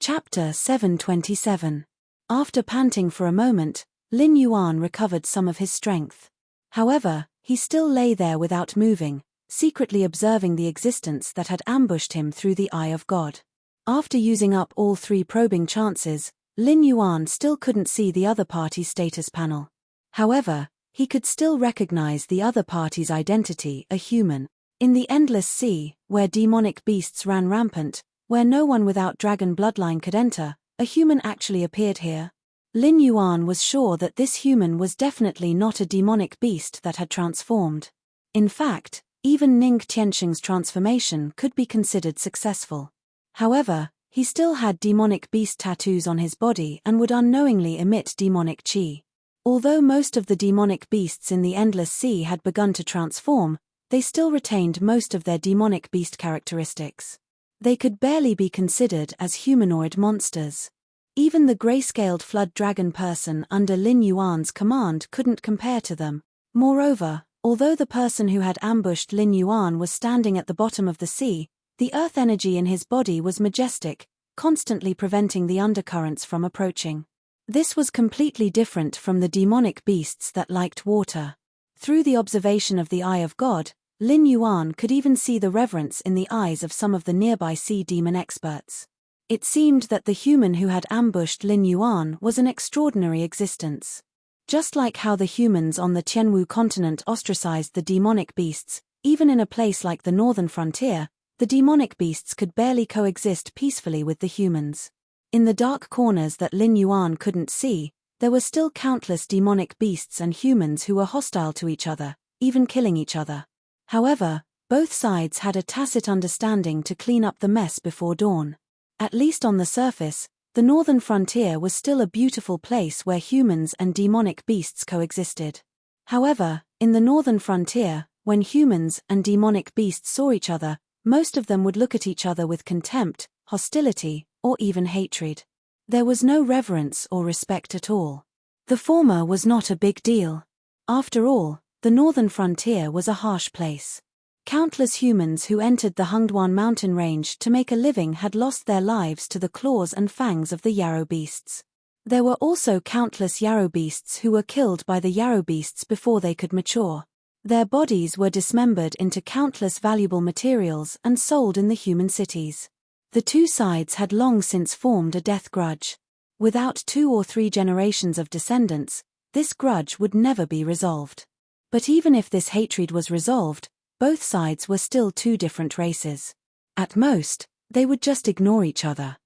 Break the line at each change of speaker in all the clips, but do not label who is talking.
Chapter 727. After panting for a moment, Lin Yuan recovered some of his strength. However, he still lay there without moving, secretly observing the existence that had ambushed him through the eye of God. After using up all 3 probing chances, Lin Yuan still couldn't see the other party's status panel. However, he could still recognize the other party's identity, a human. In the endless sea, where demonic beasts ran rampant, where no one without dragon bloodline could enter, a human actually appeared here. Lin Yuan was sure that this human was definitely not a demonic beast that had transformed. In fact, even Ning Tianxing's transformation could be considered successful. However, he still had demonic beast tattoos on his body and would unknowingly emit demonic qi. Although most of the demonic beasts in the endless sea had begun to transform, they still retained most of their demonic beast characteristics. They could barely be considered as humanoid monsters. Even the gray-scaled flood dragon person under Lin Yuan's command couldn't compare to them. Moreover, although the person who had ambushed Lin Yuan was standing at the bottom of the sea, the earth energy in his body was majestic, constantly preventing the undercurrents from approaching. This was completely different from the demonic beasts that liked water. Through the observation of the Eye of God, Lin Yuan could even see the reverence in the eyes of some of the nearby sea demon experts. It seemed that the human who had ambushed Lin Yuan was an extraordinary existence. Just like how the humans on the Tianwu continent ostracized the demonic beasts, even in a place like the northern frontier, the demonic beasts could barely coexist peacefully with the humans. In the dark corners that Lin Yuan couldn't see, there were still countless demonic beasts and humans who were hostile to each other, even killing each other. However, both sides had a tacit understanding to clean up the mess before dawn. At least on the surface, the northern frontier was still a beautiful place where humans and demonic beasts coexisted. However, in the northern frontier, when humans and demonic beasts saw each other, most of them would look at each other with contempt, hostility, or even hatred. There was no reverence or respect at all. The former was not a big deal. After all, the northern frontier was a harsh place. Countless humans who entered the Hengduan mountain range to make a living had lost their lives to the claws and fangs of the yarrow beasts. There were also countless yarrow beasts who were killed by the yarrow beasts before they could mature. Their bodies were dismembered into countless valuable materials and sold in the human cities. The two sides had long since formed a death grudge. Without 2 or 3 generations of descendants, this grudge would never be resolved. But even if this hatred was resolved, both sides were still 2 different races. At most, they would just ignore each other.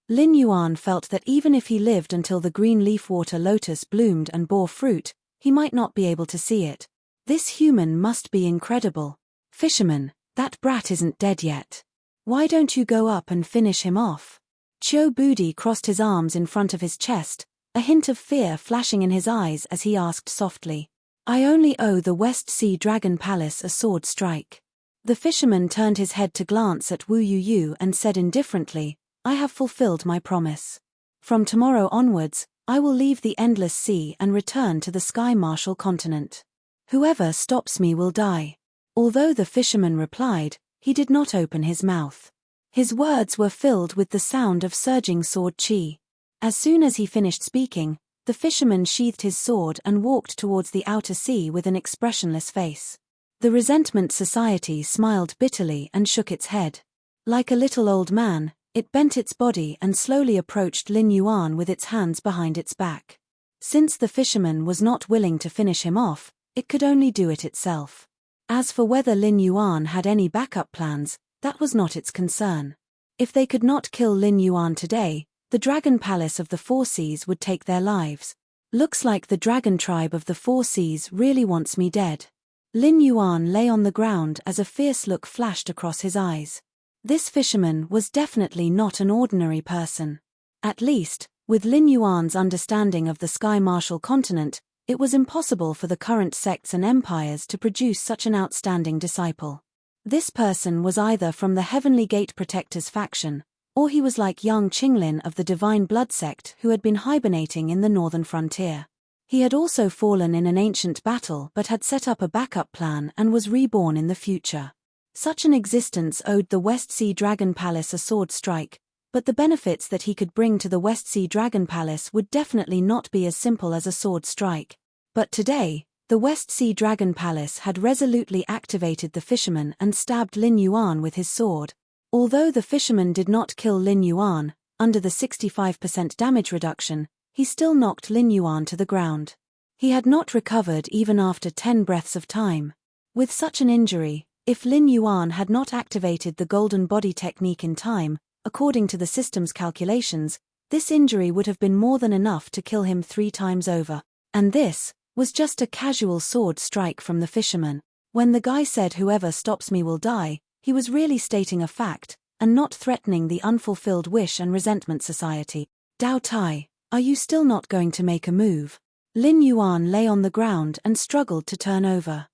Lin Yuan felt that even if he lived until the green leaf water lotus bloomed and bore fruit, he might not be able to see it. This human must be incredible. Fisherman, that brat isn't dead yet. Why don't you go up and finish him off? Qiu Budi crossed his arms in front of his chest, a hint of fear flashing in his eyes as he asked softly. I only owe the West Sea Dragon Palace a sword strike. The fisherman turned his head to glance at Wu Yu and said indifferently, I have fulfilled my promise. From tomorrow onwards, I will leave the endless sea and return to the Sky Martial continent. Whoever stops me will die. Although the fisherman replied, he did not open his mouth. His words were filled with the sound of surging sword qi. As soon as he finished speaking, the fisherman sheathed his sword and walked towards the outer sea with an expressionless face. The Resentment Society smiled bitterly and shook its head. Like a little old man, it bent its body and slowly approached Lin Yuan with its hands behind its back. Since the fisherman was not willing to finish him off, it could only do it itself. As for whether Lin Yuan had any backup plans, that was not its concern. If they could not kill Lin Yuan today, the Dragon Palace of the Four Seas would take their lives. Looks like the Dragon Tribe of the Four Seas really wants me dead. Lin Yuan lay on the ground as a fierce look flashed across his eyes. This fisherman was definitely not an ordinary person. At least, with Lin Yuan's understanding of the Sky Martial continent, it was impossible for the current sects and empires to produce such an outstanding disciple. This person was either from the Heavenly Gate Protectors faction, or he was like young Qinglin of the Divine Blood sect who had been hibernating in the northern frontier. He had also fallen in an ancient battle but had set up a backup plan and was reborn in the future. Such an existence owed the West Sea Dragon Palace a sword strike, but the benefits that he could bring to the West Sea Dragon Palace would definitely not be as simple as a sword strike. But today, the West Sea Dragon Palace had resolutely activated the fisherman and stabbed Lin Yuan with his sword. Although the fisherman did not kill Lin Yuan, under the 65% damage reduction, he still knocked Lin Yuan to the ground. He had not recovered even after 10 breaths of time. With such an injury, if Lin Yuan had not activated the golden body technique in time, according to the system's calculations, this injury would have been more than enough to kill him 3 times over. And this was just a casual sword strike from the fisherman. When the guy said whoever stops me will die, he was really stating a fact, and not threatening the unfulfilled wish and resentment society. Dao Tai, are you still not going to make a move? Lin Yuan lay on the ground and struggled to turn over.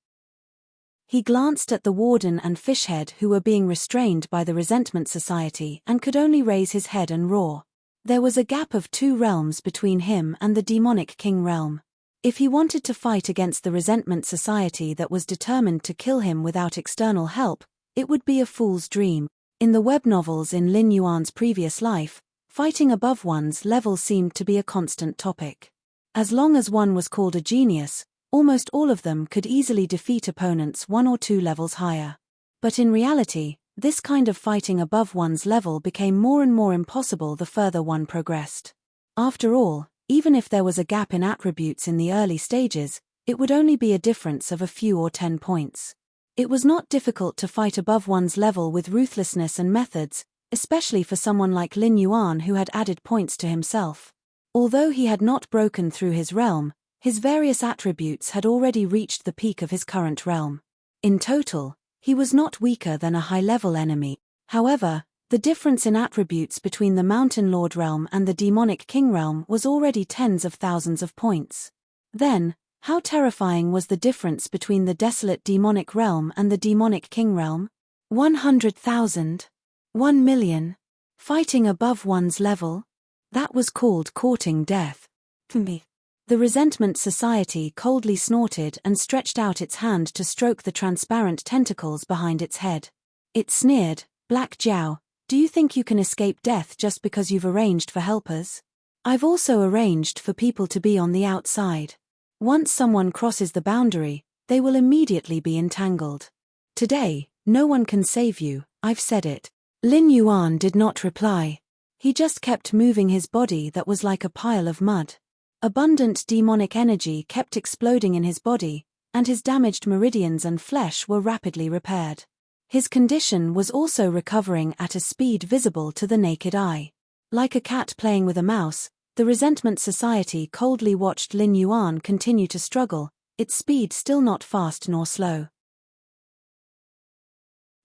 He glanced at the warden and fishhead who were being restrained by the resentment society and could only raise his head and roar. There was a gap of 2 realms between him and the demonic king realm. If he wanted to fight against the resentment society that was determined to kill him without external help, it would be a fool's dream. In the web novels in Lin Yuan's previous life, fighting above one's level seemed to be a constant topic. As long as one was called a genius, almost all of them could easily defeat opponents 1 or 2 levels higher. But in reality, this kind of fighting above one's level became more and more impossible the further one progressed. After all, even if there was a gap in attributes in the early stages, it would only be a difference of a few or 10 points. It was not difficult to fight above one's level with ruthlessness and methods, especially for someone like Lin Yuan who had added points to himself. Although he had not broken through his realm, his various attributes had already reached the peak of his current realm. In total, he was not weaker than a high-level enemy. However, the difference in attributes between the Mountain Lord realm and the Demonic King realm was already tens of thousands of points. Then, how terrifying was the difference between the desolate Demonic realm and the Demonic King realm? 100,000? 1,000,000? Fighting above one's level? That was called courting death. The resentment society coldly snorted and stretched out its hand to stroke the transparent tentacles behind its head. It sneered, "Black Jiao, do you think you can escape death just because you've arranged for helpers? I've also arranged for people to be on the outside. Once someone crosses the boundary, they will immediately be entangled. Today, no one can save you, I've said it." Lin Yuan did not reply. He just kept moving his body that was like a pile of mud. Abundant demonic energy kept exploding in his body, and his damaged meridians and flesh were rapidly repaired. His condition was also recovering at a speed visible to the naked eye. Like a cat playing with a mouse, the resentment society coldly watched Lin Yuan continue to struggle, its speed still not fast nor slow.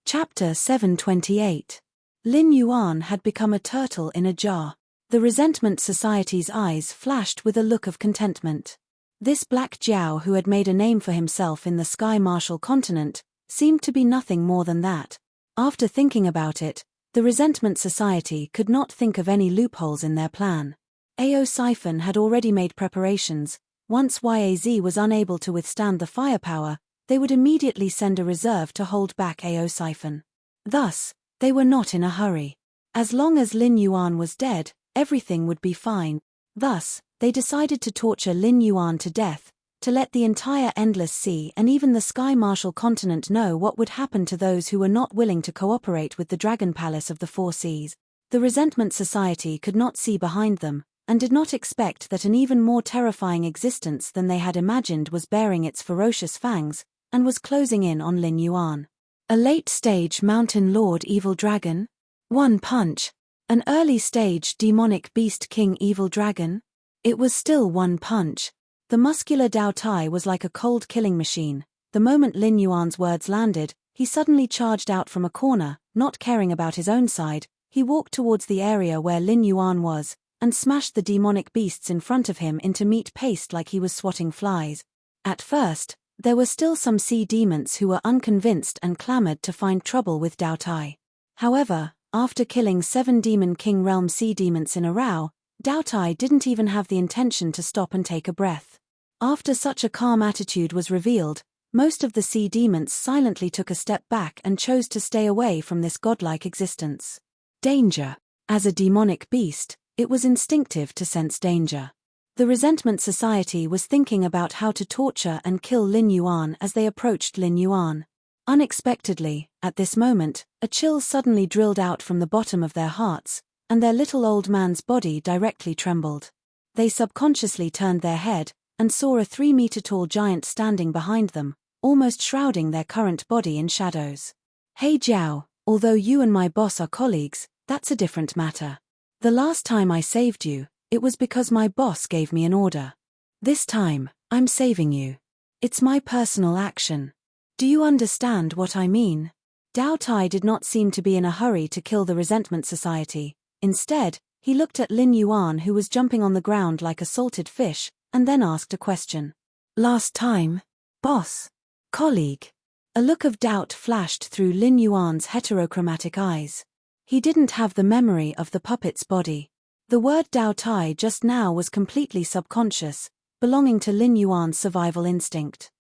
Chapter 728. Lin Yuan had become a turtle in a jar. The resentment society's eyes flashed with a look of contentment. This Black Jiao who had made a name for himself in the Sky Martial continent seemed to be nothing more than that. After thinking about it, the resentment society could not think of any loopholes in their plan. AO Siphon had already made preparations. Once YAZ was unable to withstand the firepower, they would immediately send a reserve to hold back AO Siphon. Thus, they were not in a hurry. As long as Lin Yuan was dead, everything would be fine. Thus, they decided to torture Lin Yuan to death, to let the entire Endless Sea and even the Sky Martial continent know what would happen to those who were not willing to cooperate with the Dragon Palace of the Four Seas. The Resentment Society could not see behind them, and did not expect that an even more terrifying existence than they had imagined was baring its ferocious fangs, and was closing in on Lin Yuan. A late-stage Mountain Lord Evil Dragon? One punch. An early-stage demonic beast king evil dragon? It was still one punch. The muscular Dao Tai was like a cold killing machine. The moment Lin Yuan's words landed, he suddenly charged out from a corner, not caring about his own side. He walked towards the area where Lin Yuan was, and smashed the demonic beasts in front of him into meat paste like he was swatting flies. At first, there were still some sea demons who were unconvinced and clamored to find trouble with Dao Tai. However, after killing 7 Demon King Realm sea demons in a row, Dao Tai didn't even have the intention to stop and take a breath. After such a calm attitude was revealed, most of the sea demons silently took a step back and chose to stay away from this godlike existence. Danger. As a demonic beast, it was instinctive to sense danger. The Resentment Society was thinking about how to torture and kill Lin Yuan as they approached Lin Yuan. Unexpectedly, at this moment, a chill suddenly drilled out from the bottom of their hearts, and their little old man's body directly trembled. They subconsciously turned their head, and saw a 3-meter-tall giant standing behind them, almost shrouding their current body in shadows. "Hey Jiao, although you and my boss are colleagues, that's a different matter. The last time I saved you, it was because my boss gave me an order. This time, I'm saving you. It's my personal action. Do you understand what I mean?" Dao Tai did not seem to be in a hurry to kill the Resentment Society. Instead, he looked at Lin Yuan, who was jumping on the ground like a salted fish, and then asked a question. "Last time? Boss? Colleague?" A look of doubt flashed through Lin Yuan's heterochromatic eyes. He didn't have the memory of the puppet's body. The word Dao Tai just now was completely subconscious, belonging to Lin Yuan's survival instinct.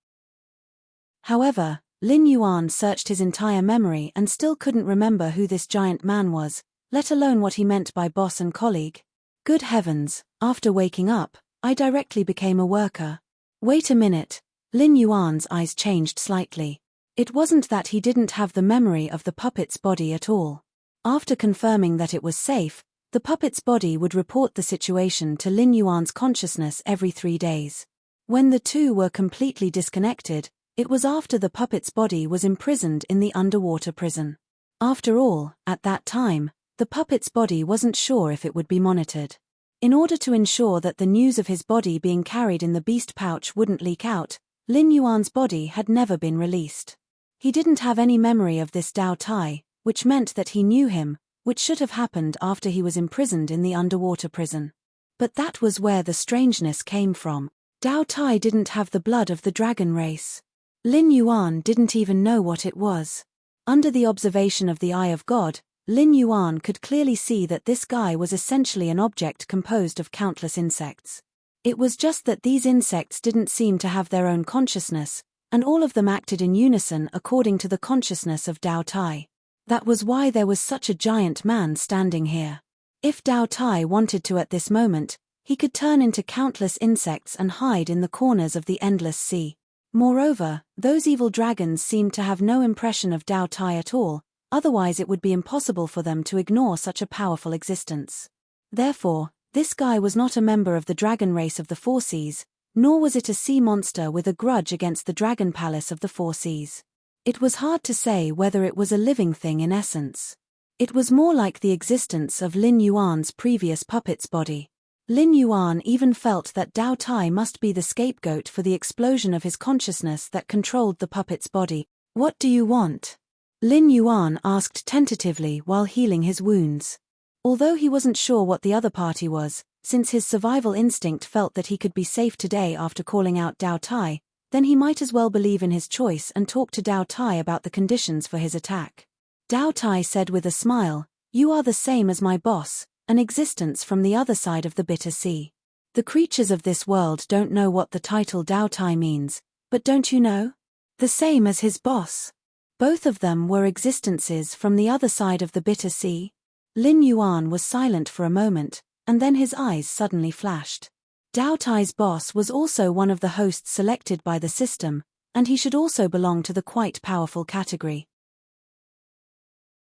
However, Lin Yuan searched his entire memory and still couldn't remember who this giant man was, let alone what he meant by boss and colleague. Good heavens, after waking up, I directly became a worker. Wait a minute. Lin Yuan's eyes changed slightly. It wasn't that he didn't have the memory of the puppet's body at all. After confirming that it was safe, the puppet's body would report the situation to Lin Yuan's consciousness every 3 days. When the two were completely disconnected, it was after the puppet's body was imprisoned in the underwater prison. After all, at that time, the puppet's body wasn't sure if it would be monitored. In order to ensure that the news of his body being carried in the beast pouch wouldn't leak out, Lin Yuan's body had never been released. He didn't have any memory of this Dao Tai, which meant that he knew him, which should have happened after he was imprisoned in the underwater prison. But that was where the strangeness came from. Dao Tai didn't have the blood of the dragon race. Lin Yuan didn't even know what it was. Under the observation of the Eye of God, Lin Yuan could clearly see that this guy was essentially an object composed of countless insects. It was just that these insects didn't seem to have their own consciousness, and all of them acted in unison according to the consciousness of Dao Tai. That was why there was such a giant man standing here. If Dao Tai wanted to at this moment, he could turn into countless insects and hide in the corners of the endless sea. Moreover, those evil dragons seemed to have no impression of Dao Tai at all, otherwise it would be impossible for them to ignore such a powerful existence. Therefore, this guy was not a member of the dragon race of the Four Seas, nor was it a sea monster with a grudge against the dragon palace of the Four Seas. It was hard to say whether it was a living thing in essence. It was more like the existence of Lin Yuan's previous puppet's body. Lin Yuan even felt that Dao Tai must be the scapegoat for the explosion of his consciousness that controlled the puppet's body. "What do you want?" Lin Yuan asked tentatively while healing his wounds. Although he wasn't sure what the other party was, since his survival instinct felt that he could be safe today after calling out Dao Tai, then he might as well believe in his choice and talk to Dao Tai about the conditions for his attack. Dao Tai said with a smile, "You are the same as my boss, an existence from the other side of the bitter sea. The creatures of this world don't know what the title Dao Tai means, but don't you know? The same as his boss. Both of them were existences from the other side of the bitter sea." Lin Yuan was silent for a moment, and then his eyes suddenly flashed. Dao Tai's boss was also one of the hosts selected by the system, and he should also belong to the quite powerful category.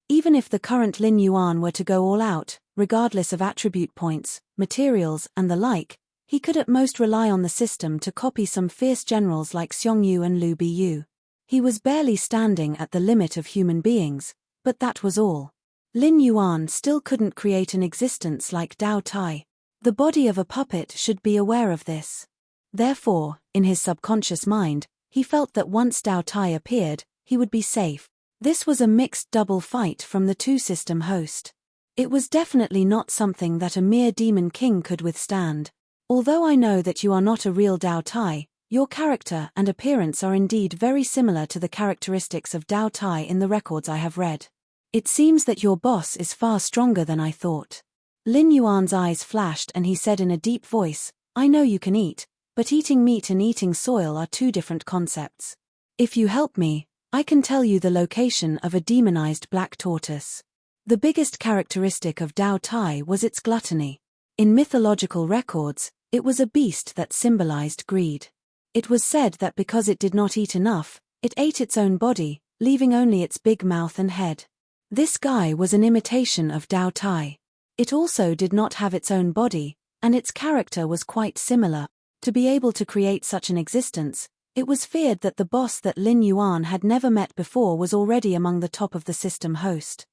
Even if the current Lin Yuan were to go all out, regardless of attribute points, materials, and the like, he could at most rely on the system to copy some fierce generals like Xiong Yu and Lu Biyu. He was barely standing at the limit of human beings, but that was all. Lin Yuan still couldn't create an existence like Dao Tai. The body of a puppet should be aware of this. Therefore, in his subconscious mind, he felt that once Dao Tai appeared, he would be safe. This was a mixed double fight from the two-system host. It was definitely not something that a mere demon king could withstand. Although I know that you are not a real Dao Tai, your character and appearance are indeed very similar to the characteristics of Dao Tai in the records I have read. It seems that your boss is far stronger than I thought. Lin Yuan's eyes flashed and he said in a deep voice, "I know you can eat, but eating meat and eating soil are two different concepts. If you help me, I can tell you the location of a demonized black tortoise." The biggest characteristic of Dao Tai was its gluttony. In mythological records, it was a beast that symbolized greed. It was said that because it did not eat enough, it ate its own body, leaving only its big mouth and head. This guy was an imitation of Dao Tai. It also did not have its own body, and its character was quite similar. To be able to create such an existence, it was feared that the boss that Lin Yuan had never met before was already among the top of the system host.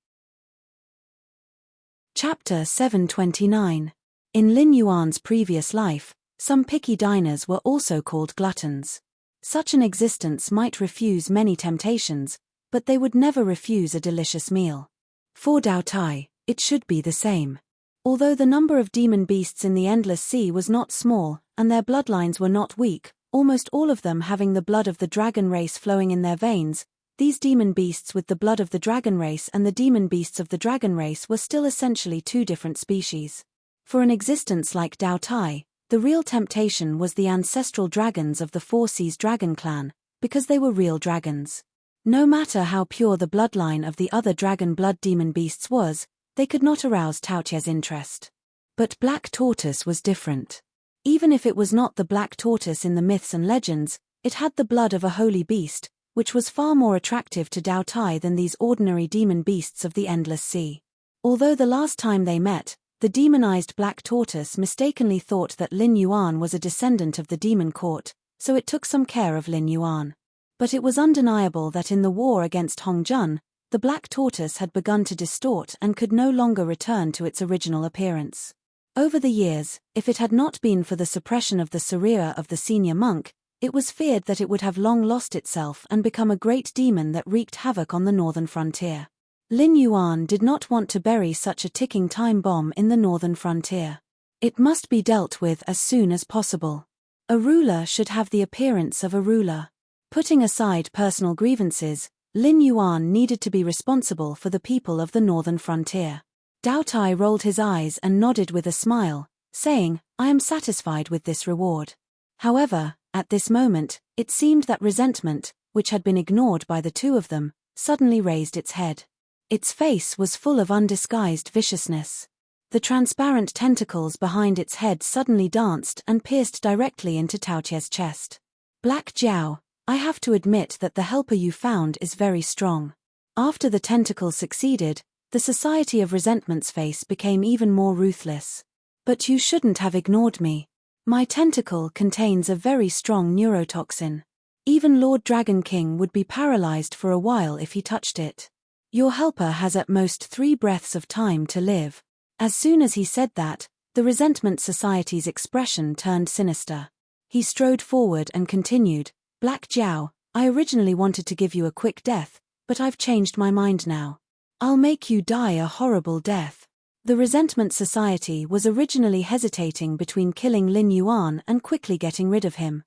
Chapter 729. In Lin Yuan's previous life, some picky diners were also called gluttons. Such an existence might refuse many temptations, but they would never refuse a delicious meal. For Dao Tai, it should be the same. Although the number of demon beasts in the Endless Sea was not small, and their bloodlines were not weak, almost all of them having the blood of the dragon race flowing in their veins, these demon beasts with the blood of the dragon race and the demon beasts of the dragon race were still essentially two different species. For an existence like Dao Tai, the real temptation was the ancestral dragons of the Four Seas Dragon Clan, because they were real dragons. No matter how pure the bloodline of the other dragon blood demon beasts was, they could not arouse Taotia's interest. But Black Tortoise was different. Even if it was not the black tortoise in the myths and legends, it had the blood of a holy beast, which was far more attractive to Dao Tai than these ordinary demon beasts of the Endless Sea. Although the last time they met, the demonized black tortoise mistakenly thought that Lin Yuan was a descendant of the demon court, so it took some care of Lin Yuan. But it was undeniable that in the war against Hongjun, the black tortoise had begun to distort and could no longer return to its original appearance. Over the years, if it had not been for the suppression of the Saria of the senior monk, it was feared that it would have long lost itself and become a great demon that wreaked havoc on the northern frontier. Lin Yuan did not want to bury such a ticking time bomb in the northern frontier. It must be dealt with as soon as possible. A ruler should have the appearance of a ruler. Putting aside personal grievances, Lin Yuan needed to be responsible for the people of the northern frontier. Dao Tai rolled his eyes and nodded with a smile, saying, "I am satisfied with this reward." However, at this moment, it seemed that resentment, which had been ignored by the two of them, suddenly raised its head. Its face was full of undisguised viciousness. The transparent tentacles behind its head suddenly danced and pierced directly into Taotia's chest. "Black Jiao, I have to admit that the helper you found is very strong." After the tentacle succeeded, the Society of Resentment's face became even more ruthless. "But you shouldn't have ignored me. My tentacle contains a very strong neurotoxin. Even Lord Dragon King would be paralyzed for a while if he touched it. Your helper has at most 3 breaths of time to live." As soon as he said that, the Resentment Society's expression turned sinister. He strode forward and continued, "Black Jiao, I originally wanted to give you a quick death, but I've changed my mind now. I'll make you die a horrible death." The Resentment Society was originally hesitating between killing Lin Yuan and quickly getting rid of him.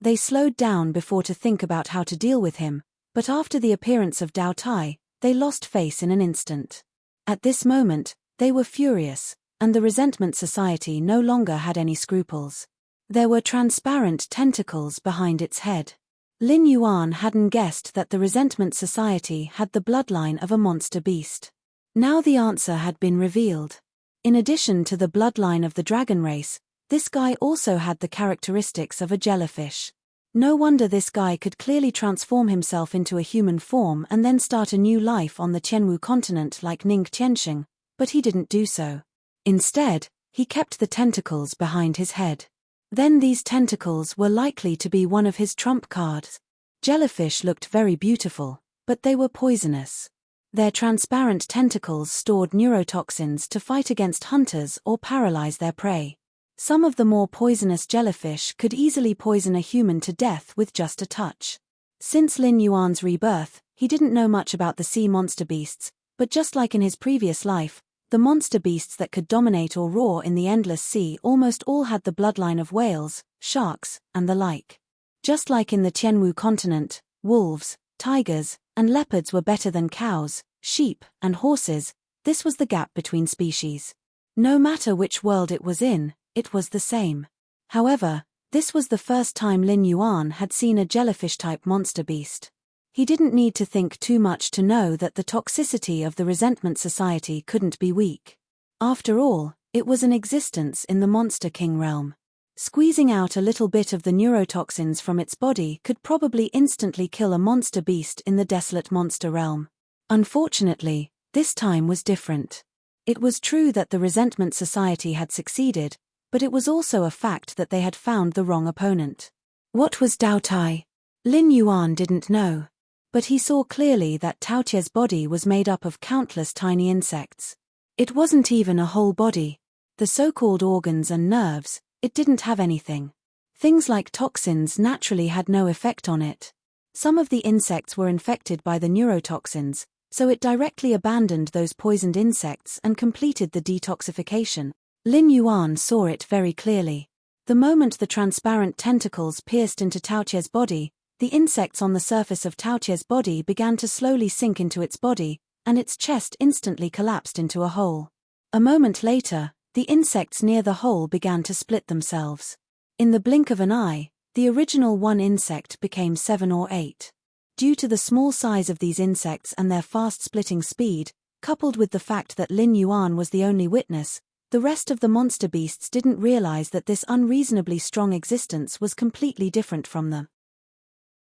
They slowed down before to think about how to deal with him, but after the appearance of Dao Tai, they lost face in an instant. At this moment, they were furious, and the Resentment Society no longer had any scruples. There were transparent tentacles behind its head. Lin Yuan hadn't guessed that the Resentment Society had the bloodline of a monster beast. Now the answer had been revealed. In addition to the bloodline of the dragon race, this guy also had the characteristics of a jellyfish. No wonder this guy could clearly transform himself into a human form and then start a new life on the Qianwu continent like Ning Qiansheng, but he didn't do so. Instead, he kept the tentacles behind his head. Then these tentacles were likely to be one of his trump cards. Jellyfish looked very beautiful, but they were poisonous. Their transparent tentacles stored neurotoxins to fight against hunters or paralyze their prey. Some of the more poisonous jellyfish could easily poison a human to death with just a touch. Since Lin Yuan's rebirth, he didn't know much about the sea monster beasts, but just like in his previous life, the monster beasts that could dominate or roar in the Endless Sea almost all had the bloodline of whales, sharks, and the like. Just like in the Qianwu continent, wolves, tigers, and leopards were better than cows, sheep, and horses. This was the gap between species. No matter which world it was in, it was the same. However, this was the first time Lin Yuan had seen a jellyfish-type monster beast. He didn't need to think too much to know that the toxicity of the Resentment Society couldn't be weak. After all, it was an existence in the Monster King realm. Squeezing out a little bit of the neurotoxins from its body could probably instantly kill a monster beast in the desolate monster realm. Unfortunately, this time was different. It was true that the Resentment Society had succeeded, but it was also a fact that they had found the wrong opponent. What was Dao Tai? Lin Yuan didn't know. But he saw clearly that Tao Tie's body was made up of countless tiny insects. It wasn't even a whole body. The so-called organs and nerves, it didn't have anything. Things like toxins naturally had no effect on it. Some of the insects were infected by the neurotoxins, so it directly abandoned those poisoned insects and completed the detoxification. Lin Yuan saw it very clearly. The moment the transparent tentacles pierced into Tao Tie's body, the insects on the surface of Tao Tie's body began to slowly sink into its body, and its chest instantly collapsed into a hole. A moment later, the insects near the hole began to split themselves. In the blink of an eye, the original one insect became 7 or 8. Due to the small size of these insects and their fast splitting speed, coupled with the fact that Lin Yuan was the only witness, the rest of the monster beasts didn't realize that this unreasonably strong existence was completely different from them.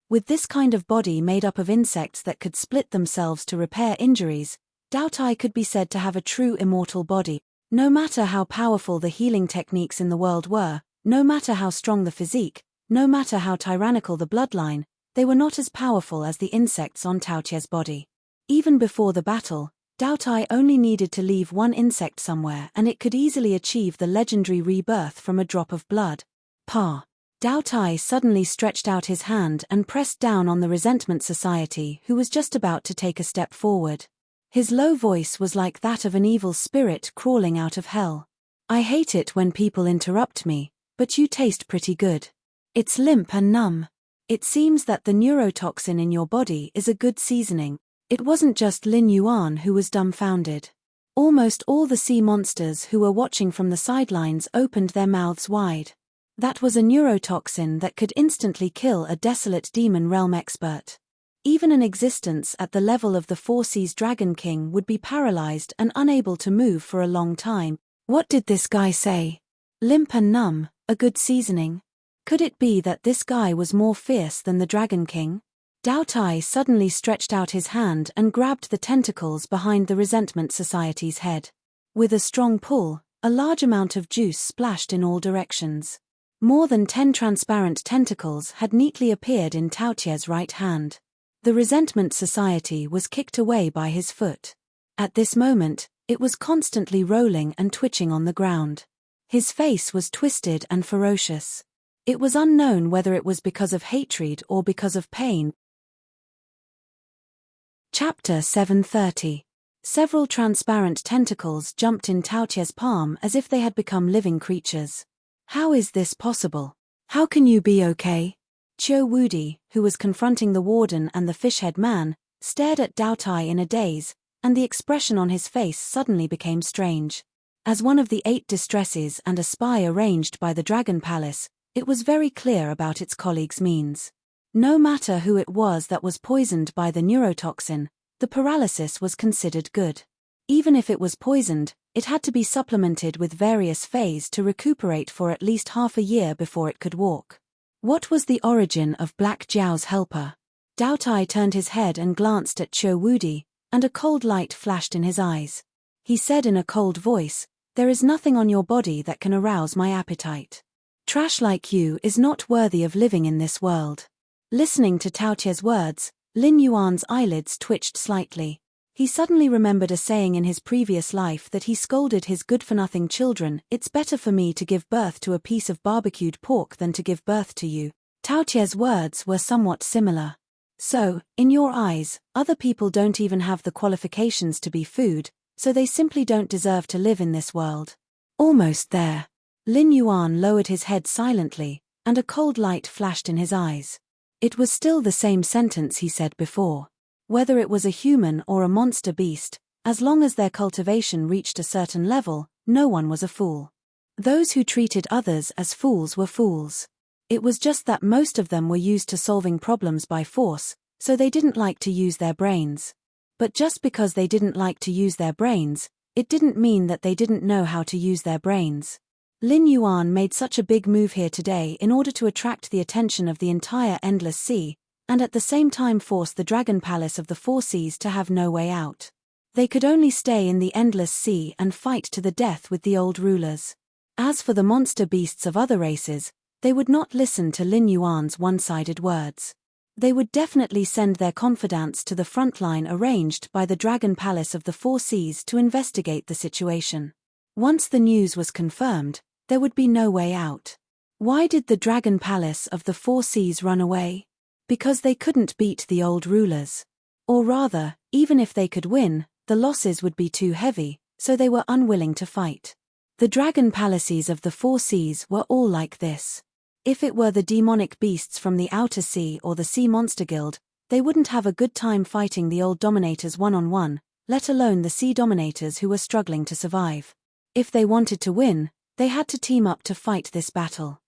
With this kind of body made up of insects that could split themselves to repair injuries, Dao Tai could be said to have a true immortal body. No matter how powerful the healing techniques in the world were, no matter how strong the physique, no matter how tyrannical the bloodline, they were not as powerful as the insects on Tao Tie's body. Even before the battle, Dao Tai only needed to leave one insect somewhere and it could easily achieve the legendary rebirth from a drop of blood. Pa. Dao Tai suddenly stretched out his hand and pressed down on the Resentment Society, who was just about to take a step forward. His low voice was like that of an evil spirit crawling out of hell. I hate it when people interrupt me, but you taste pretty good. It's limp and numb. It seems that the neurotoxin in your body is a good seasoning. It wasn't just Lin Yuan who was dumbfounded. Almost all the sea monsters who were watching from the sidelines opened their mouths wide. That was a neurotoxin that could instantly kill a desolate demon realm expert. Even an existence at the level of the Four Seas Dragon King would be paralyzed and unable to move for a long time. What did this guy say? Limp and numb, a good seasoning? Could it be that this guy was more fierce than the Dragon King? Dao Tai suddenly stretched out his hand and grabbed the tentacles behind the Resentment Society's head. With a strong pull, a large amount of juice splashed in all directions. More than 10 transparent tentacles had neatly appeared in Tao Tie's right hand. The Resentment Society was kicked away by his foot. At this moment, it was constantly rolling and twitching on the ground. His face was twisted and ferocious. It was unknown whether it was because of hatred or because of pain. Chapter 730. Several transparent tentacles jumped in Tao Tie's palm as if they had become living creatures. How is this possible? How can you be okay? Qiu Wudi, who was confronting the warden and the fishhead man, stared at Dao Tai in a daze, and the expression on his face suddenly became strange. As one of the 8 distresses and a spy arranged by the Dragon Palace, it was very clear about its colleague's means. No matter who it was that was poisoned by the neurotoxin, the paralysis was considered good. Even if it was poisoned, it had to be supplemented with various phases to recuperate for at least half a year before it could walk. What was the origin of Black Jiao's helper? Dao Tai turned his head and glanced at Qiu Wudi, and a cold light flashed in his eyes. He said in a cold voice, "There is nothing on your body that can arouse my appetite. Trash like you is not worthy of living in this world." Listening to Tao Tie's words, Lin Yuan's eyelids twitched slightly. He suddenly remembered a saying in his previous life that he scolded his good-for-nothing children, "It's better for me to give birth to a piece of barbecued pork than to give birth to you." Tao Tie's words were somewhat similar. So, in your eyes, other people don't even have the qualifications to be food, so they simply don't deserve to live in this world. Almost there. Lin Yuan lowered his head silently, and a cold light flashed in his eyes. It was still the same sentence he said before. Whether it was a human or a monster beast, as long as their cultivation reached a certain level, no one was a fool. Those who treated others as fools were fools. It was just that most of them were used to solving problems by force, so they didn't like to use their brains. But just because they didn't like to use their brains, it didn't mean that they didn't know how to use their brains. Lin Yuan made such a big move here today in order to attract the attention of the entire Endless Sea, and at the same time force the Dragon Palace of the Four Seas to have no way out. They could only stay in the Endless Sea and fight to the death with the old rulers. As for the monster beasts of other races, they would not listen to Lin Yuan's one-sided words. They would definitely send their confidants to the front line arranged by the Dragon Palace of the Four Seas to investigate the situation. Once the news was confirmed, there would be no way out. Why did the Dragon Palace of the Four Seas run away? Because they couldn't beat the old rulers. Or rather, even if they could win, the losses would be too heavy, so they were unwilling to fight. The Dragon Palaces of the Four Seas were all like this. If it were the demonic beasts from the Outer Sea or the Sea Monster Guild, they wouldn't have a good time fighting the old dominators one-on-one, let alone the sea dominators who were struggling to survive. If they wanted to win, they had to team up to fight this battle.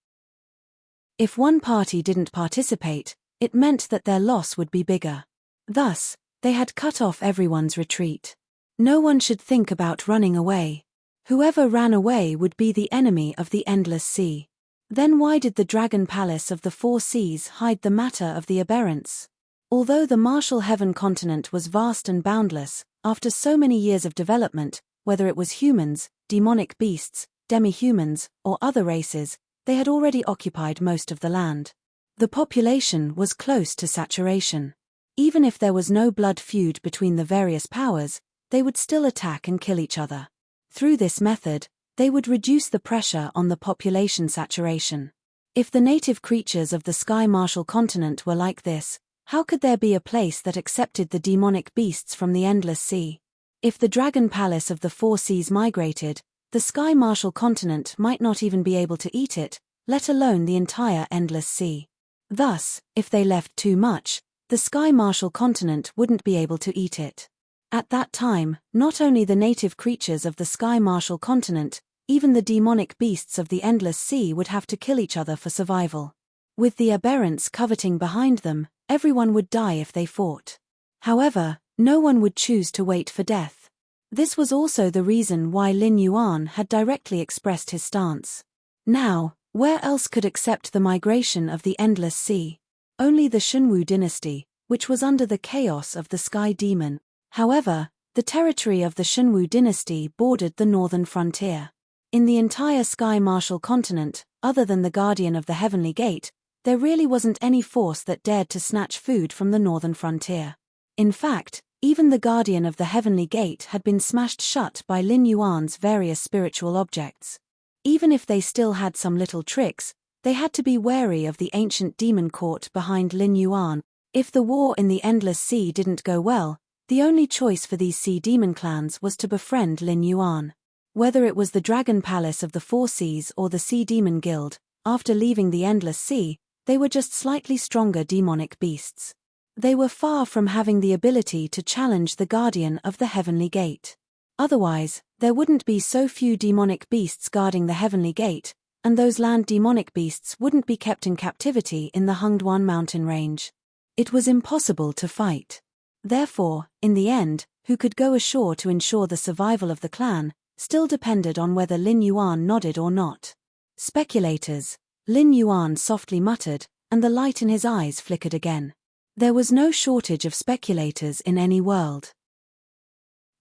If one party didn't participate, it meant that their loss would be bigger. Thus, they had cut off everyone's retreat. No one should think about running away. Whoever ran away would be the enemy of the Endless Sea. Then why did the Dragon Palace of the Four Seas hide the matter of the aberrants? Although the Martial Heaven continent was vast and boundless, after so many years of development, whether it was humans, demonic beasts, demi-humans, or other races, they had already occupied most of the land. The population was close to saturation. Even if there was no blood feud between the various powers, they would still attack and kill each other. Through this method, they would reduce the pressure on the population saturation. If the native creatures of the Sky Martial continent were like this, how could there be a place that accepted the demonic beasts from the Endless Sea? If the Dragon Palace of the Four Seas migrated, the Sky Martial continent might not even be able to eat it, let alone the entire Endless Sea. Thus, if they left too much, the Sky Martial continent wouldn't be able to eat it. At that time, not only the native creatures of the Sky Martial continent, even the demonic beasts of the Endless Sea would have to kill each other for survival. With the aberrants coveting behind them, everyone would die if they fought. However, no one would choose to wait for death. This was also the reason why Lin Yuan had directly expressed his stance. Now, where else could accept the migration of the Endless Sea? Only the Shunwu dynasty, which was under the chaos of the Sky Demon. However, the territory of the Shunwu dynasty bordered the northern frontier. In the entire Sky Martial continent, other than the Guardian of the Heavenly Gate, there really wasn't any force that dared to snatch food from the northern frontier. In fact, even the Guardian of the Heavenly Gate had been smashed shut by Lin Yuan's various spiritual objects. Even if they still had some little tricks, they had to be wary of the ancient demon court behind Lin Yuan. If the war in the Endless Sea didn't go well, the only choice for these sea demon clans was to befriend Lin Yuan. Whether it was the Dragon Palace of the Four Seas or the Sea Demon Guild, after leaving the Endless Sea, they were just slightly stronger demonic beasts. They were far from having the ability to challenge the Guardian of the Heavenly Gate. Otherwise, there wouldn't be so few demonic beasts guarding the Heavenly Gate, and those land demonic beasts wouldn't be kept in captivity in the Hungduan mountain range. It was impossible to fight. Therefore, in the end, who could go ashore to ensure the survival of the clan, still depended on whether Lin Yuan nodded or not. Speculators, Lin Yuan softly muttered, and the light in his eyes flickered again. There was no shortage of speculators in any world.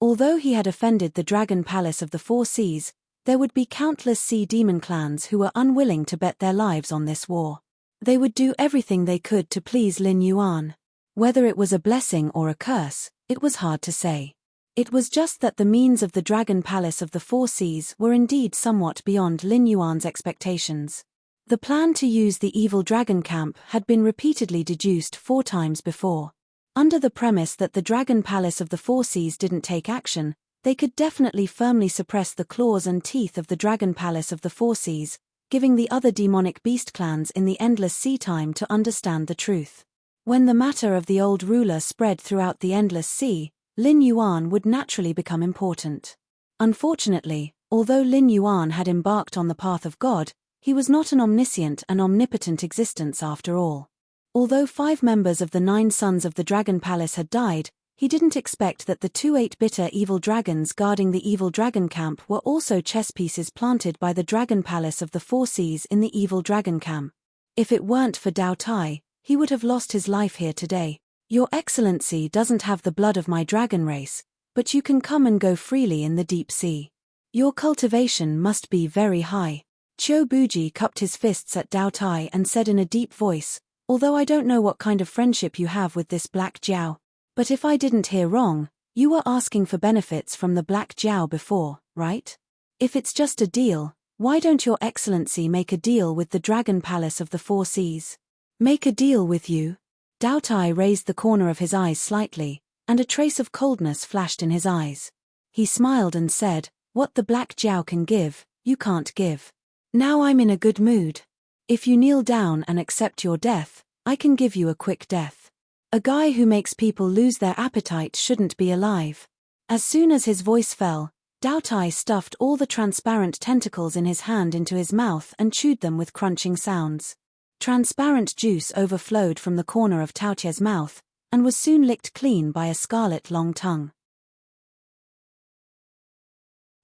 Although he had offended the Dragon Palace of the Four Seas, there would be countless sea demon clans who were unwilling to bet their lives on this war. They would do everything they could to please Lin Yuan. Whether it was a blessing or a curse, it was hard to say. It was just that the means of the Dragon Palace of the Four Seas were indeed somewhat beyond Lin Yuan's expectations. The plan to use the evil dragon camp had been repeatedly deduced 4 times before. Under the premise that the Dragon Palace of the Four Seas didn't take action, they could definitely firmly suppress the claws and teeth of the Dragon Palace of the Four Seas, giving the other demonic beast clans in the Endless Sea time to understand the truth. When the matter of the old ruler spread throughout the Endless Sea, Lin Yuan would naturally become important. Unfortunately, although Lin Yuan had embarked on the path of God, he was not an omniscient and omnipotent existence after all. Although 5 members of the 9 sons of the Dragon Palace had died, he didn't expect that the 2 8-bitter evil dragons guarding the evil dragon camp were also chess pieces planted by the Dragon Palace of the 4 Seas in the evil dragon camp. If it weren't for Dao Tai, he would have lost his life here today. Your Excellency doesn't have the blood of my dragon race, but you can come and go freely in the deep sea. Your cultivation must be very high. Qiu Buji cupped his fists at Dao Tai and said in a deep voice, although I don't know what kind of friendship you have with this Black Jiao. But if I didn't hear wrong, you were asking for benefits from the Black Jiao before, right? If it's just a deal, why don't Your Excellency make a deal with the Dragon Palace of the 4 Seas? Make a deal with you? Dao Tai raised the corner of his eyes slightly, and a trace of coldness flashed in his eyes. He smiled and said, what the Black Jiao can give, you can't give. Now I'm in a good mood. If you kneel down and accept your death, I can give you a quick death. A guy who makes people lose their appetite shouldn't be alive. As soon as his voice fell, Dao Tai stuffed all the transparent tentacles in his hand into his mouth and chewed them with crunching sounds. Transparent juice overflowed from the corner of Tao Tie's mouth, and was soon licked clean by a scarlet long tongue.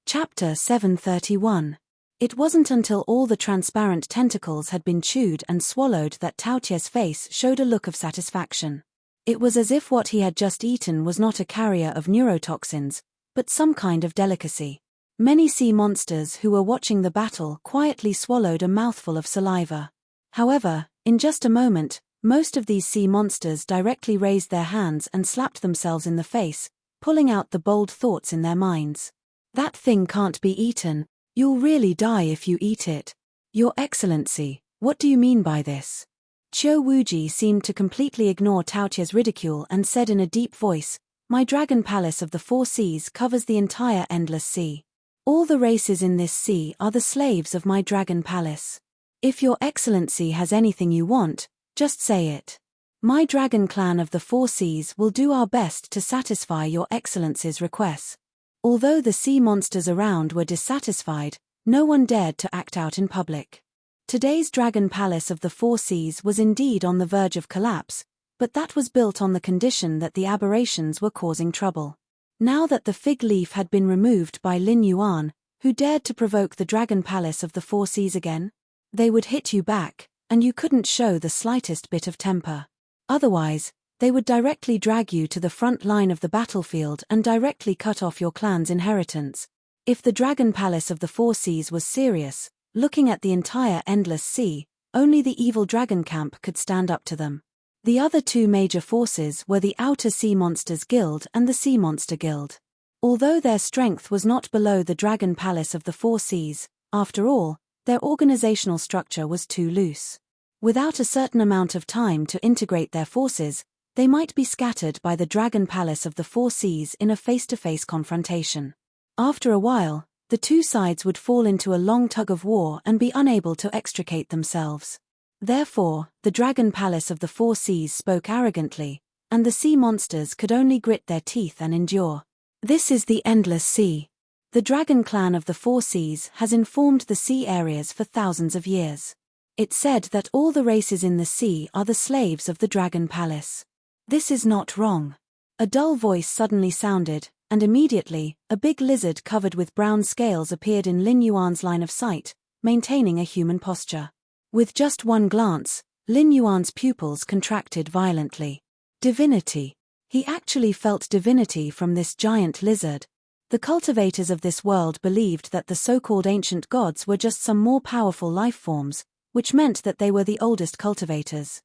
Chapter 731. It wasn't until all the transparent tentacles had been chewed and swallowed that Tao Tie's face showed a look of satisfaction. It was as if what he had just eaten was not a carrier of neurotoxins, but some kind of delicacy. Many sea monsters who were watching the battle quietly swallowed a mouthful of saliva. However, in just a moment, most of these sea monsters directly raised their hands and slapped themselves in the face, pulling out the bold thoughts in their minds. That thing can't be eaten. You'll really die if you eat it. Your Excellency, what do you mean by this? Qiu Wuji seemed to completely ignore Tao Tie's ridicule and said in a deep voice, my Dragon Palace of the 4 Seas covers the entire endless sea. All the races in this sea are the slaves of my Dragon Palace. If Your Excellency has anything you want, just say it. My Dragon Clan of the 4 Seas will do our best to satisfy Your Excellency's requests. Although the sea monsters around were dissatisfied, no one dared to act out in public. Today's Dragon Palace of the 4 Seas was indeed on the verge of collapse, but that was built on the condition that the aberrations were causing trouble. Now that the fig leaf had been removed by Lin Yuan, who dared to provoke the Dragon Palace of the 4 Seas again? They would hit you back, and you couldn't show the slightest bit of temper. Otherwise, they would directly drag you to the front line of the battlefield and directly cut off your clan's inheritance. If the Dragon Palace of the 4 Seas was serious, looking at the entire endless sea, only the evil dragon camp could stand up to them. The other 2 major forces were the Outer Sea Monsters Guild and the Sea Monster Guild. Although their strength was not below the Dragon Palace of the 4 Seas, after all, their organizational structure was too loose. Without a certain amount of time to integrate their forces, they might be scattered by the Dragon Palace of the 4 Seas in a face-to-face confrontation. After a while, the 2 sides would fall into a long tug-of-war and be unable to extricate themselves. Therefore, the Dragon Palace of the 4 Seas spoke arrogantly, and the sea monsters could only grit their teeth and endure. This is the endless sea. The Dragon Clan of the 4 Seas has informed the sea areas for thousands of years. It said that all the races in the sea are the slaves of the Dragon Palace. This is not wrong. A dull voice suddenly sounded, and immediately, a big lizard covered with brown scales appeared in Lin Yuan's line of sight, maintaining a human posture. With just one glance, Lin Yuan's pupils contracted violently. Divinity. He actually felt divinity from this giant lizard. The cultivators of this world believed that the so-called ancient gods were just some more powerful life forms, which meant that they were the oldest cultivators.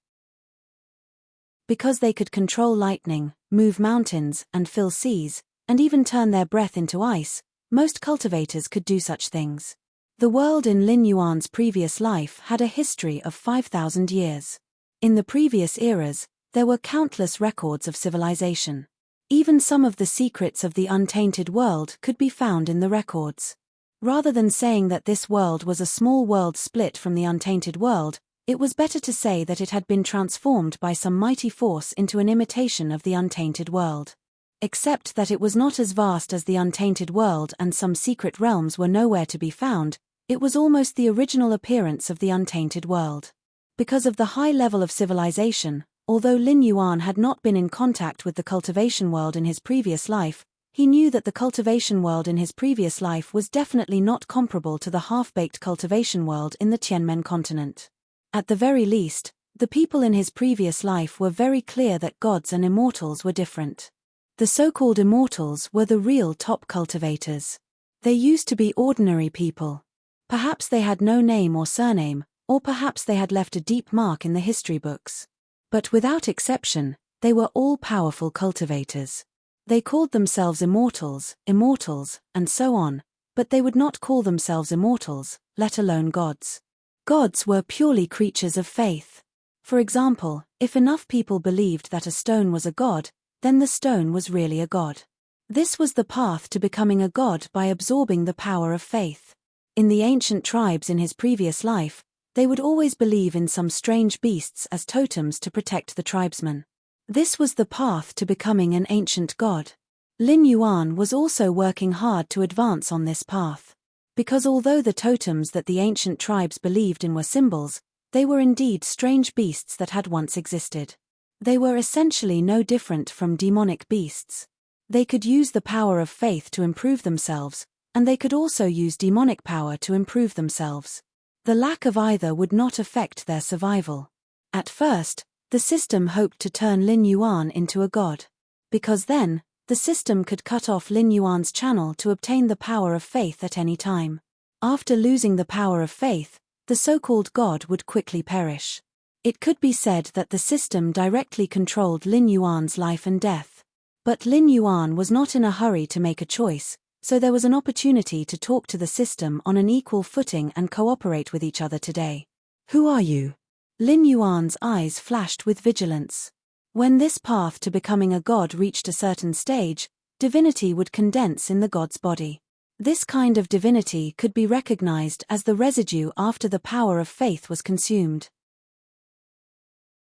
Because they could control lightning, move mountains, and fill seas, and even turn their breath into ice, most cultivators could do such things. The world in Lin Yuan's previous life had a history of 5,000 years. In the previous eras, there were countless records of civilization. Even some of the secrets of the untainted world could be found in the records. Rather than saying that this world was a small world split from the untainted world, it was better to say that it had been transformed by some mighty force into an imitation of the untainted world. Except that it was not as vast as the untainted world and some secret realms were nowhere to be found, it was almost the original appearance of the untainted world. Because of the high level of civilization, although Lin Yuan had not been in contact with the cultivation world in his previous life, he knew that the cultivation world in his previous life was definitely not comparable to the half-baked cultivation world in the Tianmen continent. At the very least, the people in his previous life were very clear that gods and immortals were different. The so-called immortals were the real top cultivators. They used to be ordinary people. Perhaps they had no name or surname, or perhaps they had left a deep mark in the history books. But without exception, they were all powerful cultivators. They called themselves immortals, and so on, but they would not call themselves immortals, let alone gods. Gods were purely creatures of faith. For example, if enough people believed that a stone was a god, then the stone was really a god. This was the path to becoming a god by absorbing the power of faith. In the ancient tribes in his previous life, they would always believe in some strange beasts as totems to protect the tribesmen. This was the path to becoming an ancient god. Lin Yuan was also working hard to advance on this path. Because although the totems that the ancient tribes believed in were symbols, they were indeed strange beasts that had once existed. They were essentially no different from demonic beasts. They could use the power of faith to improve themselves, and they could also use demonic power to improve themselves. The lack of either would not affect their survival. At first, the system hoped to turn Lin Yuan into a god. Because then, the system could cut off Lin Yuan's channel to obtain the power of faith at any time. After losing the power of faith, the so-called god would quickly perish. It could be said that the system directly controlled Lin Yuan's life and death. But Lin Yuan was not in a hurry to make a choice, so there was an opportunity to talk to the system on an equal footing and cooperate with each other today. Who are you? Lin Yuan's eyes flashed with vigilance. When this path to becoming a god reached a certain stage, divinity would condense in the god's body. This kind of divinity could be recognized as the residue after the power of faith was consumed.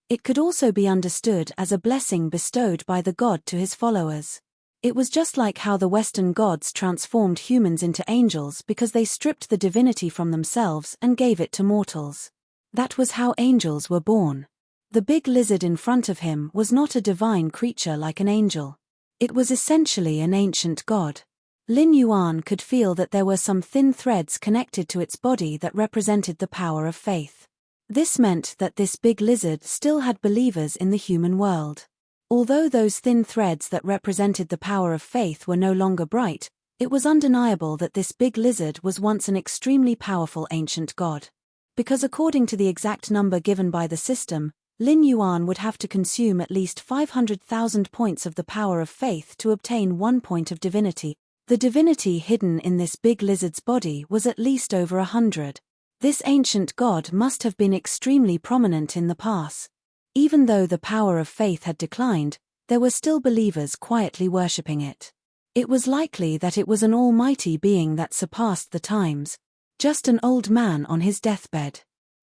It could also be understood as a blessing bestowed by the god to his followers. It was just like how the Western gods transformed humans into angels because they stripped the divinity from themselves and gave it to mortals. That was how angels were born. The big lizard in front of him was not a divine creature like an angel. It was essentially an ancient god. Lin Yuan could feel that there were some thin threads connected to its body that represented the power of faith. This meant that this big lizard still had believers in the human world. Although those thin threads that represented the power of faith were no longer bright, it was undeniable that this big lizard was once an extremely powerful ancient god. Because according to the exact number given by the system, Lin Yuan would have to consume at least 500,000 points of the power of faith to obtain 1 point of divinity. The divinity hidden in this big lizard's body was at least over 100. This ancient god must have been extremely prominent in the past. Even though the power of faith had declined, there were still believers quietly worshipping it. It was likely that it was an almighty being that surpassed the times. Just an old man on his deathbed.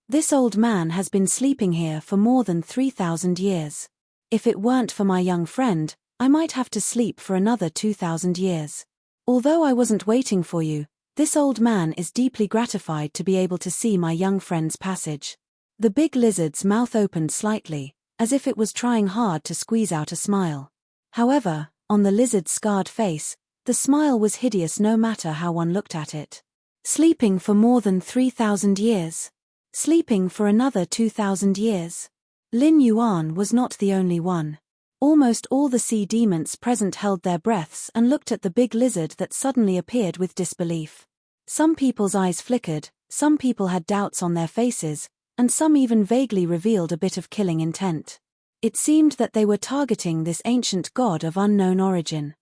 This old man has been sleeping here for more than 3,000 years. If it weren't for my young friend, I might have to sleep for another 2,000 years. Although I wasn't waiting for you, this old man is deeply gratified to be able to see my young friend's passage. The big lizard's mouth opened slightly, as if it was trying hard to squeeze out a smile. However, on the lizard's scarred face, the smile was hideous no matter how one looked at it. Sleeping for more than 3,000 years. Sleeping for another 2,000 years. Lin Yuan was not the only one. Almost all the sea demons present held their breaths and looked at the big lizard that suddenly appeared with disbelief. Some people's eyes flickered, some people had doubts on their faces, and some even vaguely revealed a bit of killing intent. It seemed that they were targeting this ancient god of unknown origin.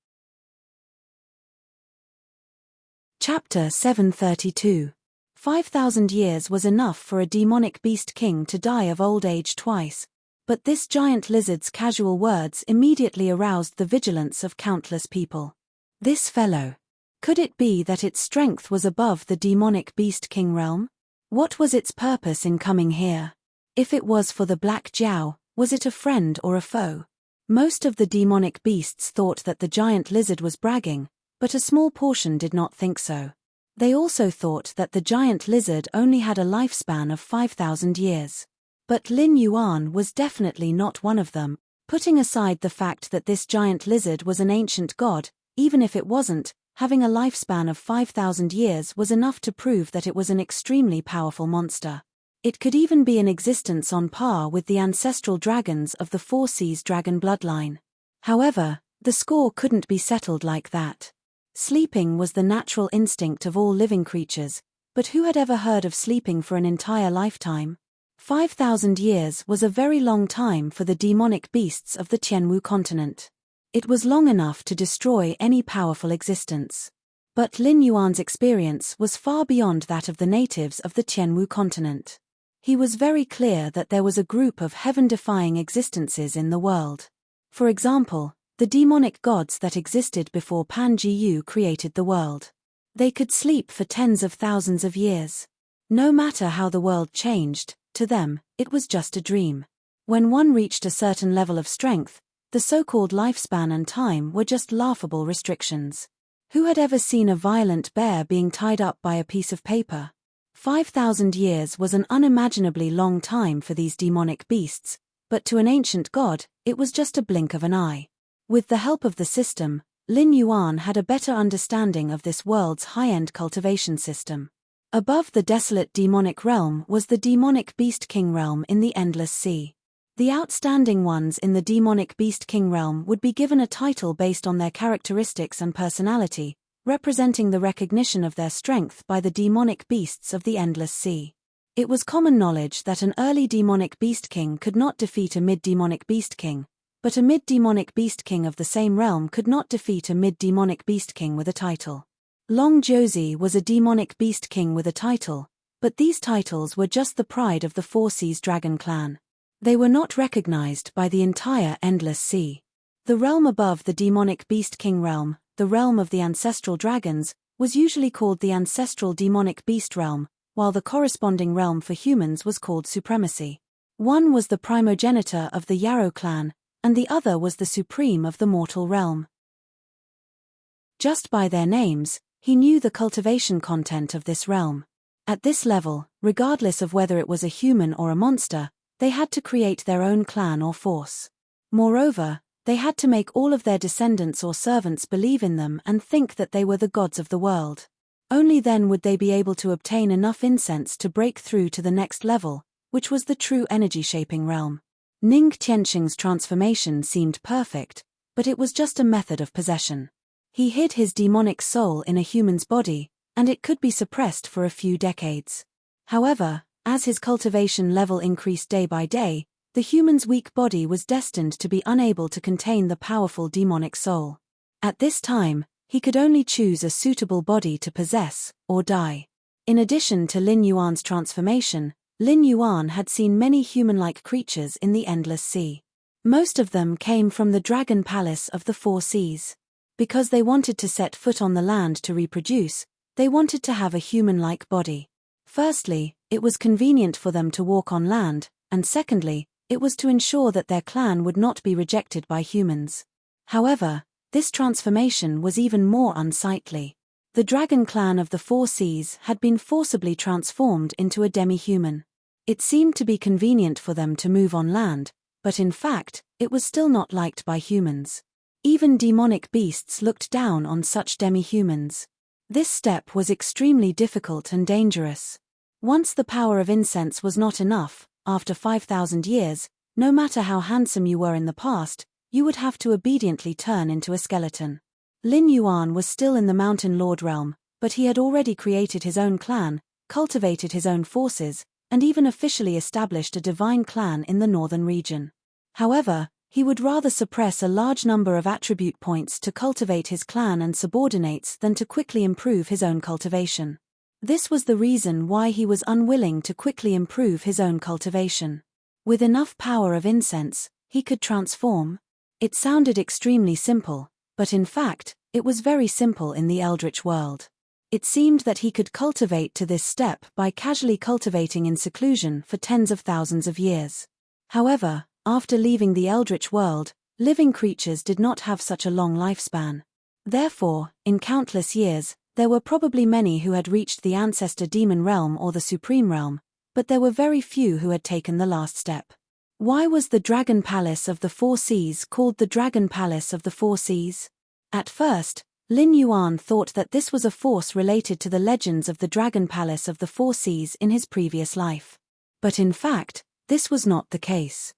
Chapter 732. 5,000 years was enough for a demonic beast king to die of old age twice, but this giant lizard's casual words immediately aroused the vigilance of countless people. This fellow. Could it be that its strength was above the demonic beast king realm? What was its purpose in coming here? If it was for the Black Jiao, was it a friend or a foe? Most of the demonic beasts thought that the giant lizard was bragging, but a small portion did not think so. They also thought that the giant lizard only had a lifespan of 5,000 years. But Lin Yuan was definitely not one of them. Putting aside the fact that this giant lizard was an ancient god, even if it wasn't, having a lifespan of 5,000 years was enough to prove that it was an extremely powerful monster. It could even be in existence on par with the ancestral dragons of the Four Seas dragon bloodline. However, the score couldn't be settled like that. Sleeping was the natural instinct of all living creatures, but who had ever heard of sleeping for an entire lifetime? 5,000 years was a very long time for the demonic beasts of the Tianwu continent. It was long enough to destroy any powerful existence. But Lin Yuan's experience was far beyond that of the natives of the Tianwu continent. He was very clear that there was a group of heaven-defying existences in the world. For example, the demonic gods that existed before Pan Jiyu created the world. They could sleep for tens of thousands of years. No matter how the world changed, to them, it was just a dream. When one reached a certain level of strength, the so-called lifespan and time were just laughable restrictions. Who had ever seen a violent bear being tied up by a piece of paper? 5,000 years was an unimaginably long time for these demonic beasts, but to an ancient god, it was just a blink of an eye. With the help of the system, Lin Yuan had a better understanding of this world's high-end cultivation system. Above the desolate demonic realm was the demonic beast king realm in the endless sea. The outstanding ones in the demonic beast king realm would be given a title based on their characteristics and personality, representing the recognition of their strength by the demonic beasts of the endless sea. It was common knowledge that an early demonic beast king could not defeat a mid-demonic beast king, but a mid-demonic beast king of the same realm could not defeat a mid-demonic beast king with a title. Long Josie was a demonic beast king with a title, but these titles were just the pride of the Four Seas dragon clan. They were not recognized by the entire endless sea. The realm above the demonic beast king realm, the realm of the ancestral dragons, was usually called the ancestral demonic beast realm, while the corresponding realm for humans was called supremacy. One was the primogenitor of the Yarrow clan, and the other was the supreme of the mortal realm. Just by their names, he knew the cultivation content of this realm. At this level, regardless of whether it was a human or a monster, they had to create their own clan or force. Moreover, they had to make all of their descendants or servants believe in them and think that they were the gods of the world. Only then would they be able to obtain enough incense to break through to the next level, which was the true energy-shaping realm. Ning Tianxing's transformation seemed perfect, but it was just a method of possession. He hid his demonic soul in a human's body, and it could be suppressed for a few decades. However, as his cultivation level increased day by day, the human's weak body was destined to be unable to contain the powerful demonic soul. At this time, he could only choose a suitable body to possess, or die. In addition to Lin Yuan's transformation, Lin Yuan had seen many human-like creatures in the endless sea. Most of them came from the dragon palace of the Four Seas. Because they wanted to set foot on the land to reproduce, they wanted to have a human-like body. Firstly, it was convenient for them to walk on land, and secondly, it was to ensure that their clan would not be rejected by humans. However, this transformation was even more unsightly. The dragon clan of the Four Seas had been forcibly transformed into a demi-human. It seemed to be convenient for them to move on land, but in fact, it was still not liked by humans. Even demonic beasts looked down on such demi-humans. This step was extremely difficult and dangerous. Once the power of incense was not enough, after 5,000 years, no matter how handsome you were in the past, you would have to obediently turn into a skeleton. Lin Yuan was still in the Mountain Lord realm, but he had already created his own clan, cultivated his own forces, and even officially established a divine clan in the northern region. However, he would rather suppress a large number of attribute points to cultivate his clan and subordinates than to quickly improve his own cultivation. This was the reason why he was unwilling to quickly improve his own cultivation. With enough power of incense, he could transform. It sounded extremely simple, but in fact, it was very simple in the Eldritch world. It seemed that he could cultivate to this step by casually cultivating in seclusion for tens of thousands of years. However, after leaving the Eldritch world, living creatures did not have such a long lifespan. Therefore, in countless years, there were probably many who had reached the ancestor demon realm or the supreme realm, but there were very few who had taken the last step. Why was the Dragon Palace of the Four Seas called the Dragon Palace of the Four Seas? At first, Lin Yuan thought that this was a force related to the legends of the Dragon Palace of the Four Seas in his previous life. But in fact, this was not the case.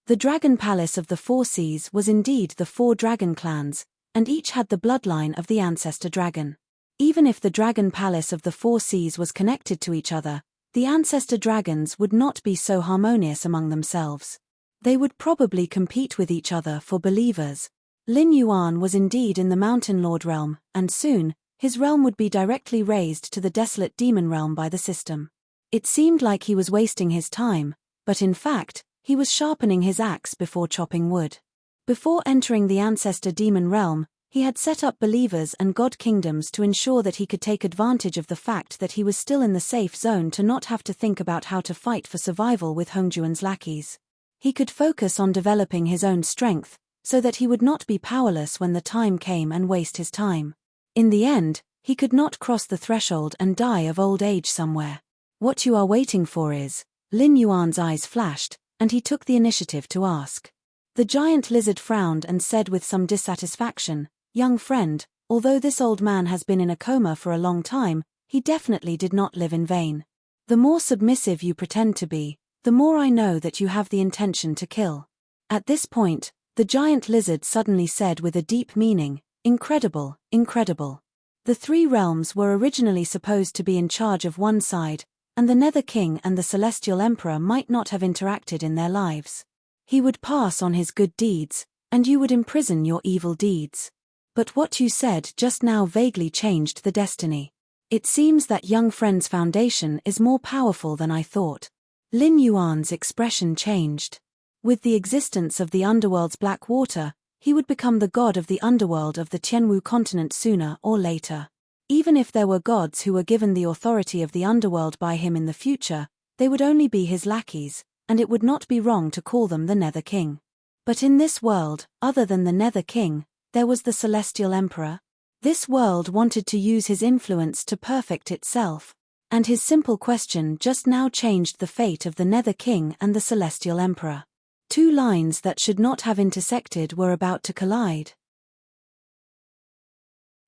The Dragon Palace of the Four Seas was indeed the four dragon clans, and each had the bloodline of the ancestor dragon. Even if the Dragon Palace of the Four Seas was connected to each other, the ancestor dragons would not be so harmonious among themselves. They would probably compete with each other for believers. Lin Yuan was indeed in the Mountain Lord realm, and soon, his realm would be directly raised to the desolate demon realm by the system. It seemed like he was wasting his time, but in fact, he was sharpening his axe before chopping wood. Before entering the ancestor demon realm, he had set up believers and god kingdoms to ensure that he could take advantage of the fact that he was still in the safe zone to not have to think about how to fight for survival with Hongjuan's lackeys. He could focus on developing his own strength, so that he would not be powerless when the time came and waste his time. In the end, he could not cross the threshold and die of old age somewhere. What you are waiting for is, Lin Yuan's eyes flashed, and he took the initiative to ask. The giant lizard frowned and said with some dissatisfaction, "Young friend, although this old man has been in a coma for a long time, he definitely did not live in vain. The more submissive you pretend to be, the more I know that you have the intention to kill." At this point, the giant lizard suddenly said with a deep meaning, "Incredible, incredible." The three realms were originally supposed to be in charge of one side, and the Nether King and the Celestial Emperor might not have interacted in their lives. He would pass on his good deeds, and you would imprison your evil deeds. But what you said just now vaguely changed the destiny. It seems that young friend's foundation is more powerful than I thought. Lin Yuan's expression changed. With the existence of the underworld's black water, he would become the god of the underworld of the Tianwu continent sooner or later. Even if there were gods who were given the authority of the underworld by him in the future, they would only be his lackeys, and it would not be wrong to call them the Nether King. But in this world, other than the Nether King, there was the Celestial Emperor. This world wanted to use his influence to perfect itself, and his simple question just now changed the fate of the Nether King and the Celestial Emperor. Two lines that should not have intersected were about to collide.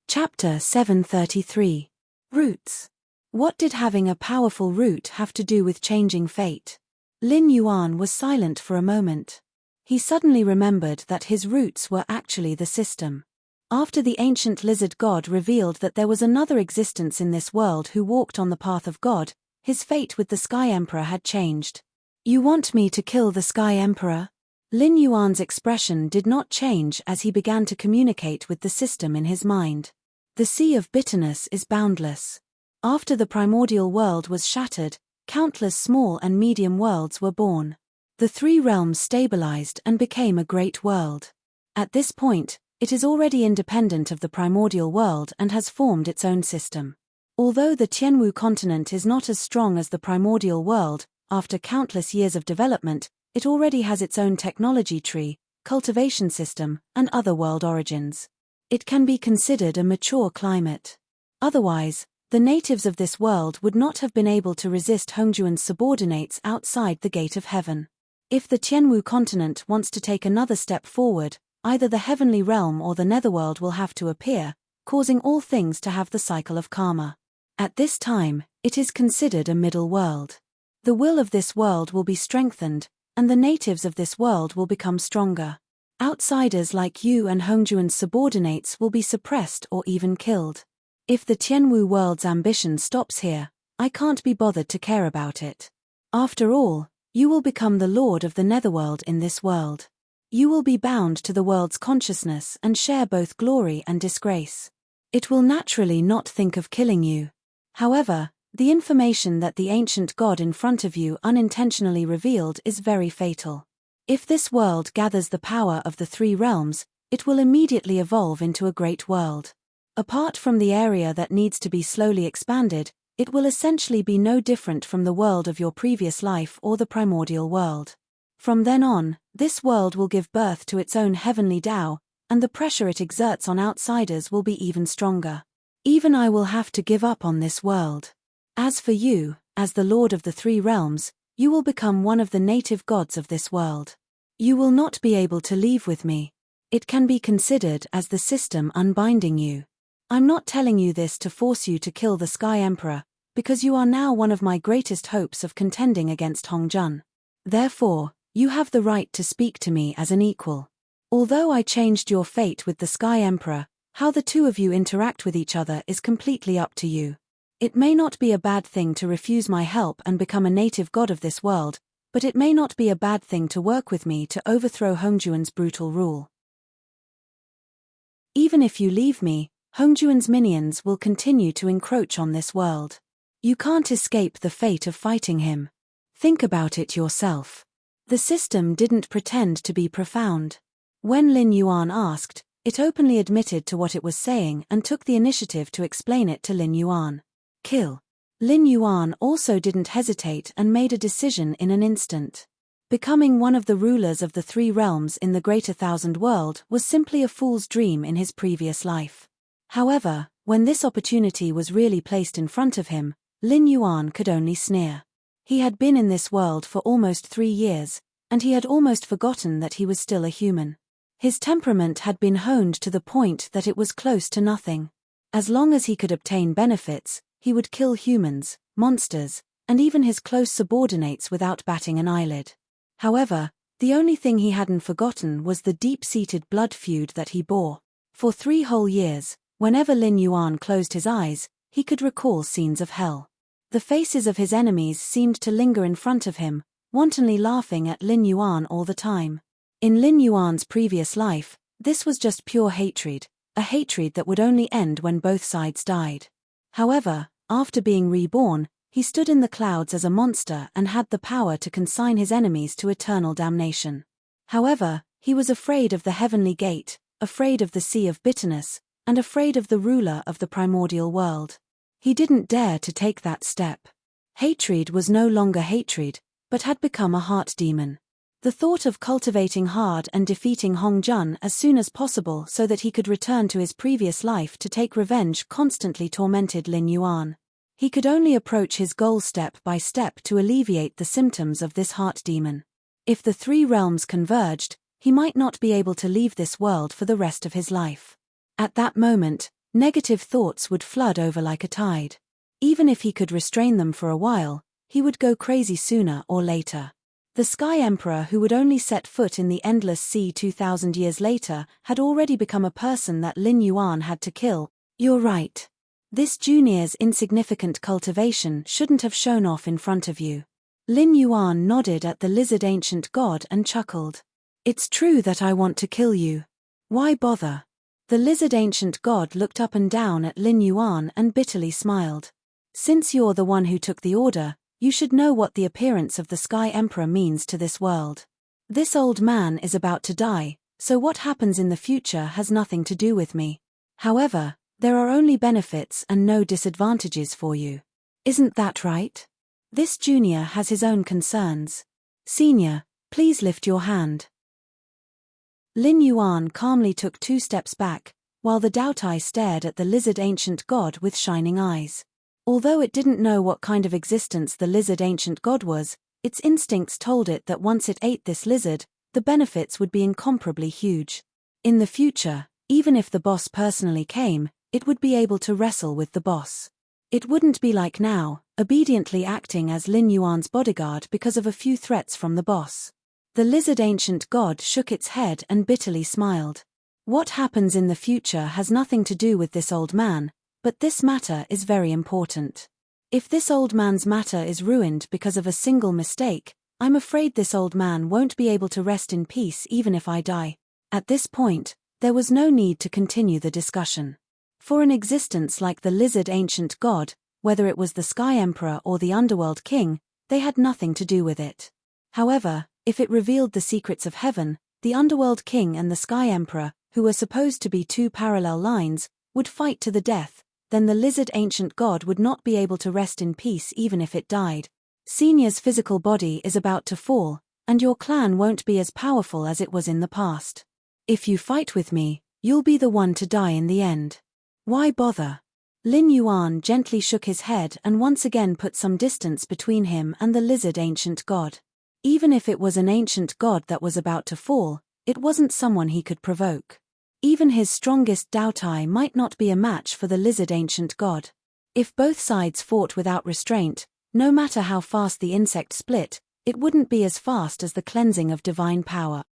Chapter 733. Roots. What did having a powerful root have to do with changing fate? Lin Yuan was silent for a moment. He suddenly remembered that his roots were actually the system. After the ancient lizard god revealed that there was another existence in this world who walked on the path of God, his fate with the Sky Emperor had changed. "You want me to kill the Sky Emperor?" Lin Yuan's expression did not change as he began to communicate with the system in his mind. The sea of bitterness is boundless. After the primordial world was shattered, countless small and medium worlds were born. The three realms stabilized and became a great world. At this point, it is already independent of the primordial world and has formed its own system. Although the Tianwu continent is not as strong as the primordial world, after countless years of development, it already has its own technology tree, cultivation system, and other world origins. It can be considered a mature climate. Otherwise, the natives of this world would not have been able to resist Hongjuan's subordinates outside the Gate of Heaven. If the Tianwu continent wants to take another step forward, either the heavenly realm or the netherworld will have to appear, causing all things to have the cycle of karma. At this time, it is considered a middle world. The will of this world will be strengthened, and the natives of this world will become stronger. Outsiders like you and Hongjuan's subordinates will be suppressed or even killed. If the Tianwu world's ambition stops here, I can't be bothered to care about it. After all, you will become the lord of the netherworld in this world. You will be bound to the world's consciousness and share both glory and disgrace. It will naturally not think of killing you. However, the information that the ancient god in front of you unintentionally revealed is very fatal. If this world gathers the power of the three realms, it will immediately evolve into a great world. Apart from the area that needs to be slowly expanded, it will essentially be no different from the world of your previous life or the primordial world. From then on, this world will give birth to its own heavenly Tao, and the pressure it exerts on outsiders will be even stronger. Even I will have to give up on this world. As for you, As the Lord of the Three Realms, you will become one of the native gods of this world. You will not be able to leave with me. It can be considered as the system unbinding you. I'm not telling you this to force you to kill the Sky Emperor, because you are now one of my greatest hopes of contending against Hongjun. Therefore, you have the right to speak to me as an equal. Although I changed your fate with the Sky Emperor, how the two of you interact with each other is completely up to you. It may not be a bad thing to refuse my help and become a native god of this world, but it may not be a bad thing to work with me to overthrow Hongjuan's brutal rule. Even if you leave me, Hongjuan's minions will continue to encroach on this world. You can't escape the fate of fighting him. Think about it yourself. The system didn't pretend to be profound. When Lin Yuan asked, it openly admitted to what it was saying and took the initiative to explain it to Lin Yuan. Kill. Lin Yuan also didn't hesitate and made a decision in an instant. Becoming one of the rulers of the Three Realms in the Greater Thousand World was simply a fool's dream in his previous life. However, when this opportunity was really placed in front of him, Lin Yuan could only sneer. He had been in this world for almost 3 years, and he had almost forgotten that he was still a human. His temperament had been honed to the point that it was close to nothing. As long as he could obtain benefits, he would kill humans, monsters, and even his close subordinates without batting an eyelid. However, the only thing he hadn't forgotten was the deep-seated blood feud that he bore. For 3 whole years, whenever Lin Yuan closed his eyes, he could recall scenes of hell. The faces of his enemies seemed to linger in front of him, wantonly laughing at Lin Yuan all the time. In Lin Yuan's previous life, this was just pure hatred, a hatred that would only end when both sides died. However, after being reborn, he stood in the clouds as a monster and had the power to consign his enemies to eternal damnation. However, he was afraid of the heavenly gate, afraid of the sea of bitterness, and afraid of the ruler of the primordial world. He didn't dare to take that step. Hatred was no longer hatred, but had become a heart demon. The thought of cultivating hard and defeating Hongjun as soon as possible so that he could return to his previous life to take revenge constantly tormented Lin Yuan. He could only approach his goal step by step to alleviate the symptoms of this heart demon. If the 3 realms converged, he might not be able to leave this world for the rest of his life. At that moment, negative thoughts would flood over like a tide. Even if he could restrain them for a while, he would go crazy sooner or later. The Sky Emperor, who would only set foot in the endless sea 2,000 years later, had already become a person that Lin Yuan had to kill. You're right. This junior's insignificant cultivation shouldn't have shown off in front of you. Lin Yuan nodded at the lizard ancient god and chuckled. It's true that I want to kill you. Why bother? The lizard ancient god looked up and down at Lin Yuan and bitterly smiled. Since you're the one who took the order, you should know what the appearance of the Sky Emperor means to this world. This old man is about to die, so what happens in the future has nothing to do with me. However, there are only benefits and no disadvantages for you. Isn't that right? This junior has his own concerns. Senior, please lift your hand. Lin Yuan calmly took 2 steps back, while the Daotai stared at the lizard ancient god with shining eyes. Although it didn't know what kind of existence the lizard ancient god was, its instincts told it that once it ate this lizard, the benefits would be incomparably huge. In the future, even if the boss personally came, it would be able to wrestle with the boss. It wouldn't be like now, obediently acting as Lin Yuan's bodyguard because of a few threats from the boss. The lizard ancient god shook its head and bitterly smiled. What happens in the future has nothing to do with this old man, but this matter is very important. If this old man's matter is ruined because of a single mistake, I'm afraid this old man won't be able to rest in peace even if I die. At this point, there was no need to continue the discussion. For an existence like the lizard ancient god, whether it was the Sky Emperor or the Underworld King, they had nothing to do with it. However, if it revealed the secrets of heaven, the Underworld King and the Sky Emperor, who were supposed to be 2 parallel lines, would fight to the death, then the lizard ancient god would not be able to rest in peace even if it died. Senior's physical body is about to fall, and your clan won't be as powerful as it was in the past. If you fight with me, you'll be the one to die in the end. Why bother? Lin Yuan gently shook his head and once again put some distance between him and the lizard ancient god. Even if it was an ancient god that was about to fall, it wasn't someone he could provoke. Even his strongest Daotai might not be a match for the lizard ancient god. If both sides fought without restraint, no matter how fast the insect split, it wouldn't be as fast as the cleansing of divine power.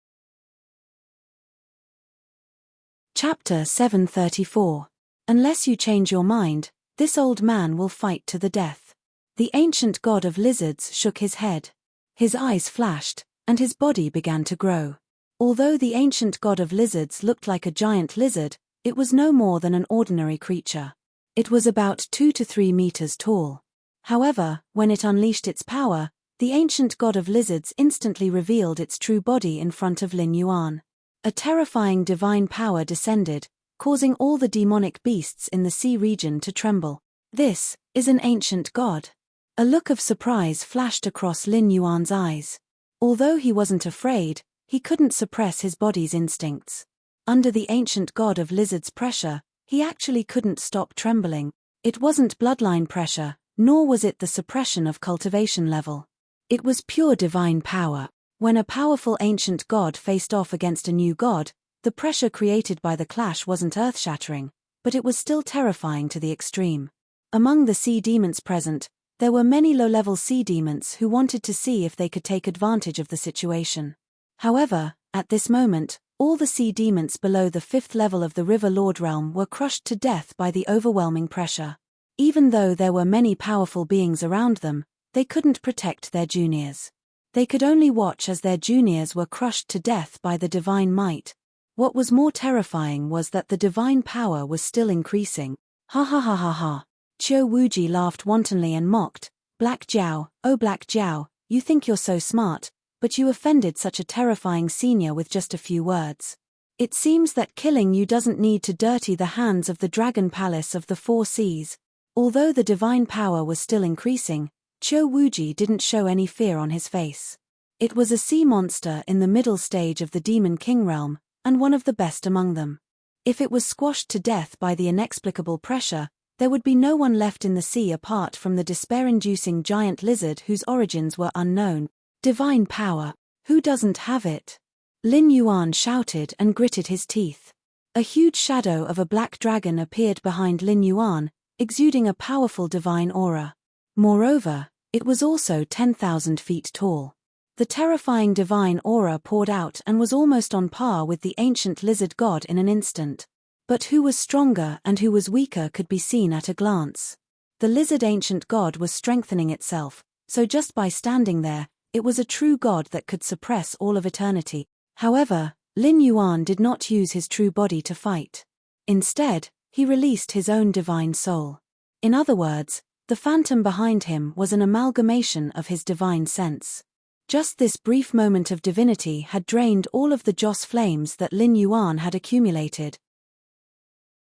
Chapter 734. Unless you change your mind, this old man will fight to the death. The ancient god of lizards shook his head. His eyes flashed, and his body began to grow. Although the ancient god of lizards looked like a giant lizard, it was no more than an ordinary creature. It was about 2 to 3 meters tall. However, when it unleashed its power, the ancient god of lizards instantly revealed its true body in front of Lin Yuan. A terrifying divine power descended, causing all the demonic beasts in the sea region to tremble. This is an ancient god. A look of surprise flashed across Lin Yuan's eyes. Although he wasn't afraid, he couldn't suppress his body's instincts. Under the ancient god of lizards' pressure, he actually couldn't stop trembling. It wasn't bloodline pressure, nor was it the suppression of cultivation level. It was pure divine power. When a powerful ancient god faced off against a new god, the pressure created by the clash wasn't earth-shattering, but it was still terrifying to the extreme. Among the sea demons present, there were many low-level sea demons who wanted to see if they could take advantage of the situation. However, at this moment, all the sea demons below the 5th level of the River Lord realm were crushed to death by the overwhelming pressure. Even though there were many powerful beings around them, they couldn't protect their juniors. They could only watch as their juniors were crushed to death by the divine might. What was more terrifying was that the divine power was still increasing. Ha ha ha ha ha. Qiu Wuji laughed wantonly and mocked, "Black Jiao, oh Black Jiao, you think you're so smart, but you offended such a terrifying senior with just a few words. It seems that killing you doesn't need to dirty the hands of the Dragon Palace of the Four Seas." Although the divine power was still increasing, Qiu Wuji didn't show any fear on his face. It was a sea monster in the middle stage of the Demon King realm, and one of the best among them. If it was squashed to death by the inexplicable pressure, there would be no one left in the sea apart from the despair-inducing giant lizard whose origins were unknown. Divine power. Who doesn't have it? Lin Yuan shouted and gritted his teeth. A huge shadow of a black dragon appeared behind Lin Yuan, exuding a powerful divine aura. Moreover, it was also 10,000 feet tall. The terrifying divine aura poured out and was almost on par with the ancient lizard god in an instant. But who was stronger and who was weaker could be seen at a glance. The lizard ancient god was strengthening itself, so just by standing there, it was a true god that could suppress all of eternity. However, Lin Yuan did not use his true body to fight. Instead, he released his own divine soul. In other words, the phantom behind him was an amalgamation of his divine sense. Just this brief moment of divinity had drained all of the Joss flames that Lin Yuan had accumulated.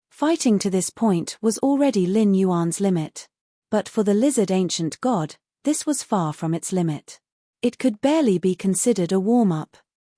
Fighting to this point was already Lin Yuan's limit. But for the lizard ancient god, this was far from its limit. It could barely be considered a warm-up.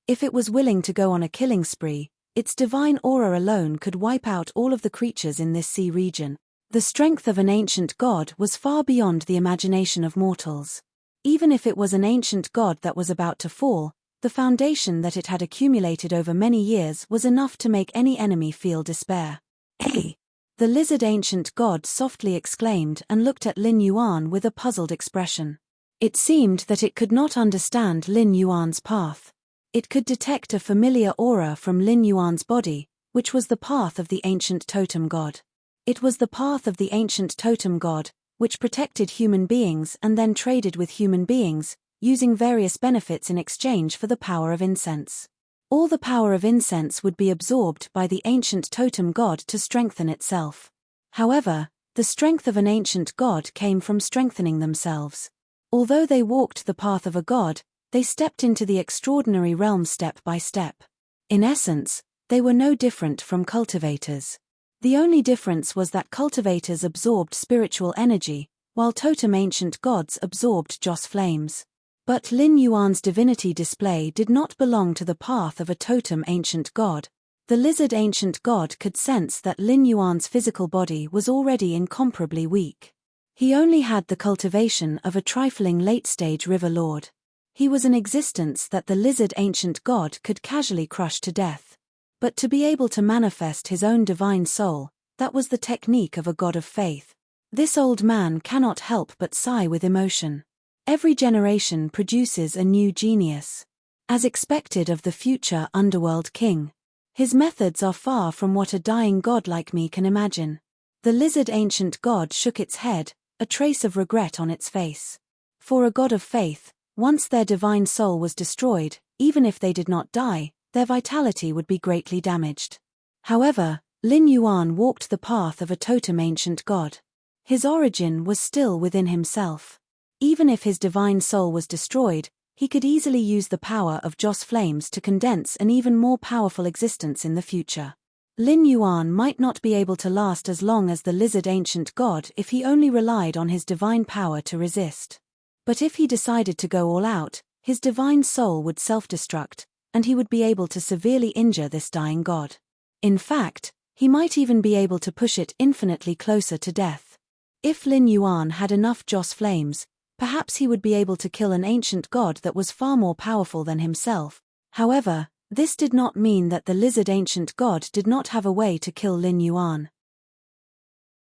If it was willing to go on a killing spree, its divine aura alone could wipe out all of the creatures in this sea region. The strength of an ancient god was far beyond the imagination of mortals. Even if it was an ancient god that was about to fall, the foundation that it had accumulated over many years was enough to make any enemy feel despair. "Hey!" The lizard ancient god softly exclaimed and looked at Lin Yuan with a puzzled expression. It seemed that it could not understand Lin Yuan's path. It could detect a familiar aura from Lin Yuan's body, which was the path of the ancient totem god. It was the path of the ancient totem god, which protected human beings and then traded with human beings, using various benefits in exchange for the power of incense. All the power of incense would be absorbed by the ancient totem god to strengthen itself. However, the strength of an ancient god came from strengthening themselves. Although they walked the path of a god, they stepped into the extraordinary realm step by step. In essence, they were no different from cultivators. The only difference was that cultivators absorbed spiritual energy, while totem ancient gods absorbed Joss flames. But Lin Yuan's divinity display did not belong to the path of a totem ancient god. The lizard ancient god could sense that Lin Yuan's physical body was already incomparably weak. He only had the cultivation of a trifling late-stage river lord. He was an existence that the lizard ancient god could casually crush to death. But to be able to manifest his own divine soul, that was the technique of a god of faith. This old man cannot help but sigh with emotion. Every generation produces a new genius. As expected of the future underworld king. His methods are far from what a dying god like me can imagine. The lizard ancient god shook its head, a trace of regret on its face. For a god of faith, once their divine soul was destroyed, even if they did not die, their vitality would be greatly damaged. However, Lin Yuan walked the path of a totem ancient god. His origin was still within himself. Even if his divine soul was destroyed, he could easily use the power of Joss flames to condense an even more powerful existence in the future. Lin Yuan might not be able to last as long as the lizard ancient god if he only relied on his divine power to resist. But if he decided to go all out, his divine soul would self-destruct, and he would be able to severely injure this dying god. In fact, he might even be able to push it infinitely closer to death. If Lin Yuan had enough Joss flames, perhaps he would be able to kill an ancient god that was far more powerful than himself. However, this did not mean that the lizard ancient god did not have a way to kill Lin Yuan.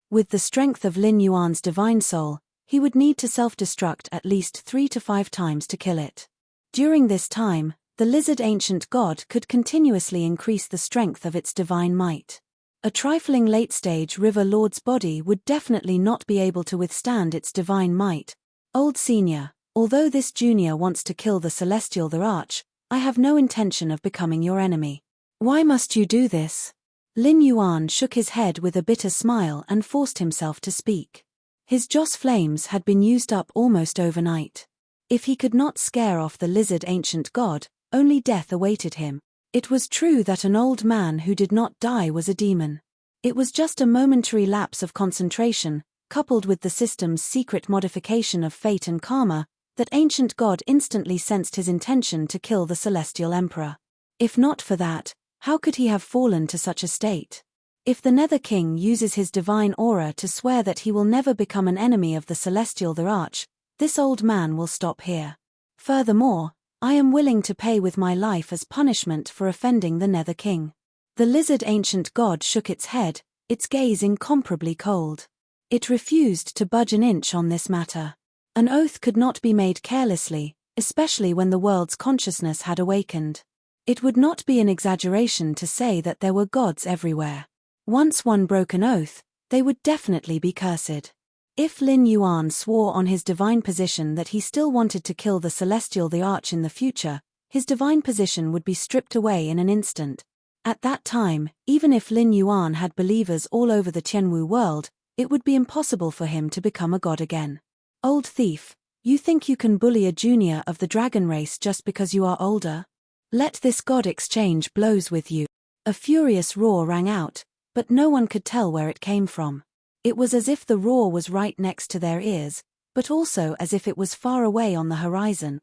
With the strength of Lin Yuan's divine soul, he would need to self-destruct at least 3 to 5 times to kill it. During this time, the lizard ancient god could continuously increase the strength of its divine might. A trifling late-stage river lord's body would definitely not be able to withstand its divine might. Old Senior, although this junior wants to kill the celestial the Arch, I have no intention of becoming your enemy. Why must you do this? Lin Yuan shook his head with a bitter smile and forced himself to speak. His Joss flames had been used up almost overnight. If he could not scare off the lizard ancient god, only death awaited him. It was true that an old man who did not die was a demon. It was just a momentary lapse of concentration, coupled with the system's secret modification of fate and karma, that ancient god instantly sensed his intention to kill the celestial emperor. If not for that, how could he have fallen to such a state? If the Nether King uses his divine aura to swear that he will never become an enemy of the celestial the Arch, this old man will stop here. Furthermore, I am willing to pay with my life as punishment for offending the Nether King. The lizard ancient god shook its head, its gaze incomparably cold. It refused to budge an inch on this matter. An oath could not be made carelessly, especially when the world's consciousness had awakened. It would not be an exaggeration to say that there were gods everywhere. Once one broke an oath, they would definitely be cursed. If Lin Yuan swore on his divine position that he still wanted to kill the celestial the Arch in the future, his divine position would be stripped away in an instant. At that time, even if Lin Yuan had believers all over the Tianwu world, it would be impossible for him to become a god again. Old thief, you think you can bully a junior of the dragon race just because you are older? Let this god exchange blows with you. A furious roar rang out, but no one could tell where it came from. It was as if the roar was right next to their ears, but also as if it was far away on the horizon.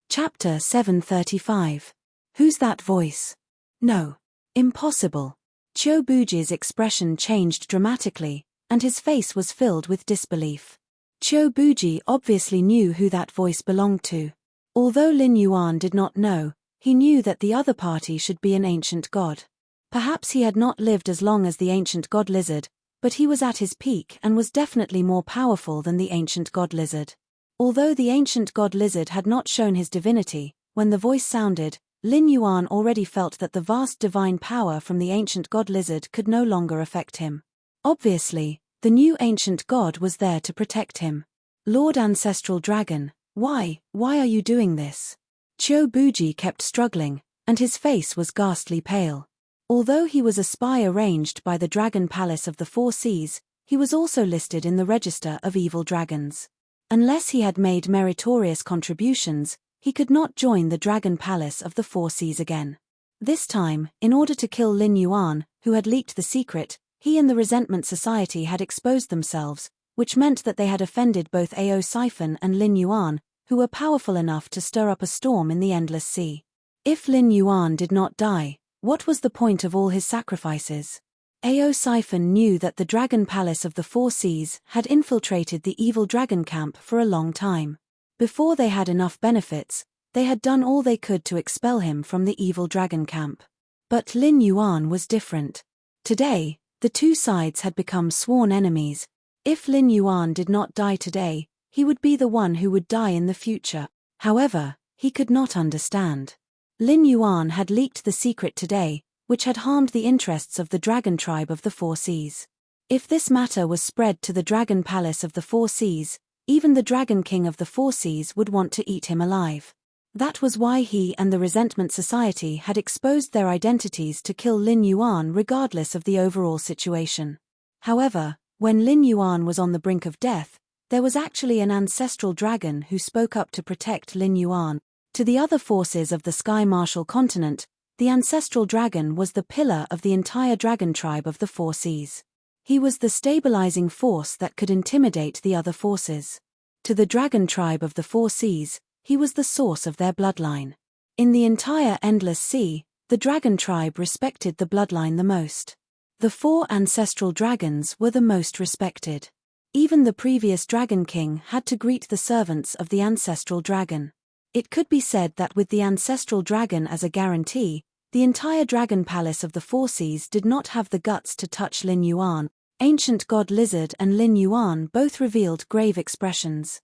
Chapter 735. Who's that voice? No. Impossible. Qiu Buji's expression changed dramatically, and his face was filled with disbelief. Qiu Buji obviously knew who that voice belonged to. Although Lin Yuan did not know, he knew that the other party should be an ancient god. Perhaps he had not lived as long as the ancient god lizard, but he was at his peak and was definitely more powerful than the ancient god lizard. Although the ancient god lizard had not shown his divinity, when the voice sounded, Lin Yuan already felt that the vast divine power from the ancient god lizard could no longer affect him. Obviously, the new ancient god was there to protect him. Lord Ancestral Dragon, why are you doing this? Qiu Buji kept struggling, and his face was ghastly pale. Although he was a spy arranged by the Dragon Palace of the Four Seas, he was also listed in the register of evil dragons. Unless he had made meritorious contributions, he could not join the Dragon Palace of the Four Seas again. This time, in order to kill Lin Yuan, who had leaked the secret, he and the Resentment Society had exposed themselves, which meant that they had offended both Ao Siphon and Lin Yuan, who were powerful enough to stir up a storm in the Endless Sea. If Lin Yuan did not die, what was the point of all his sacrifices? Ao Siphon knew that the Dragon Palace of the Four Seas had infiltrated the evil dragon camp for a long time. Before they had enough benefits, they had done all they could to expel him from the evil dragon camp. But Lin Yuan was different. Today, the two sides had become sworn enemies. If Lin Yuan did not die today, he would be the one who would die in the future. However, he could not understand. Lin Yuan had leaked the secret today, which had harmed the interests of the dragon tribe of the Four Seas. If this matter was spread to the Dragon Palace of the Four Seas, even the Dragon King of the Four Seas would want to eat him alive. That was why he and the Resentment Society had exposed their identities to kill Lin Yuan regardless of the overall situation. However, when Lin Yuan was on the brink of death, there was actually an ancestral dragon who spoke up to protect Lin Yuan. To the other forces of the Sky Martial continent, the ancestral dragon was the pillar of the entire dragon tribe of the Four Seas. He was the stabilizing force that could intimidate the other forces. To the dragon tribe of the Four Seas, he was the source of their bloodline. In the entire Endless Sea, the dragon tribe respected the bloodline the most. The four ancestral dragons were the most respected. Even the previous Dragon King had to greet the servants of the ancestral dragon. It could be said that with the ancestral dragon as a guarantee, the entire Dragon Palace of the Four Seas did not have the guts to touch Lin Yuan. Ancient God Lizard and Lin Yuan both revealed grave expressions.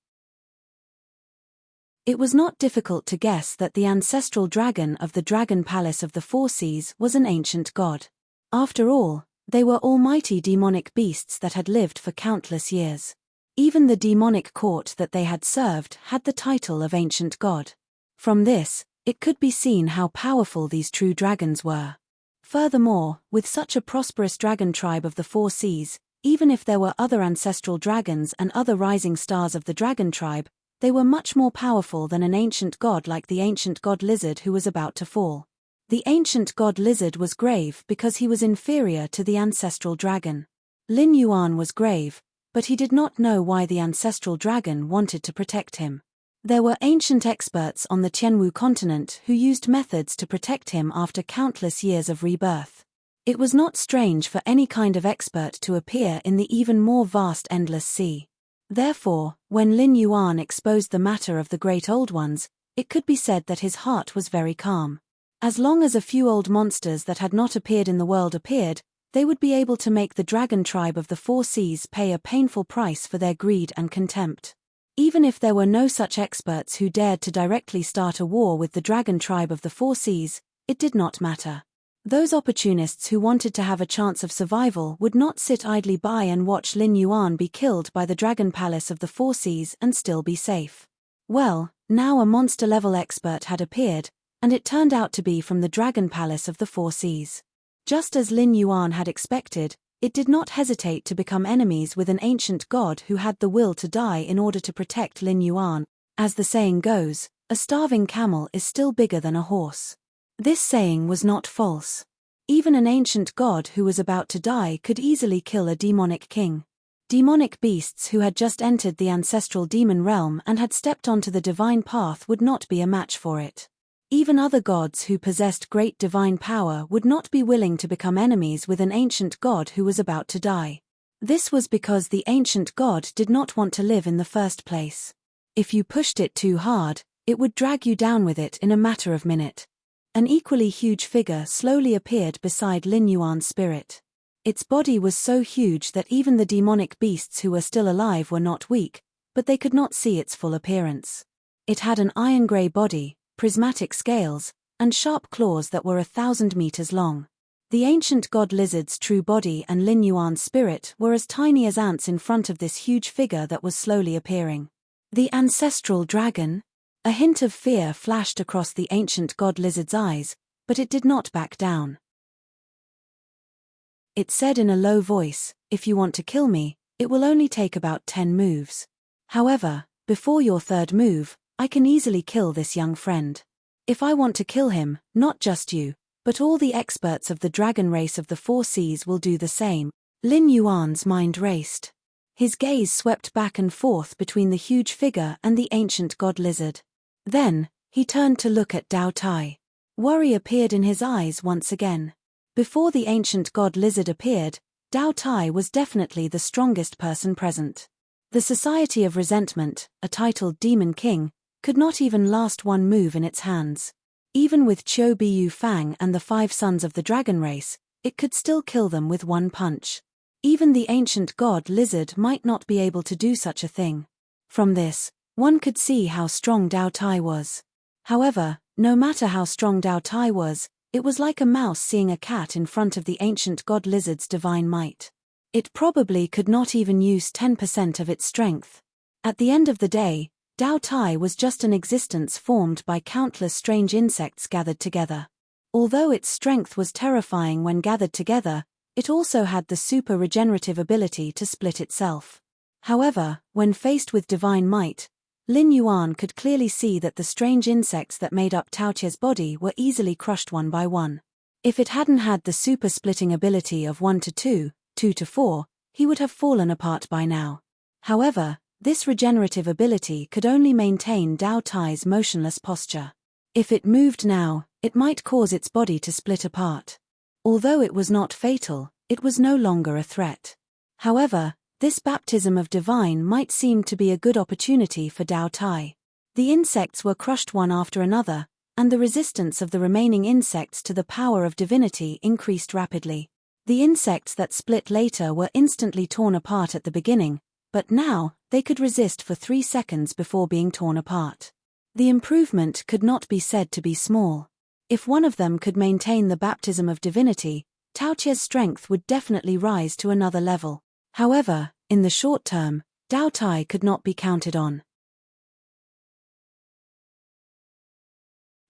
It was not difficult to guess that the ancestral dragon of the Dragon Palace of the Four Seas was an ancient god. After all, they were almighty demonic beasts that had lived for countless years. Even the demonic court that they had served had the title of ancient god. From this, it could be seen how powerful these true dragons were. Furthermore, with such a prosperous dragon tribe of the Four Seas, even if there were other ancestral dragons and other rising stars of the dragon tribe, they were much more powerful than an ancient god like the ancient god Lizard who was about to fall. The ancient god Lizard was grave because he was inferior to the ancestral dragon. Lin Yuan was grave, but he did not know why the ancestral dragon wanted to protect him. There were ancient experts on the Tianwu continent who used methods to protect him after countless years of rebirth. It was not strange for any kind of expert to appear in the even more vast Endless Sea. Therefore, when Lin Yuan exposed the matter of the Great Old Ones, it could be said that his heart was very calm. As long as a few old monsters that had not appeared in the world appeared, they would be able to make the dragon tribe of the Four Seas pay a painful price for their greed and contempt. Even if there were no such experts who dared to directly start a war with the dragon tribe of the Four Seas, it did not matter. Those opportunists who wanted to have a chance of survival would not sit idly by and watch Lin Yuan be killed by the Dragon Palace of the Four Seas and still be safe. Well, now a monster-level expert had appeared, and it turned out to be from the Dragon Palace of the Four Seas. Just as Lin Yuan had expected, it did not hesitate to become enemies with an ancient god who had the will to die in order to protect Lin Yuan. As the saying goes, a starving camel is still bigger than a horse. This saying was not false. Even an ancient god who was about to die could easily kill a demonic king. Demonic beasts who had just entered the ancestral demon realm and had stepped onto the divine path would not be a match for it. Even other gods who possessed great divine power would not be willing to become enemies with an ancient god who was about to die. This was because the ancient god did not want to live in the first place. If you pushed it too hard, it would drag you down with it in a matter of minutes. An equally huge figure slowly appeared beside Lin Yuan's spirit. Its body was so huge that even the demonic beasts who were still alive were not weak, but they could not see its full appearance. It had an iron-gray body, prismatic scales, and sharp claws that were 1,000 meters long. The ancient god Lizard's true body and Lin Yuan's spirit were as tiny as ants in front of this huge figure that was slowly appearing. The ancestral dragon? A hint of fear flashed across the ancient god Lizard's eyes, but it did not back down. It said in a low voice, "If you want to kill me, it will only take about 10 moves. However, before your third move, I can easily kill this young friend. If I want to kill him, not just you, but all the experts of the dragon race of the Four Seas will do the same." Lin Yuan's mind raced. His gaze swept back and forth between the huge figure and the ancient god Lizard. Then, he turned to look at Dao Tai. Worry appeared in his eyes once again. Before the ancient god lizard appeared, Dao Tai was definitely the strongest person present. The Society of Resentment, a titled Demon King, could not even last one move in its hands. Even with Qiu Biyu Fang and the 5 sons of the dragon race, it could still kill them with one punch. Even the ancient god lizard might not be able to do such a thing. From this, one could see how strong Dao Tai was. However, no matter how strong Dao Tai was, it was like a mouse seeing a cat in front of the ancient god lizard's divine might. It probably could not even use 10% of its strength. At the end of the day, Dao Tai was just an existence formed by countless strange insects gathered together. Although its strength was terrifying when gathered together, it also had the super regenerative ability to split itself. However, when faced with divine might, Lin Yuan could clearly see that the strange insects that made up Tao Tie's body were easily crushed one by one. If it hadn't had the super splitting ability of 1 to 2, 2 to 4, he would have fallen apart by now. However, this regenerative ability could only maintain Dao Tai's motionless posture. If it moved now, it might cause its body to split apart. Although it was not fatal, it was no longer a threat. However, this baptism of divine might seem to be a good opportunity for Dao Tai. The insects were crushed one after another, and the resistance of the remaining insects to the power of divinity increased rapidly. The insects that split later were instantly torn apart at the beginning, but now, they could resist for 3 seconds before being torn apart. The improvement could not be said to be small. If one of them could maintain the baptism of divinity, Tao Tie's strength would definitely rise to another level. However, in the short term, Dao Tai could not be counted on.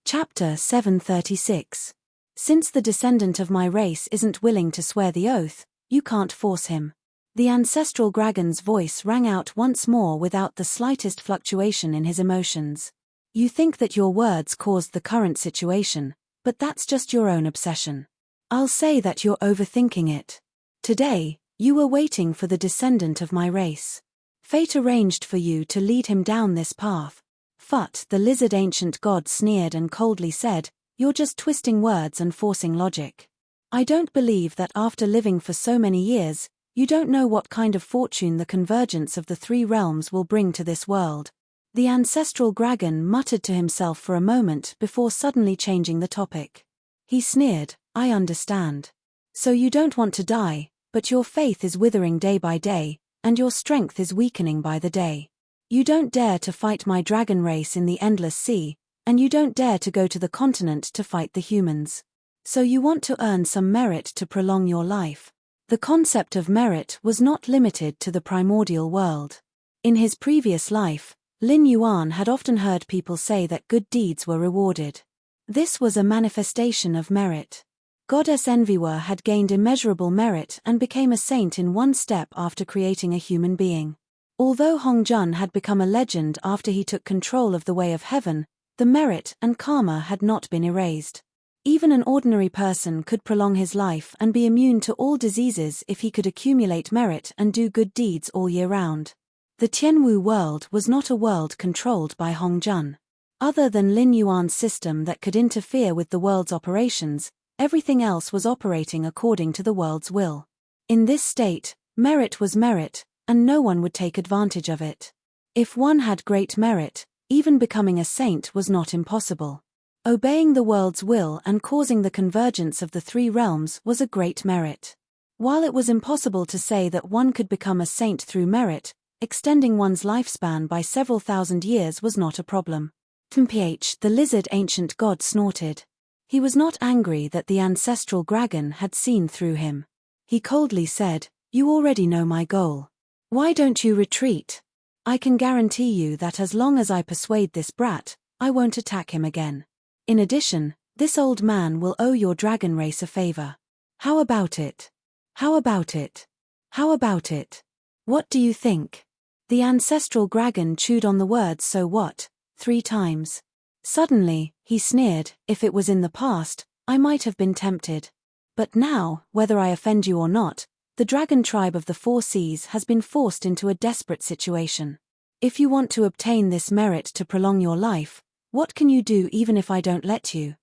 Chapter 736. Since the descendant of my race isn't willing to swear the oath, you can't force him. The ancestral dragon's voice rang out once more without the slightest fluctuation in his emotions. You think that your words caused the current situation, but that's just your own obsession. I'll say that you're overthinking it. Today, you were waiting for the descendant of my race. Fate arranged for you to lead him down this path. Phut, the lizard ancient god sneered and coldly said, "You're just twisting words and forcing logic. I don't believe that after living for so many years, you don't know what kind of fortune the convergence of the 3 realms will bring to this world." The ancestral dragon muttered to himself for a moment before suddenly changing the topic. He sneered, "I understand. So you don't want to die, but your faith is withering day by day, and your strength is weakening by the day. You don't dare to fight my dragon race in the endless sea, and you don't dare to go to the continent to fight the humans. So you want to earn some merit to prolong your life." The concept of merit was not limited to the primordial world. In his previous life, Lin Yuan had often heard people say that good deeds were rewarded. This was a manifestation of merit. Goddess Envywer had gained immeasurable merit and became a saint in one step after creating a human being. Although Hongjun had become a legend after he took control of the Way of Heaven, the merit and karma had not been erased. Even an ordinary person could prolong his life and be immune to all diseases if he could accumulate merit and do good deeds all year round. The Tianwu world was not a world controlled by Hongjun. Other than Lin Yuan's system that could interfere with the world's operations, everything else was operating according to the world's will. In this state, merit was merit, and no one would take advantage of it. If one had great merit, even becoming a saint was not impossible. Obeying the world's will and causing the convergence of the 3 realms was a great merit. While it was impossible to say that one could become a saint through merit, extending one's lifespan by several thousand years was not a problem. Mph, the lizard ancient god snorted. He was not angry that the ancestral dragon had seen through him. He coldly said, "You already know my goal. Why don't you retreat? I can guarantee you that as long as I persuade this brat, I won't attack him again. In addition, this old man will owe your dragon race a favor. How about it? How about it? How about it? What do you think?" The ancestral dragon chewed on the words "so what" 3 times. Suddenly, he sneered, "If it was in the past, I might have been tempted. But now, whether I offend you or not, the dragon tribe of the 4 seas has been forced into a desperate situation. If you want to obtain this merit to prolong your life, what can you do even if I don't let you?"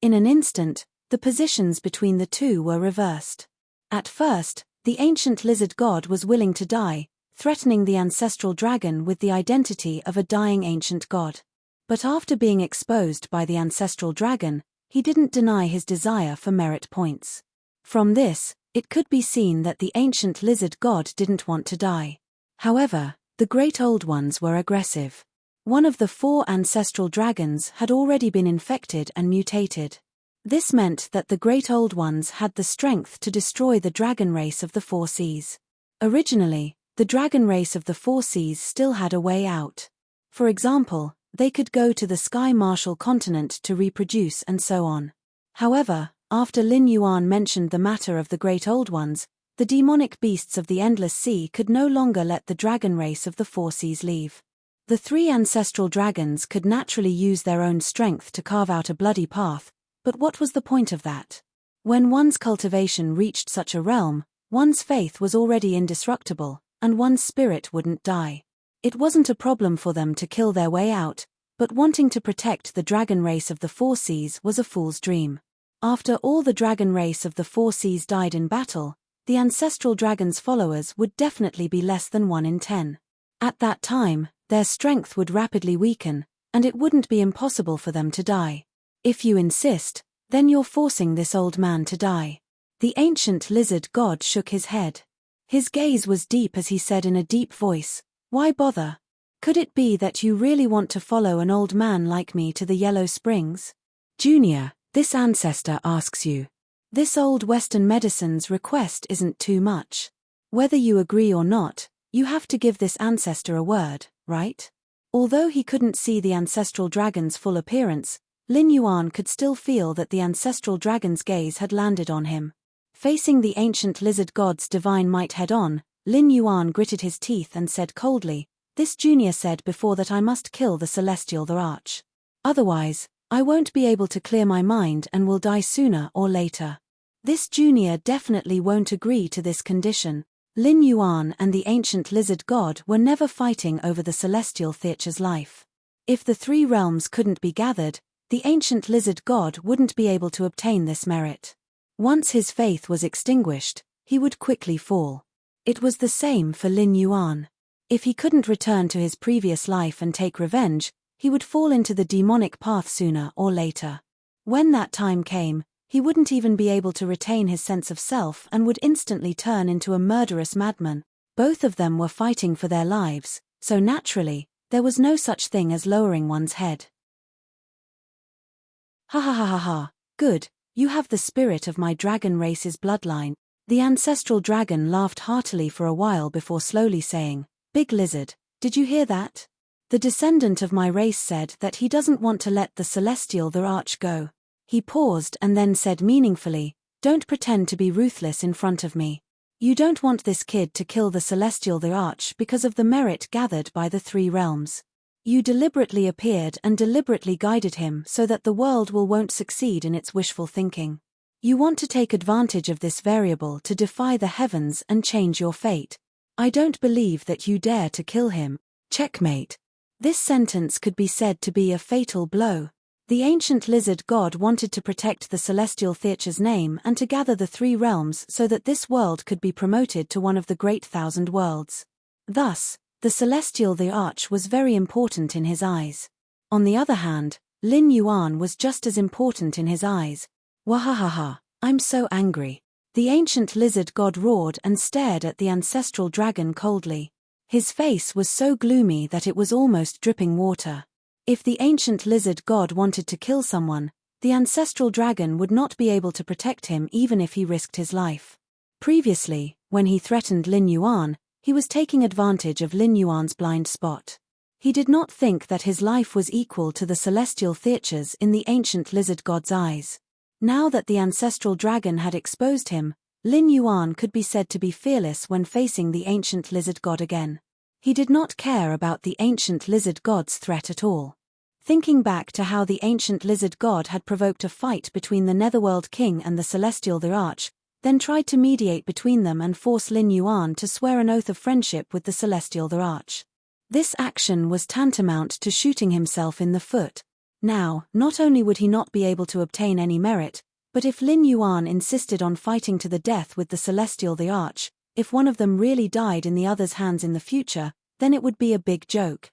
In an instant, the positions between the two were reversed. At first, the ancient lizard god was willing to die, threatening the ancestral dragon with the identity of a dying ancient god. But after being exposed by the ancestral dragon, he didn't deny his desire for merit points. From this, it could be seen that the ancient lizard god didn't want to die. However, the Great Old Ones were aggressive. One of the 4 ancestral dragons had already been infected and mutated. This meant that the Great Old Ones had the strength to destroy the dragon race of the 4 seas. Originally, the dragon race of the 4 seas still had a way out. For example, they could go to the Sky Marshal continent to reproduce and so on. However, after Lin Yuan mentioned the matter of the Great Old Ones, the demonic beasts of the Endless Sea could no longer let the dragon race of the 4 seas leave. The 3 ancestral dragons could naturally use their own strength to carve out a bloody path, but what was the point of that? When one's cultivation reached such a realm, one's faith was already indestructible, and one's spirit wouldn't die. It wasn't a problem for them to kill their way out, but wanting to protect the dragon race of the 4 seas was a fool's dream. After all the dragon race of the 4 seas died in battle, the ancestral dragon's followers would definitely be less than 1 in 10. At that time, their strength would rapidly weaken, and it wouldn't be impossible for them to die. If you insist, then you're forcing this old man to die. The ancient lizard god shook his head. His gaze was deep as he said in a deep voice, "Why bother? Could it be that you really want to follow an old man like me to the Yellow Springs? Junior, this ancestor asks you. This old Western medicine's request isn't too much. Whether you agree or not, you have to give this ancestor a word, right?" Although he couldn't see the ancestral dragon's full appearance, Lin Yuan could still feel that the ancestral dragon's gaze had landed on him. Facing the ancient lizard god's divine might head-on, Lin Yuan gritted his teeth and said coldly, "This junior said before that I must kill the celestial the arch. Otherwise, I won't be able to clear my mind and will die sooner or later. This junior definitely won't agree to this condition." Lin Yuan and the ancient lizard god were never fighting over the celestial theater's life. If the 3 realms couldn't be gathered, the ancient lizard god wouldn't be able to obtain this merit. Once his faith was extinguished, he would quickly fall. It was the same for Lin Yuan. If he couldn't return to his previous life and take revenge, he would fall into the demonic path sooner or later. When that time came, he wouldn't even be able to retain his sense of self and would instantly turn into a murderous madman. Both of them were fighting for their lives, so naturally, there was no such thing as lowering one's head. "Ha ha ha ha ha, good, you have the spirit of my dragon race's bloodline." The ancestral dragon laughed heartily for a while before slowly saying, "Big lizard, did you hear that? The descendant of my race said that he doesn't want to let the celestial the arch go." He paused and then said meaningfully, "Don't pretend to be ruthless in front of me. You don't want this kid to kill the celestial the arch because of the merit gathered by the 3 realms. You deliberately appeared and deliberately guided him so that the world won't succeed in its wishful thinking. You want to take advantage of this variable to defy the heavens and change your fate. I don't believe that you dare to kill him. Checkmate." This sentence could be said to be a fatal blow. The ancient lizard god wanted to protect the celestial theater's name and to gather the 3 realms so that this world could be promoted to one of the great 1,000 worlds. Thus, the celestial the arch was very important in his eyes. On the other hand, Lin Yuan was just as important in his eyes. "Wahahaha, I'm so angry." The ancient lizard god roared and stared at the ancestral dragon coldly. His face was so gloomy that it was almost dripping water. If the ancient lizard god wanted to kill someone, the ancestral dragon would not be able to protect him even if he risked his life. Previously, when he threatened Lin Yuan, he was taking advantage of Lin Yuan's blind spot. He did not think that his life was equal to the celestial theaters in the ancient lizard god's eyes. Now that the ancestral dragon had exposed him, Lin Yuan could be said to be fearless when facing the ancient lizard god again. He did not care about the ancient lizard god's threat at all. Thinking back to how the ancient lizard god had provoked a fight between the Netherworld King and the Celestial the Arch, then tried to mediate between them and force Lin Yuan to swear an oath of friendship with the Celestial the Arch. This action was tantamount to shooting himself in the foot. Now, not only would he not be able to obtain any merit, but if Lin Yuan insisted on fighting to the death with the Celestial the Arch, if one of them really died in the other's hands in the future, then it would be a big joke.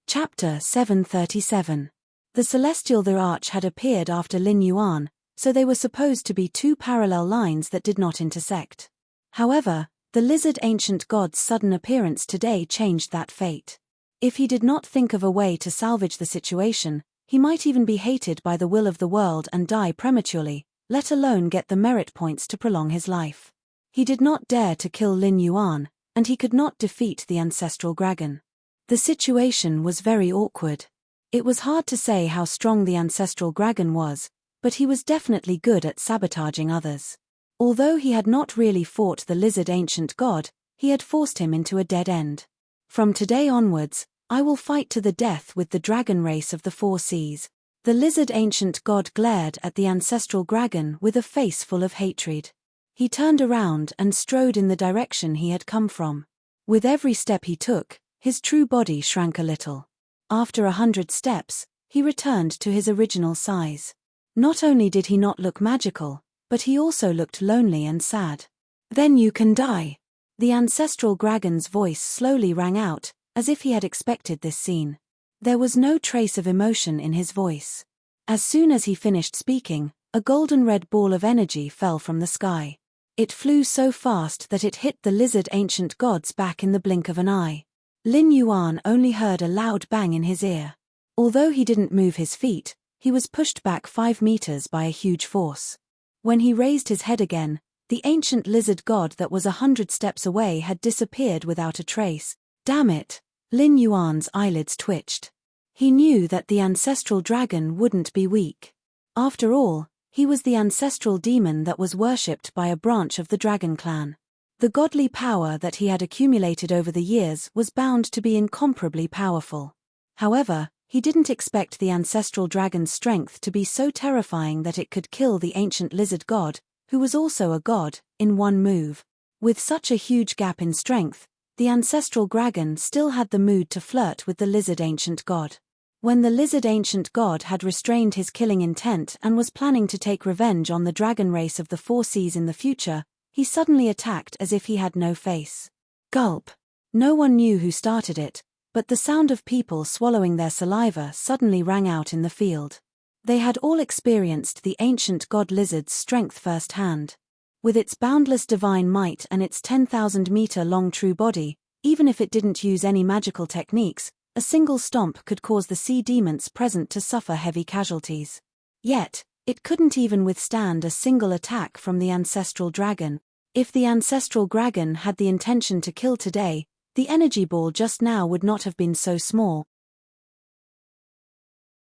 Chapter 737. The Celestial the Arch had appeared after Lin Yuan, so they were supposed to be two parallel lines that did not intersect. However, the lizard ancient god's sudden appearance today changed that fate. If he did not think of a way to salvage the situation, he might even be hated by the will of the world and die prematurely, let alone get the merit points to prolong his life. He did not dare to kill Lin Yuan, and he could not defeat the ancestral dragon. The situation was very awkward. It was hard to say how strong the ancestral dragon was, but he was definitely good at sabotaging others. Although he had not really fought the lizard ancient god, he had forced him into a dead end. From today onwards, I will fight to the death with the dragon race of the four seas. The lizard ancient god glared at the ancestral dragon with a face full of hatred. He turned around and strode in the direction he had come from. With every step he took, his true body shrank a little. After 100 steps, he returned to his original size. Not only did he not look magical, but he also looked lonely and sad. "Then you can die." The ancestral dragon's voice slowly rang out, as if he had expected this scene. There was no trace of emotion in his voice. As soon as he finished speaking, a golden-red ball of energy fell from the sky. It flew so fast that it hit the lizard ancient god's back in the blink of an eye. Lin Yuan only heard a loud bang in his ear. Although he didn't move his feet, he was pushed back 5 meters by a huge force. When he raised his head again, the ancient lizard god that was 100 steps away had disappeared without a trace. Damn it! Lin Yuan's eyelids twitched. He knew that the ancestral dragon wouldn't be weak. After all, he was the ancestral demon that was worshipped by a branch of the dragon clan. The godly power that he had accumulated over the years was bound to be incomparably powerful. However, he didn't expect the ancestral dragon's strength to be so terrifying that it could kill the ancient lizard god, who was also a god, in one move. With such a huge gap in strength, the ancestral dragon still had the mood to flirt with the lizard ancient god. When the lizard ancient god had restrained his killing intent and was planning to take revenge on the dragon race of the four seas in the future, he suddenly attacked as if he had no face. Gulp. No one knew who started it, but the sound of people swallowing their saliva suddenly rang out in the field. They had all experienced the ancient god lizard's strength firsthand. With its boundless divine might and its 10,000-meter-long true body, even if it didn't use any magical techniques, a single stomp could cause the sea demons present to suffer heavy casualties. Yet, it couldn't even withstand a single attack from the ancestral dragon. If the ancestral dragon had the intention to kill today, the energy ball just now would not have been so small.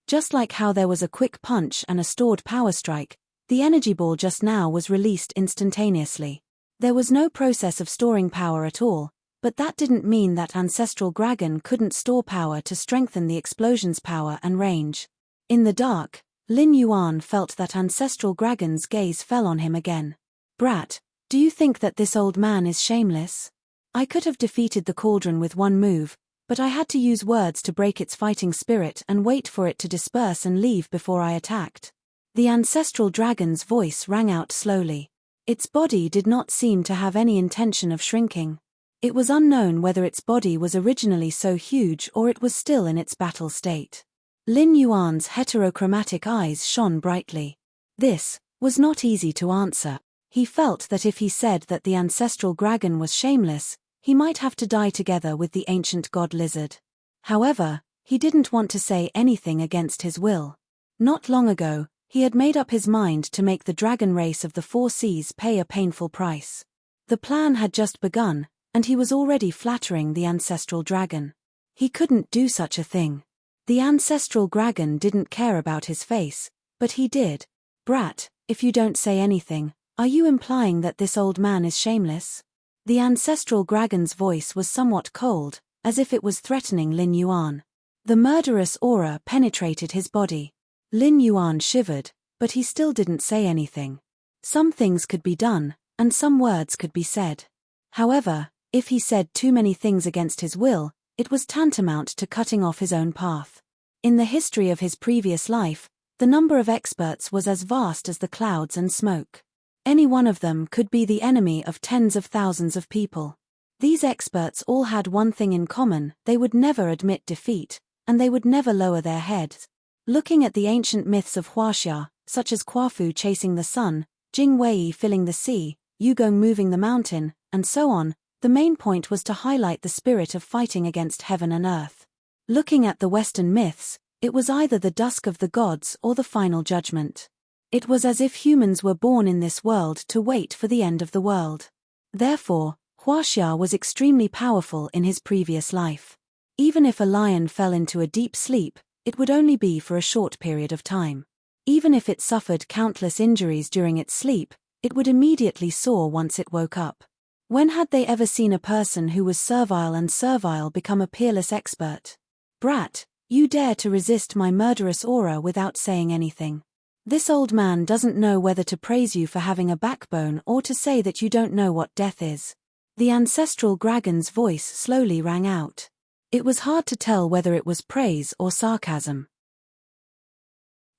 Just like how there was a quick punch and a stored power strike, the energy ball just now was released instantaneously. There was no process of storing power at all, but that didn't mean that ancestral dragon couldn't store power to strengthen the explosion's power and range. In the dark, Lin Yuan felt that ancestral dragon's gaze fell on him again. "Brat, do you think that this old man is shameless? I could have defeated the cauldron with one move, but I had to use words to break its fighting spirit and wait for it to disperse and leave before I attacked." The ancestral dragon's voice rang out slowly. Its body did not seem to have any intention of shrinking. It was unknown whether its body was originally so huge or it was still in its battle state. Lin Yuan's heterochromatic eyes shone brightly. This was not easy to answer. He felt that if he said that the ancestral dragon was shameless, he might have to die together with the ancient god lizard. However, he didn't want to say anything against his will. Not long ago, he had made up his mind to make the dragon race of the four seas pay a painful price. The plan had just begun, and he was already flattering the ancestral dragon. He couldn't do such a thing. The ancestral dragon didn't care about his face, but he did. "Brat, if you don't say anything, are you implying that this old man is shameless?" The ancestral dragon's voice was somewhat cold, as if it was threatening Lin Yuan. The murderous aura penetrated his body. Lin Yuan shivered, but he still didn't say anything. Some things could be done, and some words could be said. However, if he said too many things against his will, It was tantamount to cutting off his own path. In the history of his previous life, the number of experts was as vast as the clouds and smoke. Any one of them could be the enemy of tens of thousands of people. These experts all had one thing in common: they would never admit defeat, and they would never lower their heads. Looking at the ancient myths of Huaxia, such as Quafu chasing the sun, Jing Wei filling the sea, Yugong moving the mountain, and so on, the main point was to highlight the spirit of fighting against heaven and earth. Looking at the Western myths, it was either the dusk of the gods or the final judgment. It was as if humans were born in this world to wait for the end of the world. Therefore, Huaxia was extremely powerful in his previous life. Even if a lion fell into a deep sleep, it would only be for a short period of time. Even if it suffered countless injuries during its sleep, it would immediately soar once it woke up. When had they ever seen a person who was servile become a peerless expert? Brat, you dare to resist my murderous aura without saying anything. This old man doesn't know whether to praise you for having a backbone or to say that you don't know what death is. The ancestral dragon's voice slowly rang out. It was hard to tell whether it was praise or sarcasm.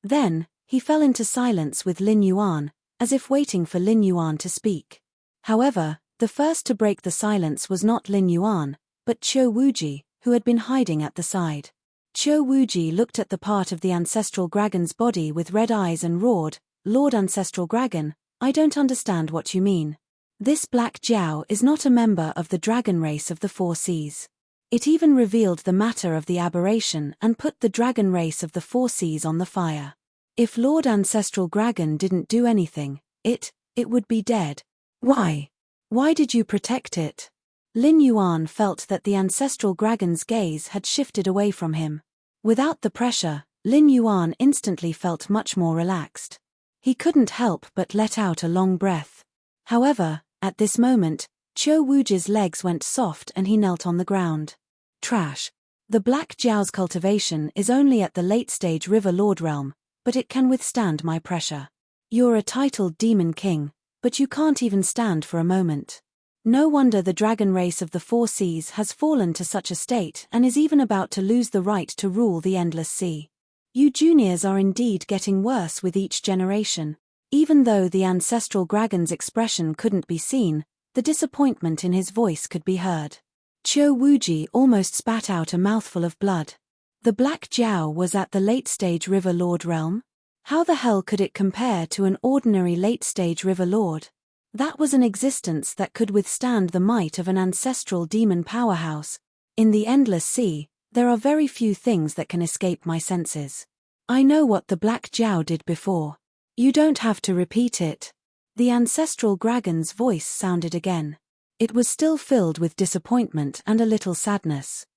Then, he fell into silence with Lin Yuan, as if waiting for Lin Yuan to speak. However, the first to break the silence was not Lin Yuan, but Qiu Wuji, who had been hiding at the side. Qiu Wuji looked at the part of the ancestral dragon's body with red eyes and roared, "Lord Ancestral Dragon, I don't understand what you mean. This Black Jiao is not a member of the dragon race of the Four Seas." It even revealed the matter of the aberration and put the dragon race of the Four Seas on the fire. If Lord Ancestral Dragon didn't do anything, it would be dead. Why? Why did you protect it? Lin Yuan felt that the ancestral dragon's gaze had shifted away from him. Without the pressure, Lin Yuan instantly felt much more relaxed. He couldn't help but let out a long breath. However, at this moment, Qiu Wuji's legs went soft and he knelt on the ground. Trash. The Black Jiao's cultivation is only at the late-stage River Lord realm, but it can withstand my pressure. You're a titled demon king, but you can't even stand for a moment. No wonder the dragon race of the Four Seas has fallen to such a state and is even about to lose the right to rule the endless sea. You juniors are indeed getting worse with each generation. Even though the ancestral dragon's expression couldn't be seen, the disappointment in his voice could be heard. Qiu Wuji almost spat out a mouthful of blood. The Black Jiao was at the late-stage River Lord realm? How the hell could it compare to an ordinary late-stage River Lord? That was an existence that could withstand the might of an ancestral demon powerhouse. In the endless sea, there are very few things that can escape my senses. I know what the Black Jiao did before. You don't have to repeat it. The ancestral dragon's voice sounded again. It was still filled with disappointment and a little sadness.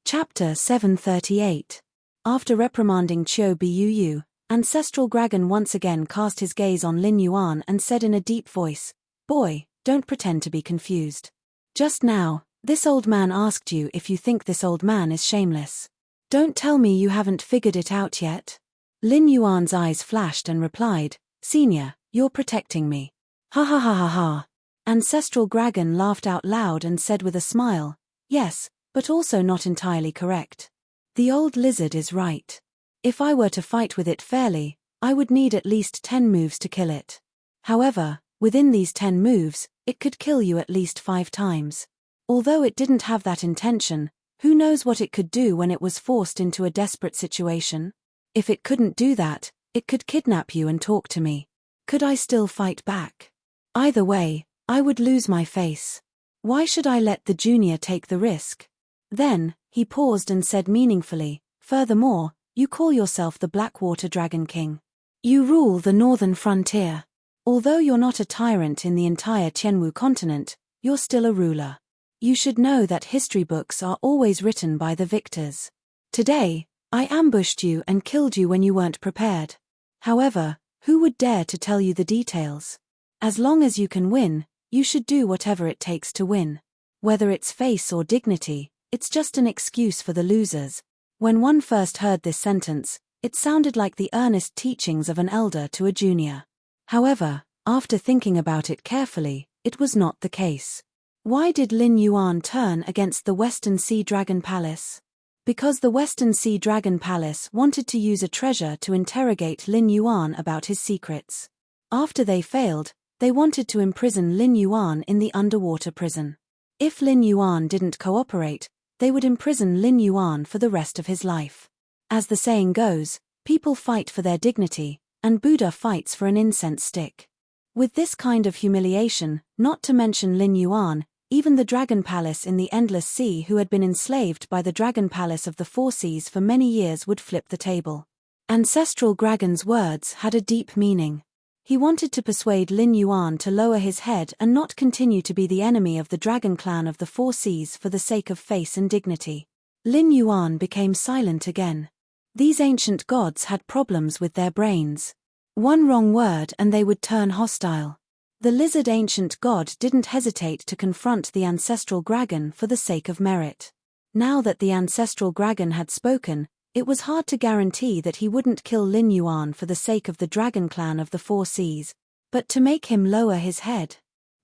Chapter 738. After reprimanding Qiu Buu, Ancestral Dragon once again cast his gaze on Lin Yuan and said in a deep voice, "Boy, don't pretend to be confused. Just now, this old man asked you if you think this old man is shameless. Don't tell me you haven't figured it out yet." Lin Yuan's eyes flashed and replied, "Senior, you're protecting me." "Ha ha ha ha ha." Ancestral Dragon laughed out loud and said with a smile, "Yes, but also not entirely correct. The old lizard is right. If I were to fight with it fairly, I would need at least 10 moves to kill it. However, within these 10 moves, it could kill you at least 5 times. Although it didn't have that intention, who knows what it could do when it was forced into a desperate situation? If it couldn't do that, it could kidnap you and talk to me. Could I still fight back? Either way, I would lose my face. Why should I let the junior take the risk?" Then, he paused and said meaningfully, "Furthermore, you call yourself the Blackwater Dragon King. You rule the northern frontier. Although you're not a tyrant in the entire Tianwu continent, you're still a ruler. You should know that history books are always written by the victors. Today, I ambushed you and killed you when you weren't prepared. However, who would dare to tell you the details? As long as you can win, you should do whatever it takes to win. Whether it's face or dignity, it's just an excuse for the losers." When one first heard this sentence, it sounded like the earnest teachings of an elder to a junior. However, after thinking about it carefully, it was not the case. Why did Lin Yuan turn against the Western Sea Dragon Palace? Because the Western Sea Dragon Palace wanted to use a treasure to interrogate Lin Yuan about his secrets. After they failed, they wanted to imprison Lin Yuan in the underwater prison. If Lin Yuan didn't cooperate, they would imprison Lin Yuan for the rest of his life. As the saying goes, people fight for their dignity, and Buddha fights for an incense stick. With this kind of humiliation, not to mention Lin Yuan, even the Dragon Palace in the Endless Sea, who had been enslaved by the Dragon Palace of the Four Seas for many years, would flip the table. Ancestral Dragon's words had a deep meaning. He wanted to persuade Lin Yuan to lower his head and not continue to be the enemy of the Dragon Clan of the Four Seas for the sake of face and dignity. Lin Yuan became silent again. These ancient gods had problems with their brains. One wrong word and they would turn hostile. The lizard ancient god didn't hesitate to confront the ancestral dragon for the sake of merit. Now that the ancestral dragon had spoken, it was hard to guarantee that he wouldn't kill Lin Yuan for the sake of the Dragon Clan of the Four Seas, but to make him lower his head.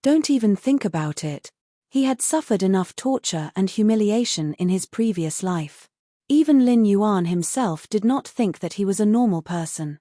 Don't even think about it. He had suffered enough torture and humiliation in his previous life. Even Lin Yuan himself did not think that he was a normal person.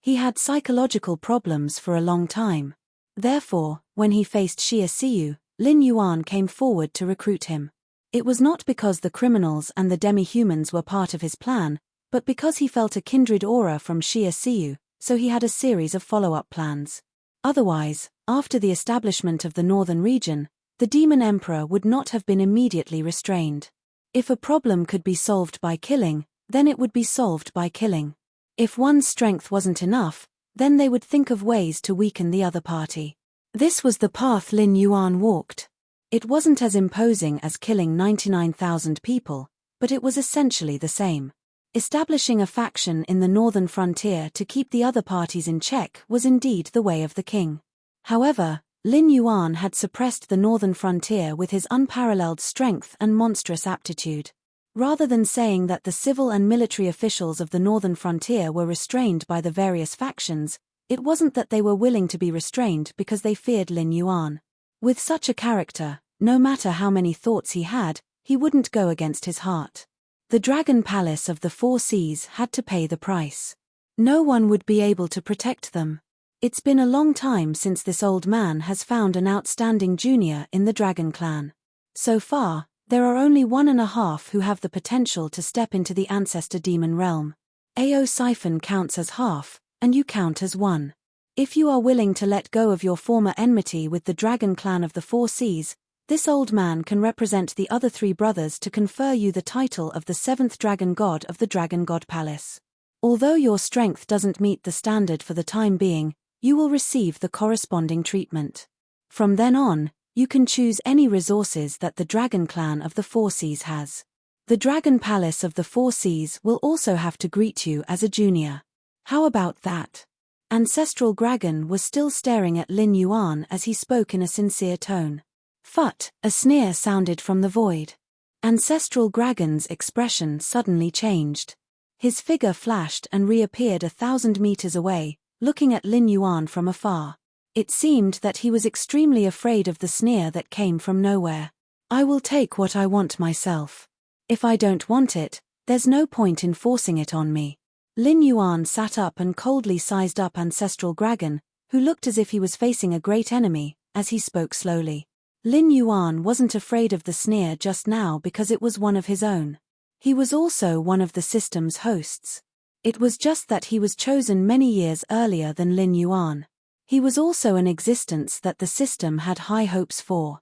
He had psychological problems for a long time. Therefore, when he faced Xia Xiu, Lin Yuan came forward to recruit him. It was not because the criminals and the demi-humans were part of his plan, but because he felt a kindred aura from Xia Xiu, so he had a series of follow-up plans. Otherwise, after the establishment of the northern region, the Demon Emperor would not have been immediately restrained. If a problem could be solved by killing, then it would be solved by killing. If one's strength wasn't enough, then they would think of ways to weaken the other party. This was the path Lin Yuan walked. It wasn't as imposing as killing 99,000 people, but it was essentially the same. Establishing a faction in the northern frontier to keep the other parties in check was indeed the way of the king. However, Lin Yuan had suppressed the northern frontier with his unparalleled strength and monstrous aptitude. Rather than saying that the civil and military officials of the northern frontier were restrained by the various factions, it wasn't that they were willing to be restrained because they feared Lin Yuan. With such a character, no matter how many thoughts he had, he wouldn't go against his heart. The Dragon Palace of the Four Seas had to pay the price. No one would be able to protect them. It's been a long time since this old man has found an outstanding junior in the Dragon Clan. So far, there are only 1.5 who have the potential to step into the Ancestor Demon realm. Ao Siphon counts as half, and you count as 1. If you are willing to let go of your former enmity with the Dragon Clan of the Four Seas, this old man can represent the other 3 brothers to confer you the title of the 7th Dragon God of the Dragon God Palace. Although your strength doesn't meet the standard for the time being, you will receive the corresponding treatment. From then on, you can choose any resources that the Dragon Clan of the Four Seas has. The Dragon Palace of the Four Seas will also have to greet you as a junior. How about that? Ancestral Dragon was still staring at Lin Yuan as he spoke in a sincere tone. Phut, a sneer sounded from the void. Ancestral Dragon's expression suddenly changed. His figure flashed and reappeared 1,000 meters away, looking at Lin Yuan from afar. It seemed that he was extremely afraid of the sneer that came from nowhere. I will take what I want myself. If I don't want it, there's no point in forcing it on me. Lin Yuan sat up and coldly sized up Ancestral Dragon, who looked as if he was facing a great enemy, as he spoke slowly. Lin Yuan wasn't afraid of the sneer just now because it was one of his own. He was also one of the system's hosts. It was just that he was chosen many years earlier than Lin Yuan. He was also an existence that the system had high hopes for.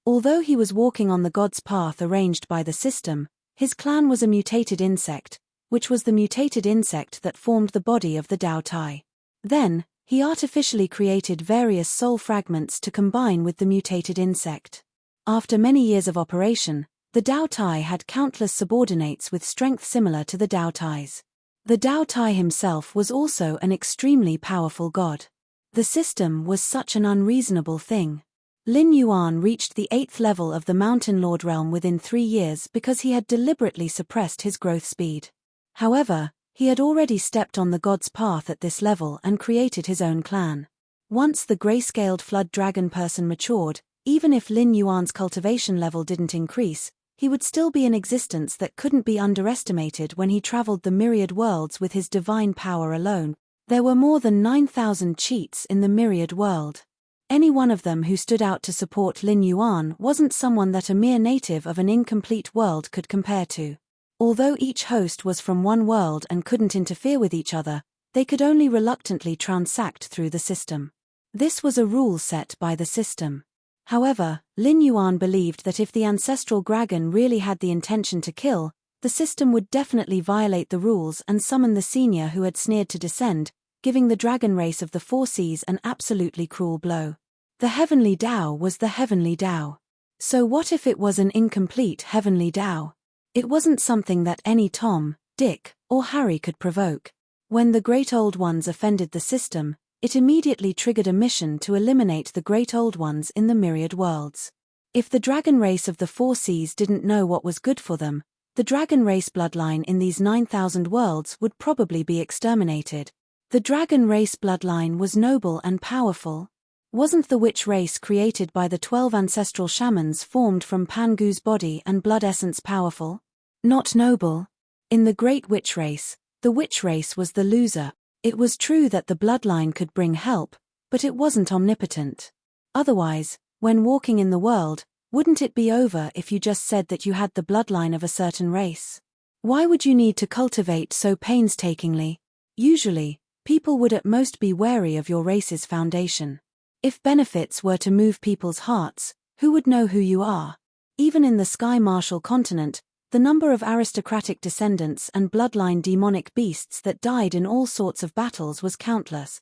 Although he was walking on the god's path arranged by the system, his clan was a mutated insect, which was the mutated insect that formed the body of the Dao Tai. Then, he artificially created various soul fragments to combine with the mutated insect. After many years of operation, the Dao Tai had countless subordinates with strength similar to the Dao Tai's. The Dao Tai himself was also an extremely powerful god. The system was such an unreasonable thing. Lin Yuan reached the 8th level of the Mountain Lord realm within 3 years because he had deliberately suppressed his growth speed. However, He had already stepped on the god's path at this level and created his own clan. Once the gray-scaled flood dragon person matured, even if Lin Yuan's cultivation level didn't increase, he would still be an existence that couldn't be underestimated when he traveled the myriad worlds with his divine power alone. There were more than 9,000 cheats in the myriad world. Any one of them who stood out to support Lin Yuan wasn't someone that a mere native of an incomplete world could compare to. Although each host was from one world and couldn't interfere with each other, they could only reluctantly transact through the system. This was a rule set by the system. However, Lin Yuan believed that if the ancestral dragon really had the intention to kill, the system would definitely violate the rules and summon the senior who had sneered to descend, giving the dragon race of the Four Seas an absolutely cruel blow. The heavenly Tao was the heavenly Tao. So what if it was an incomplete heavenly Tao? It wasn't something that any Tom, Dick, or Harry could provoke. When the Great Old Ones offended the system, it immediately triggered a mission to eliminate the Great Old Ones in the myriad worlds. If the dragon race of the Four Seas didn't know what was good for them, the dragon race bloodline in these 9,000 worlds would probably be exterminated. The dragon race bloodline was noble and powerful. Wasn't the witch race created by the 12 ancestral shamans formed from Pangu's body and blood essence powerful? Not noble. In the great witch race, the witch race was the loser. It was true that the bloodline could bring help, but it wasn't omnipotent. Otherwise, when walking in the world, wouldn't it be over if you just said that you had the bloodline of a certain race? Why would you need to cultivate so painstakingly? Usually, people would at most be wary of your race's foundation. If benefits were to move people's hearts, who would know who you are? Even in the Sky Martial continent, the number of aristocratic descendants and bloodline demonic beasts that died in all sorts of battles was countless.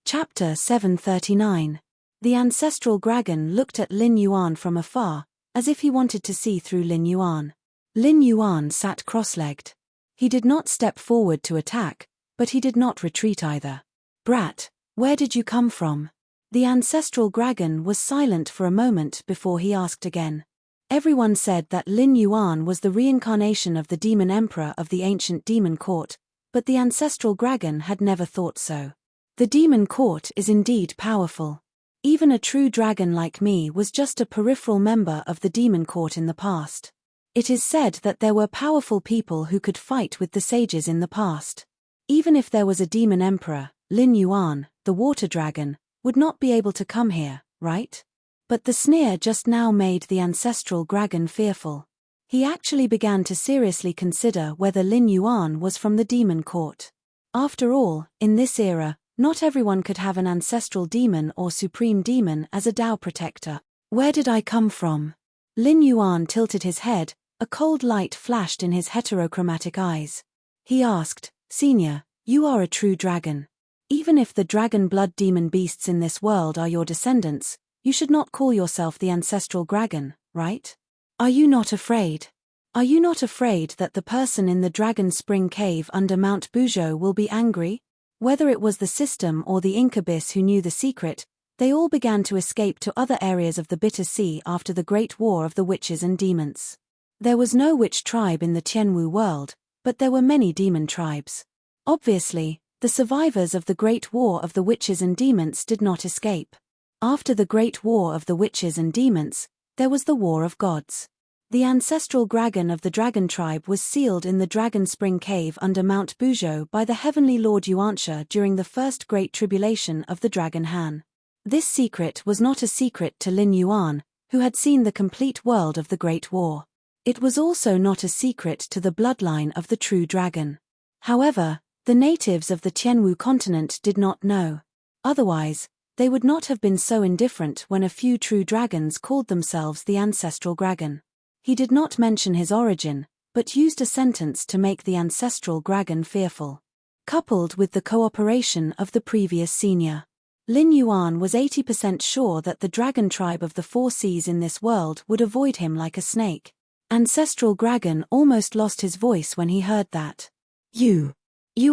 Chapter 739. The ancestral dragon looked at Lin Yuan from afar, as if he wanted to see through Lin Yuan. Lin Yuan sat cross-legged. He did not step forward to attack, but he did not retreat either. "Brat, where did you come from?" The ancestral dragon was silent for a moment before he asked again. Everyone said that Lin Yuan was the reincarnation of the demon emperor of the ancient demon court, but the ancestral dragon had never thought so. The demon court is indeed powerful. Even a true dragon like me was just a peripheral member of the demon court in the past. It is said that there were powerful people who could fight with the sages in the past. Even if there was a demon emperor, Lin Yuan, the water dragon, would not be able to come here, right? But the sneer just now made the ancestral dragon fearful. He actually began to seriously consider whether Lin Yuan was from the demon court. After all, in this era, not everyone could have an ancestral demon or supreme demon as a Tao protector. "Where did I come from?" Lin Yuan tilted his head, a cold light flashed in his heterochromatic eyes. He asked, "Senior, you are a true dragon. Even if the dragon blood demon beasts in this world are your descendants, you should not call yourself the ancestral dragon, right? Are you not afraid? Are you not afraid that the person in the Dragon Spring Cave under Mount Buzhou will be angry?" Whether it was the system or the incubus who knew the secret, they all began to escape to other areas of the Bitter Sea after the Great War of the Witches and Demons. There was no witch tribe in the Tianwu world, but there were many demon tribes. Obviously, the survivors of the Great War of the Witches and Demons did not escape. After the Great War of the Witches and Demons, there was the War of Gods. The ancestral dragon of the dragon tribe was sealed in the Dragon Spring Cave under Mount Buzhou by the heavenly Lord Yuanxia during the first Great Tribulation of the Dragon Han. This secret was not a secret to Lin Yuan, who had seen the complete world of the Great War. It was also not a secret to the bloodline of the true dragon. However, the natives of the Tianwu continent did not know. Otherwise, they would not have been so indifferent when a few true dragons called themselves the ancestral dragon. He did not mention his origin, but used a sentence to make the ancestral dragon fearful. Coupled with the cooperation of the previous senior, Lin Yuan was 80% sure that the dragon tribe of the Four Seas in this world would avoid him like a snake. Ancestral dragon almost lost his voice when he heard that. You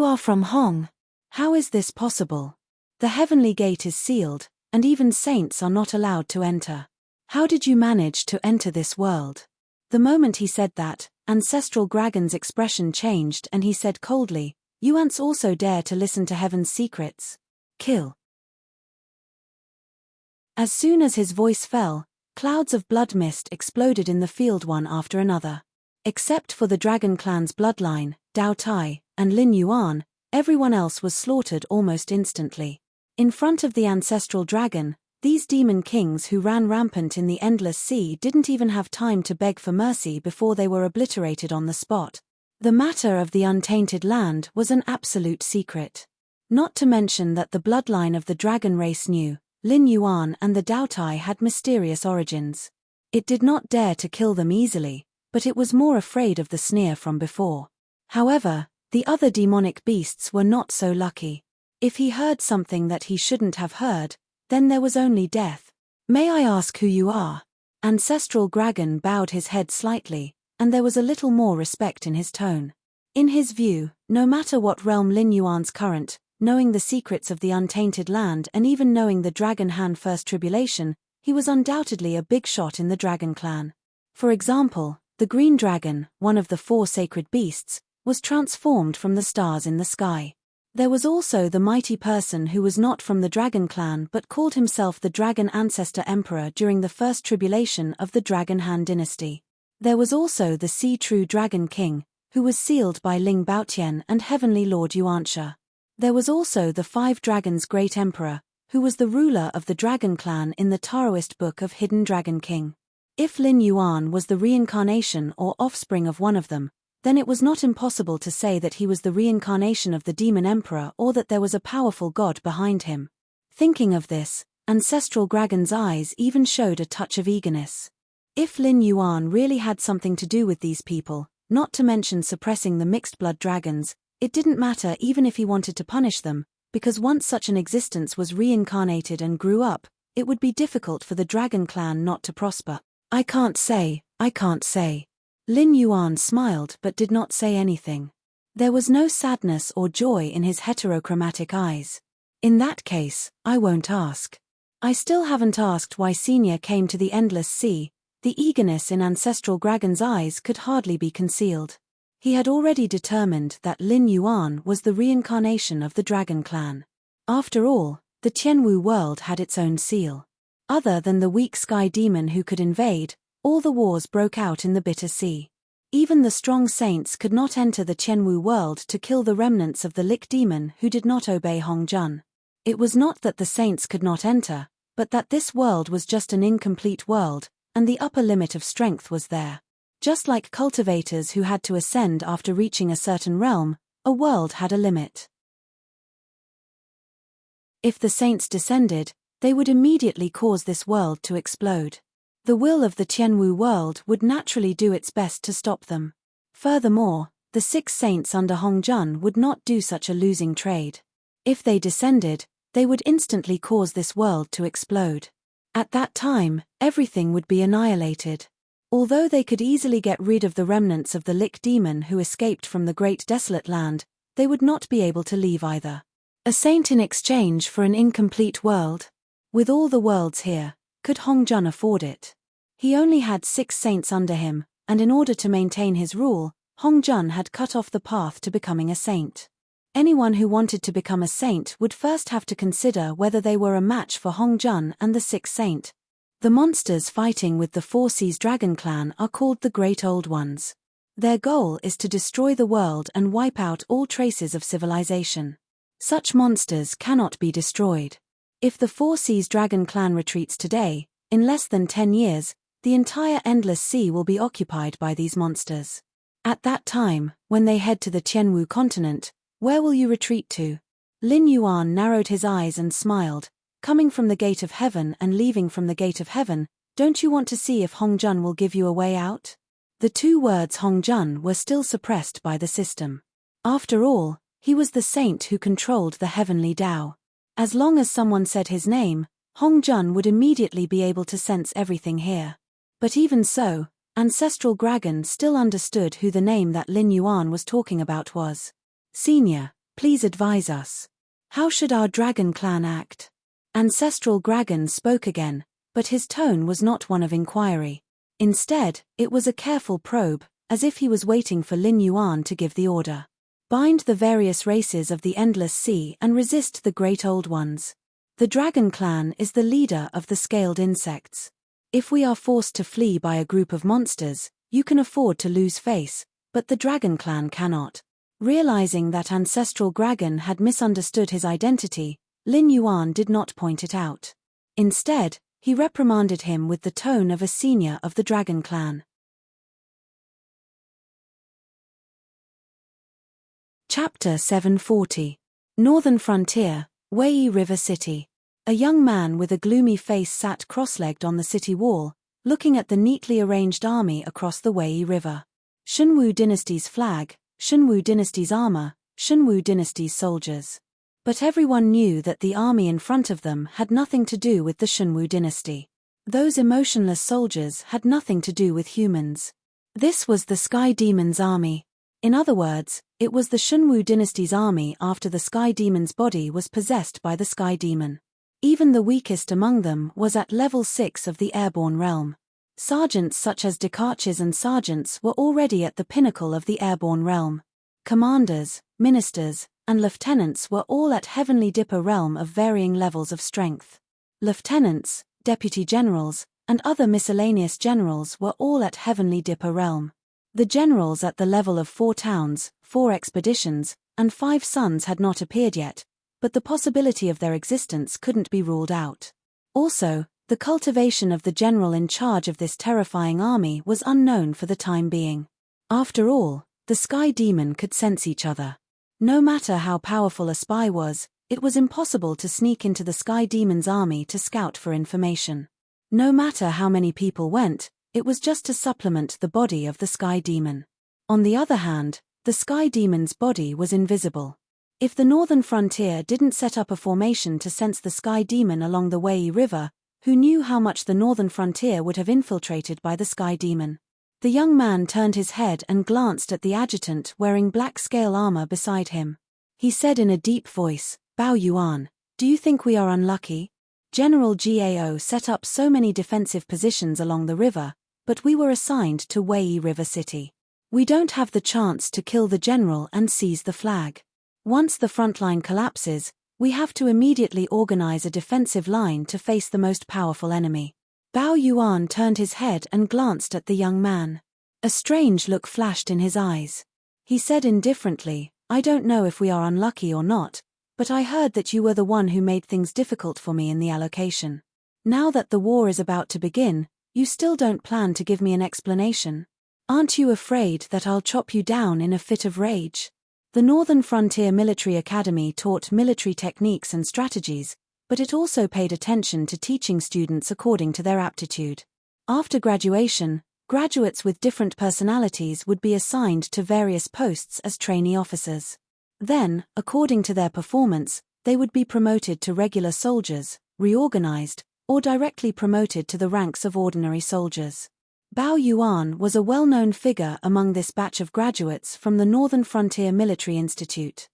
are from Hong. How is this possible? The heavenly gate is sealed, and even saints are not allowed to enter. How did you manage to enter this world? The moment he said that, Ancestral Dragon's expression changed and he said coldly, "You ants also dare to listen to heaven's secrets? Kill." As soon as his voice fell, clouds of blood mist exploded in the field one after another. Except for the Dragon Clan's bloodline, Dao Tai, and Lin Yuan, everyone else was slaughtered almost instantly. In front of the ancestral dragon, these demon kings who ran rampant in the endless sea didn't even have time to beg for mercy before they were obliterated on the spot. The matter of the untainted land was an absolute secret. Not to mention that the bloodline of the dragon race knew, Lin Yuan and the Dao Tai had mysterious origins. It did not dare to kill them easily, but it was more afraid of the sneer from before. However, the other demonic beasts were not so lucky. If he heard something that he shouldn't have heard, then there was only death. "May I ask who you are?" Ancestral Dragon bowed his head slightly, and there was a little more respect in his tone. In his view, no matter what realm Lin Yuan's current, knowing the secrets of the untainted land and even knowing the Dragon Han First Tribulation, he was undoubtedly a big shot in the Dragon Clan. For example, the Green Dragon, one of the 4 sacred beasts, was transformed from the stars in the sky. There was also the mighty person who was not from the Dragon Clan but called himself the Dragon Ancestor Emperor during the first tribulation of the Dragon Han dynasty. There was also the Sea True Dragon King, who was sealed by Ling Baotian and Heavenly Lord Yuanxia. There was also the 5 Dragons Great Emperor, who was the ruler of the Dragon Clan in the Taoist Book of Hidden Dragon King. If Lin Yuan was the reincarnation or offspring of one of them, then it was not impossible to say that he was the reincarnation of the Demon Emperor or that there was a powerful god behind him. Thinking of this, Ancestral Dragon's eyes even showed a touch of eagerness. If Lin Yuan really had something to do with these people, not to mention suppressing the mixed-blood dragons, it didn't matter even if he wanted to punish them, because once such an existence was reincarnated and grew up, it would be difficult for the Dragon Clan not to prosper. I can't say. Lin Yuan smiled but did not say anything. There was no sadness or joy in his heterochromatic eyes. In that case, I won't ask. I still haven't asked why Senior came to the Endless Sea. The eagerness in Ancestral Dragon's eyes could hardly be concealed. He had already determined that Lin Yuan was the reincarnation of the Dragon Clan. After all, the Tianwu world had its own seal. Other than the weak sky demon who could invade, all the wars broke out in the Bitter Sea. Even the strong saints could not enter the Tianwu world to kill the remnants of the Lick demon who did not obey Hong Jun. It was not that the saints could not enter, but that this world was just an incomplete world, and the upper limit of strength was there. Just like cultivators who had to ascend after reaching a certain realm, a world had a limit. If the saints descended, they would immediately cause this world to explode. The will of the Tianwu world would naturally do its best to stop them. Furthermore, the 6 saints under Hong Jun would not do such a losing trade. If they descended, they would instantly cause this world to explode. At that time, everything would be annihilated. Although they could easily get rid of the remnants of the Lick demon who escaped from the Great Desolate Land, they would not be able to leave either. A saint in exchange for an incomplete world? With all the worlds here, could Hong Jun afford it? He only had 6 saints under him, and in order to maintain his rule, Hong Jun had cut off the path to becoming a saint. Anyone who wanted to become a saint would first have to consider whether they were a match for Hong Jun and the 6th saint. The monsters fighting with the 4 Seas Dragon Clan are called the Great Old Ones. Their goal is to destroy the world and wipe out all traces of civilization. Such monsters cannot be destroyed. If the 4 Seas Dragon Clan retreats today, in less than 10 years, the entire Endless Sea will be occupied by these monsters. At that time, when they head to the Tianwu continent, where will you retreat to? Lin Yuan narrowed his eyes and smiled. Coming from the Gate of Heaven and leaving from the Gate of Heaven, don't you want to see if Hong Jun will give you a way out? The 2 words Hong Jun were still suppressed by the system. After all, he was the saint who controlled the heavenly Tao. As long as someone said his name, Hong Jun would immediately be able to sense everything here. But even so, Ancestral Dragon still understood who the name that Lin Yuan was talking about was. Senior, please advise us. How should our Dragon Clan act? Ancestral Dragon spoke again, but his tone was not one of inquiry. Instead, it was a careful probe, as if he was waiting for Lin Yuan to give the order. Bind the various races of the Endless Sea and resist the Great Old Ones. The Dragon Clan is the leader of the scaled insects. If we are forced to flee by a group of monsters, you can afford to lose face, but the Dragon Clan cannot. Realizing that Ancestral Dragon had misunderstood his identity, Lin Yuan did not point it out. Instead, he reprimanded him with the tone of a senior of the Dragon Clan. Chapter 740. Northern Frontier, Wei River City. A young man with a gloomy face sat cross-legged on the city wall, looking at the neatly arranged army across the Wei River. Shunwu Dynasty's flag, Shunwu Dynasty's armor, Shunwu Dynasty's soldiers. But everyone knew that the army in front of them had nothing to do with the Shunwu dynasty. Those emotionless soldiers had nothing to do with humans. This was the Sky Demon's army. In other words, it was the Shunwu dynasty's army after the Sky Demon's body was possessed by the Sky Demon. Even the weakest among them was at level 6 of the airborne realm. Sergeants such as Dekachis and sergeants were already at the pinnacle of the airborne realm. Commanders, ministers, and lieutenants were all at Heavenly Dipper realm of varying levels of strength. Lieutenants, deputy generals, and other miscellaneous generals were all at Heavenly Dipper realm. The generals at the level of 4 towns, 4 expeditions, and 5 suns had not appeared yet, but the possibility of their existence couldn't be ruled out. Also, the cultivation of the general in charge of this terrifying army was unknown for the time being. After all, the Sky Demon could sense each other. No matter how powerful a spy was, it was impossible to sneak into the Sky Demon's army to scout for information. No matter how many people went, it was just to supplement the body of the Sky Demon. On the other hand, the Sky Demon's body was invisible. If the Northern Frontier didn't set up a formation to sense the Sky Demon along the Wei River, who knew how much the Northern Frontier would have infiltrated by the Sky Demon? The young man turned his head and glanced at the adjutant wearing black scale armor beside him. He said in a deep voice, "Bao Yuan, do you think we are unlucky? General Gao set up so many defensive positions along the river, but we were assigned to Wei River City. We don't have the chance to kill the general and seize the flag. Once the front line collapses, we have to immediately organize a defensive line to face the most powerful enemy." Bao Yuan turned his head and glanced at the young man. A strange look flashed in his eyes. He said indifferently, "I don't know if we are unlucky or not, but I heard that you were the one who made things difficult for me in the allocation. Now that the war is about to begin, you still don't plan to give me an explanation? Aren't you afraid that I'll chop you down in a fit of rage?" The Northern Frontier Military Academy taught military techniques and strategies, but it also paid attention to teaching students according to their aptitude. After graduation, graduates with different personalities would be assigned to various posts as trainee officers. Then, according to their performance, they would be promoted to regular soldiers, reorganized, or directly promoted to the ranks of ordinary soldiers. Bao Yuan was a well-known figure among this batch of graduates from the Northern Frontier Military Institute.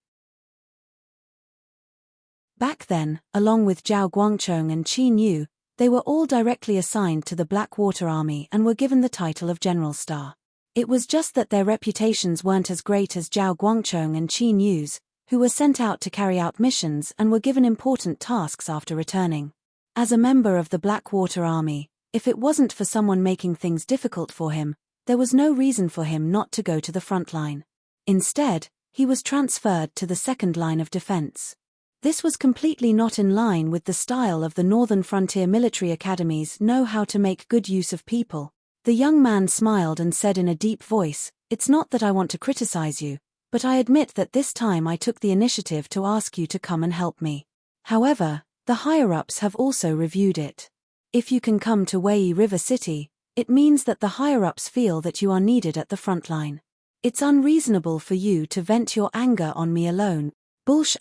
Back then, along with Zhao Guangchong and Qin Yu, they were all directly assigned to the Blackwater Army and were given the title of General Star. It was just that their reputations weren't as great as Zhao Guangchong and Qin Yu's, who were sent out to carry out missions and were given important tasks after returning. As a member of the Blackwater Army, if it wasn't for someone making things difficult for him, there was no reason for him not to go to the front line. Instead, he was transferred to the second line of defense. This was completely not in line with the style of the Northern Frontier Military Academies know how to make good use of people. The young man smiled and said in a deep voice, "It's not that I want to criticize you, but I admit that this time I took the initiative to ask you to come and help me. However, the higher-ups have also reviewed it. If you can come to Wei River City, it means that the higher-ups feel that you are needed at the front line. It's unreasonable for you to vent your anger on me alone. Bullsh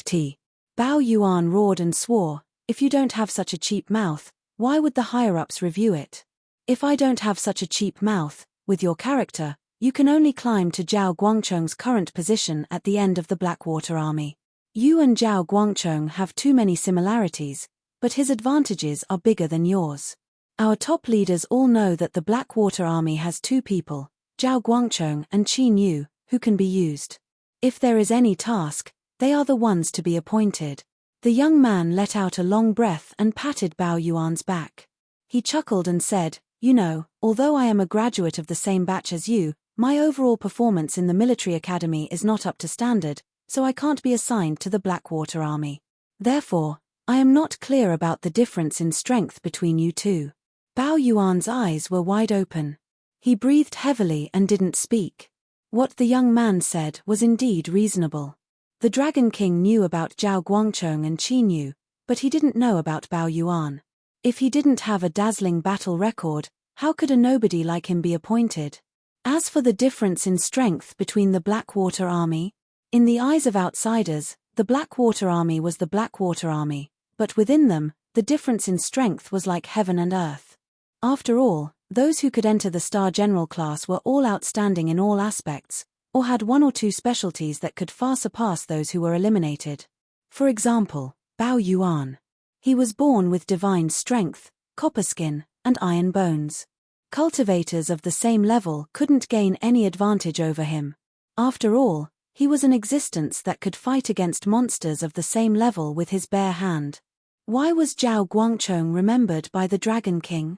*T. Bao Yuan roared and swore, "If you don't have such a cheap mouth, why would the higher-ups review it? If I don't have such a cheap mouth, with your character, you can only climb to Zhao Guangchong's current position at the end of the Blackwater Army. You and Zhao Guangchong have too many similarities, but his advantages are bigger than yours. Our top leaders all know that the Blackwater Army has two people, Zhao Guangchong and Qin Yu, who can be used. If there is any task, they are the ones to be appointed. The young man let out a long breath and patted Bao Yuan's back. He chuckled and said, "You know, although I am a graduate of the same batch as you, my overall performance in the military academy is not up to standard, so I can't be assigned to the Blackwater Army. Therefore, I am not clear about the difference in strength between you two." Bao Yuan's eyes were wide open. He breathed heavily and didn't speak. What the young man said was indeed reasonable. The Dragon King knew about Zhao Guangchong and Qin Yu, but he didn't know about Bao Yuan. If he didn't have a dazzling battle record, how could a nobody like him be appointed? As for the difference in strength between the Blackwater Army, in the eyes of outsiders, the Blackwater Army was the Blackwater Army, but within them, the difference in strength was like heaven and earth. After all, those who could enter the Star General class were all outstanding in all aspects, or had one or two specialties that could far surpass those who were eliminated. For example, Bao Yuan. He was born with divine strength, copper skin, and iron bones. Cultivators of the same level couldn't gain any advantage over him. After all, he was an existence that could fight against monsters of the same level with his bare hand. Why was Zhao Guangchong remembered by the Dragon King?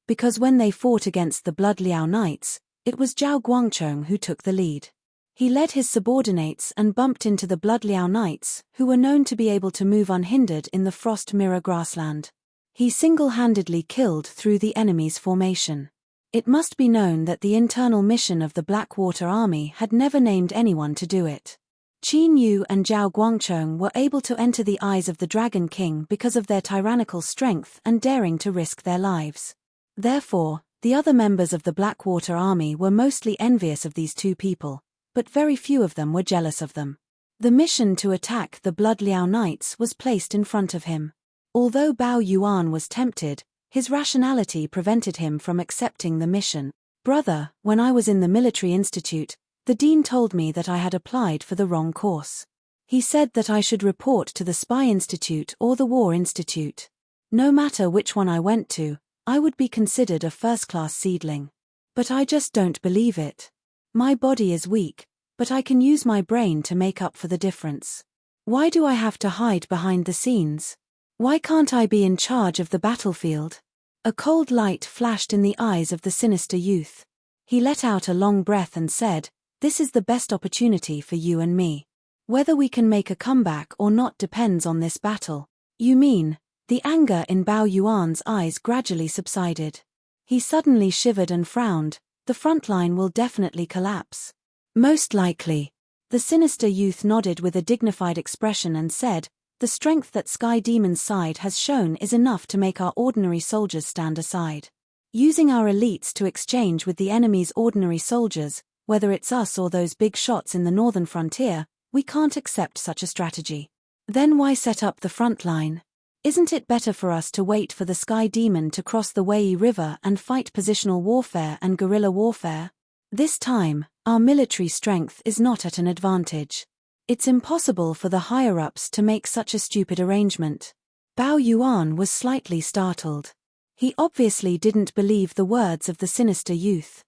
Because when they fought against the Blood Liao Knights, it was Zhao Guangchong who took the lead. He led his subordinates and bumped into the Blood Liao Knights, who were known to be able to move unhindered in the Frost Mirror grassland. He single-handedly killed through the enemy's formation. It must be known that the internal mission of the Blackwater Army had never named anyone to do it. Qin Yu and Zhao Guangchong were able to enter the eyes of the Dragon King because of their tyrannical strength and daring to risk their lives. Therefore, the other members of the Blackwater Army were mostly envious of these two people, but very few of them were jealous of them. The mission to attack the Blood Liao Knights was placed in front of him. Although Bao Yuan was tempted, his rationality prevented him from accepting the mission. "Brother, when I was in the military institute, the dean told me that I had applied for the wrong course. He said that I should report to the Spy Institute or the War Institute. No matter which one I went to, I would be considered a first-class seedling. But I just don't believe it. My body is weak, but I can use my brain to make up for the difference. Why do I have to hide behind the scenes? Why can't I be in charge of the battlefield?" A cold light flashed in the eyes of the sinister youth. He let out a long breath and said, "This is the best opportunity for you and me. Whether we can make a comeback or not depends on this battle." "You mean?" The anger in Bao Yuan's eyes gradually subsided. He suddenly shivered and frowned. "The front line will definitely collapse." "Most likely." The sinister youth nodded with a dignified expression and said, "The strength that Sky Demon's side has shown is enough to make our ordinary soldiers stand aside. Using our elites to exchange with the enemy's ordinary soldiers, whether it's us or those big shots in the northern frontier, we can't accept such a strategy. Then why set up the front line? Isn't it better for us to wait for the Sky Demon to cross the Wei River and fight positional warfare and guerrilla warfare? This time, our military strength is not at an advantage. It's impossible for the higher-ups to make such a stupid arrangement." Bao Yuan was slightly startled. He obviously didn't believe the words of the sinister youth.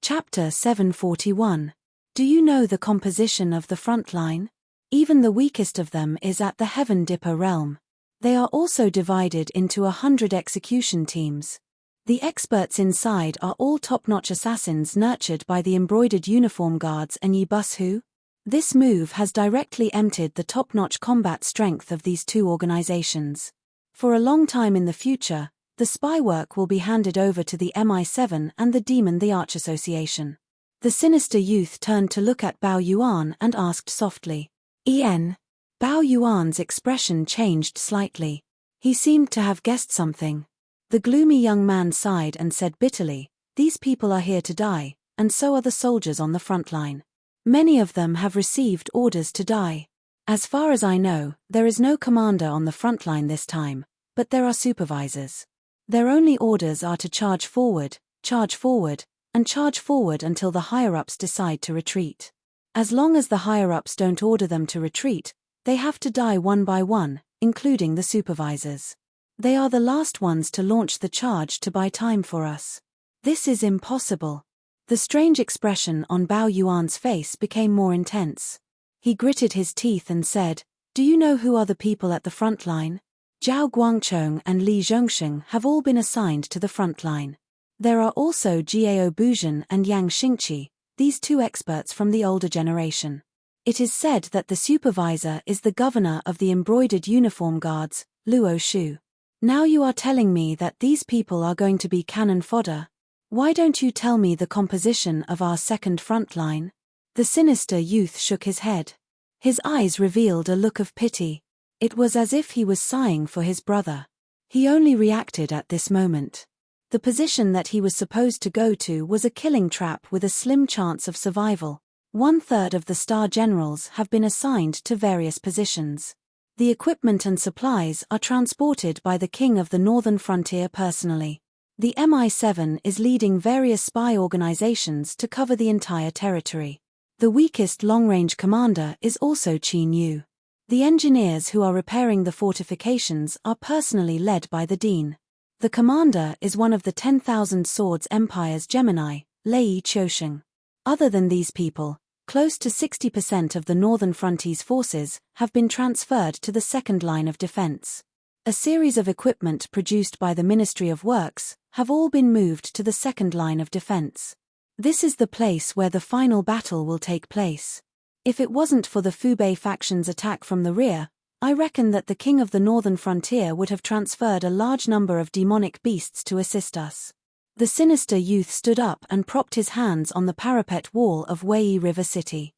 Chapter 741. Do you know the composition of the front line? Even the weakest of them is at the Heaven Dipper realm. They are also divided into 100 execution teams. The experts inside are all top-notch assassins nurtured by the embroidered uniform guards and Yi Bus Hu. This move has directly emptied the top-notch combat strength of these two organizations. For a long time in the future, the spy work will be handed over to the MI7 and the Demon the Arch Association. The sinister youth turned to look at Bao Yuan and asked softly, "En?" Bao Yuan's expression changed slightly. He seemed to have guessed something. The gloomy young man sighed and said bitterly, "These people are here to die, and so are the soldiers on the front line. Many of them have received orders to die. As far as I know, there is no commander on the front line this time, but there are supervisors. Their only orders are to charge forward, and charge forward until the higher-ups decide to retreat. As long as the higher-ups don't order them to retreat, They have to die one by one, including the supervisors. They are the last ones to launch the charge to buy time for us. This is impossible. The strange expression on Bao Yuan's face became more intense. He gritted his teeth and said, "Do you know who are the people at the front line? Zhao Guangchong and Li Zhongsheng have all been assigned to the front line. There are also Jiao Buzhen and Yang Xingqi, these two experts from the older generation. It is said that the supervisor is the governor of the embroidered uniform guards, Luo Shu. Now you are telling me that these people are going to be cannon fodder? Why don't you tell me the composition of our second front line?" The sinister youth shook his head. His eyes revealed a look of pity. It was as if he was sighing for his brother. He only reacted at this moment. The position that he was supposed to go to was a killing trap with a slim chance of survival. 1/3 of the star generals have been assigned to various positions. The equipment and supplies are transported by the king of the northern frontier personally. The MI7 is leading various spy organizations to cover the entire territory. The weakest long-range commander is also Qin Yu. The engineers who are repairing the fortifications are personally led by the dean. The commander is one of the 10,000 Swords Empire's Gemini, Lei Qiusheng. Other than these people, close to 60% of the Northern Frontiers forces have been transferred to the second line of defense. A series of equipment produced by the Ministry of Works have all been moved to the second line of defense. This is the place where the final battle will take place. If it wasn't for the Fubei faction's attack from the rear, I reckon that the king of the northern frontier would have transferred a large number of demonic beasts to assist us. The sinister youth stood up and propped his hands on the parapet wall of Wei River City.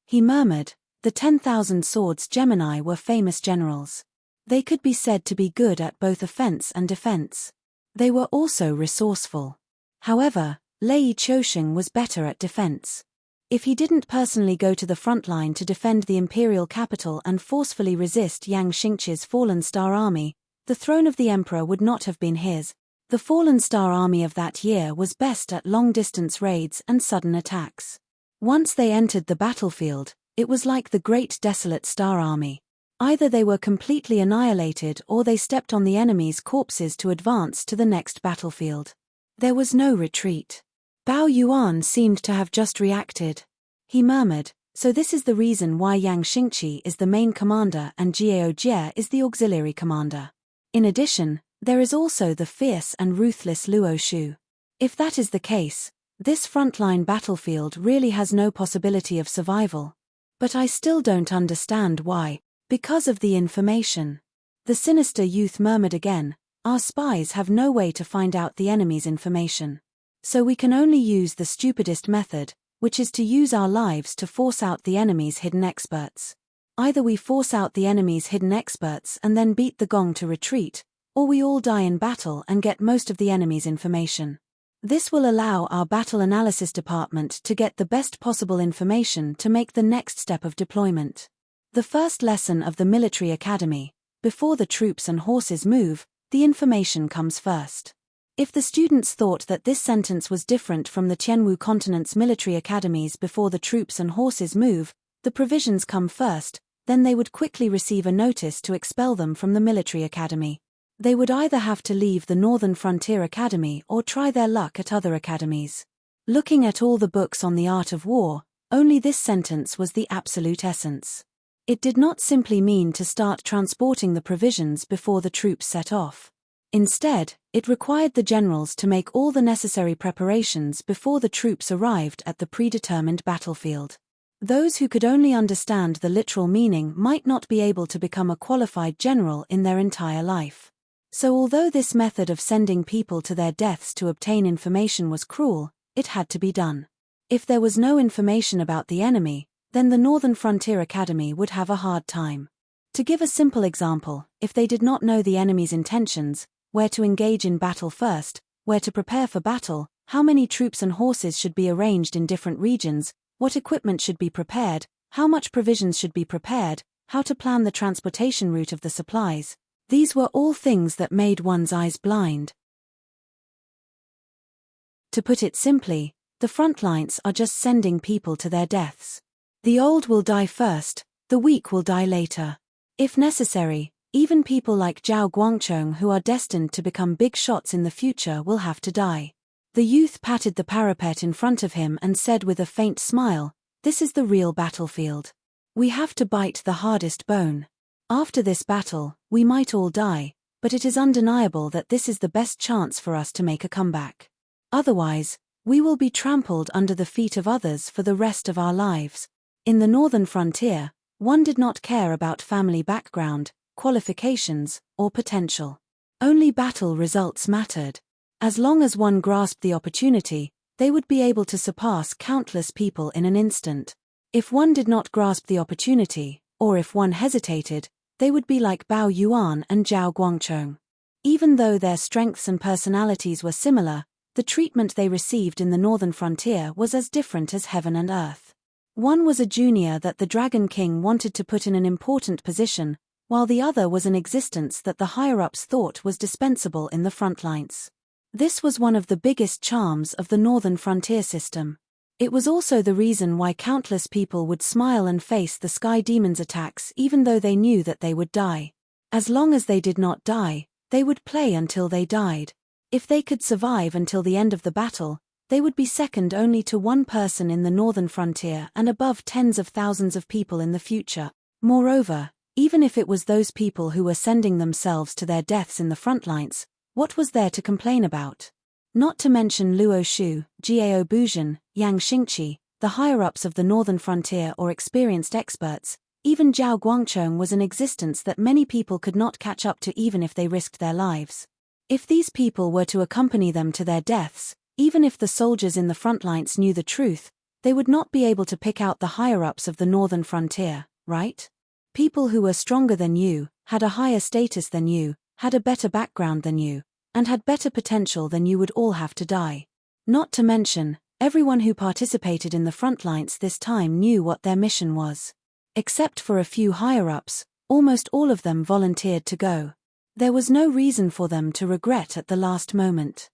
He murmured, "The 10,000 Swords Gemini were famous generals. They could be said to be good at both offense and defense. They were also resourceful. However, Lei Qiusheng was better at defense. If he didn't personally go to the front line to defend the imperial capital and forcefully resist Yang Xingqi's Fallen Star Army, the throne of the emperor would not have been his. The Fallen Star Army of that year was best at long-distance raids and sudden attacks. Once they entered the battlefield, it was like the Great Desolate Star Army. Either they were completely annihilated or they stepped on the enemy's corpses to advance to the next battlefield. There was no retreat. Bao Yuan seemed to have just reacted. He murmured, "So this is the reason why Yang Xingqi is the main commander and Jiao Jie is the auxiliary commander. In addition, there is also the fierce and ruthless Luo Shu. If that is the case, this frontline battlefield really has no possibility of survival. But I still don't understand why, because of the information." The sinister youth murmured again, "Our spies have no way to find out the enemy's information. So we can only use the stupidest method, which is to use our lives to force out the enemy's hidden experts. Either we force out the enemy's hidden experts and then beat the gong to retreat, or we all die in battle and get most of the enemy's information. This will allow our battle analysis department to get the best possible information to make the next step of deployment. The first lesson of the military academy: before the troops and horses move, the information comes first." If the students thought that this sentence was different from the Tianwu continent's military academies before the troops and horses move, the provisions come first, then they would quickly receive a notice to expel them from the military academy. They would either have to leave the Northern Frontier Academy or try their luck at other academies. Looking at all the books on the art of war, only this sentence was the absolute essence. It did not simply mean to start transporting the provisions before the troops set off. Instead, it required the generals to make all the necessary preparations before the troops arrived at the predetermined battlefield. Those who could only understand the literal meaning might not be able to become a qualified general in their entire life. So although this method of sending people to their deaths to obtain information was cruel, it had to be done. If there was no information about the enemy, then the Northern Frontier Academy would have a hard time. To give a simple example, if they did not know the enemy's intentions, where to engage in battle first, where to prepare for battle, how many troops and horses should be arranged in different regions, what equipment should be prepared, how much provisions should be prepared, how to plan the transportation route of the supplies, these were all things that made one's eyes blind. To put it simply, the front lines are just sending people to their deaths. The old will die first, the weak will die later. If necessary, even people like Zhao Guangchong who are destined to become big shots in the future will have to die. The youth patted the parapet in front of him and said with a faint smile, "This is the real battlefield. We have to bite the hardest bone. After this battle, we might all die, but it is undeniable that this is the best chance for us to make a comeback. Otherwise, we will be trampled under the feet of others for the rest of our lives." In the northern frontier, one did not care about family background, qualifications, or potential. Only battle results mattered. As long as one grasped the opportunity, they would be able to surpass countless people in an instant. If one did not grasp the opportunity, or if one hesitated, they would be like Bao Yuan and Zhao Guangchong. Even though their strengths and personalities were similar, the treatment they received in the northern frontier was as different as heaven and earth. One was a junior that the Dragon King wanted to put in an important position, while the other was an existence that the higher-ups thought was dispensable in the front lines. This was one of the biggest charms of the northern frontier system. It was also the reason why countless people would smile and face the Sky Demon's attacks even though they knew that they would die. As long as they did not die, they would play until they died. If they could survive until the end of the battle, they would be second only to one person in the northern frontier and above tens of thousands of people in the future. Moreover, even if it was those people who were sending themselves to their deaths in the front lines, what was there to complain about? Not to mention Luo Shu, Jiao Buzhen, Yang Xingqi, the higher-ups of the northern frontier or experienced experts. Even Zhao Guangchong was an existence that many people could not catch up to even if they risked their lives. If these people were to accompany them to their deaths, even if the soldiers in the front lines knew the truth, they would not be able to pick out the higher-ups of the northern frontier, right? People who were stronger than you, had a higher status than you, had a better background than you, and had better potential than you would all have to die. Not to mention, everyone who participated in the front lines this time knew what their mission was. Except for a few higher-ups, almost all of them volunteered to go. There was no reason for them to regret at the last moment.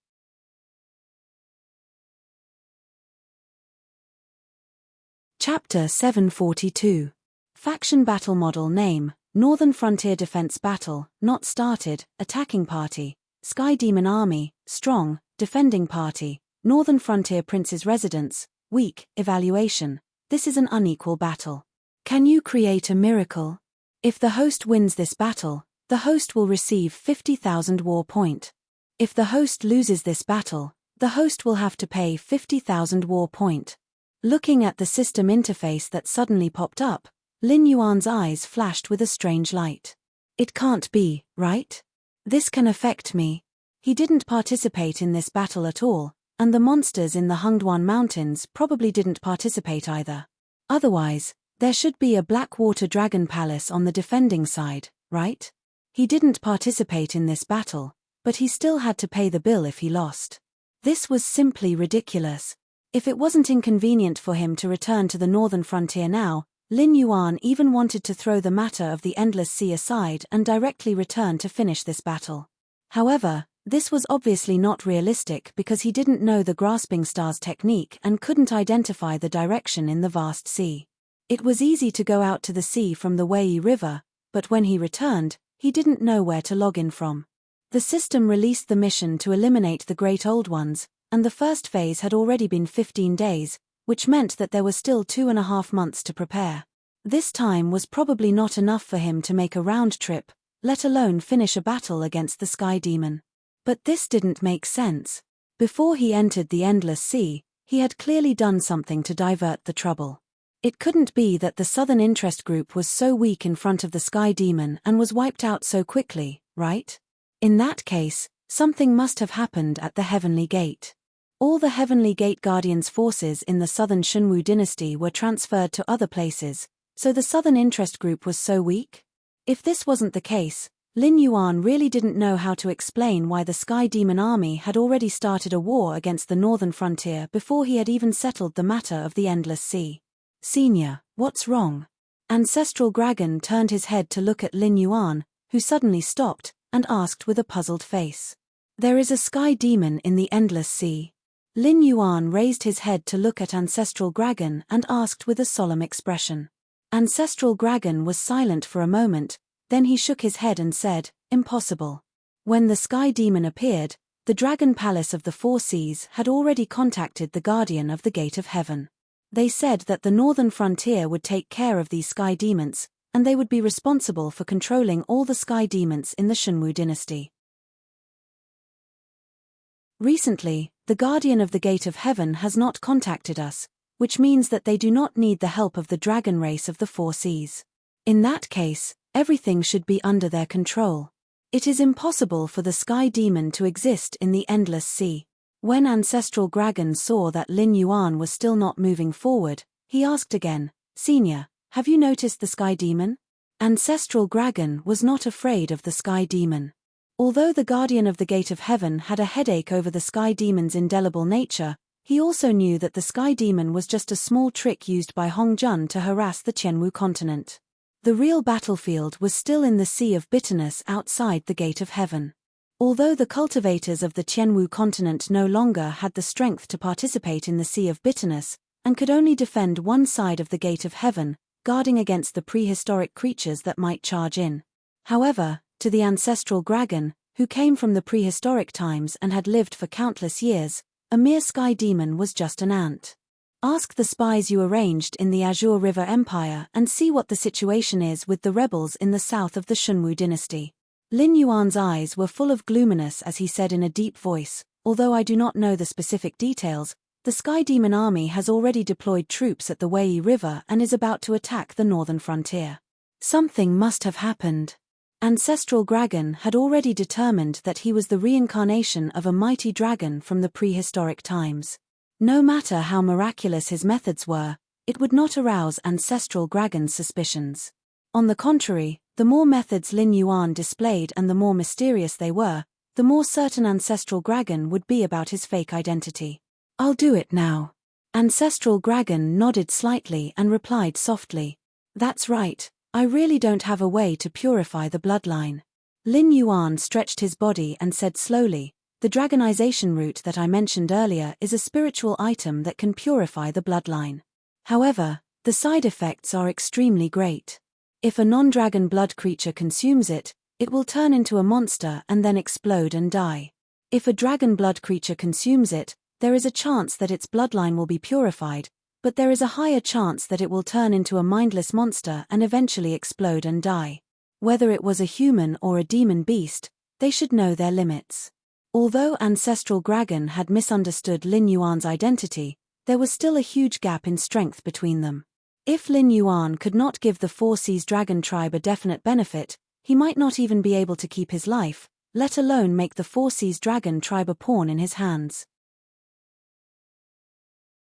Chapter 742. Faction Battle Model Name, Northern Frontier Defense Battle, not started, Attacking Party, Sky Demon Army, Strong, Defending Party, Northern Frontier Prince's Residence, Weak, Evaluation. This is an unequal battle. Can you create a miracle? If the host wins this battle, the host will receive 50,000 war point. If the host loses this battle, the host will have to pay 50,000 war point. Looking at the system interface that suddenly popped up, Lin Yuan's eyes flashed with a strange light. It can't be, right? This can affect me. He didn't participate in this battle at all, and the monsters in the Hungduan Mountains probably didn't participate either. Otherwise, there should be a Blackwater Dragon Palace on the defending side, right? He didn't participate in this battle, but he still had to pay the bill if he lost. This was simply ridiculous. If it wasn't inconvenient for him to return to the northern frontier now, Lin Yuan even wanted to throw the matter of the Endless Sea aside and directly return to finish this battle. However, this was obviously not realistic because he didn't know the grasping stars technique and couldn't identify the direction in the vast sea. It was easy to go out to the sea from the Wei River, but when he returned, he didn't know where to log in from. The system released the mission to eliminate the Great Old Ones, and the first phase had already been 15 days, which meant that there were still 2.5 months to prepare. This time was probably not enough for him to make a round trip, let alone finish a battle against the Sky Demon. But this didn't make sense. Before he entered the Endless Sea, he had clearly done something to divert the trouble. It couldn't be that the Southern Interest Group was so weak in front of the Sky Demon and was wiped out so quickly, right? In that case, something must have happened at the Heavenly Gate. All the Heavenly Gate Guardians' forces in the Southern Shunwu dynasty were transferred to other places, so the Southern Interest Group was so weak? If this wasn't the case, Lin Yuan really didn't know how to explain why the Sky Demon Army had already started a war against the northern frontier before he had even settled the matter of the Endless Sea. Senior, what's wrong? Ancestral Dragon turned his head to look at Lin Yuan, who suddenly stopped, and asked with a puzzled face. There is a Sky Demon in the Endless Sea. Lin Yuan raised his head to look at Ancestral Dragon and asked with a solemn expression. Ancestral Dragon was silent for a moment, then he shook his head and said, "Impossible." When the Sky Demon appeared, the Dragon Palace of the Four Seas had already contacted the Guardian of the Gate of Heaven. They said that the northern frontier would take care of these Sky Demons, and they would be responsible for controlling all the Sky Demons in the Shunwu dynasty. Recently, the Guardian of the Gate of Heaven has not contacted us, which means that they do not need the help of the dragon race of the Four Seas. In that case, everything should be under their control. It is impossible for the Sky Demon to exist in the Endless Sea. When Ancestral Dragon saw that Lin Yuan was still not moving forward, he asked again, "Senior, have you noticed the Sky Demon?" Ancestral Dragon was not afraid of the Sky Demon. Although the Guardian of the Gate of Heaven had a headache over the Sky Demon's indelible nature, he also knew that the Sky Demon was just a small trick used by Hongjun to harass the Qianwu continent. The real battlefield was still in the Sea of Bitterness outside the Gate of Heaven. Although the cultivators of the Qianwu continent no longer had the strength to participate in the Sea of Bitterness, and could only defend one side of the Gate of Heaven, guarding against the prehistoric creatures that might charge in. However, to the Ancestral Dragon, who came from the prehistoric times and had lived for countless years, a mere Sky Demon was just an ant. Ask the spies you arranged in the Azure River Empire and see what the situation is with the rebels in the south of the Shunwu dynasty. Lin Yuan's eyes were full of gloominess as he said in a deep voice, "Although I do not know the specific details, the Sky Demon army has already deployed troops at the Wei River and is about to attack the northern frontier. Something must have happened." Ancestral Dragon had already determined that he was the reincarnation of a mighty dragon from the prehistoric times. No matter how miraculous his methods were, it would not arouse Ancestral Dragon's suspicions. On the contrary, the more methods Lin Yuan displayed and the more mysterious they were, the more certain Ancestral Dragon would be about his fake identity. "I'll do it now." Ancestral Dragon nodded slightly and replied softly, "That's right. I really don't have a way to purify the bloodline." Lin Yuan stretched his body and said slowly, "The dragonization root that I mentioned earlier is a spiritual item that can purify the bloodline. However, the side effects are extremely great. If a non-dragon blood creature consumes it, it will turn into a monster and then explode and die. If a dragon blood creature consumes it, there is a chance that its bloodline will be purified, but there is a higher chance that it will turn into a mindless monster and eventually explode and die. Whether it was a human or a demon beast, they should know their limits." Although Ancestral Dragon had misunderstood Lin Yuan's identity, there was still a huge gap in strength between them. If Lin Yuan could not give the Four Seas Dragon tribe a definite benefit, he might not even be able to keep his life, let alone make the Four Seas Dragon tribe a pawn in his hands.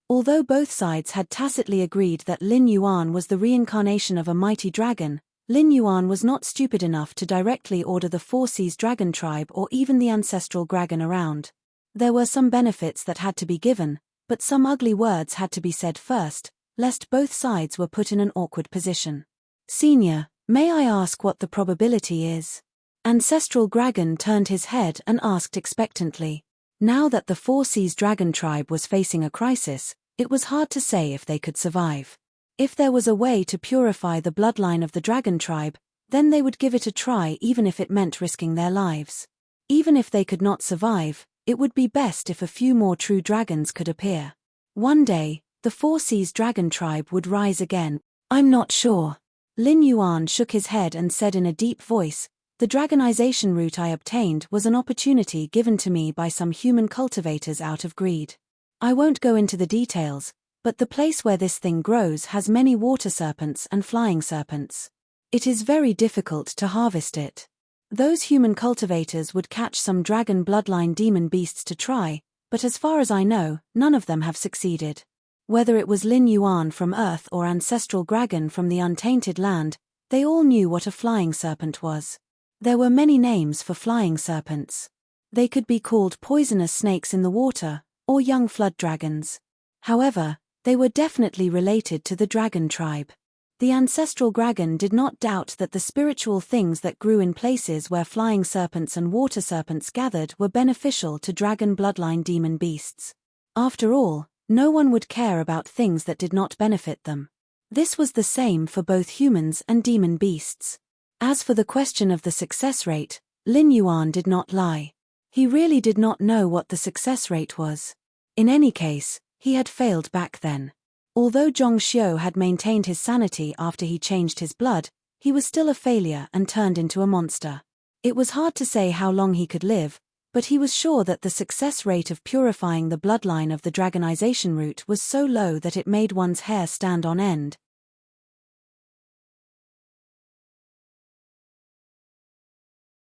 Although both sides had tacitly agreed that Lin Yuan was the reincarnation of a mighty dragon, Lin Yuan was not stupid enough to directly order the Four Seas Dragon tribe or even the Ancestral Dragon around. There were some benefits that had to be given, but some ugly words had to be said first, lest both sides were put in an awkward position. "Senior, may I ask what the probability is?" Ancestral Dragon turned his head and asked expectantly. Now that the Four Seas Dragon tribe was facing a crisis, it was hard to say if they could survive. If there was a way to purify the bloodline of the dragon tribe, then they would give it a try even if it meant risking their lives. Even if they could not survive, it would be best if a few more true dragons could appear. One day, the Four Seas Dragon tribe would rise again. "I'm not sure." Lin Yuan shook his head and said in a deep voice, "The dragonization route I obtained was an opportunity given to me by some human cultivators out of greed. I won't go into the details, but the place where this thing grows has many water serpents and flying serpents. It is very difficult to harvest it. Those human cultivators would catch some dragon bloodline demon beasts to try, but as far as I know, none of them have succeeded. Whether it was Lin Yuan from Earth or Ancestral Dragon from the Untainted Land, they all knew what a flying serpent was. There were many names for flying serpents. They could be called poisonous snakes in the water, or young flood dragons. However, they were definitely related to the dragon tribe. The Ancestral Dragon did not doubt that the spiritual things that grew in places where flying serpents and water serpents gathered were beneficial to dragon bloodline demon beasts. After all, no one would care about things that did not benefit them. This was the same for both humans and demon beasts. As for the question of the success rate, Lin Yuan did not lie. He really did not know what the success rate was. In any case, he had failed back then. Although Zhong Xiu had maintained his sanity after he changed his blood, he was still a failure and turned into a monster. It was hard to say how long he could live, but he was sure that the success rate of purifying the bloodline of the dragonization route was so low that it made one's hair stand on end.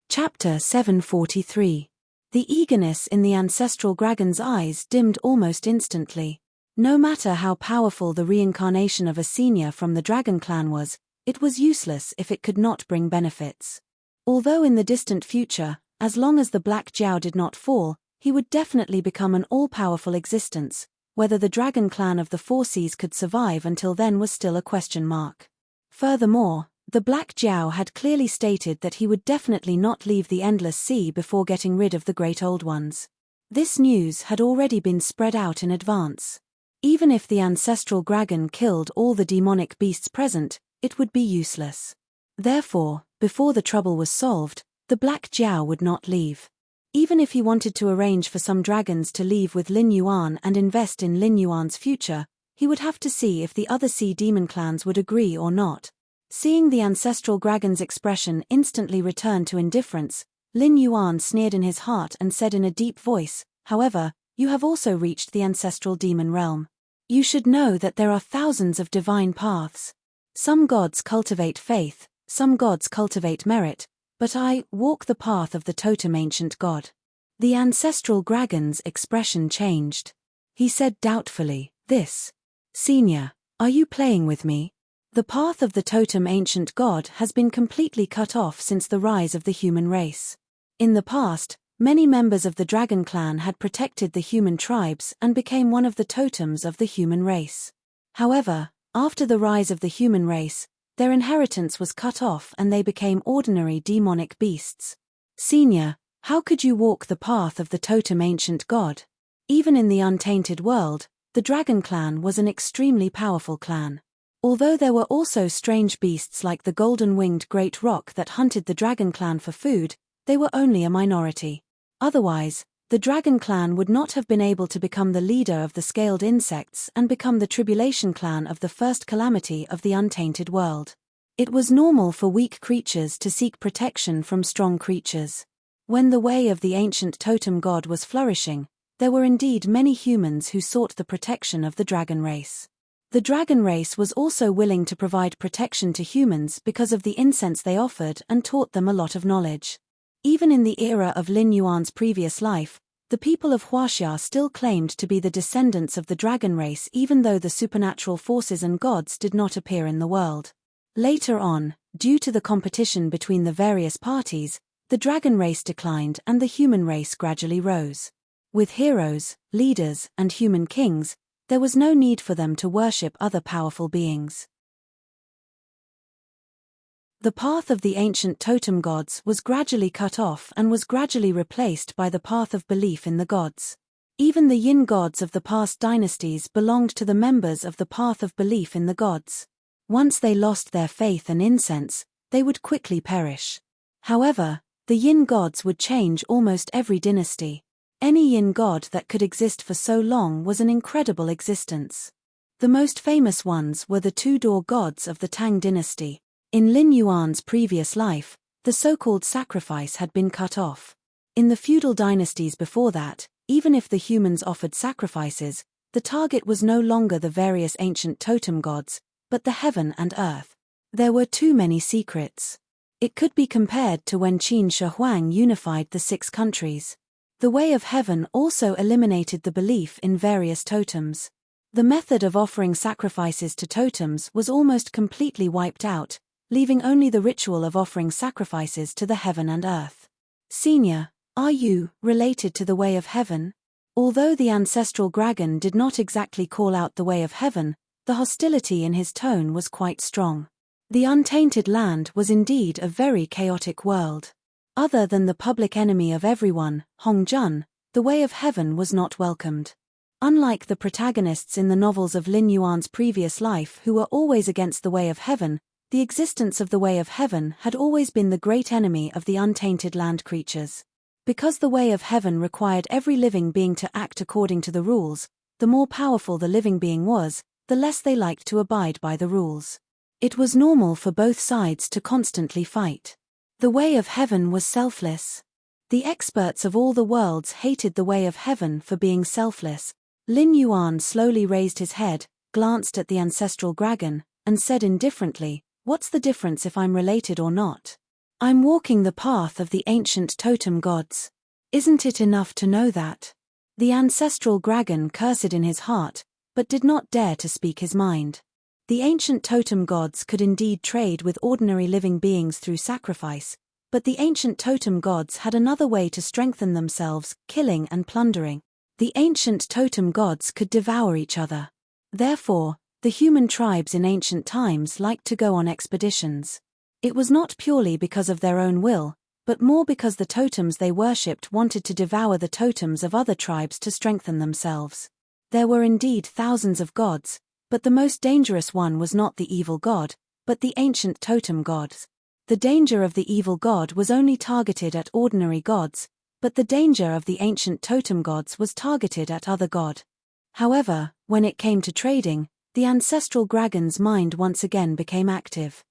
Chapter 743. The eagerness in the ancestral dragon's eyes dimmed almost instantly. No matter how powerful the reincarnation of a senior from the dragon clan was, it was useless if it could not bring benefits. Although in the distant future, as long as the Black Jiao did not fall, he would definitely become an all-powerful existence. Whether the dragon clan of the Four Seas could survive until then was still a question mark. Furthermore, the Black Jiao had clearly stated that he would definitely not leave the Endless Sea before getting rid of the Great Old Ones. This news had already been spread out in advance. Even if the ancestral dragon killed all the demonic beasts present, it would be useless. Therefore, before the trouble was solved, the Black Jiao would not leave. Even if he wanted to arrange for some dragons to leave with Lin Yuan and invest in Lin Yuan's future, he would have to see if the other sea demon clans would agree or not. Seeing the ancestral dragon's expression instantly return to indifference, Lin Yuan sneered in his heart and said in a deep voice, "However, you have also reached the ancestral demon realm. You should know that there are thousands of divine paths. Some gods cultivate faith, some gods cultivate merit, but I walk the path of the totem ancient god." The ancestral dragon's expression changed. He said doubtfully, "This, Senior, are you playing with me? The path of the totem ancient god has been completely cut off since the rise of the human race. In the past, many members of the dragon clan had protected the human tribes and became one of the totems of the human race. However, after the rise of the human race, their inheritance was cut off and they became ordinary demonic beasts. Senior, how could you walk the path of the totem ancient god? Even in the untainted world, the dragon clan was an extremely powerful clan. Although there were also strange beasts like the golden-winged great roc that hunted the dragon clan for food, they were only a minority. Otherwise, the dragon clan would not have been able to become the leader of the scaled insects and become the tribulation clan of the first calamity of the untainted world. It was normal for weak creatures to seek protection from strong creatures. When the way of the ancient totem god was flourishing, there were indeed many humans who sought the protection of the dragon race. The dragon race was also willing to provide protection to humans because of the incense they offered and taught them a lot of knowledge. Even in the era of Lin Yuan's previous life, the people of Huaxia still claimed to be the descendants of the dragon race even though the supernatural forces and gods did not appear in the world. Later on, due to the competition between the various parties, the dragon race declined and the human race gradually rose. With heroes, leaders, and human kings, there was no need for them to worship other powerful beings. The path of the ancient totem gods was gradually cut off and was gradually replaced by the path of belief in the gods. Even the yin gods of the past dynasties belonged to the members of the path of belief in the gods. Once they lost their faith and incense, they would quickly perish. However, the yin gods would change almost every dynasty. Any yin god that could exist for so long was an incredible existence. The most famous ones were the two-door gods of the Tang dynasty. In Lin Yuan's previous life, the so-called sacrifice had been cut off. In the feudal dynasties before that, even if the humans offered sacrifices, the target was no longer the various ancient totem gods, but the heaven and earth. There were too many secrets. It could be compared to when Qin Shi Huang unified the 6 countries. The way of heaven also eliminated the belief in various totems. The method of offering sacrifices to totems was almost completely wiped out, leaving only the ritual of offering sacrifices to the heaven and earth. Senior, are you related to the way of heaven? Although the ancestral dragon did not exactly call out the way of heaven, the hostility in his tone was quite strong. The untainted land was indeed a very chaotic world. Other than the public enemy of everyone, Hong Jun, the way of heaven was not welcomed. Unlike the protagonists in the novels of Lin Yuan's previous life who were always against the way of heaven, the existence of the way of heaven had always been the great enemy of the untainted land creatures. Because the way of heaven required every living being to act according to the rules, the more powerful the living being was, the less they liked to abide by the rules. It was normal for both sides to constantly fight. The way of heaven was selfless. The experts of all the worlds hated the way of heaven for being selfless. Lin Yuan slowly raised his head, glanced at the ancestral dragon, and said indifferently, "What's the difference if I'm related or not? I'm walking the path of the ancient totem gods. Isn't it enough to know that?" The ancestral dragon cursed in his heart, but did not dare to speak his mind. The ancient totem gods could indeed trade with ordinary living beings through sacrifice, but the ancient totem gods had another way to strengthen themselves, killing and plundering. The ancient totem gods could devour each other. Therefore, the human tribes in ancient times liked to go on expeditions. It was not purely because of their own will, but more because the totems they worshipped wanted to devour the totems of other tribes to strengthen themselves. There were indeed thousands of gods, but the most dangerous one was not the evil god, but the ancient totem gods. The danger of the evil god was only targeted at ordinary gods, but the danger of the ancient totem gods was targeted at other god. However, when it came to trading, the ancestral dragon's mind once again became active.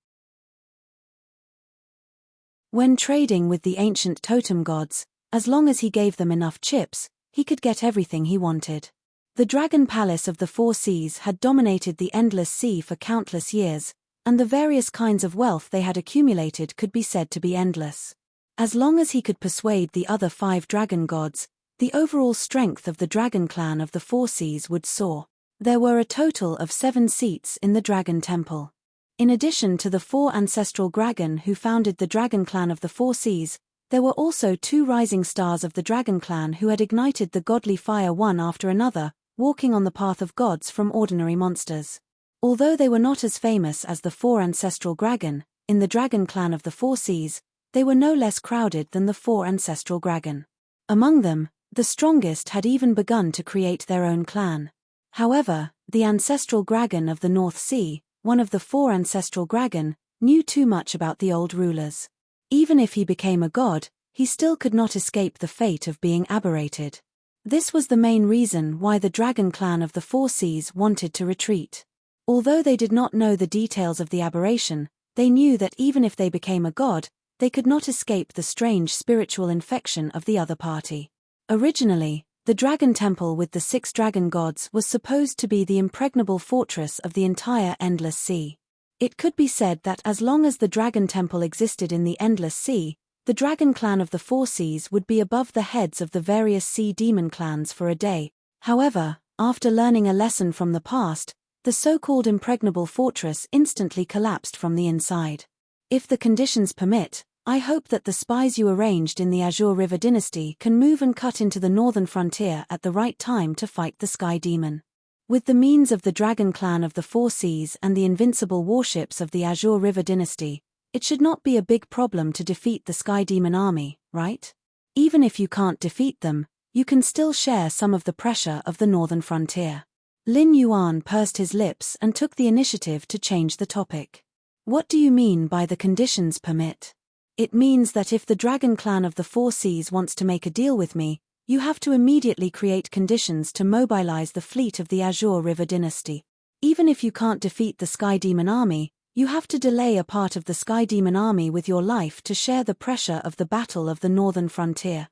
When trading with the ancient totem gods, as long as he gave them enough chips, he could get everything he wanted. The Dragon Palace of the Four Seas had dominated the endless sea for countless years, and the various kinds of wealth they had accumulated could be said to be endless. As long as he could persuade the other 5 dragon gods, the overall strength of the dragon clan of the Four Seas would soar. There were a total of 7 seats in the Dragon Temple. In addition to the 4 ancestral dragon who founded the dragon clan of the Four Seas, there were also 2 rising stars of the dragon clan who had ignited the godly fire one after another, walking on the path of gods from ordinary monsters. Although they were not as famous as the 4 ancestral dragon, in the dragon clan of the Four Seas, they were no less crowded than the 4 ancestral dragon. Among them, the strongest had even begun to create their own clan. However, the ancestral dragon of the North Sea, one of the 4 ancestral dragon, knew too much about the old rulers. Even if he became a god, he still could not escape the fate of being aberrated. This was the main reason why the dragon clan of the Four Seas wanted to retreat. Although they did not know the details of the aberration, they knew that even if they became a god, they could not escape the strange spiritual infection of the other party. Originally, the Dragon Temple with the 6 dragon gods was supposed to be the impregnable fortress of the entire endless sea. It could be said that as long as the Dragon Temple existed in the endless sea, the dragon clan of the Four Seas would be above the heads of the various sea demon clans for a day. However, after learning a lesson from the past, the so-called impregnable fortress instantly collapsed from the inside. If the conditions permit, I hope that the spies you arranged in the Azure River dynasty can move and cut into the northern frontier at the right time to fight the Sky Demon. With the means of the Dragon Clan of the Four Seas and the invincible warships of the Azure River dynasty, it should not be a big problem to defeat the Sky Demon army, right? Even if you can't defeat them, you can still share some of the pressure of the northern frontier. Lin Yuan pursed his lips and took the initiative to change the topic. What do you mean by the conditions permit? It means that if the Dragon Clan of the Four Seas wants to make a deal with me, you have to immediately create conditions to mobilize the fleet of the Azure River dynasty. Even if you can't defeat the Sky Demon army, you have to delay a part of the Sky Demon army with your life to share the pressure of the battle of the northern frontier.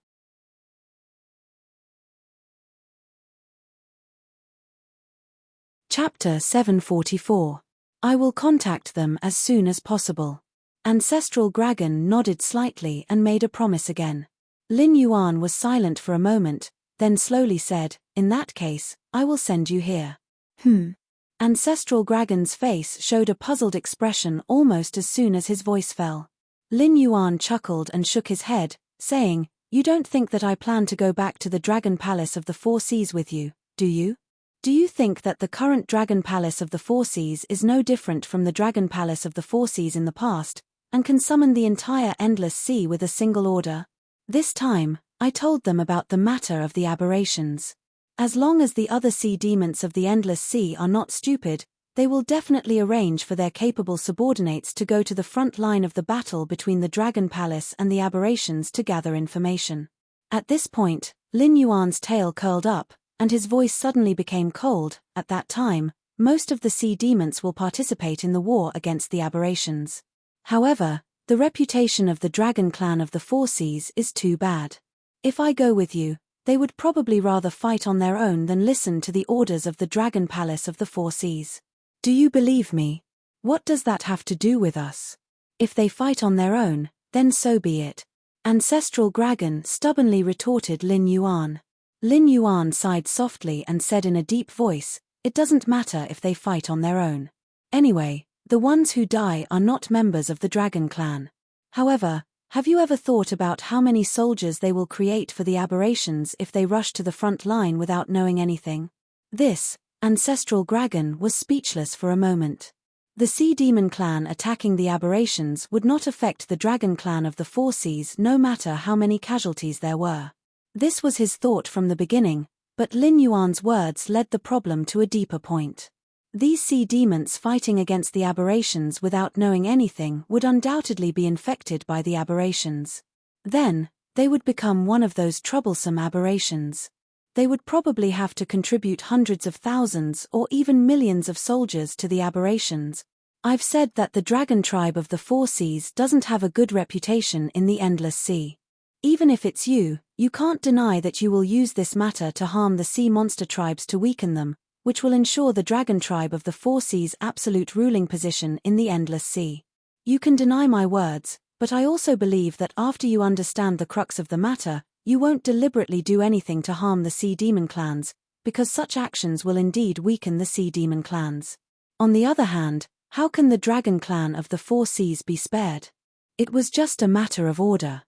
Chapter 744. I will contact them as soon as possible. Ancestral Dragon nodded slightly and made a promise again. Lin Yuan was silent for a moment, then slowly said, "In that case, I will send you here." Ancestral Dragon's face showed a puzzled expression almost as soon as his voice fell. Lin Yuan chuckled and shook his head, saying, "You don't think that I plan to go back to the Dragon Palace of the Four Seas with you, do you? Do you think that the current Dragon Palace of the Four Seas is no different from the Dragon Palace of the Four Seas in the past, and can summon the entire endless sea with a single order?" This time, I told them about the matter of the aberrations. As long as the other sea demons of the Endless Sea are not stupid, they will definitely arrange for their capable subordinates to go to the front line of the battle between the Dragon Palace and the aberrations to gather information. At this point, Lin Yuan's tail curled up, and his voice suddenly became cold. At that time, most of the sea demons will participate in the war against the aberrations. However, the reputation of the Dragon Clan of the Four Seas is too bad. If I go with you, they would probably rather fight on their own than listen to the orders of the Dragon Palace of the Four Seas. Do you believe me? What does that have to do with us? If they fight on their own, then so be it. Ancestral Dragon stubbornly retorted Lin Yuan. Lin Yuan sighed softly and said in a deep voice, "It doesn't matter if they fight on their own. Anyway, the ones who die are not members of the Dragon Clan. However, have you ever thought about how many soldiers they will create for the aberrations if they rush to the front line without knowing anything?" This Ancestral Dragon was speechless for a moment. The Sea Demon Clan attacking the aberrations would not affect the Dragon Clan of the Four Seas no matter how many casualties there were. This was his thought from the beginning, but Lin Yuan's words led the problem to a deeper point. These sea demons fighting against the aberrations without knowing anything would undoubtedly be infected by the aberrations. Then, they would become one of those troublesome aberrations. They would probably have to contribute hundreds of thousands or even millions of soldiers to the aberrations. I've said that the Dragon Tribe of the Four Seas doesn't have a good reputation in the Endless Sea. Even if it's you, you can't deny that you will use this matter to harm the sea monster tribes to weaken them, which will ensure the Dragon Tribe of the Four Seas' absolute ruling position in the Endless Sea. You can deny my words, but I also believe that after you understand the crux of the matter, you won't deliberately do anything to harm the Sea Demon clans, because such actions will indeed weaken the Sea Demon clans. On the other hand, how can the Dragon Clan of the Four Seas be spared? It was just a matter of order.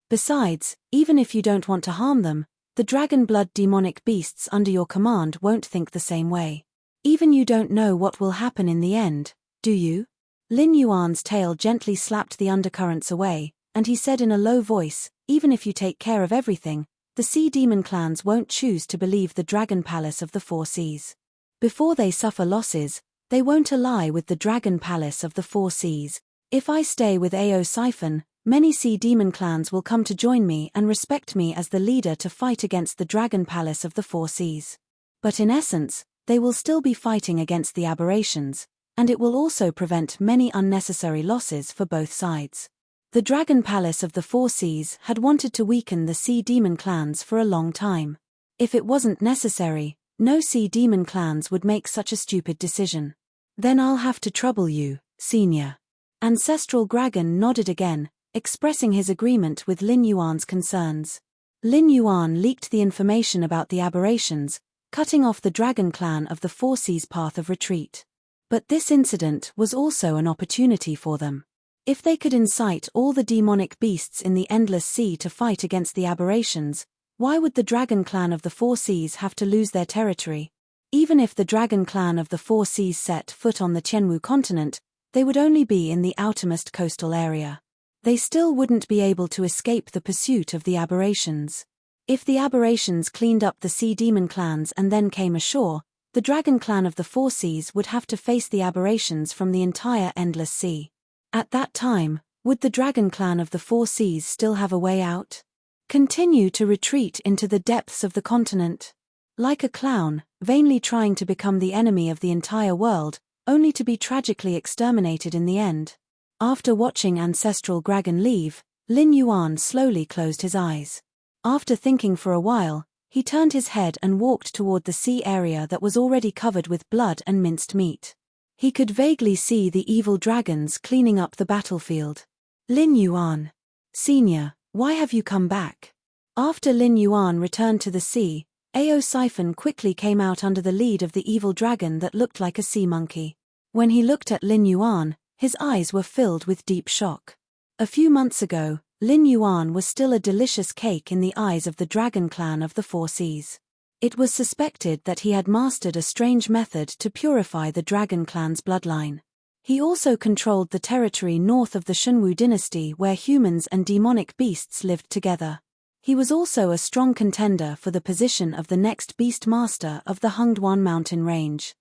Besides, even if you don't want to harm them, the dragon blood demonic beasts under your command won't think the same way. Even you don't know what will happen in the end, do you? Lin Yuan's tail gently slapped the undercurrents away, and he said in a low voice, "Even if you take care of everything, the Sea Demon clans won't choose to believe the Dragon Palace of the Four Seas. Before they suffer losses, they won't ally with the Dragon Palace of the Four Seas. If I stay with Ao Siphon, many Sea Demon clans will come to join me and respect me as the leader to fight against the Dragon Palace of the Four Seas. But in essence, they will still be fighting against the aberrations, and it will also prevent many unnecessary losses for both sides." The Dragon Palace of the Four Seas had wanted to weaken the Sea Demon clans for a long time. If it wasn't necessary, no Sea Demon clans would make such a stupid decision. "Then I'll have to trouble you, Senior." Ancestral Dragon nodded again, expressing his agreement with Lin Yuan's concerns. Lin Yuan leaked the information about the aberrations, cutting off the Dragon Clan of the Four Seas' path of retreat. But this incident was also an opportunity for them. If they could incite all the demonic beasts in the Endless Sea to fight against the aberrations, why would the Dragon Clan of the Four Seas have to lose their territory? Even if the Dragon Clan of the Four Seas set foot on the Tianwu continent, they would only be in the outermost coastal area. They still wouldn't be able to escape the pursuit of the aberrations. If the aberrations cleaned up the Sea Demon clans and then came ashore, the Dragon Clan of the Four Seas would have to face the aberrations from the entire Endless Sea. At that time, would the Dragon Clan of the Four Seas still have a way out? Continue to retreat into the depths of the continent? Like a clown, vainly trying to become the enemy of the entire world, only to be tragically exterminated in the end? After watching Ancestral Dragon leave, Lin Yuan slowly closed his eyes. After thinking for a while, he turned his head and walked toward the sea area that was already covered with blood and minced meat. He could vaguely see the evil dragons cleaning up the battlefield. "Lin Yuan. Senior, why have you come back?" After Lin Yuan returned to the sea, Ao Siphon quickly came out under the lead of the evil dragon that looked like a sea monkey. When he looked at Lin Yuan, his eyes were filled with deep shock. A few months ago, Lin Yuan was still a delicious cake in the eyes of the Dragon Clan of the Four Seas. It was suspected that he had mastered a strange method to purify the Dragon Clan's bloodline. He also controlled the territory north of the Shunwu dynasty where humans and demonic beasts lived together. He was also a strong contender for the position of the next beast master of the Hungduan mountain range.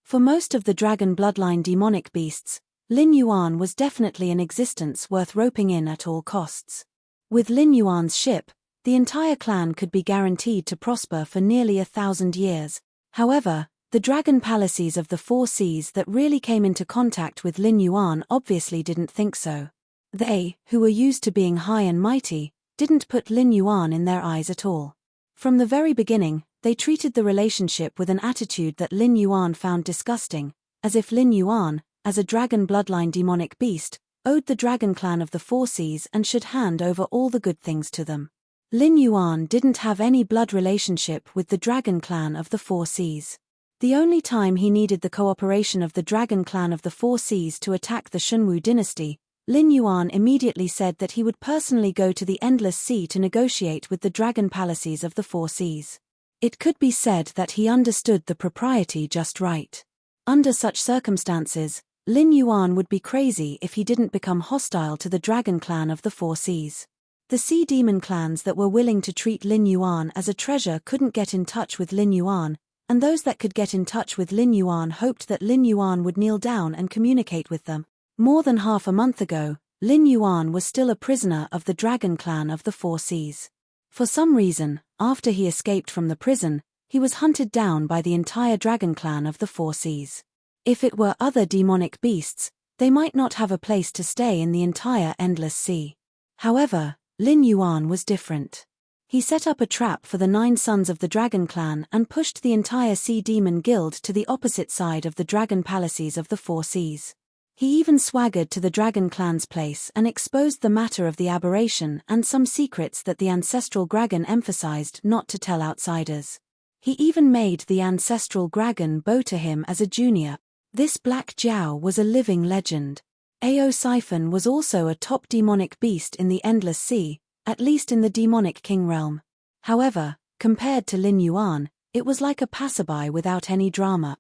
For most of the dragon bloodline demonic beasts, Lin Yuan was definitely an existence worth roping in at all costs. With Lin Yuan's ship, the entire clan could be guaranteed to prosper for nearly 1,000 years. However, the dragon palaces of the Four Seas that really came into contact with Lin Yuan obviously didn't think so. They, who were used to being high and mighty, didn't put Lin Yuan in their eyes at all. From the very beginning, they treated the relationship with an attitude that Lin Yuan found disgusting, as if Lin Yuan, as a dragon bloodline demonic beast, owed the dragon clan of the Four Seas and should hand over all the good things to them. Lin Yuan didn't have any blood relationship with the dragon clan of the Four Seas. The only time he needed the cooperation of the dragon clan of the Four Seas to attack the Shunwu dynasty, Lin Yuan immediately said that he would personally go to the Endless Sea to negotiate with the dragon palaces of the Four Seas. It could be said that he understood the propriety just right. Under such circumstances, Lin Yuan would be crazy if he didn't become hostile to the dragon clan of the Four Seas. The sea demon clans that were willing to treat Lin Yuan as a treasure couldn't get in touch with Lin Yuan, and those that could get in touch with Lin Yuan hoped that Lin Yuan would kneel down and communicate with them. More than half a month ago, Lin Yuan was still a prisoner of the dragon clan of the Four Seas. For some reason, after he escaped from the prison, he was hunted down by the entire dragon clan of the Four Seas. If it were other demonic beasts, they might not have a place to stay in the entire Endless Sea. However, Lin Yuan was different. He set up a trap for the 9 sons of the dragon clan and pushed the entire sea demon guild to the opposite side of the dragon palaces of the Four Seas. He even swaggered to the dragon clan's place and exposed the matter of the aberration and some secrets that the ancestral dragon emphasized not to tell outsiders. He even made the ancestral dragon bow to him as a junior. This Black Jiao was a living legend. Ao Siphon was also a top demonic beast in the Endless Sea, at least in the demonic king realm. However, compared to Lin Yuan, it was like a passerby without any drama.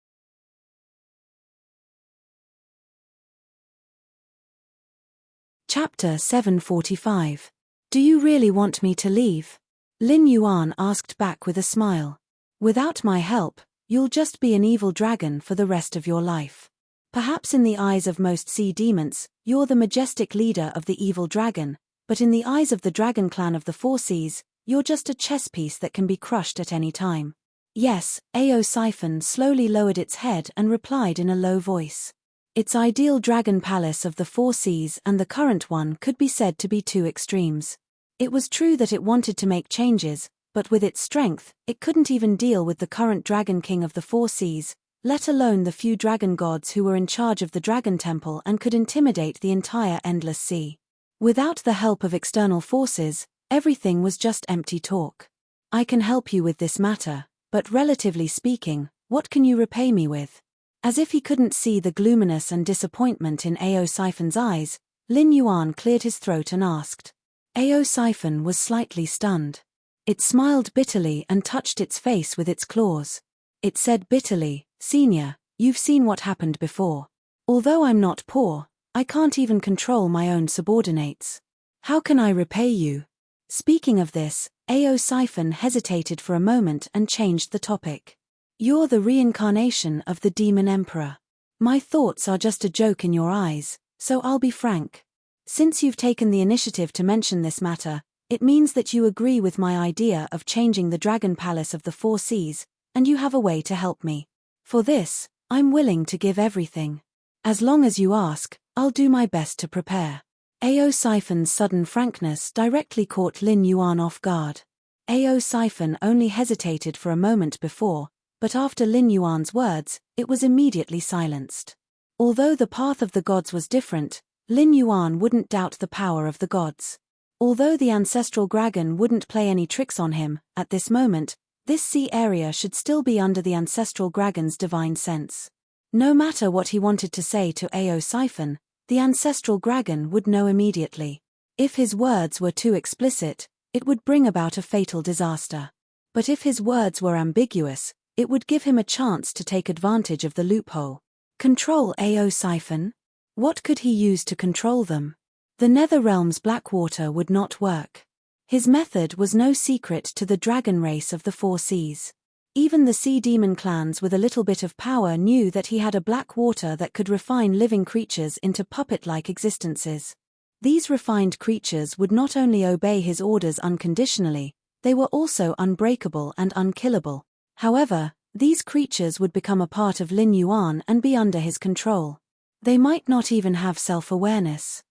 Chapter 745. Do you really want me to leave? Lin Yuan asked back with a smile. Without my help, you'll just be an evil dragon for the rest of your life. Perhaps in the eyes of most sea demons, you're the majestic leader of the evil dragon, but in the eyes of the dragon clan of the Four Seas, you're just a chess piece that can be crushed at any time. Yes, Ao Siphon slowly lowered its head and replied in a low voice. Its ideal dragon palace of the Four Seas and the current one could be said to be two extremes. It was true that it wanted to make changes, but with its strength, it couldn't even deal with the current dragon king of the Four Seas, let alone the few dragon gods who were in charge of the dragon temple and could intimidate the entire Endless Sea. Without the help of external forces, everything was just empty talk. I can help you with this matter, but relatively speaking, what can you repay me with? As if he couldn't see the gloominess and disappointment in Ao Siphon's eyes, Lin Yuan cleared his throat and asked. Ao Siphon was slightly stunned. It smiled bitterly and touched its face with its claws. It said bitterly, Senior, you've seen what happened before. Although I'm not poor, I can't even control my own subordinates. How can I repay you? Speaking of this, Ao Siphon hesitated for a moment and changed the topic. You're the reincarnation of the Demon Emperor. My thoughts are just a joke in your eyes, so I'll be frank. Since you've taken the initiative to mention this matter, it means that you agree with my idea of changing the Dragon Palace of the Four Seas, and you have a way to help me. For this, I'm willing to give everything. As long as you ask, I'll do my best to prepare. Ao Siphon's sudden frankness directly caught Lin Yuan off guard. Ao Siphon only hesitated for a moment before, but after Lin Yuan's words, it was immediately silenced. Although the path of the gods was different, Lin Yuan wouldn't doubt the power of the gods. Although the ancestral dragon wouldn't play any tricks on him, at this moment, this sea area should still be under the ancestral dragon's divine sense. No matter what he wanted to say to Ao Siphon, the ancestral dragon would know immediately. If his words were too explicit, it would bring about a fatal disaster. But if his words were ambiguous, it would give him a chance to take advantage of the loophole. Control Ao Siphon? What could he use to control them? The Nether Realm's black water would not work. His method was no secret to the dragon race of the Four Seas. Even the sea demon clans with a little bit of power knew that he had a black water that could refine living creatures into puppet-like existences. These refined creatures would not only obey his orders unconditionally, they were also unbreakable and unkillable. However, these creatures would become a part of Lin Yuan and be under his control. They might not even have self-awareness.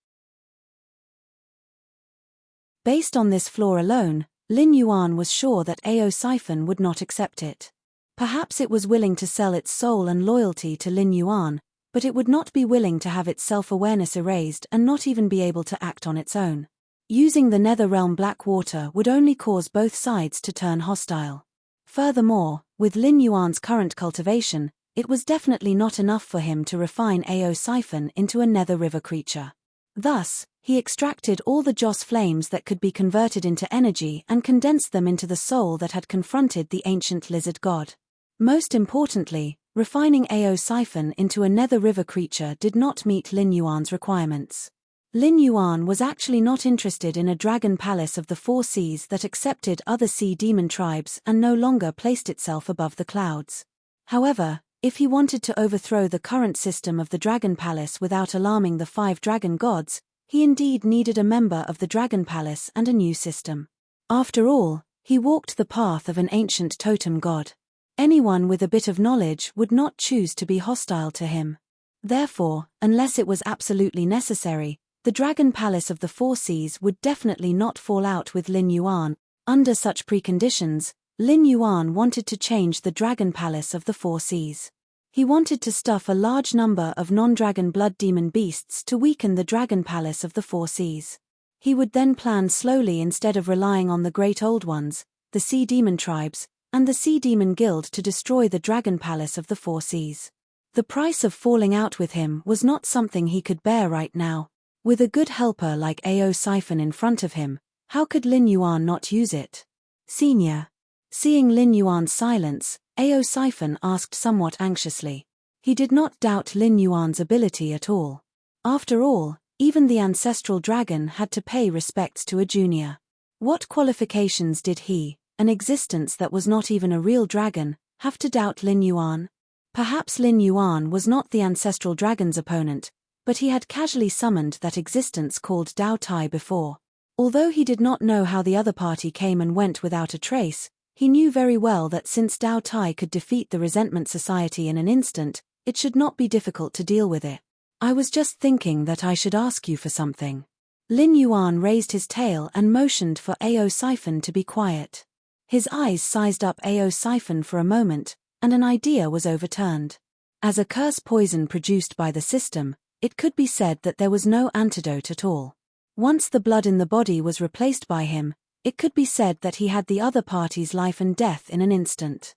Based on this flaw alone, Lin Yuan was sure that Ao Siphon would not accept it. Perhaps it was willing to sell its soul and loyalty to Lin Yuan, but it would not be willing to have its self-awareness erased and not even be able to act on its own. Using the Netherrealm black water would only cause both sides to turn hostile. Furthermore, with Lin Yuan's current cultivation, it was definitely not enough for him to refine Ao Siphon into a Nether River creature. Thus, he extracted all the Joss flames that could be converted into energy and condensed them into the soul that had confronted the ancient lizard god. Most importantly, refining Ao Siphon into a Nether River creature did not meet Lin Yuan's requirements. Lin Yuan was actually not interested in a dragon palace of the Four Seas that accepted other sea demon tribes and no longer placed itself above the clouds. However, if he wanted to overthrow the current system of the Dragon Palace without alarming the 5 dragon gods, he indeed needed a member of the Dragon Palace and a new system. After all, he walked the path of an ancient totem god. Anyone with a bit of knowledge would not choose to be hostile to him. Therefore, unless it was absolutely necessary, the Dragon Palace of the Four Seas would definitely not fall out with Lin Yuan. Under such preconditions, Lin Yuan wanted to change the Dragon Palace of the Four Seas. He wanted to stuff a large number of non-dragon blood demon beasts to weaken the Dragon Palace of the Four Seas. He would then plan slowly instead of relying on the Great Old Ones, the Sea Demon tribes, and the Sea Demon Guild to destroy the Dragon Palace of the Four Seas. The price of falling out with him was not something he could bear right now. With a good helper like Ao Siphon in front of him, how could Lin Yuan not use it? Senior. Seeing Lin Yuan's silence, Ao Siphon asked somewhat anxiously. He did not doubt Lin Yuan's ability at all. After all, even the ancestral dragon had to pay respects to a junior. What qualifications did he, an existence that was not even a real dragon, have to doubt Lin Yuan? Perhaps Lin Yuan was not the ancestral dragon's opponent, but he had casually summoned that existence called Dao Tai before. Although he did not know how the other party came and went without a trace, he knew very well that since Dao Tai could defeat the Resentment Society in an instant, it should not be difficult to deal with it. I was just thinking that I should ask you for something. Lin Yuan raised his tail and motioned for Ao Siphon to be quiet. His eyes sized up Ao Siphon for a moment, and an idea was overturned. As a curse poison produced by the system, it could be said that there was no antidote at all. Once the blood in the body was replaced by him, it could be said that he had the other party's life and death in an instant.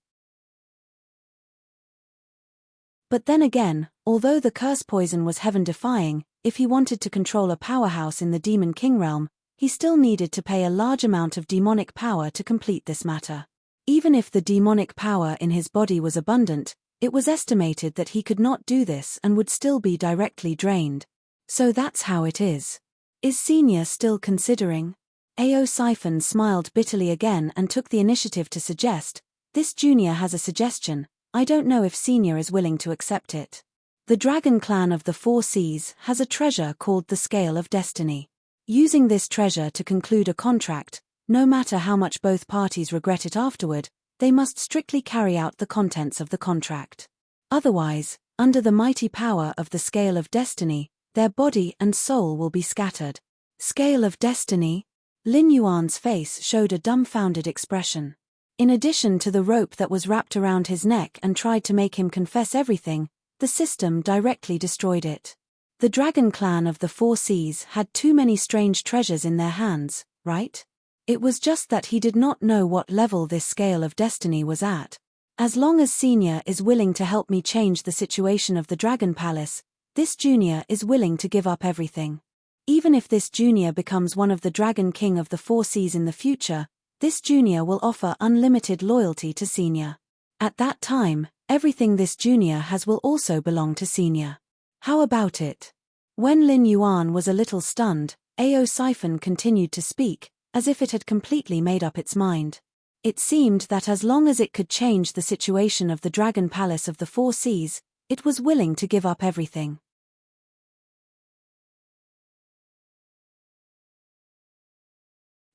But then again, although the curse poison was heaven-defying, if he wanted to control a powerhouse in the Demon King realm, he still needed to pay a large amount of demonic power to complete this matter. Even if the demonic power in his body was abundant, it was estimated that he could not do this and would still be directly drained. So that's how it is. Is Senior still considering? Ao Siphon smiled bitterly again and took the initiative to suggest, "This junior has a suggestion, I don't know if Senior is willing to accept it. The Dragon Clan of the Four Seas has a treasure called the Scale of Destiny. Using this treasure to conclude a contract, no matter how much both parties regret it afterward, they must strictly carry out the contents of the contract. Otherwise, under the mighty power of the Scale of Destiny, their body and soul will be scattered." Scale of Destiny? Lin Yuan's face showed a dumbfounded expression. In addition to the rope that was wrapped around his neck and tried to make him confess everything, the system directly destroyed it. The Dragon Clan of the Four Seas had too many strange treasures in their hands, right? It was just that he did not know what level this Scale of Destiny was at. As long as Senior is willing to help me change the situation of the Dragon Palace, this junior is willing to give up everything. Even if this junior becomes one of the Dragon King of the Four Seas in the future, this junior will offer unlimited loyalty to Senior. At that time, everything this junior has will also belong to Senior. How about it? When Lin Yuan was a little stunned, Ao Siphon continued to speak, as if it had completely made up its mind. It seemed that as long as it could change the situation of the Dragon Palace of the Four Seas, it was willing to give up everything.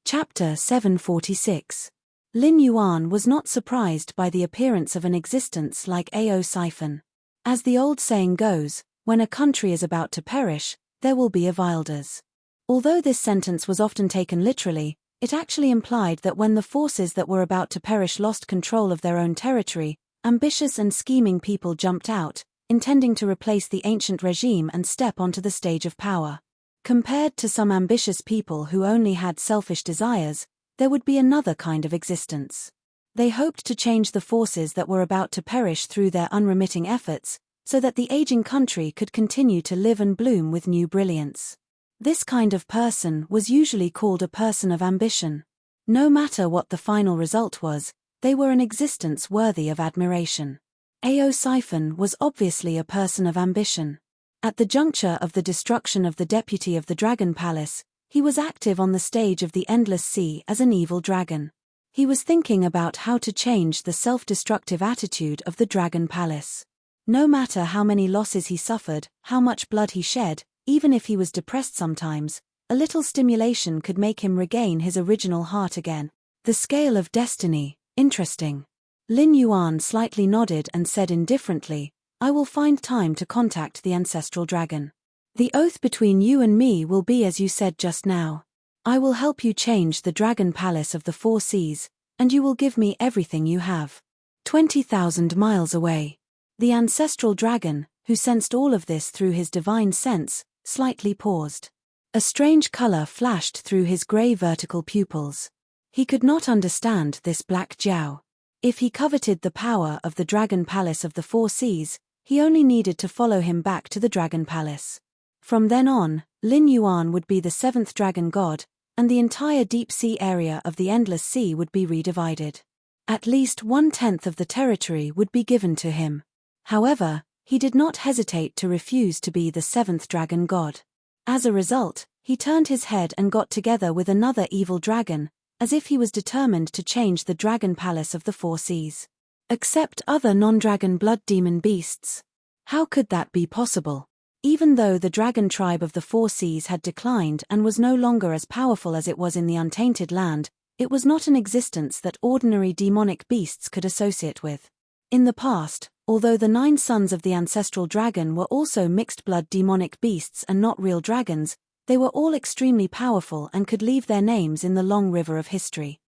Chapter 746. Lin Yuan was not surprised by the appearance of an existence like Ao Siphon. As the old saying goes, when a country is about to perish, there will be Avilders. Although this sentence was often taken literally, it actually implied that when the forces that were about to perish lost control of their own territory, ambitious and scheming people jumped out, intending to replace the ancient regime and step onto the stage of power. Compared to some ambitious people who only had selfish desires, there would be another kind of existence. They hoped to change the forces that were about to perish through their unremitting efforts, so that the aging country could continue to live and bloom with new brilliance. This kind of person was usually called a person of ambition. No matter what the final result was, they were an existence worthy of admiration. Ao Siphon was obviously a person of ambition. At the juncture of the destruction of the deputy of the Dragon Palace, he was active on the stage of the Endless Sea as an evil dragon. He was thinking about how to change the self-destructive attitude of the Dragon Palace. No matter how many losses he suffered, how much blood he shed, even if he was depressed sometimes, a little stimulation could make him regain his original heart again. The scale of destiny, interesting. Lin Yuan slightly nodded and said indifferently, I will find time to contact the ancestral dragon. The oath between you and me will be as you said just now. I will help you change the Dragon Palace of the Four Seas, and you will give me everything you have. 20,000 miles away. The ancestral dragon, who sensed all of this through his divine sense, slightly paused. A strange color flashed through his gray vertical pupils. He could not understand this Black Jiao. If he coveted the power of the Dragon Palace of the Four Seas, he only needed to follow him back to the Dragon Palace. From then on, Lin Yuan would be the seventh dragon god, and the entire deep sea area of the Endless Sea would be redivided. At least 1/10 of the territory would be given to him. However, he did not hesitate to refuse to be the seventh dragon god. As a result, he turned his head and got together with another evil dragon, as if he was determined to change the Dragon Palace of the Four Seas. Accept other non-dragon blood demon beasts. How could that be possible? Even though the dragon tribe of the Four Seas had declined and was no longer as powerful as it was in the Untainted Land, it was not an existence that ordinary demonic beasts could associate with. In the past, although the 9 sons of the ancestral dragon were also mixed-blood demonic beasts and not real dragons, they were all extremely powerful and could leave their names in the long river of history.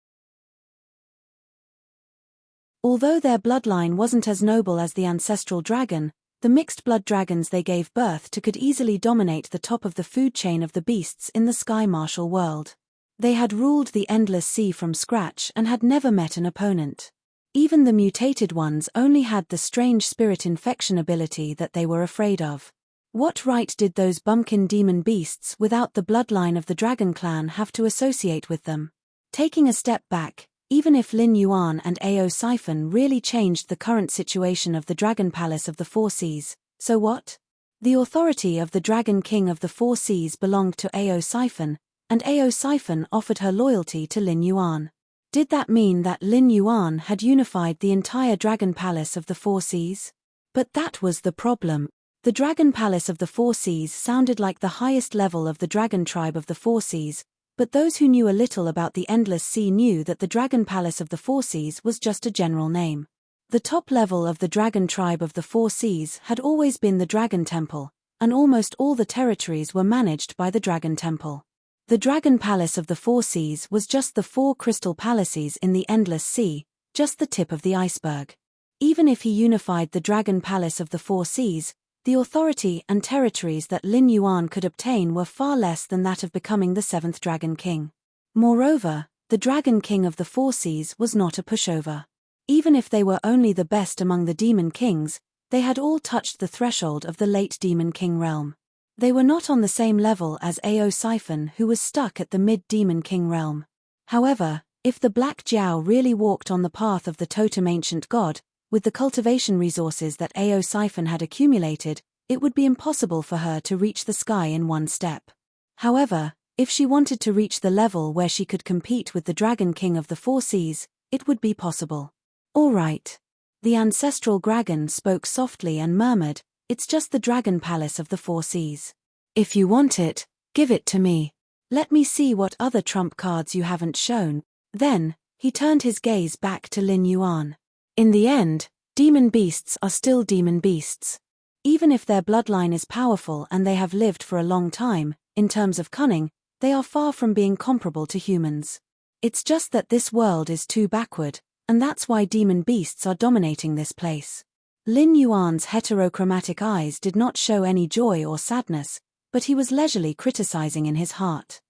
Although their bloodline wasn't as noble as the ancestral dragon, the mixed-blood dragons they gave birth to could easily dominate the top of the food chain of the beasts in the sky martial world. They had ruled the Endless Sea from scratch and had never met an opponent. Even the mutated ones only had the strange spirit infection ability that they were afraid of. What right did those bumpkin demon beasts without the bloodline of the dragon clan have to associate with them? Taking a step back, even if Lin Yuan and Ao Siphon really changed the current situation of the Dragon Palace of the Four Seas, so what? The authority of the Dragon King of the Four Seas belonged to Ao Siphon, and Ao Siphon offered her loyalty to Lin Yuan. Did that mean that Lin Yuan had unified the entire Dragon Palace of the Four Seas? But that was the problem. The Dragon Palace of the Four Seas sounded like the highest level of the Dragon Tribe of the Four Seas, but those who knew a little about the Endless Sea knew that the Dragon Palace of the Four Seas was just a general name. The top level of the Dragon Tribe of the Four Seas had always been the Dragon Temple, and almost all the territories were managed by the Dragon Temple. The Dragon Palace of the Four Seas was just the 4 crystal palaces in the Endless Sea, just the tip of the iceberg. Even if he unified the Dragon Palace of the Four Seas, the authority and territories that Lin Yuan could obtain were far less than that of becoming the 7th Dragon King. Moreover, the Dragon King of the Four Seas was not a pushover. Even if they were only the best among the Demon Kings, they had all touched the threshold of the late Demon King realm. They were not on the same level as Ao Siphon, who was stuck at the mid-Demon King realm. However, if the Black Jiao really walked on the path of the totem ancient god, with the cultivation resources that Ao Siphon had accumulated, it would be impossible for her to reach the sky in one step. However, if she wanted to reach the level where she could compete with the Dragon King of the Four Seas, it would be possible. All right. The ancestral dragon spoke softly and murmured, "It's just the Dragon Palace of the Four Seas. If you want it, give it to me. Let me see what other trump cards you haven't shown." Then, he turned his gaze back to Lin Yuan. In the end, demon beasts are still demon beasts. Even if their bloodline is powerful and they have lived for a long time, in terms of cunning, they are far from being comparable to humans. It's just that this world is too backward, and that's why demon beasts are dominating this place. Lin Yuan's heterochromatic eyes did not show any joy or sadness, but he was leisurely criticizing in his heart.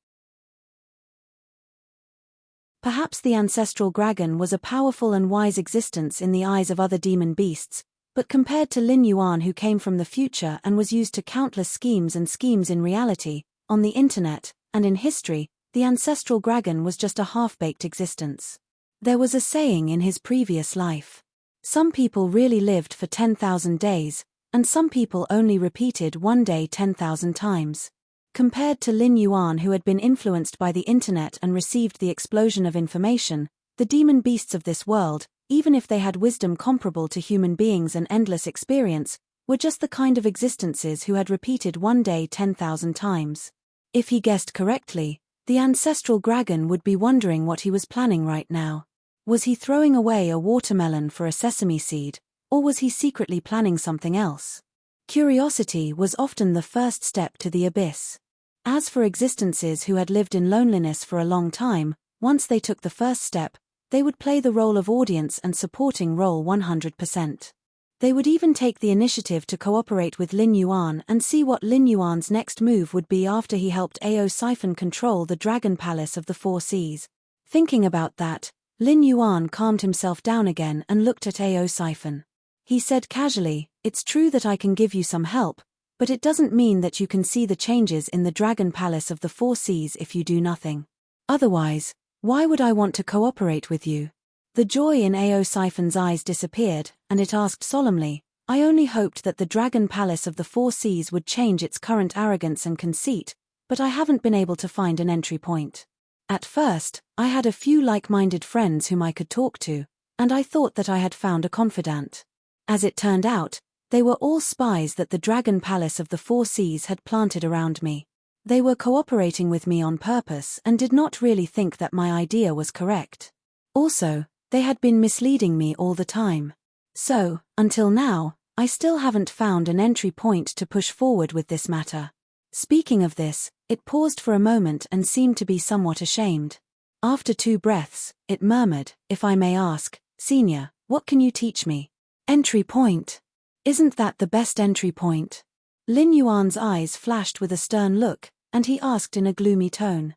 Perhaps the ancestral dragon was a powerful and wise existence in the eyes of other demon beasts, but compared to Lin Yuan, who came from the future and was used to countless schemes in reality, on the internet, and in history, the ancestral dragon was just a half-baked existence. There was a saying in his previous life. Some people really lived for 10,000 days, and some people only repeated one day 10,000 times. Compared to Lin Yuan, who had been influenced by the internet and received the explosion of information, the demon beasts of this world, even if they had wisdom comparable to human beings and endless experience, were just the kind of existences who had repeated one day 10,000 times. If he guessed correctly, the ancestral dragon would be wondering what he was planning right now. Was he throwing away a watermelon for a sesame seed, or was he secretly planning something else? Curiosity was often the first step to the abyss. As for existences who had lived in loneliness for a long time, once they took the first step, they would play the role of audience and supporting role 100%. They would even take the initiative to cooperate with Lin Yuan and see what Lin Yuan's next move would be after he helped Ao Siphon control the Dragon Palace of the Four Seas. Thinking about that, Lin Yuan calmed himself down again and looked at Ao Siphon. He said casually, "It's true that I can give you some help, but it doesn't mean that you can see the changes in the Dragon Palace of the Four Seas if you do nothing. Otherwise, why would I want to cooperate with you?" The joy in Ao Siphon's eyes disappeared, and it asked solemnly, "I only hoped that the Dragon Palace of the Four Seas would change its current arrogance and conceit, but I haven't been able to find an entry point. At first, I had a few like-minded friends whom I could talk to, and I thought that I had found a confidant. As it turned out, they were all spies that the Dragon Palace of the Four Seas had planted around me. They were cooperating with me on purpose and did not really think that my idea was correct. Also, they had been misleading me all the time. So, until now, I still haven't found an entry point to push forward with this matter." Speaking of this, it paused for a moment and seemed to be somewhat ashamed. After 2 breaths, it murmured, "If I may ask, Senior, what can you teach me?" "Entry point? Isn't that the best entry point?" Lin Yuan's eyes flashed with a stern look, and he asked in a gloomy tone.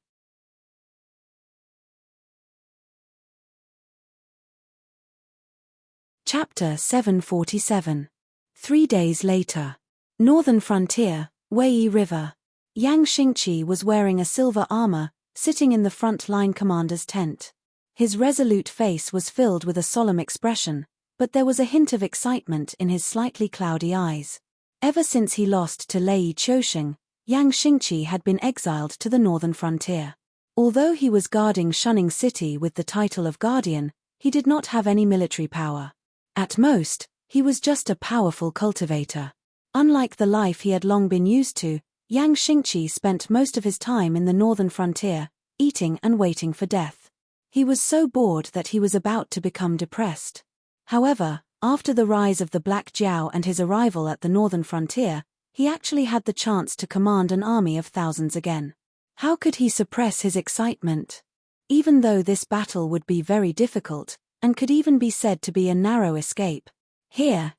Chapter 747. 3 days later. Northern Frontier, Wei River. Yang Xingqi was wearing a silver armor, sitting in the front-line commander's tent. His resolute face was filled with a solemn expression, but there was a hint of excitement in his slightly cloudy eyes. Ever since he lost to Lei Qiusheng, Yang Xingqi had been exiled to the northern frontier. Although he was guarding Shunning City with the title of Guardian, he did not have any military power. At most, he was just a powerful cultivator. Unlike the life he had long been used to, Yang Xingqi spent most of his time in the northern frontier, eating and waiting for death. He was so bored that he was about to become depressed. However, after the rise of the Black Jiao and his arrival at the northern frontier, he actually had the chance to command an army of thousands again. How could he suppress his excitement? Even though this battle would be very difficult, and could even be said to be a narrow escape. Here,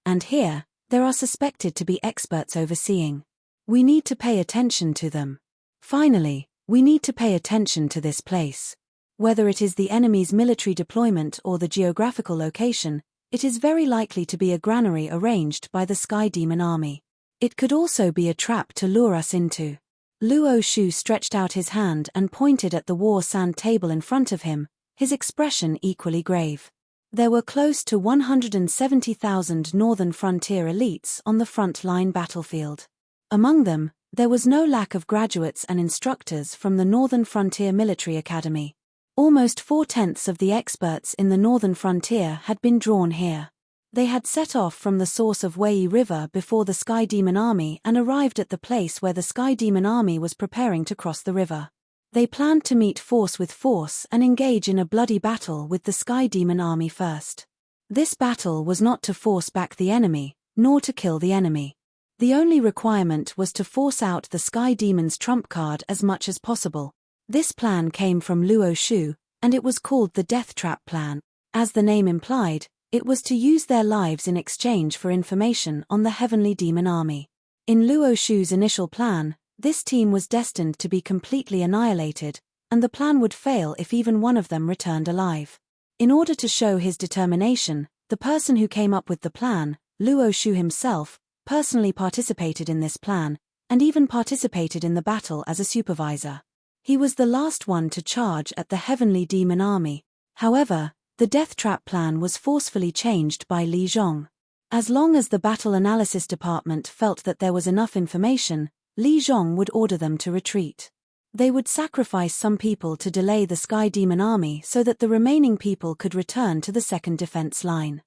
and here, there are suspected to be experts overseeing. We need to pay attention to them. Finally, we need to pay attention to this place. Whether it is the enemy's military deployment or the geographical location, it is very likely to be a granary arranged by the Sky Demon Army. It could also be a trap to lure us into. Luo Shu stretched out his hand and pointed at the war sand table in front of him, his expression equally grave. There were close to 170,000 Northern Frontier elites on the front-line battlefield. Among them, there was no lack of graduates and instructors from the Northern Frontier Military Academy. Almost 4/10 of the experts in the Northern Frontier had been drawn here. They had set off from the source of Wei River before the Sky Demon Army and arrived at the place where the Sky Demon Army was preparing to cross the river. They planned to meet force with force and engage in a bloody battle with the Sky Demon Army first. This battle was not to force back the enemy, nor to kill the enemy. The only requirement was to force out the Sky Demon's trump card as much as possible. This plan came from Luo Shu, and it was called the Death Trap Plan. As the name implied, it was to use their lives in exchange for information on the Heavenly Demon Army. In Luo Shu's initial plan, this team was destined to be completely annihilated, and the plan would fail if even one of them returned alive. In order to show his determination, the person who came up with the plan, Luo Shu himself, personally participated in this plan, and even participated in the battle as a supervisor. He was the last one to charge at the Heavenly Demon Army. However, the Death Trap plan was forcefully changed by Li Zhong. As long as the Battle Analysis Department felt that there was enough information, Li Zhong would order them to retreat. They would sacrifice some people to delay the Sky Demon Army so that the remaining people could return to the second defense line.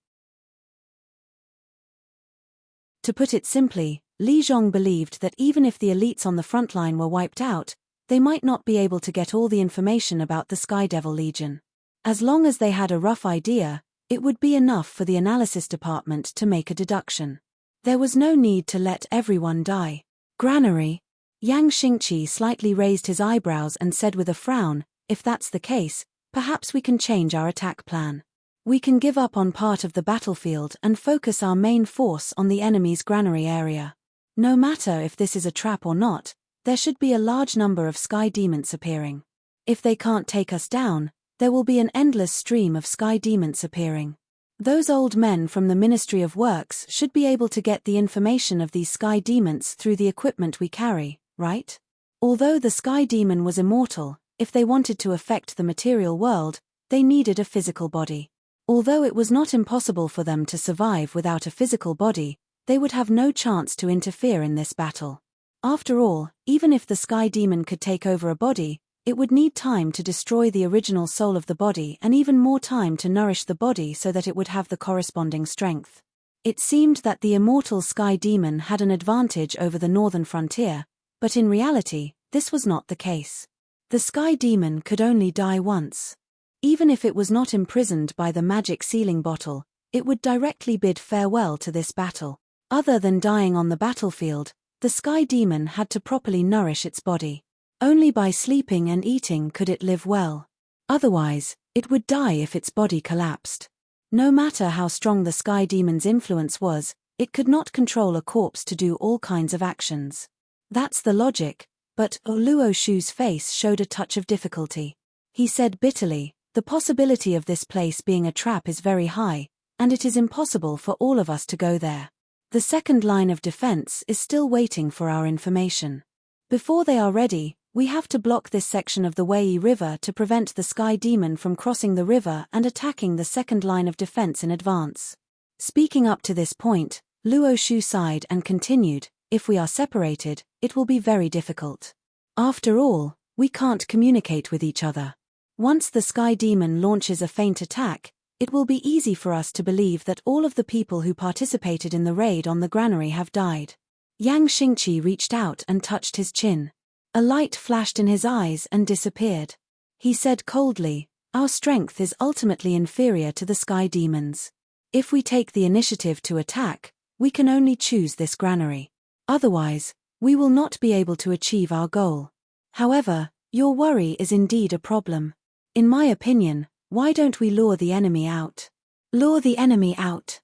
To put it simply, Li Zhong believed that even if the elites on the front line were wiped out, they might not be able to get all the information about the Sky Devil Legion. As long as they had a rough idea, it would be enough for the analysis department to make a deduction. There was no need to let everyone die. Granary. Yang Xingqi slightly raised his eyebrows and said with a frown, "If that's the case, perhaps we can change our attack plan. We can give up on part of the battlefield and focus our main force on the enemy's granary area. No matter if this is a trap or not, there should be a large number of sky demons appearing. If they can't take us down, there will be an endless stream of sky demons appearing. Those old men from the Ministry of Works should be able to get the information of these sky demons through the equipment we carry, right? Although the sky demon was immortal, if they wanted to affect the material world, they needed a physical body. Although it was not impossible for them to survive without a physical body, they would have no chance to interfere in this battle. After all, even if the sky demon could take over a body, it would need time to destroy the original soul of the body and even more time to nourish the body so that it would have the corresponding strength. It seemed that the immortal sky demon had an advantage over the northern frontier, but in reality, this was not the case. The sky demon could only die once. Even if it was not imprisoned by the magic sealing bottle, it would directly bid farewell to this battle. Other than dying on the battlefield, the sky demon had to properly nourish its body. Only by sleeping and eating could it live well. Otherwise, it would die if its body collapsed. No matter how strong the sky demon's influence was, it could not control a corpse to do all kinds of actions. That's the logic, but Luo Shu's face showed a touch of difficulty. He said bitterly, "The possibility of this place being a trap is very high, and it is impossible for all of us to go there. The second line of defense is still waiting for our information. Before they are ready, we have to block this section of the Wei River to prevent the sky demon from crossing the river and attacking the second line of defense in advance." Speaking up to this point, Luo Shu sighed and continued, "If we are separated, it will be very difficult. After all, we can't communicate with each other. Once the sky demon launches a feint attack, it will be easy for us to believe that all of the people who participated in the raid on the granary have died." Yang Xingqi reached out and touched his chin. A light flashed in his eyes and disappeared. He said coldly, "Our strength is ultimately inferior to the sky demons. If we take the initiative to attack, we can only choose this granary. Otherwise, we will not be able to achieve our goal. However, your worry is indeed a problem. In my opinion, why don't we lure the enemy out?" Lure the enemy out.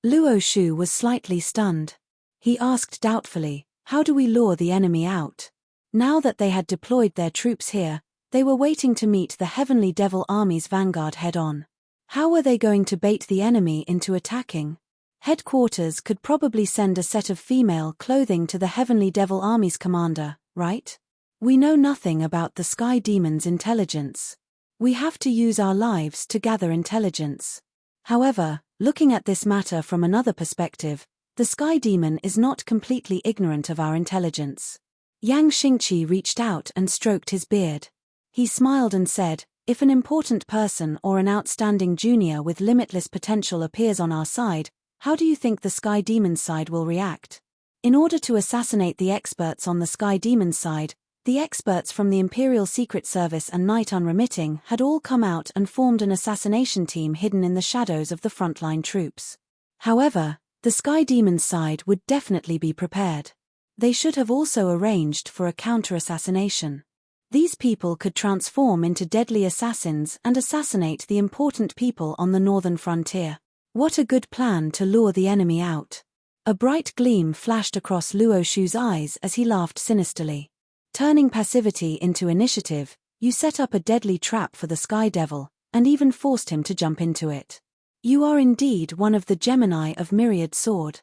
Luo Shu was slightly stunned. He asked doubtfully, "How do we lure the enemy out?" Now that they had deployed their troops here, they were waiting to meet the Heavenly Devil Army's vanguard head-on. How were they going to bait the enemy into attacking? Headquarters could probably send a set of female clothing to the Heavenly Devil Army's commander, right? We know nothing about the Sky Demon's intelligence. We have to use our lives to gather intelligence. However, looking at this matter from another perspective, the sky demon is not completely ignorant of our intelligence. Yang Xingqi reached out and stroked his beard. He smiled and said, "If an important person or an outstanding junior with limitless potential appears on our side, how do you think the sky demon's side will react?" In order to assassinate the experts on the sky demon's side, the experts from the Imperial Secret Service and Night Unremitting had all come out and formed an assassination team hidden in the shadows of the frontline troops. However, the sky demon's side would definitely be prepared. They should have also arranged for a counter-assassination. These people could transform into deadly assassins and assassinate the important people on the northern frontier. What a good plan to lure the enemy out. A bright gleam flashed across Luo Shu's eyes as he laughed sinisterly. Turning passivity into initiative, you set up a deadly trap for the Sky Devil, and even forced him to jump into it. You are indeed one of the Gemini of Myriad Sword.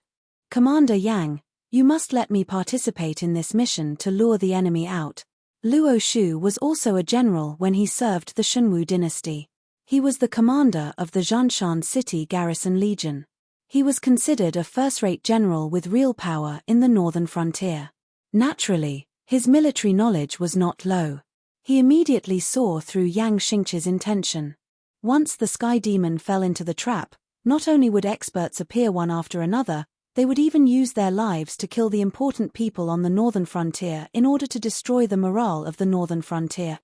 Commander Yang, you must let me participate in this mission to lure the enemy out. Luo Shu was also a general when he served the Shunwu dynasty. He was the commander of the Zhanshan City Garrison Legion. He was considered a first-rate general with real power in the northern frontier. Naturally, his military knowledge was not low. He immediately saw through Yang Xingqi's intention. Once the Sky Demon fell into the trap, not only would experts appear one after another, they would even use their lives to kill the important people on the northern frontier in order to destroy the morale of the northern frontier.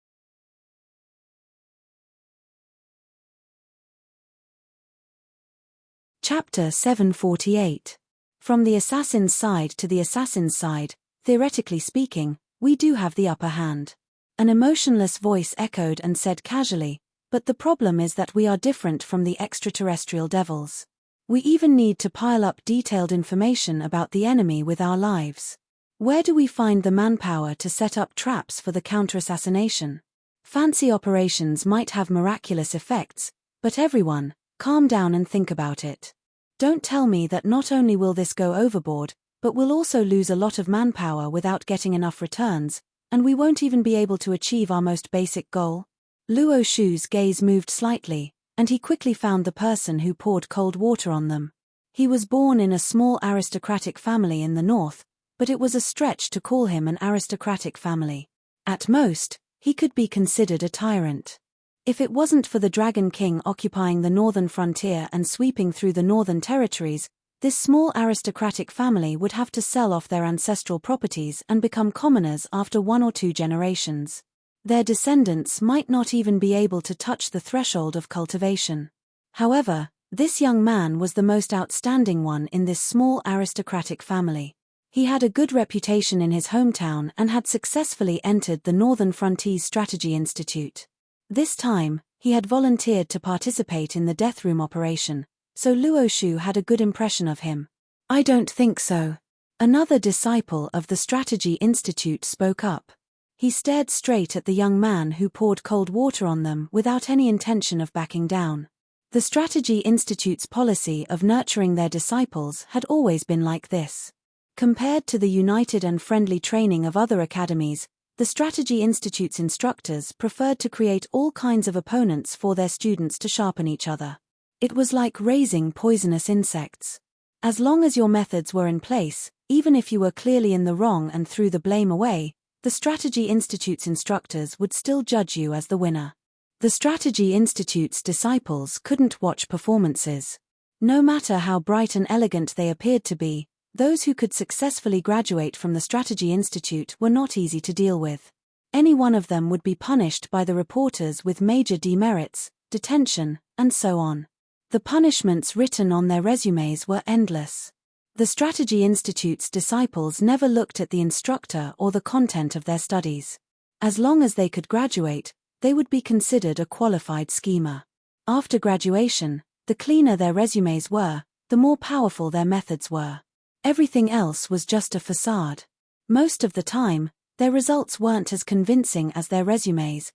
Chapter 748. From the assassin's side to the assassin's side, theoretically speaking, we do have the upper hand. An emotionless voice echoed and said casually, "But the problem is that we are different from the extraterrestrial devils. We even need to pile up detailed information about the enemy with our lives. Where do we find the manpower to set up traps for the counter-assassination? Fancy operations might have miraculous effects, but everyone, calm down and think about it. Don't tell me that not only will this go overboard, but we'll also lose a lot of manpower without getting enough returns, and we won't even be able to achieve our most basic goal." Luo Shu's gaze moved slightly, and he quickly found the person who poured cold water on them. He was born in a small aristocratic family in the north, but it was a stretch to call him an aristocratic family. At most, he could be considered a tyrant. If it wasn't for the Dragon King occupying the northern frontier and sweeping through the northern territories, this small aristocratic family would have to sell off their ancestral properties and become commoners after 1 or 2 generations. Their descendants might not even be able to touch the threshold of cultivation. However, this young man was the most outstanding one in this small aristocratic family. He had a good reputation in his hometown and had successfully entered the Northern Frontiers Strategy Institute. This time, he had volunteered to participate in the Death Room operation, so Luo Shu had a good impression of him. "I don't think so." Another disciple of the Strategy Institute spoke up. He stared straight at the young man who poured cold water on them without any intention of backing down. The Strategy Institute's policy of nurturing their disciples had always been like this. Compared to the united and friendly training of other academies, the Strategy Institute's instructors preferred to create all kinds of opponents for their students to sharpen each other. It was like raising poisonous insects. As long as your methods were in place, even if you were clearly in the wrong and threw the blame away, the Strategy Institute's instructors would still judge you as the winner. The Strategy Institute's disciples couldn't watch performances. No matter how bright and elegant they appeared to be, those who could successfully graduate from the Strategy Institute were not easy to deal with. Any one of them would be punished by the reporters with major demerits, detention, and so on. The punishments written on their resumes were endless. The Strategy Institute's disciples never looked at the instructor or the content of their studies. As long as they could graduate, they would be considered a qualified schemer. After graduation, the cleaner their resumes were, the more powerful their methods were. Everything else was just a facade. Most of the time, their results weren't as convincing as their resumes.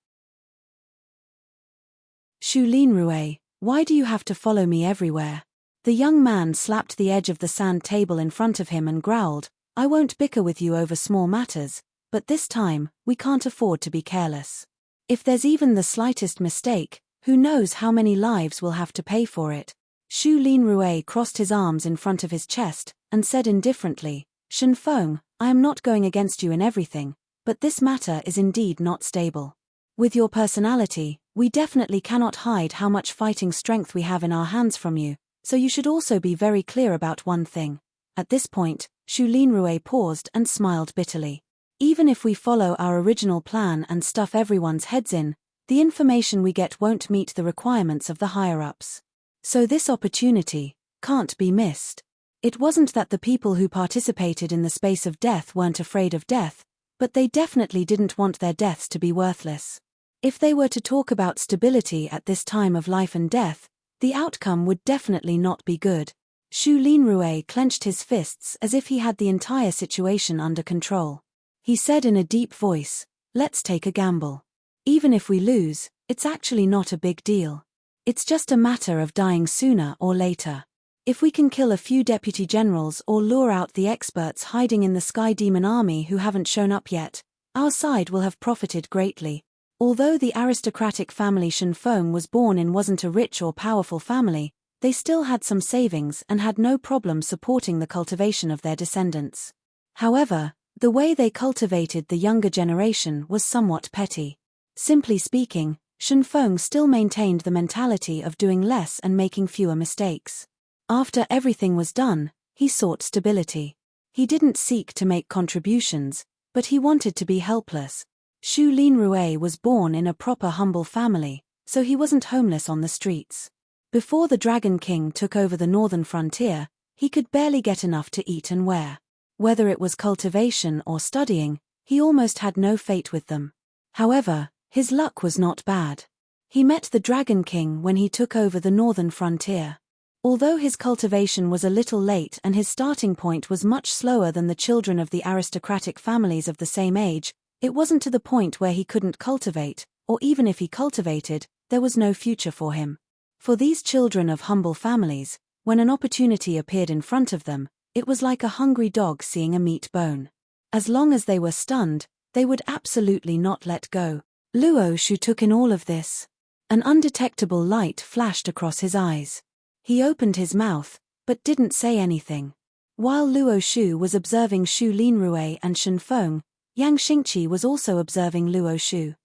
Shu Linrue, why do you have to follow me everywhere? The young man slapped the edge of the sand table in front of him and growled, "I won't bicker with you over small matters, but this time, we can't afford to be careless. If there's even the slightest mistake, who knows how many lives we'll have to pay for it. Xu Linrui crossed his arms in front of his chest, and said indifferently, Shenfeng, I am not going against you in everything, but this matter is indeed not stable. With your personality, we definitely cannot hide how much fighting strength we have in our hands from you, so you should also be very clear about one thing. At this point, Xu Linrui paused and smiled bitterly. Even if we follow our original plan and stuff everyone's heads in, the information we get won't meet the requirements of the higher-ups. So this opportunity can't be missed. It wasn't that the people who participated in the space of death weren't afraid of death, but they definitely didn't want their deaths to be worthless. If they were to talk about stability at this time of life and death, the outcome would definitely not be good. Xu Linrui clenched his fists as if he had the entire situation under control. He said in a deep voice, let's take a gamble. Even if we lose, it's actually not a big deal. It's just a matter of dying sooner or later. If we can kill a few deputy generals or lure out the experts hiding in the Sky Demon army who haven't shown up yet, our side will have profited greatly. Although the aristocratic family Shenfeng was born in wasn't a rich or powerful family, they still had some savings and had no problem supporting the cultivation of their descendants. However, the way they cultivated the younger generation was somewhat petty. Simply speaking, Shenfeng still maintained the mentality of doing less and making fewer mistakes. After everything was done, he sought stability. He didn't seek to make contributions, but he wanted to be helpless. Xu Linrui was born in a proper humble family, so he wasn't homeless on the streets. Before the Dragon King took over the northern frontier, he could barely get enough to eat and wear. Whether it was cultivation or studying, he almost had no fate with them. However, his luck was not bad. He met the Dragon King when he took over the northern frontier. Although his cultivation was a little late and his starting point was much slower than the children of the aristocratic families of the same age, it wasn't to the point where he couldn't cultivate, or even if he cultivated, there was no future for him. For these children of humble families, when an opportunity appeared in front of them, it was like a hungry dog seeing a meat bone. As long as they were stunned, they would absolutely not let go. Luo Shu took in all of this. An undetectable light flashed across his eyes. He opened his mouth, but didn't say anything. While Luo Shu was observing Xu Linrui and Shenfeng, Yang Xingqi was also observing Luo Shu.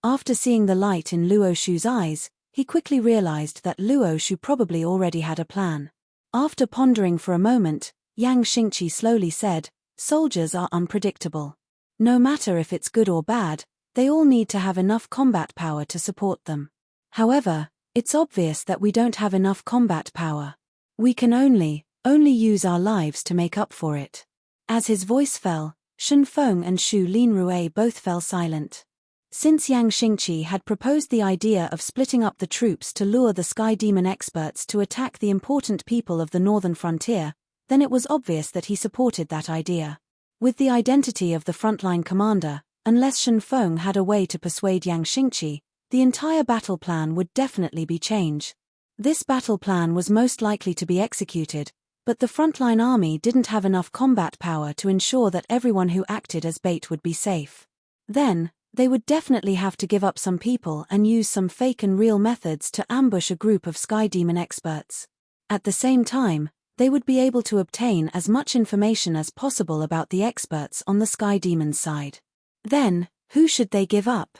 After seeing the light in Luo Shu's eyes, he quickly realized that Luo Shu probably already had a plan. After pondering for a moment, Yang Xingqi slowly said, soldiers are unpredictable. No matter if it's good or bad, they all need to have enough combat power to support them. However, it's obvious that we don't have enough combat power. We can only use our lives to make up for it. As his voice fell, Shenfeng and Xu Linrui both fell silent. Since Yang Xingqi had proposed the idea of splitting up the troops to lure the Sky Demon experts to attack the important people of the northern frontier, then it was obvious that he supported that idea. With the identity of the frontline commander, unless Shenfeng had a way to persuade Yang Xingqi, the entire battle plan would definitely be changed. This battle plan was most likely to be executed, but the frontline army didn't have enough combat power to ensure that everyone who acted as bait would be safe. Then, they would definitely have to give up some people and use some fake and real methods to ambush a group of Sky Demon experts. At the same time, they would be able to obtain as much information as possible about the experts on the Sky Demon's side. Then, who should they give up?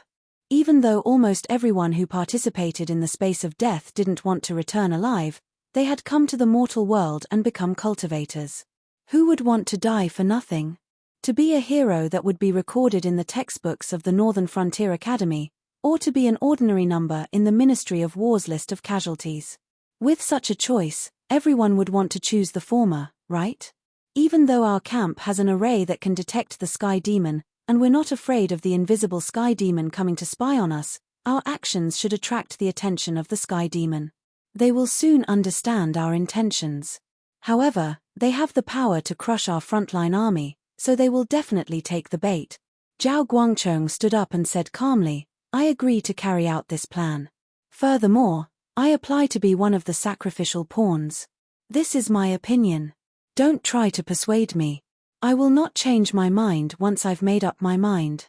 Even though almost everyone who participated in the space of death didn't want to return alive, they had come to the mortal world and become cultivators. Who would want to die for nothing? To be a hero that would be recorded in the textbooks of the Northern Frontier Academy, or to be an ordinary number in the Ministry of War's list of casualties. With such a choice, everyone would want to choose the former, right? Even though our camp has an array that can detect the Sky Demon, and we're not afraid of the invisible Sky Demon coming to spy on us, our actions should attract the attention of the Sky Demon. They will soon understand our intentions. However, they have the power to crush our frontline army, so they will definitely take the bait. Zhao Guangchong stood up and said calmly, I agree to carry out this plan. Furthermore, I apply to be one of the sacrificial pawns. This is my opinion. Don't try to persuade me. I will not change my mind once I've made up my mind.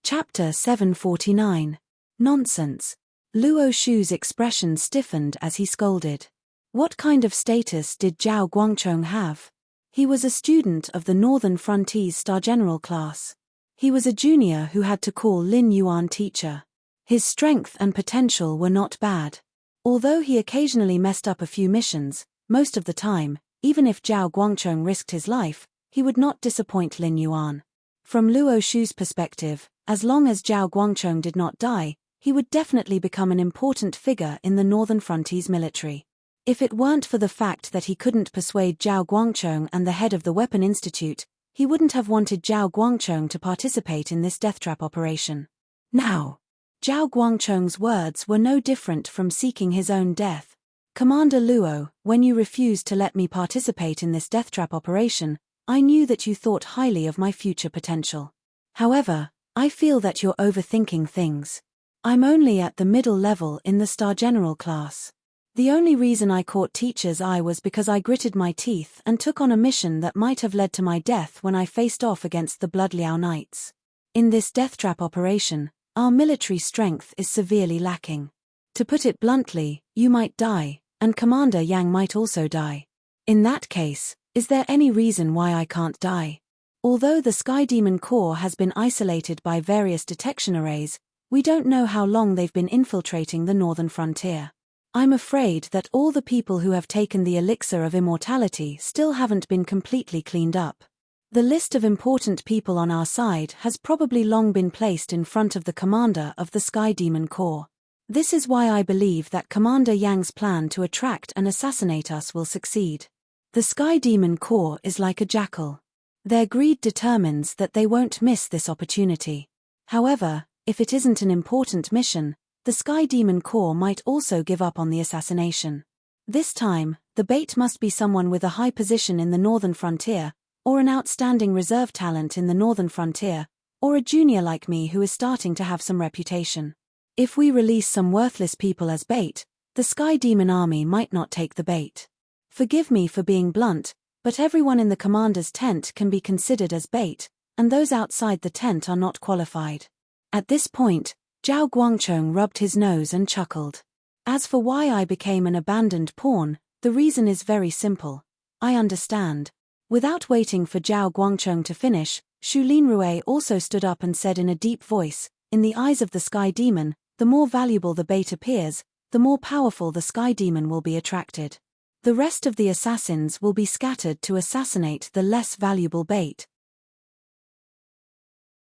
Chapter 749. Nonsense. Luo Shu's expression stiffened as he scolded. What kind of status did Zhao Guangchong have? He was a student of the Northern Frontiers Star General class. He was a junior who had to call Lin Yuan teacher. His strength and potential were not bad. Although he occasionally messed up a few missions, most of the time, even if Zhao Guangchong risked his life, he would not disappoint Lin Yuan. From Luo Shu's perspective, as long as Zhao Guangchong did not die, he would definitely become an important figure in the Northern Frontiers military. If it weren't for the fact that he couldn't persuade Zhao Guangchong and the head of the Weapon Institute, he wouldn't have wanted Zhao Guangchong to participate in this death trap operation. Now, Zhao Guangchong's words were no different from seeking his own death. Commander Luo, when you refused to let me participate in this death trap operation, I knew that you thought highly of my future potential. However, I feel that you're overthinking things. I'm only at the middle level in the Star General class. The only reason I caught teacher's eye was because I gritted my teeth and took on a mission that might have led to my death when I faced off against the Blood Liao Knights. In this death trap operation, our military strength is severely lacking. To put it bluntly, you might die, and Commander Yang might also die. In that case, is there any reason why I can't die? Although the Sky Demon Corps has been isolated by various detection arrays, we don't know how long they've been infiltrating the northern frontier. I'm afraid that all the people who have taken the elixir of immortality still haven't been completely cleaned up. The list of important people on our side has probably long been placed in front of the commander of the Sky Demon Corps. This is why I believe that Commander Yang's plan to attract and assassinate us will succeed. The Sky Demon Corps is like a jackal. Their greed determines that they won't miss this opportunity. However, if it isn't an important mission, the Sky Demon Corps might also give up on the assassination. This time, the bait must be someone with a high position in the northern frontier, or an outstanding reserve talent in the northern frontier, or a junior like me who is starting to have some reputation. If we release some worthless people as bait, the Sky Demon Army might not take the bait. Forgive me for being blunt, but everyone in the commander's tent can be considered as bait, and those outside the tent are not qualified. At this point, Zhao Guangchong rubbed his nose and chuckled. As for why I became an abandoned pawn, the reason is very simple. I understand. Without waiting for Zhao Guangchong to finish, Shu Linrui also stood up and said in a deep voice, "In the eyes of the Sky Demon, the more valuable the bait appears, the more powerful the Sky Demon will be attracted. The rest of the assassins will be scattered to assassinate the less valuable bait."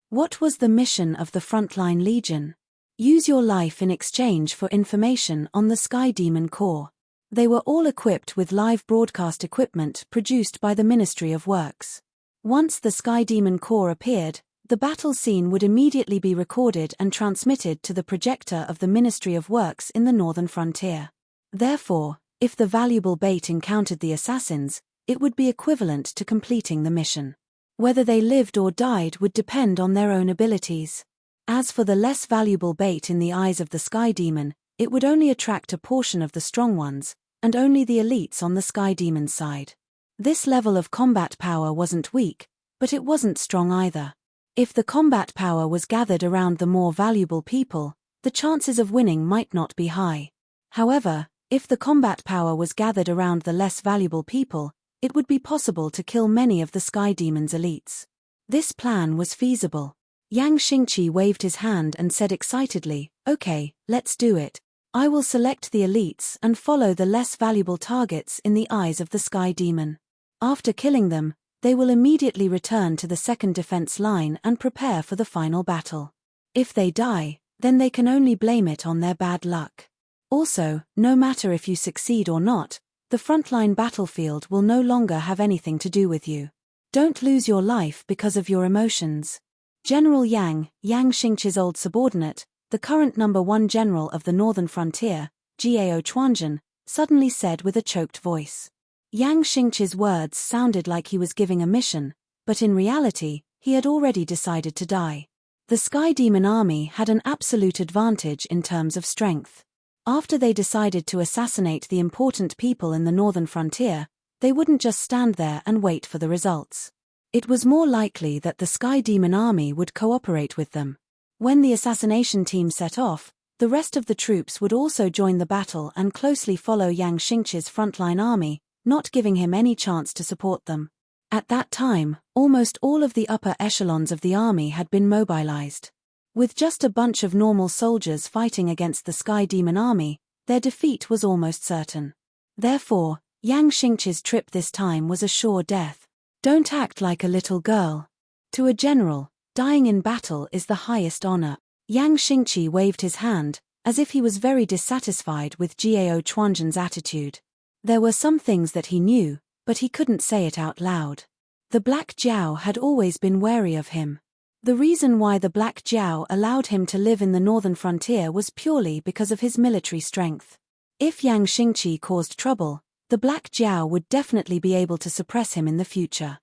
What was the mission of the Frontline Legion? Use your life in exchange for information on the Sky Demon Corps. They were all equipped with live broadcast equipment produced by the Ministry of Works. Once the Sky Demon Corps appeared, the battle scene would immediately be recorded and transmitted to the projector of the Ministry of Works in the northern frontier. Therefore, if the valuable bait encountered the assassins, it would be equivalent to completing the mission. Whether they lived or died would depend on their own abilities. As for the less valuable bait in the eyes of the Sky Demon, it would only attract a portion of the strong ones, and only the elites on the Sky Demon's side. This level of combat power wasn't weak, but it wasn't strong either. If the combat power was gathered around the more valuable people, the chances of winning might not be high. However, if the combat power was gathered around the less valuable people, it would be possible to kill many of the Sky Demon's elites. This plan was feasible. Yang Xingqi waved his hand and said excitedly, "Okay, let's do it. I will select the elites and follow the less valuable targets in the eyes of the Sky Demon. After killing them, they will immediately return to the second defense line and prepare for the final battle. If they die, then they can only blame it on their bad luck. Also, no matter if you succeed or not, the frontline battlefield will no longer have anything to do with you. Don't lose your life because of your emotions." General Yang, Yang Xingqi's old subordinate, the current #1 general of the northern frontier, Gao Chuanzhen, suddenly said with a choked voice. Yang Xingqi's words sounded like he was giving a mission, but in reality, he had already decided to die. The Sky Demon Army had an absolute advantage in terms of strength. After they decided to assassinate the important people in the northern frontier, they wouldn't just stand there and wait for the results. It was more likely that the Sky Demon Army would cooperate with them. When the assassination team set off, the rest of the troops would also join the battle and closely follow Yang Xingqi's frontline army, not giving him any chance to support them. At that time, almost all of the upper echelons of the army had been mobilized. With just a bunch of normal soldiers fighting against the Sky Demon Army, their defeat was almost certain. Therefore, Yang Xingqi's trip this time was a sure death. Don't act like a little girl. To a general, dying in battle is the highest honor. Yang Xingqi waved his hand, as if he was very dissatisfied with Jiao Chuanzhen's attitude. There were some things that he knew, but he couldn't say it out loud. The Black Jiao had always been wary of him. The reason why the Black Jiao allowed him to live in the northern frontier was purely because of his military strength. If Yang Xingqi caused trouble, the Black Jiao would definitely be able to suppress him in the future.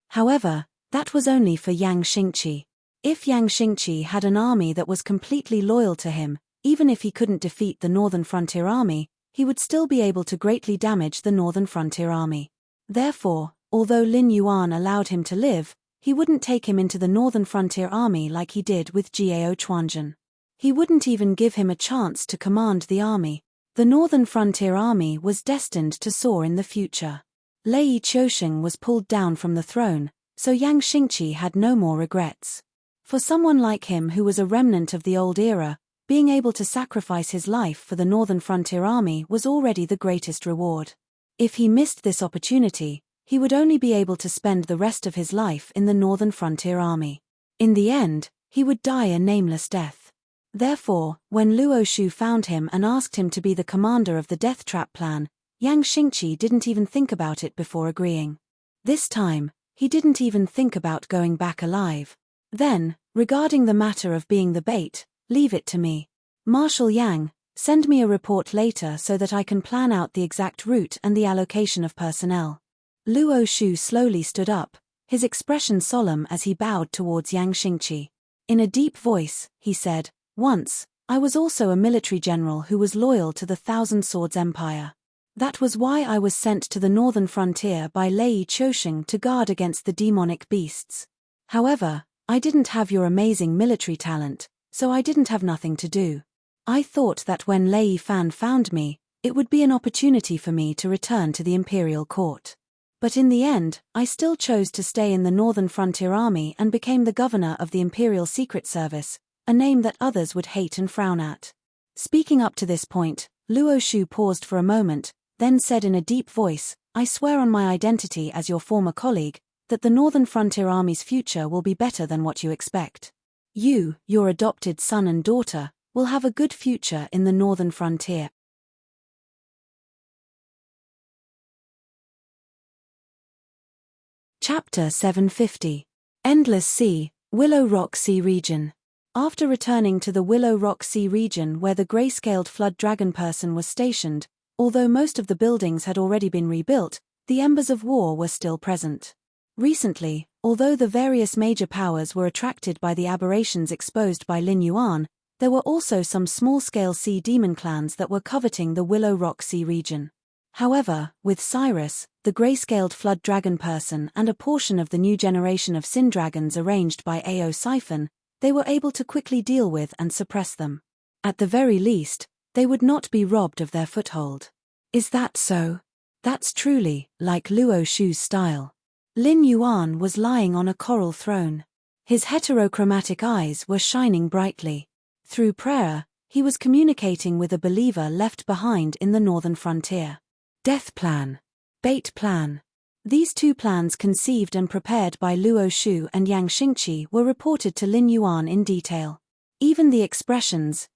However, that was only for Yang Xingqi. If Yang Xingqi had an army that was completely loyal to him, even if he couldn't defeat the Northern Frontier Army, he would still be able to greatly damage the Northern Frontier Army. Therefore, although Lin Yuan allowed him to live, he wouldn't take him into the Northern Frontier Army like he did with Jiao Chuanzhen. He wouldn't even give him a chance to command the army. The Northern Frontier Army was destined to soar in the future. Lei Qiusheng was pulled down from the throne, so Yang Xingqi had no more regrets. For someone like him who was a remnant of the old era, being able to sacrifice his life for the Northern Frontier Army was already the greatest reward. If he missed this opportunity, he would only be able to spend the rest of his life in the Northern Frontier Army. In the end, he would die a nameless death. Therefore, when Luo Shu found him and asked him to be the commander of the Death Trap plan, Yang Xingqi didn't even think about it before agreeing. This time, he didn't even think about going back alive. Then, regarding the matter of being the bait, leave it to me. Marshal Yang, send me a report later so that I can plan out the exact route and the allocation of personnel. Luo Shu slowly stood up, his expression solemn as he bowed towards Yang Xingqi. In a deep voice, he said, "Once, I was also a military general who was loyal to the Thousand Swords Empire. That was why I was sent to the northern frontier by Lei Qiusheng to guard against the demonic beasts. However, I didn't have your amazing military talent, so I didn't have nothing to do. I thought that when Lei Fan found me, it would be an opportunity for me to return to the imperial court. But in the end, I still chose to stay in the Northern Frontier Army and became the governor of the Imperial Secret Service, a name that others would hate and frown at." Speaking up to this point, Luo Shu paused for a moment, then said in a deep voice, "I swear on my identity as your former colleague, that the Northern Frontier Army's future will be better than what you expect. You, your adopted son and daughter, will have a good future in the Northern Frontier." Chapter 750. Endless Sea, Willow Rock Sea Region. After returning to the Willow Rock Sea region where the grey-scaled flood dragon person was stationed, although most of the buildings had already been rebuilt, the embers of war were still present. Recently, although the various major powers were attracted by the aberrations exposed by Lin Yuan, there were also some small-scale sea demon clans that were coveting the Willow Rock Sea region. However, with Cyrus, the grey-scaled flood dragon person and a portion of the new generation of sin dragons arranged by Ao Siphon, they were able to quickly deal with and suppress them. At the very least, they would not be robbed of their foothold. Is that so? That's truly, like Luo Shu's style. Lin Yuan was lying on a coral throne. His heterochromatic eyes were shining brightly. Through prayer, he was communicating with a believer left behind in the northern frontier. Death Plan. Bait Plan. These two plans conceived and prepared by Luo Shu and Yang Xingqi were reported to Lin Yuan in detail. Even the expressions,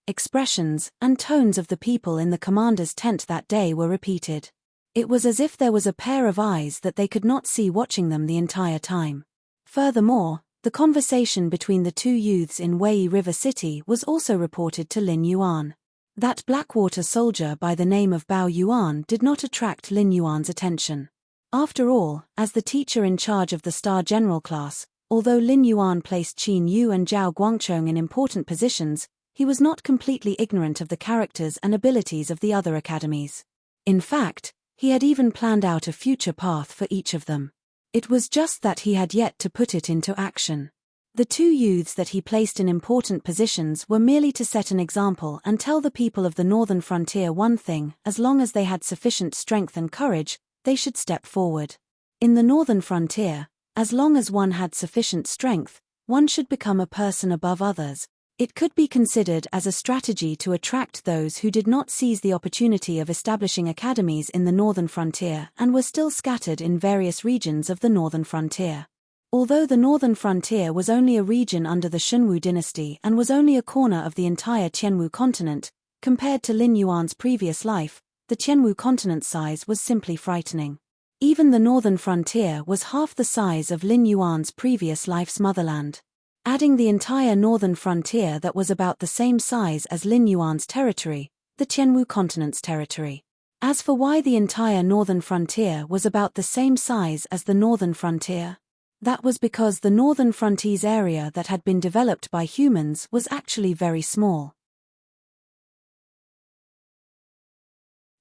and tones of the people in the commander's tent that day were repeated. It was as if there was a pair of eyes that they could not see watching them the entire time. Furthermore, the conversation between the two youths in Wei River City was also reported to Lin Yuan. That Blackwater soldier by the name of Bao Yuan did not attract Lin Yuan's attention. After all, as the teacher in charge of the Star General class, although Lin Yuan placed Qin Yu and Zhao Guangchong in important positions, he was not completely ignorant of the characters and abilities of the other academies. In fact, he had even planned out a future path for each of them. It was just that he had yet to put it into action. The two youths that he placed in important positions were merely to set an example and tell the people of the northern frontier one thing: as long as they had sufficient strength and courage, they should step forward. In the northern frontier, as long as one had sufficient strength, one should become a person above others. It could be considered as a strategy to attract those who did not seize the opportunity of establishing academies in the northern frontier and were still scattered in various regions of the northern frontier. Although the northern frontier was only a region under the Shunwu dynasty and was only a corner of the entire Qianwu continent, compared to Lin Yuan's previous life, the Qianwu continent's size was simply frightening. Even the northern frontier was half the size of Lin Yuan's previous life's motherland. Adding the entire northern frontier that was about the same size as Lin Yuan's territory, the Qianwu continent's territory. As for why the entire northern frontier was about the same size as the northern frontier, that was because the northern frontier's area that had been developed by humans was actually very small.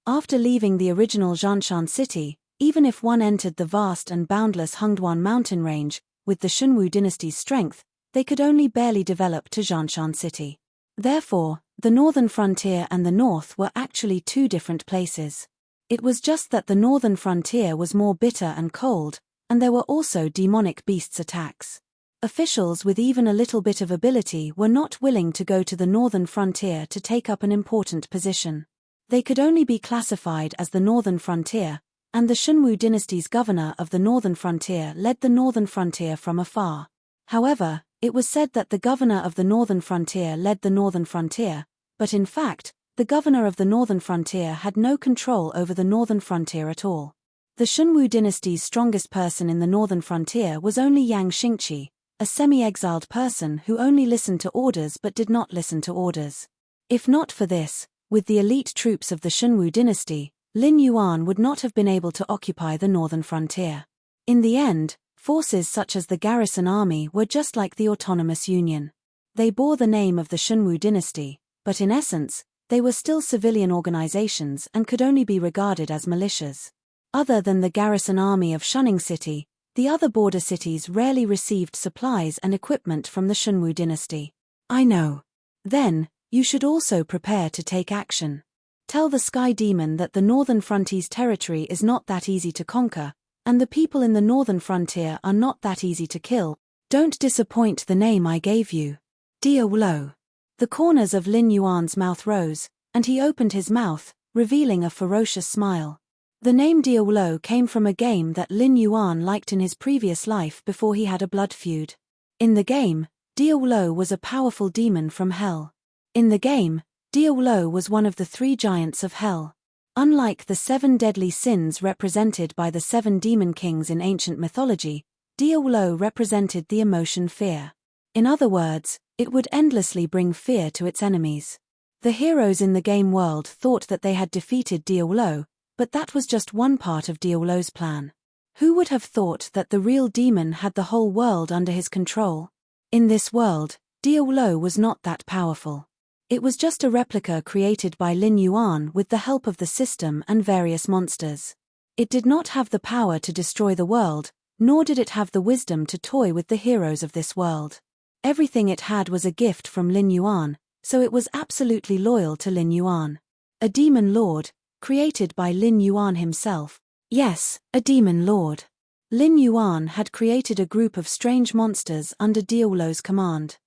After leaving the original Zhanshan city, even if one entered the vast and boundless Hengduan mountain range, with the Shunwu dynasty's strength, they could only barely develop to Zhanshan city. Therefore, the northern frontier and the north were actually two different places. It was just that the northern frontier was more bitter and cold, and there were also demonic beasts attacks. Officials with even a little bit of ability were not willing to go to the northern frontier to take up an important position. They could only be classified as the northern frontier, and the Shunwu dynasty's governor of the northern frontier led the northern frontier from afar. However, it was said that the governor of the northern frontier led the northern frontier, but in fact, the governor of the northern frontier had no control over the northern frontier at all. The Shunwu dynasty's strongest person in the northern frontier was only Yang Xingqi, a semi-exiled person who only listened to orders but did not listen to orders. If not for this, with the elite troops of the Shunwu dynasty, Lin Yuan would not have been able to occupy the northern frontier. In the end, forces such as the garrison army were just like the autonomous union. They bore the name of the Shunwu dynasty, but in essence, they were still civilian organizations and could only be regarded as militias. Other than the garrison army of Shunning City, the other border cities rarely received supplies and equipment from the Shunwu dynasty. I know. Then, you should also prepare to take action. Tell the Sky Demon that the northern frontier's territory is not that easy to conquer, and the people in the northern frontier are not that easy to kill. Don't disappoint the name I gave you. Dear Wulo. The corners of Lin Yuan's mouth rose, and he opened his mouth, revealing a ferocious smile. The name Diawolo came from a game that Lin Yuan liked in his previous life before he had a blood feud. In the game, Diawolo was a powerful demon from hell. In the game, Diawolo was one of the 3 giants of hell. Unlike the 7 deadly sins represented by the 7 demon kings in ancient mythology, Diawolo represented the emotion fear. In other words, it would endlessly bring fear to its enemies. The heroes in the game world thought that they had defeated Diawolo, but that was just one part of Diawolo's plan. Who would have thought that the real demon had the whole world under his control? In this world, Diawolo was not that powerful. It was just a replica created by Lin Yuan with the help of the system and various monsters. It did not have the power to destroy the world, nor did it have the wisdom to toy with the heroes of this world. Everything it had was a gift from Lin Yuan, so it was absolutely loyal to Lin Yuan. A demon lord, created by Lin Yuan himself. Yes, a demon lord. Lin Yuan had created a group of strange monsters under Diawolo's command.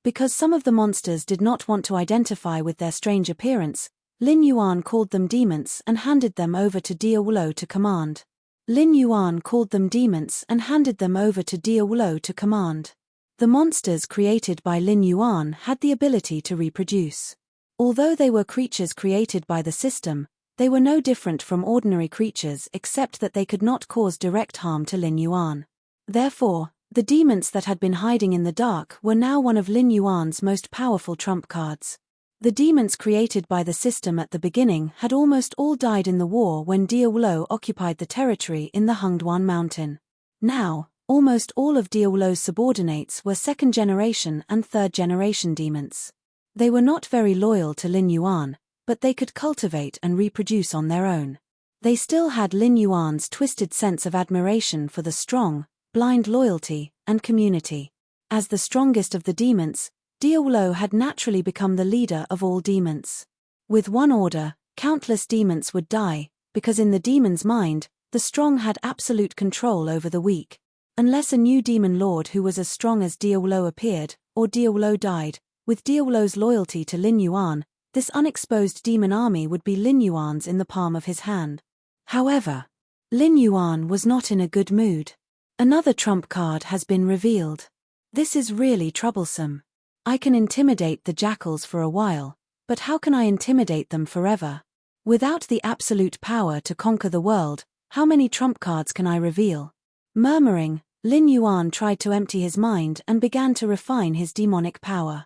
Because some of the monsters did not want to identify with their strange appearance, Lin Yuan called them demons and handed them over to Diawolo to command. Lin Yuan called them demons and handed them over to Diawolo to command. The monsters created by Lin Yuan had the ability to reproduce. Although they were creatures created by the system, they were no different from ordinary creatures except that they could not cause direct harm to Lin Yuan. Therefore, the demons that had been hiding in the dark were now one of Lin Yuan's most powerful trump cards. The demons created by the system at the beginning had almost all died in the war when Diawolo occupied the territory in the Hengduan mountain. Now, Almost all of Diaolo's subordinates were second-generation and third-generation demons. They were not very loyal to Lin Yuan, but they could cultivate and reproduce on their own. They still had Lin Yuan's twisted sense of admiration for the strong, blind loyalty, and community. As the strongest of the demons, Diaolo had naturally become the leader of all demons. With one order, countless demons would die, because in the demon's mind, the strong had absolute control over the weak. Unless a new demon lord who was as strong as Diaolo appeared, or Diaolo died, with Diaolo's loyalty to Lin Yuan, this unexposed demon army would be Lin Yuan's in the palm of his hand. However, Lin Yuan was not in a good mood. Another trump card has been revealed. This is really troublesome. I can intimidate the jackals for a while, but how can I intimidate them forever? Without the absolute power to conquer the world, how many trump cards can I reveal? Murmuring, Lin Yuan tried to empty his mind and began to refine his demonic power.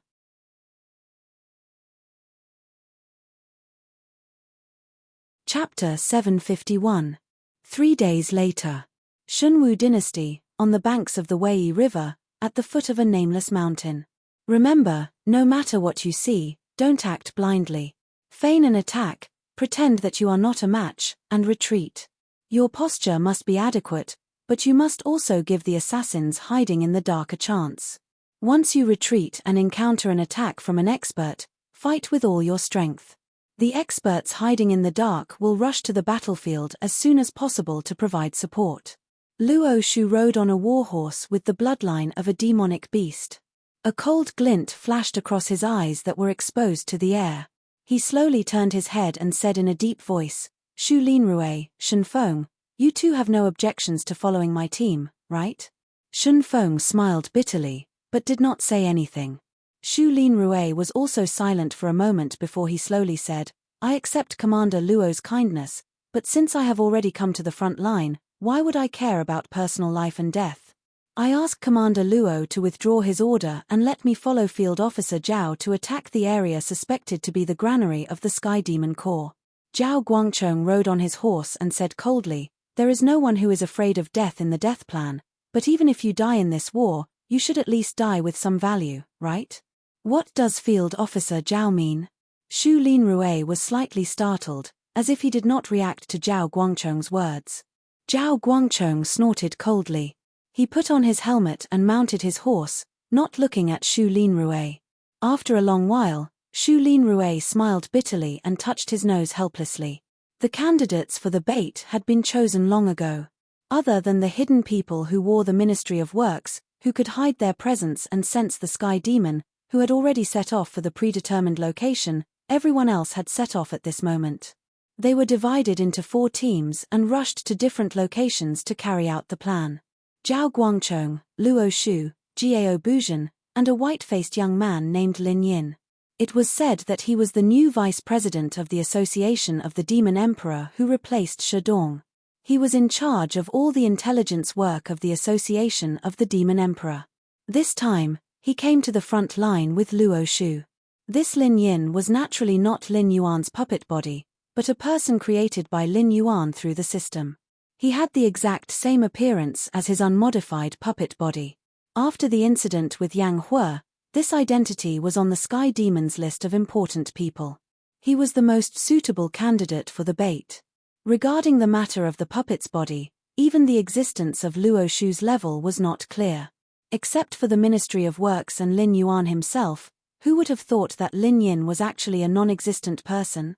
Chapter 751. 3 days later. Shunwu Dynasty, on the banks of the Wei River, at the foot of a nameless mountain. Remember, no matter what you see, don't act blindly. Feign an attack, pretend that you are not a match, and retreat. Your posture must be adequate, but you must also give the assassins hiding in the dark a chance. Once you retreat and encounter an attack from an expert, fight with all your strength. The experts hiding in the dark will rush to the battlefield as soon as possible to provide support. Luo Shu rode on a warhorse with the bloodline of a demonic beast. A cold glint flashed across his eyes that were exposed to the air. He slowly turned his head and said in a deep voice, "Shu Linrui, Shunfeng, you two have no objections to following my team, right?" Shunfeng smiled bitterly, but did not say anything. Shu Linrui was also silent for a moment before he slowly said, "I accept Commander Luo's kindness, but since I have already come to the front line, why would I care about personal life and death? I ask Commander Luo to withdraw his order and let me follow Field Officer Zhao to attack the area suspected to be the granary of the Sky Demon Corps." Zhao Guangchong rode on his horse and said coldly, "There is no one who is afraid of death in the death plan, but even if you die in this war, you should at least die with some value, right?" "What does Field Officer Zhao mean?" Shu Linrui was slightly startled, as if he did not react to Zhao Guangchong's words. Zhao Guangchong snorted coldly. He put on his helmet and mounted his horse, not looking at Shu Linrui. After a long while, Shu Linrui smiled bitterly and touched his nose helplessly. The candidates for the bait had been chosen long ago. Other than the hidden people who wore the Ministry of Works, who could hide their presence and sense the Sky Demon, who had already set off for the predetermined location, everyone else had set off at this moment. They were divided into 4 teams and rushed to different locations to carry out the plan. Zhao Guangchong, Luo Shu, Jiao Buzhen, and a white-faced young man named Lin Yin. It was said that he was the new vice president of the Association of the Demon Emperor who replaced Shedong. He was in charge of all the intelligence work of the Association of the Demon Emperor. This time, he came to the front line with Luo Shu. This Lin Yin was naturally not Lin Yuan's puppet body, but a person created by Lin Yuan through the system. He had the exact same appearance as his unmodified puppet body. After the incident with Yang Hua, this identity was on the Sky Demon's list of important people. He was the most suitable candidate for the bait. Regarding the matter of the puppet's body, even the existence of Luo Shu's level was not clear. Except for the Ministry of Works and Lin Yuan himself, who would have thought that Lin Yin was actually a non-existent person?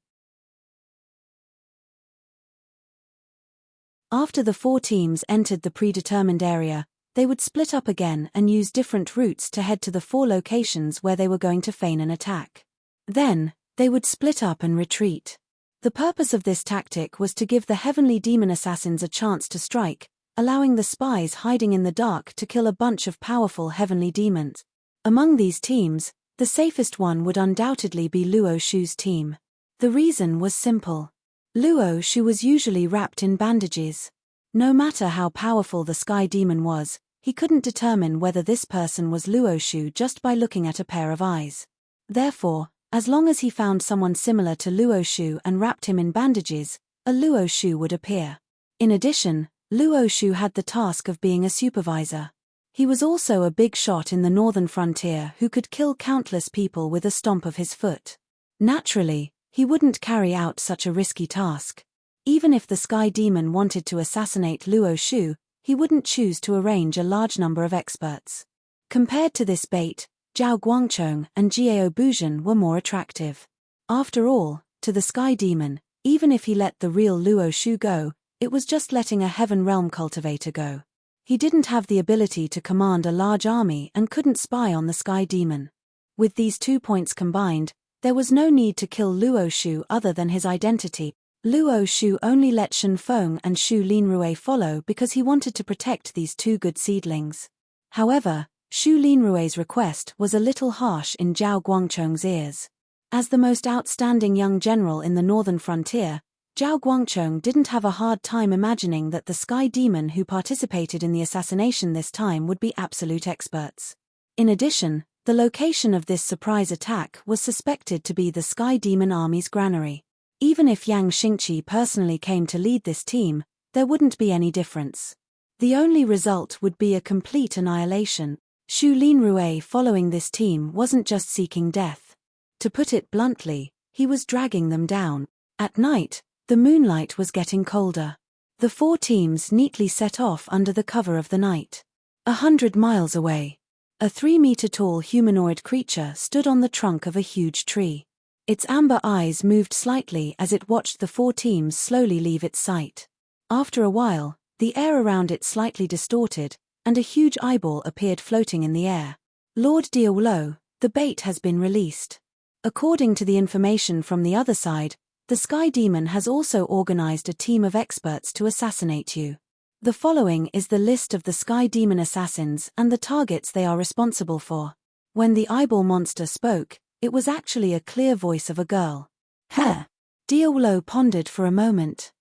After the 4 teams entered the predetermined area, they would split up again and use different routes to head to the 4 locations where they were going to feign an attack. Then, they would split up and retreat. The purpose of this tactic was to give the heavenly demon assassins a chance to strike, allowing the spies hiding in the dark to kill a bunch of powerful heavenly demons. Among these teams, the safest one would undoubtedly be Luo Shu's team. The reason was simple. Luo Shu was usually wrapped in bandages. No matter how powerful the Sky Demon was, he couldn't determine whether this person was Luo Shu just by looking at a pair of eyes. Therefore, as long as he found someone similar to Luo Shu and wrapped him in bandages, a Luo Shu would appear. In addition, Luo Shu had the task of being a supervisor. He was also a big shot in the northern frontier who could kill countless people with a stomp of his foot. Naturally, he wouldn't carry out such a risky task. Even if the Sky Demon wanted to assassinate Luo Shu, he wouldn't choose to arrange a large number of experts. Compared to this bait, Zhao Guangchong and Jiao Buzhen were more attractive. After all, to the Sky Demon, even if he let the real Luo Shu go, it was just letting a Heaven Realm cultivator go. He didn't have the ability to command a large army and couldn't spy on the Sky Demon. With these 2 points combined, there was no need to kill Luo Shu other than his identity. Luo Shu only let Shen Feng and Shu Linrui follow because he wanted to protect these 2 good seedlings. However, Shu Linrui's request was a little harsh in Zhao Guangchong's ears. As the most outstanding young general in the northern frontier, Zhao Guangchong didn't have a hard time imagining that the Sky Demon who participated in the assassination this time would be absolute experts. In addition, the location of this surprise attack was suspected to be the Sky Demon Army's granary. Even if Yang Xingqi personally came to lead this team, there wouldn't be any difference. The only result would be a complete annihilation. Shu Linrui following this team wasn't just seeking death. To put it bluntly, he was dragging them down. At night, the moonlight was getting colder. The 4 teams neatly set off under the cover of the night. 100 miles away, a 3-meter-tall humanoid creature stood on the trunk of a huge tree. Its amber eyes moved slightly as it watched the 4 teams slowly leave its sight. After a while, the air around it slightly distorted, and a huge eyeball appeared floating in the air. Lord Diawolo, the bait has been released. According to the information from the other side, the Sky Demon has also organized a team of experts to assassinate you. The following is the list of the Sky Demon assassins and the targets they are responsible for. When the eyeball monster spoke, it was actually a clear voice of a girl. Huh. Diawolo pondered for a moment.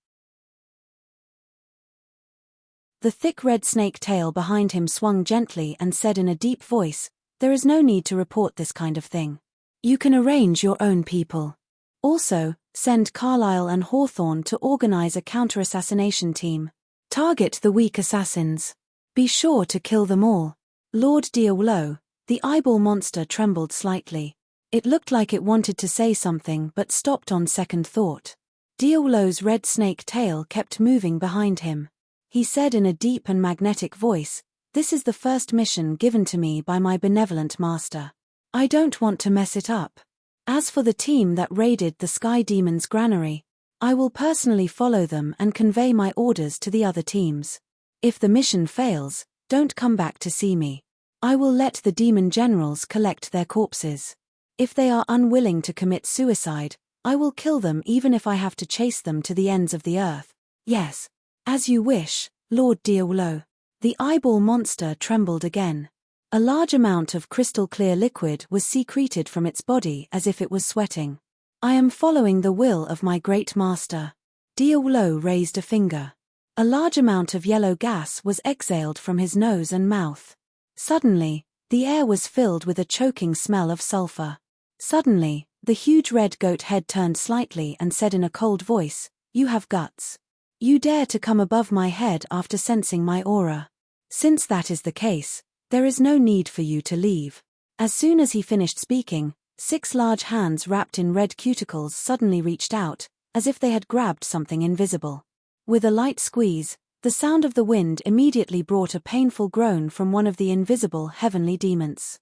The thick red snake tail behind him swung gently and said in a deep voice, "There is no need to report this kind of thing. You can arrange your own people. Also, send Carlyle and Hawthorne to organize a counter-assassination team. Target the weak assassins. Be sure to kill them all." Lord Diawolo, the eyeball monster, trembled slightly. It looked like it wanted to say something but stopped on second thought. Diawolo's red snake tail kept moving behind him. He said in a deep and magnetic voice, "This is the first mission given to me by my benevolent master. I don't want to mess it up. As for the team that raided the Sky Demon's granary, I will personally follow them and convey my orders to the other teams. If the mission fails, don't come back to see me. I will let the demon generals collect their corpses. If they are unwilling to commit suicide, I will kill them even if I have to chase them to the ends of the earth." "Yes, as you wish, Lord Diawolo." The eyeball monster trembled again. A large amount of crystal-clear liquid was secreted from its body as if it was sweating. "I am following the will of my great master." Diawolo raised a finger. A large amount of yellow gas was exhaled from his nose and mouth. Suddenly, the air was filled with a choking smell of sulfur. Suddenly, the huge red goat head turned slightly and said in a cold voice, "You have guts. You dare to come above my head after sensing my aura. Since that is the case, there is no need for you to leave." As soon as he finished speaking, 6 large hands wrapped in red cuticles suddenly reached out, as if they had grabbed something invisible. With a light squeeze, the sound of the wind immediately brought a painful groan from one of the invisible heavenly demons.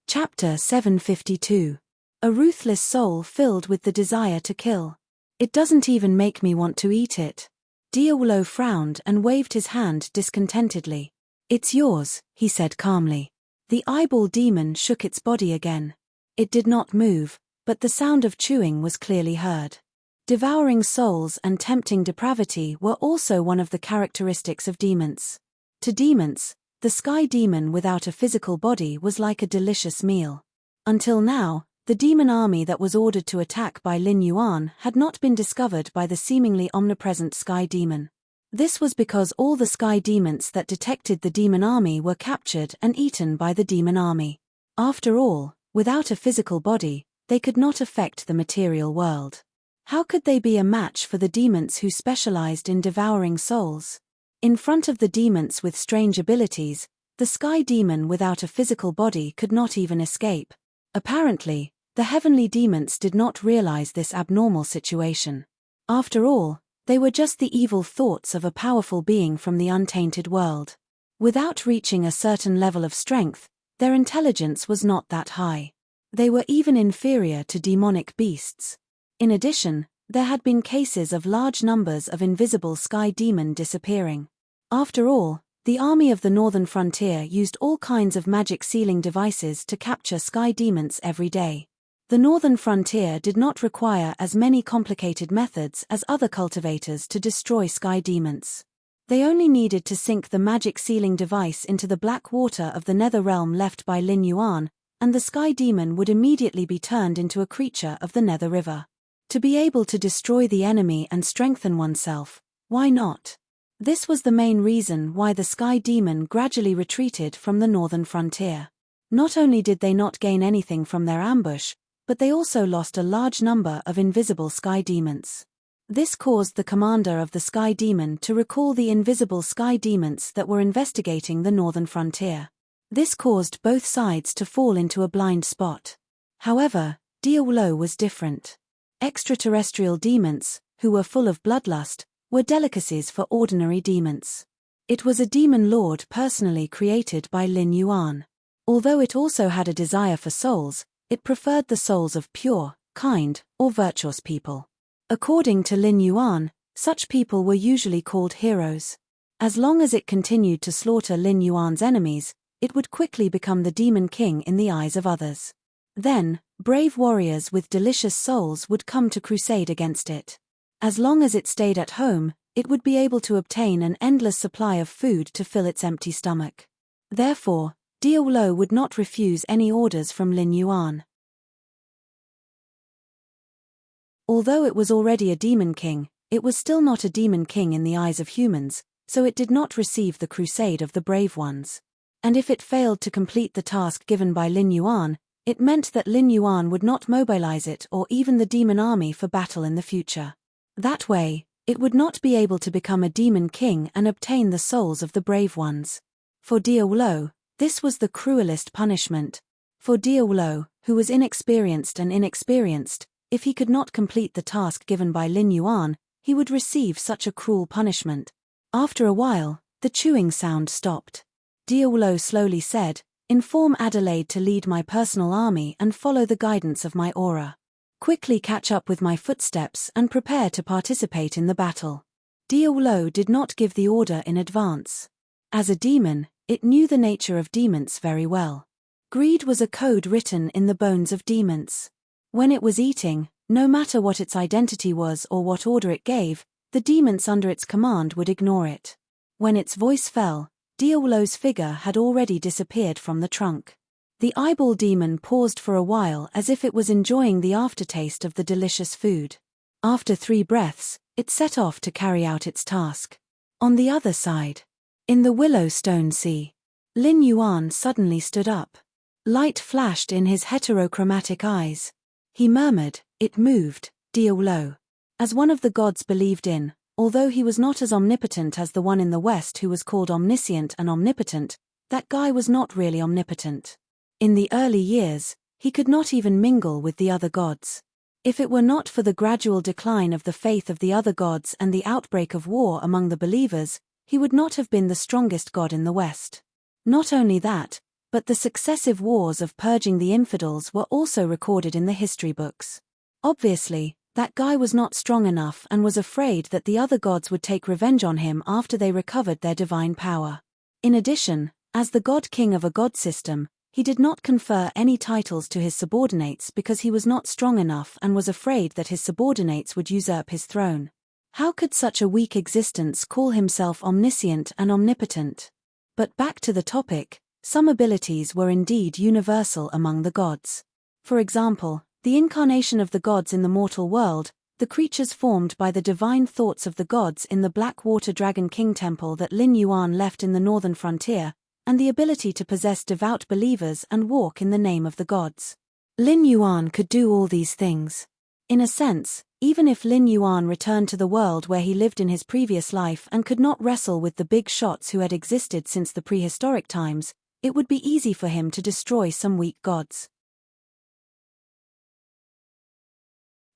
Chapter 752. A ruthless soul filled with the desire to kill. "It doesn't even make me want to eat it." Diawolo frowned and waved his hand discontentedly. "It's yours," he said calmly. The eyeball demon shook its body again. It did not move, but the sound of chewing was clearly heard. Devouring souls and tempting depravity were also one of the characteristics of demons. To demons, the Sky Demon without a physical body was like a delicious meal. Until now, the demon army that was ordered to attack by Lin Yuan had not been discovered by the seemingly omnipresent Sky Demon. This was because all the Sky Demons that detected the demon army were captured and eaten by the demon army. After all, without a physical body, they could not affect the material world. How could they be a match for the demons who specialized in devouring souls? In front of the demons with strange abilities, the sky demon without a physical body could not even escape. Apparently, the heavenly demons did not realize this abnormal situation. After all, they were just the evil thoughts of a powerful being from the untainted world. Without reaching a certain level of strength, their intelligence was not that high. They were even inferior to demonic beasts. In addition, there had been cases of large numbers of invisible sky demon disappearing. After all, the army of the northern frontier used all kinds of magic sealing devices to capture sky demons every day. The northern frontier did not require as many complicated methods as other cultivators to destroy sky demons. They only needed to sink the magic sealing device into the black water of the nether realm left by Lin Yuan, and the sky demon would immediately be turned into a creature of the nether river. To be able to destroy the enemy and strengthen oneself, why not? This was the main reason why the sky demon gradually retreated from the northern frontier. Not only did they not gain anything from their ambush, but they also lost a large number of invisible sky demons. This caused the commander of the sky demon to recall the invisible sky demons that were investigating the northern frontier. This caused both sides to fall into a blind spot. However, Diawolo was different. Extraterrestrial demons, who were full of bloodlust, were delicacies for ordinary demons. It was a demon lord personally created by Lin Yuan. Although it also had a desire for souls, it preferred the souls of pure, kind, or virtuous people. According to Lin Yuan, such people were usually called heroes. As long as it continued to slaughter Lin Yuan's enemies, it would quickly become the demon king in the eyes of others. Then, brave warriors with delicious souls would come to crusade against it. As long as it stayed at home, it would be able to obtain an endless supply of food to fill its empty stomach. Therefore, Diawolo would not refuse any orders from Lin Yuan. Although it was already a demon king, it was still not a demon king in the eyes of humans, so it did not receive the crusade of the brave ones. And if it failed to complete the task given by Lin Yuan, it meant that Lin Yuan would not mobilize it or even the demon army for battle in the future. That way, it would not be able to become a demon king and obtain the souls of the brave ones. For Diawolo, this was the cruelest punishment. For Diawolo, who was inexperienced, if he could not complete the task given by Lin Yuan, he would receive such a cruel punishment. After a while, the chewing sound stopped. Diawolo slowly said, "Inform Adelaide to lead my personal army and follow the guidance of my aura. Quickly catch up with my footsteps and prepare to participate in the battle." Diawolo did not give the order in advance. As a demon, it knew the nature of demons very well. Greed was a code written in the bones of demons. When it was eating, no matter what its identity was or what order it gave, the demons under its command would ignore it. When its voice fell, Diawolo's figure had already disappeared from the trunk. The eyeball demon paused for a while as if it was enjoying the aftertaste of the delicious food. After 3 breaths, it set off to carry out its task. On the other side, in the Willow Stone Sea, Lin Yuan suddenly stood up. Light flashed in his heterochromatic eyes. He murmured, "It moved, Diawolo." As one of the gods believed in, although he was not as omnipotent as the one in the West who was called omniscient and omnipotent, that guy was not really omnipotent. In the early years, he could not even mingle with the other gods. If it were not for the gradual decline of the faith of the other gods and the outbreak of war among the believers, he would not have been the strongest god in the West. Not only that, but the successive wars of purging the infidels were also recorded in the history books. Obviously, that guy was not strong enough and was afraid that the other gods would take revenge on him after they recovered their divine power. In addition, as the god king of a god system, he did not confer any titles to his subordinates because he was not strong enough and was afraid that his subordinates would usurp his throne. How could such a weak existence call himself omniscient and omnipotent? But back to the topic, some abilities were indeed universal among the gods. For example, the incarnation of the gods in the mortal world, the creatures formed by the divine thoughts of the gods in the Blackwater Dragon King Temple that Lin Yuan left in the northern frontier, and the ability to possess devout believers and walk in the name of the gods. Lin Yuan could do all these things. In a sense, Even if Lin Yuan returned to the world where he lived in his previous life and could not wrestle with the big shots who had existed since the prehistoric times, it would be easy for him to destroy some weak gods.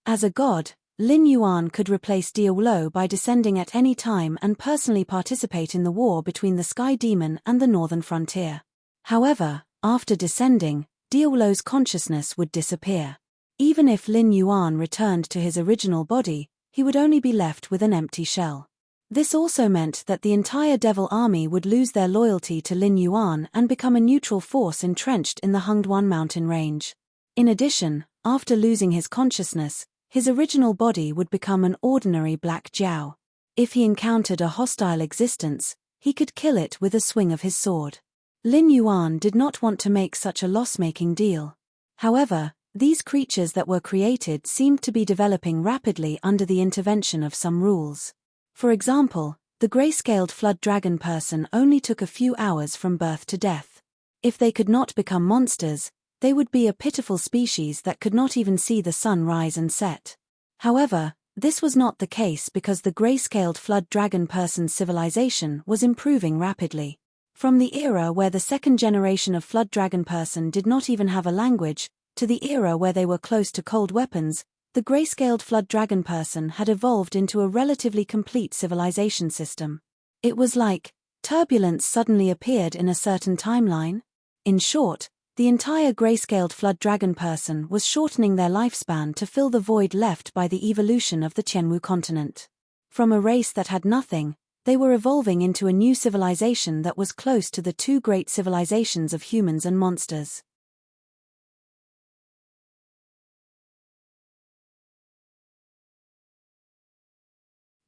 As a god, Lin Yuan could replace Diawolo by descending at any time and personally participate in the war between the Sky Demon and the northern frontier. However, after descending, Diawolo's consciousness would disappear. Even if Lin Yuan returned to his original body, he would only be left with an empty shell. This also meant that the entire Devil Army would lose their loyalty to Lin Yuan and become a neutral force entrenched in the Hungduan mountain range. In addition, after losing his consciousness, his original body would become an ordinary black Jiao. If he encountered a hostile existence, he could kill it with a swing of his sword. Lin Yuan did not want to make such a loss-making deal. However, these creatures that were created seemed to be developing rapidly under the intervention of some rules. For example, the gray-scaled flood dragon person only took a few hours from birth to death. If they could not become monsters, they would be a pitiful species that could not even see the sun rise and set. However, this was not the case because the gray-scaled flood dragon person's civilization was improving rapidly. From the era where the second generation of flood dragon person did not even have a language, to the era where they were close to cold weapons, the gray-scaled flood dragon person had evolved into a relatively complete civilization system. It was like turbulence suddenly appeared in a certain timeline. In short, the entire gray-scaled flood dragon person was shortening their lifespan to fill the void left by the evolution of the Tianwu continent. From a race that had nothing, they were evolving into a new civilization that was close to the two great civilizations of humans and monsters.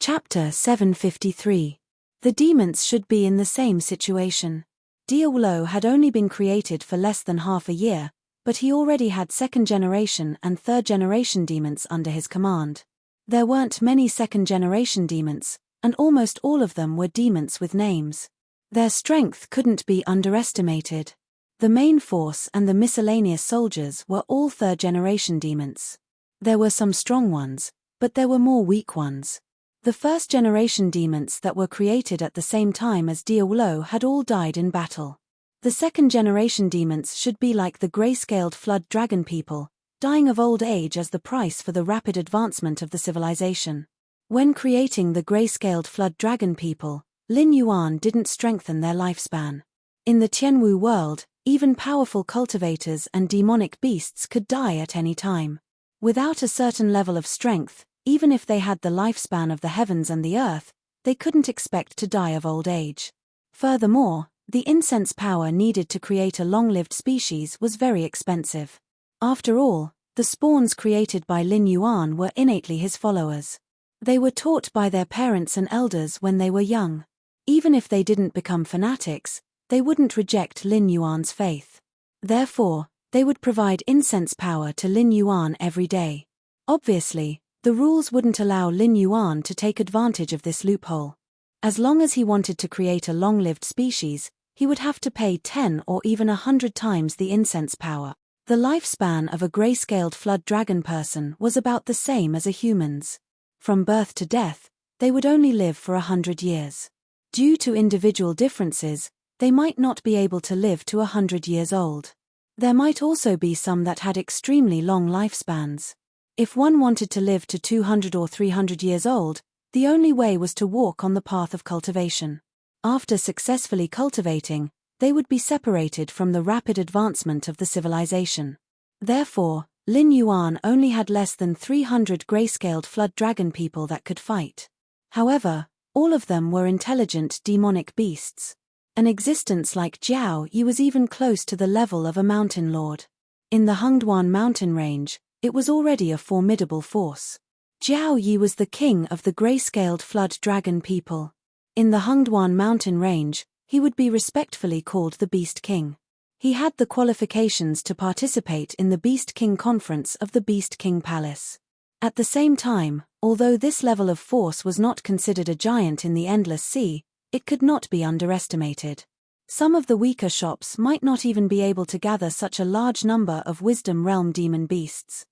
Chapter 753. The demons should be in the same situation. Diawolo had only been created for less than half a year, but he already had second-generation and third-generation demons under his command. There weren't many second-generation demons, and almost all of them were demons with names. Their strength couldn't be underestimated. The main force and the miscellaneous soldiers were all third-generation demons. There were some strong ones, but there were more weak ones. The first-generation demons that were created at the same time as Diawolo had all died in battle. The second-generation demons should be like the gray-scaled flood dragon people, dying of old age as the price for the rapid advancement of the civilization. When creating the gray-scaled flood dragon people, Lin Yuan didn't strengthen their lifespan. In the Tianwu world, even powerful cultivators and demonic beasts could die at any time. Without a certain level of strength, even if they had the lifespan of the heavens and the earth, they couldn't expect to die of old age. Furthermore, the incense power needed to create a long-lived species was very expensive. After all, the spawns created by Lin Yuan were innately his followers. They were taught by their parents and elders when they were young. Even if they didn't become fanatics, they wouldn't reject Lin Yuan's faith. Therefore, they would provide incense power to Lin Yuan every day. Obviously, the rules wouldn't allow Lin Yuan to take advantage of this loophole. As long as he wanted to create a long-lived species, he would have to pay 10 or even 100 times the incense power. The lifespan of a gray-scaled flood dragon person was about the same as a human's. From birth to death, they would only live for 100 years. Due to individual differences, they might not be able to live to 100 years old. There might also be some that had extremely long lifespans. If one wanted to live to 200 or 300 years old, the only way was to walk on the path of cultivation. After successfully cultivating, they would be separated from the rapid advancement of the civilization. Therefore, Lin Yuan only had less than 300 gray-scaled flood dragon people that could fight. However, all of them were intelligent demonic beasts. An existence like Jiao Yi was even close to the level of a mountain lord. In the Hungduan mountain range, it was already a formidable force. Jiao Yi was the king of the gray-scaled flood dragon people. In the Hungduan mountain range, he would be respectfully called the Beast King. He had the qualifications to participate in the Beast King Conference of the Beast King Palace. At the same time, although this level of force was not considered a giant in the Endless Sea, it could not be underestimated. Some of the weaker shops might not even be able to gather such a large number of Wisdom Realm demon beasts.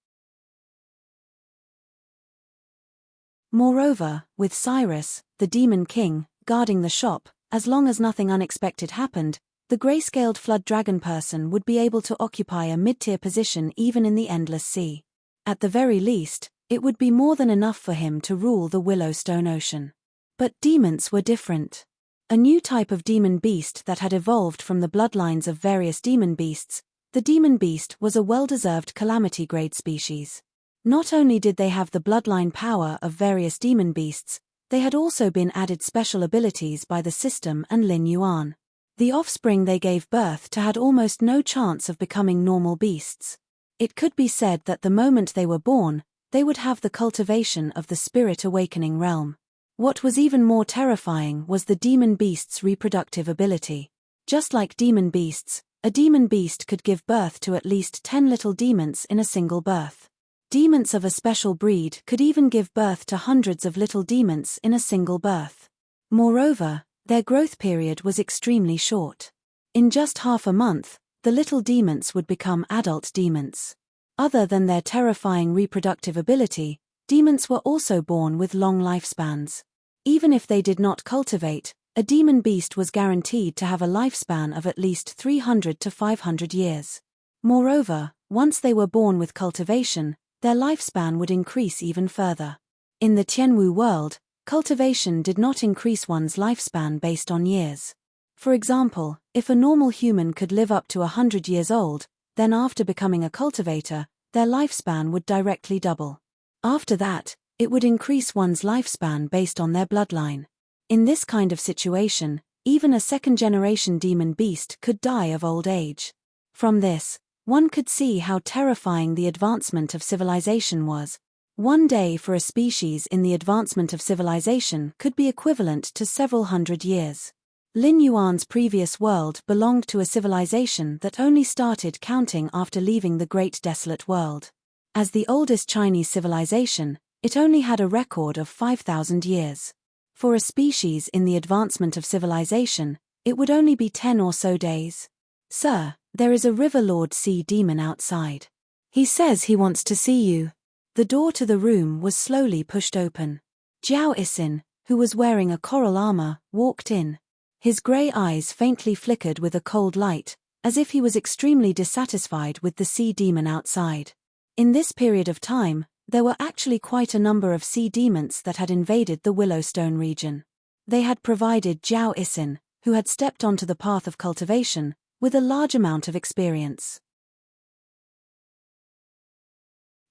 Moreover, with Cyrus, the demon king, guarding the shop, as long as nothing unexpected happened, the gray-scaled flood dragon person would be able to occupy a mid-tier position even in the endless sea. At the very least, it would be more than enough for him to rule the Willowstone Ocean. But demons were different. A new type of demon beast that had evolved from the bloodlines of various demon beasts, the demon beast was a well-deserved calamity-grade species. Not only did they have the bloodline power of various demon beasts, they had also been added special abilities by the system and Lin Yuan. The offspring they gave birth to had almost no chance of becoming normal beasts. It could be said that the moment they were born, they would have the cultivation of the spirit awakening realm. What was even more terrifying was the demon beast's reproductive ability. Just like demon beasts, a demon beast could give birth to at least 10 little demons in a single birth. Demons of a special breed could even give birth to hundreds of little demons in a single birth. Moreover, their growth period was extremely short. In just half a month, the little demons would become adult demons. Other than their terrifying reproductive ability, demons were also born with long lifespans. Even if they did not cultivate, a demon beast was guaranteed to have a lifespan of at least 300 to 500 years. Moreover, once they were born with cultivation, their lifespan would increase even further. In the Tianwu world, cultivation did not increase one's lifespan based on years. For example, if a normal human could live up to 100 years old, then after becoming a cultivator, their lifespan would directly double. After that, it would increase one's lifespan based on their bloodline. In this kind of situation, even a second-generation demon beast could die of old age. From this, one could see how terrifying the advancement of civilization was. One day for a species in the advancement of civilization could be equivalent to several hundred years. Lin Yuan's previous world belonged to a civilization that only started counting after leaving the Great Desolate World. As the oldest Chinese civilization, it only had a record of 5,000 years. For a species in the advancement of civilization, it would only be 10 or so days. "Sir, there is a river lord sea demon outside. He says he wants to see you." The door to the room was slowly pushed open. Jiao Isin, who was wearing a coral armor, walked in. His grey eyes faintly flickered with a cold light, as if he was extremely dissatisfied with the sea demon outside. In this period of time, there were actually quite a number of sea demons that had invaded the Willowstone region. They had provided Jiao Isin, who had stepped onto the path of cultivation, with a large amount of experience.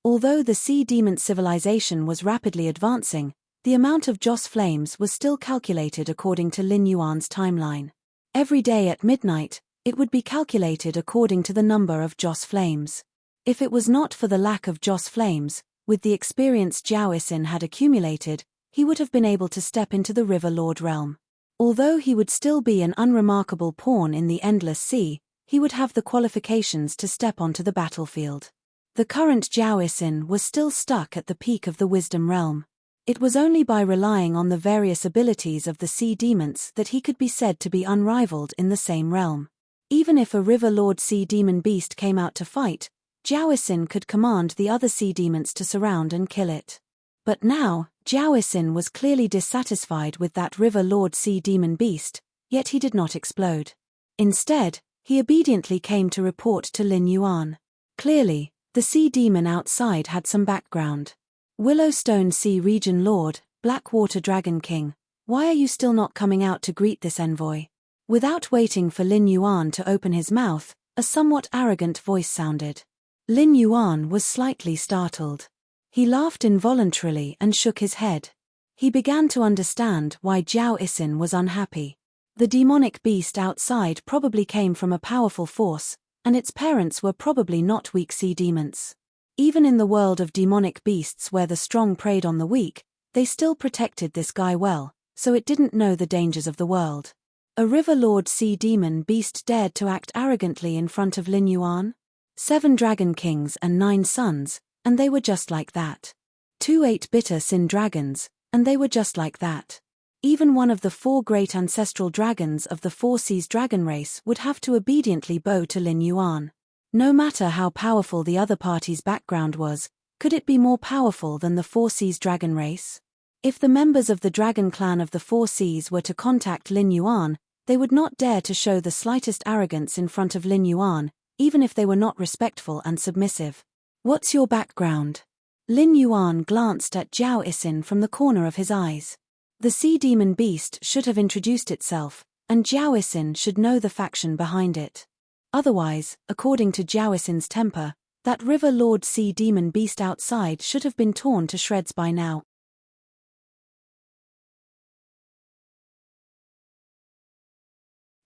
Although the sea demon civilization was rapidly advancing, the amount of Joss flames was still calculated according to Lin Yuan's timeline. Every day at midnight, it would be calculated according to the number of Joss flames. If it was not for the lack of Joss flames, with the experience Jiao Isin had accumulated, he would have been able to step into the River Lord realm. Although he would still be an unremarkable pawn in the endless sea, he would have the qualifications to step onto the battlefield. The current Jiao Isin was still stuck at the peak of the wisdom realm. It was only by relying on the various abilities of the sea demons that he could be said to be unrivaled in the same realm. Even if a River Lord sea demon beast came out to fight, Jiao Isin could command the other sea demons to surround and kill it. But now, Jiao Isin was clearly dissatisfied with that River Lord sea demon beast, yet he did not explode. Instead, he obediently came to report to Lin Yuan. Clearly, the sea demon outside had some background. "Willowstone Sea Region Lord, Blackwater Dragon King, why are you still not coming out to greet this envoy?" Without waiting for Lin Yuan to open his mouth, a somewhat arrogant voice sounded. Lin Yuan was slightly startled. He laughed involuntarily and shook his head. He began to understand why Jiao Isin was unhappy. The demonic beast outside probably came from a powerful force, and its parents were probably not weak sea demons. Even in the world of demonic beasts where the strong preyed on the weak, they still protected this guy well, so it didn't know the dangers of the world. A River Lord sea demon beast dared to act arrogantly in front of Lin Yuan? 7 dragon kings and 9 sons, and they were just like that. 2 8-bitter sin dragons, and they were just like that. Even one of the 4 great ancestral dragons of the 4 Seas dragon race would have to obediently bow to Lin Yuan. No matter how powerful the other party's background was, could it be more powerful than the 4 Seas dragon race? If the members of the dragon clan of the Four Seas were to contact Lin Yuan, they would not dare to show the slightest arrogance in front of Lin Yuan, even if they were not respectful and submissive. What's your background? Lin Yuan glanced at Zhao Isin from the corner of his eyes. The sea demon beast should have introduced itself, and Zhao Isin should know the faction behind it. Otherwise, according to Zhao Isin's temper, that river lord sea demon beast outside should have been torn to shreds by now.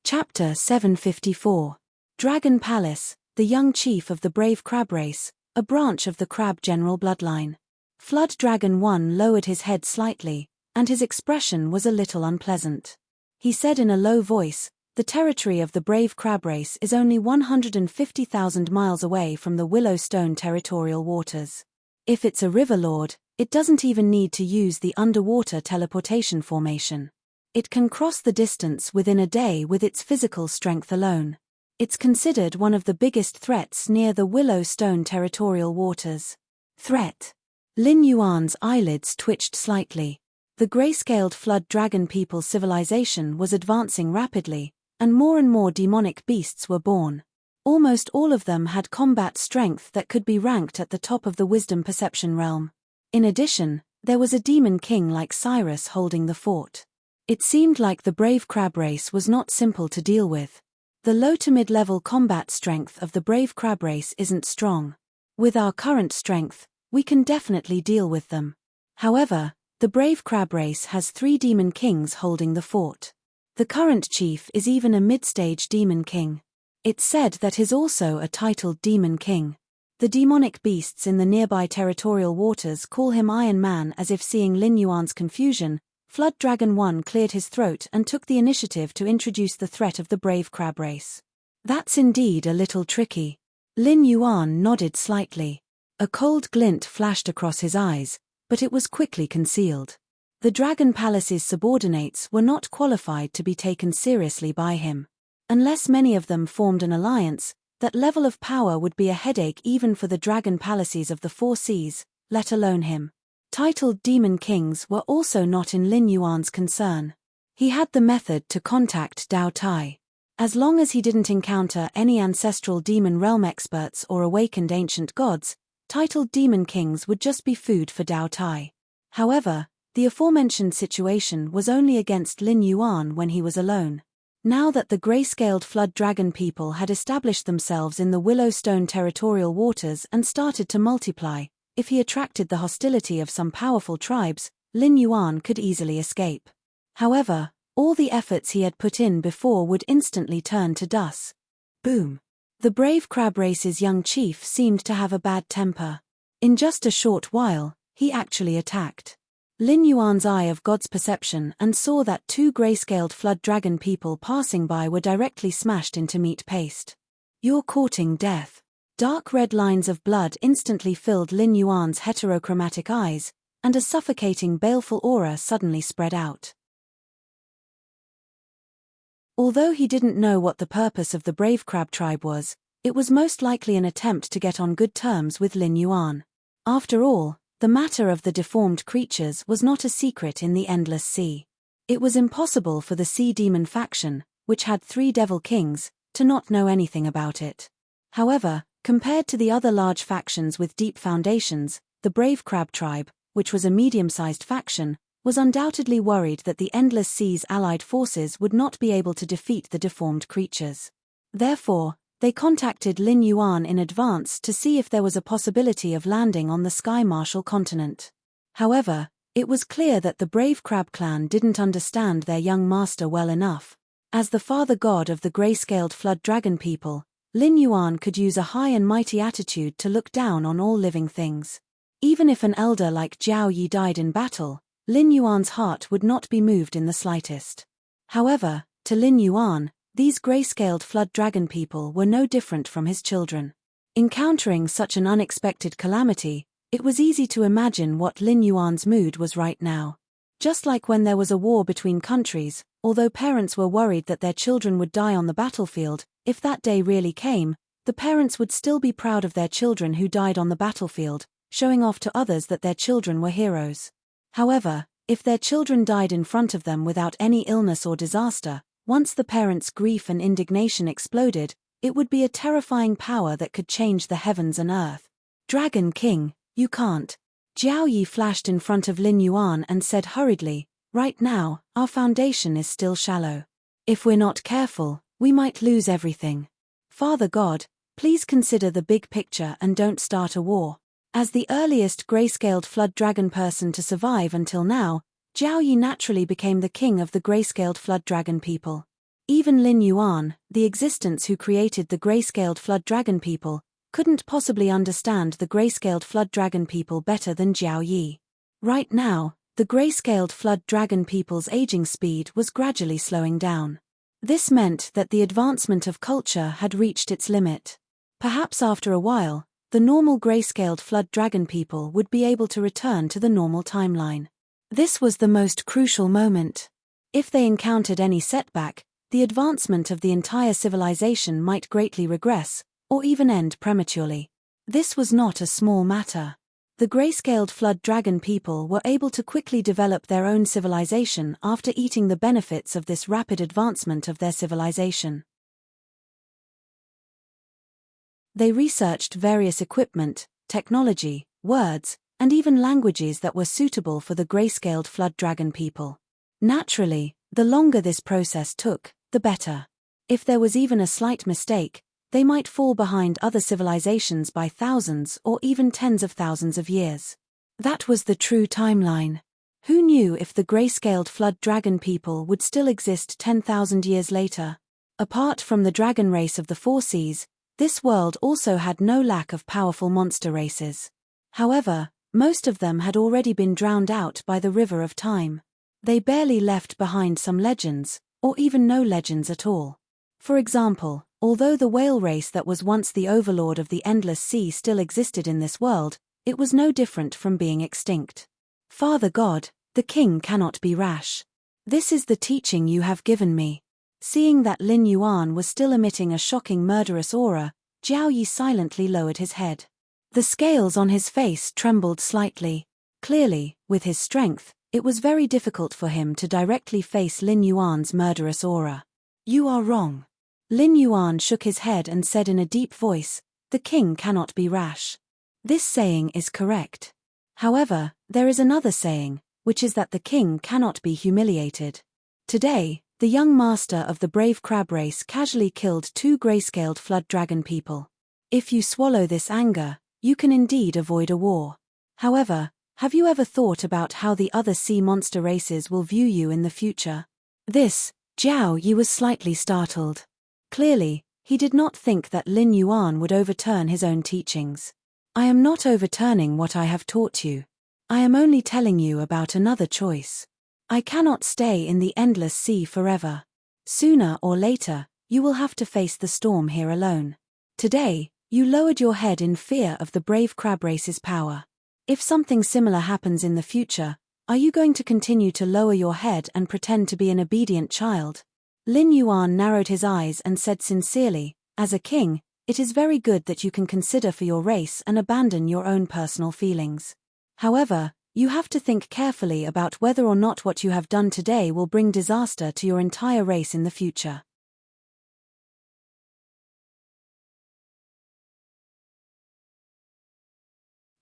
Chapter 754. Dragon Palace, the young chief of the brave crab race, a branch of the crab general bloodline. Flood Dragon 1 lowered his head slightly, and his expression was a little unpleasant. He said in a low voice, "The territory of the brave crab race is only 150,000 miles away from the Willowstone territorial waters. If it's a river lord, it doesn't even need to use the underwater teleportation formation. It can cross the distance within a day with its physical strength alone. It's considered one of the biggest threats near the Willowstone territorial waters." Threat? Lin Yuan's eyelids twitched slightly. The gray-scaled flood dragon people's civilization was advancing rapidly, and more demonic beasts were born. Almost all of them had combat strength that could be ranked at the top of the wisdom perception realm. In addition, there was a demon king like Cyrus holding the fort. It seemed like the brave crab race was not simple to deal with. The low to mid-level combat strength of the brave crab race isn't strong. With our current strength, we can definitely deal with them. However, the brave crab race has 3 demon kings holding the fort. The current chief is even a mid-stage demon king. It's said that he's also a titled demon king. The demonic beasts in the nearby territorial waters call him Iron Man. As if seeing Lin Yuan's confusion, Flood Dragon 1 cleared his throat and took the initiative to introduce the threat of the brave crab race. "That's indeed a little tricky." Lin Yuan nodded slightly. A cold glint flashed across his eyes, but it was quickly concealed. The Dragon Palace's subordinates were not qualified to be taken seriously by him. Unless many of them formed an alliance, that level of power would be a headache even for the Dragon Palaces of the Four Seas, let alone him. Titled demon kings were also not in Lin Yuan's concern. He had the method to contact Dao Tai. As long as he didn't encounter any ancestral demon realm experts or awakened ancient gods, titled demon kings would just be food for Dao Tai. However, the aforementioned situation was only against Lin Yuan when he was alone. Now that the gray-scaled flood dragon people had established themselves in the Willowstone territorial waters and started to multiply, if he attracted the hostility of some powerful tribes, Lin Yuan could easily escape. However, all the efforts he had put in before would instantly turn to dust. Boom. The brave crab race's young chief seemed to have a bad temper. In just a short while, he actually attacked. Lin Yuan's eye of God's perception and saw that 2 gray-scaled flood dragon people passing by were directly smashed into meat paste. "You're courting death." Dark red lines of blood instantly filled Lin Yuan's heterochromatic eyes, and a suffocating baleful aura suddenly spread out. Although he didn't know what the purpose of the brave crab tribe was, it was most likely an attempt to get on good terms with Lin Yuan. After all, the matter of the deformed creatures was not a secret in the Endless Sea. It was impossible for the Sea Demon faction, which had 3 devil kings, to not know anything about it. However, compared to the other large factions with deep foundations, the brave crab tribe, which was a medium-sized faction, was undoubtedly worried that the Endless Sea's allied forces would not be able to defeat the deformed creatures. Therefore, they contacted Lin Yuan in advance to see if there was a possibility of landing on the Sky Marshal continent. However, it was clear that the brave crab clan didn't understand their young master well enough. As the father god of the gray-scaled flood dragon people, Lin Yuan could use a high and mighty attitude to look down on all living things. Even if an elder like Zhao Yi died in battle, Lin Yuan's heart would not be moved in the slightest. However, to Lin Yuan, these gray-scaled flood dragon people were no different from his children. Encountering such an unexpected calamity, it was easy to imagine what Lin Yuan's mood was right now. Just like when there was a war between countries, although parents were worried that their children would die on the battlefield, if that day really came, the parents would still be proud of their children who died on the battlefield, showing off to others that their children were heroes. However, If their children died in front of them without any illness or disaster, once the parents' grief and indignation exploded, it would be a terrifying power that could change the heavens and earth. Dragon King, you can't. Jiao Yi flashed in front of Lin Yuan and said hurriedly, right now, our foundation is still shallow. If we're not careful, we might lose everything. Father God, please consider the big picture and don't start a war. As the earliest grayscaled flood dragon person to survive until now, Jiao Yi naturally became the king of the grayscaled flood dragon people. Even Lin Yuan, the existence who created the grayscaled flood dragon people, couldn't possibly understand the grayscaled flood dragon people better than Jiao Yi. Right now, the grayscaled flood dragon people's aging speed was gradually slowing down. This meant that the advancement of culture had reached its limit. Perhaps after a while, the normal grayscaled flood dragon people would be able to return to the normal timeline. This was the most crucial moment. If they encountered any setback, the advancement of the entire civilization might greatly regress, or even end prematurely. This was not a small matter. The grayscaled flood dragon people were able to quickly develop their own civilization after eating the benefits of this rapid advancement of their civilization. They researched various equipment, technology, words, and even languages that were suitable for the grayscaled flood dragon people. Naturally, the longer this process took, the better. If there was even a slight mistake, they might fall behind other civilizations by thousands or even tens of thousands of years. That was the true timeline. Who knew if the grayscaled flood dragon people would still exist 10,000 years later? Apart from the dragon race of the Four Seas, this world also had no lack of powerful monster races. However, most of them had already been drowned out by the river of time. They barely left behind some legends, or even no legends at all. For example, although the whale race that was once the overlord of the endless sea still existed in this world, it was no different from being extinct. Father God, the king cannot be rash. This is the teaching you have given me. Seeing that Lin Yuan was still emitting a shocking murderous aura, Jiao Yi silently lowered his head. The scales on his face trembled slightly. Clearly, with his strength, it was very difficult for him to directly face Lin Yuan's murderous aura. You are wrong. Lin Yuan shook his head and said in a deep voice, the king cannot be rash. This saying is correct. However, there is another saying, which is that the king cannot be humiliated. Today, the young master of the brave crab race casually killed 2 grayscaled flood dragon people. If you swallow this anger, you can indeed avoid a war. However, have you ever thought about how the other sea monster races will view you in the future? Jiao Yi was slightly startled. Clearly, he did not think that Lin Yuan would overturn his own teachings. I am not overturning what I have taught you. I am only telling you about another choice. I cannot stay in the endless sea forever. Sooner or later, you will have to face the storm here alone. Today, you lowered your head in fear of the brave crab race's power. If something similar happens in the future, are you going to continue to lower your head and pretend to be an obedient child? Lin Yuan narrowed his eyes and said sincerely, as a king, it is very good that you can consider for your race and abandon your own personal feelings. However, you have to think carefully about whether or not what you have done today will bring disaster to your entire race in the future.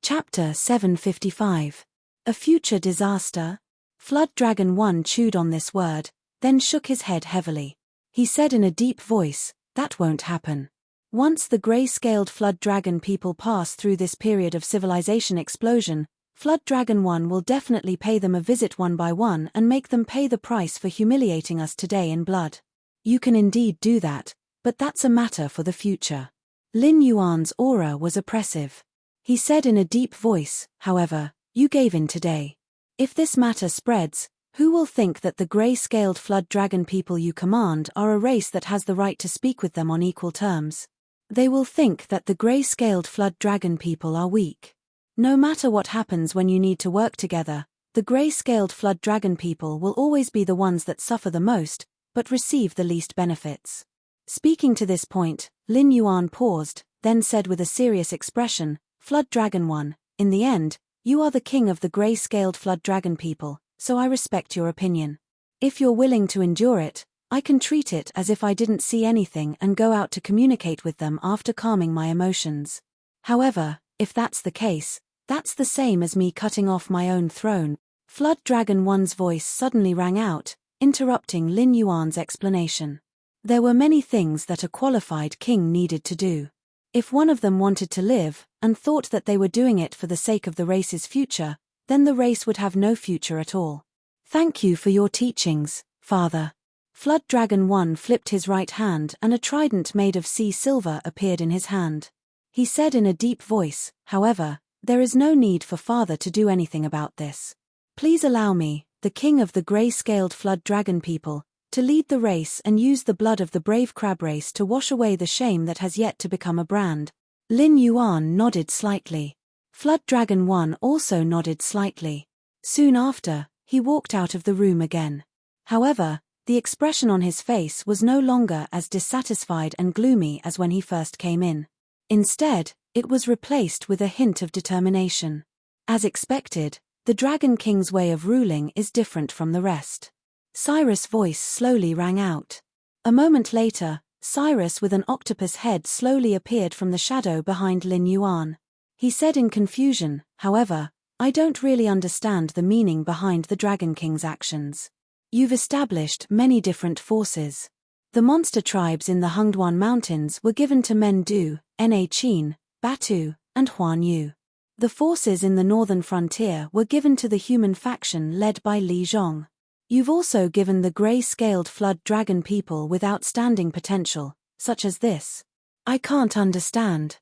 Chapter 755. A future disaster? Flood Dragon 1 chewed on this word, then shook his head heavily. He said in a deep voice, that won't happen. Once the gray-scaled Flood Dragon people pass through this period of civilization explosion, Flood Dragon 1 will definitely pay them a visit one by one and make them pay the price for humiliating us today in blood. You can indeed do that, but that's a matter for the future. Lin Yuan's aura was oppressive. He said in a deep voice, however, you gave in today. If this matter spreads, who will think that the gray-scaled flood dragon people you command are a race that has the right to speak with them on equal terms? They will think that the gray-scaled flood dragon people are weak. No matter what happens when you need to work together, the gray-scaled flood dragon people will always be the ones that suffer the most, but receive the least benefits. Speaking to this point, Lin Yuan paused, then said with a serious expression, Flood Dragon 1, in the end, you are the king of the gray-scaled flood dragon people, so I respect your opinion. If you're willing to endure it, I can treat it as if I didn't see anything and go out to communicate with them after calming my emotions. However, if that's the case, that's the same as me cutting off my own throne. Flood Dragon 1's voice suddenly rang out, interrupting Lin Yuan's explanation. There were many things that a qualified king needed to do. If one of them wanted to live, and thought that they were doing it for the sake of the race's future, then the race would have no future at all. Thank you for your teachings, Father. Flood Dragon 1 flipped his right hand and a trident made of sea silver appeared in his hand. He said in a deep voice, however, there is no need for Father to do anything about this. Please allow me, the king of the grey-scaled Flood Dragon people, to lead the race and use the blood of the brave crab race to wash away the shame that has yet to become a brand. Lin Yuan nodded slightly. Flood Dragon 1 also nodded slightly. Soon after, he walked out of the room again. However, the expression on his face was no longer as dissatisfied and gloomy as when he first came in. Instead, it was replaced with a hint of determination. As expected, the Dragon King's way of ruling is different from the rest. Cyrus' voice slowly rang out. A moment later, Cyrus with an octopus head slowly appeared from the shadow behind Lin Yuan. He said in confusion, however, I don't really understand the meaning behind the Dragon King's actions. You've established many different forces. The monster tribes in the Hungduan Mountains were given to Men Du, Na Qin, Batu, and Huan Yu. The forces in the northern frontier were given to the human faction led by Li Zhong. You've also given the grey-scaled Flood Dragon people with outstanding potential, such as this. I can't understand.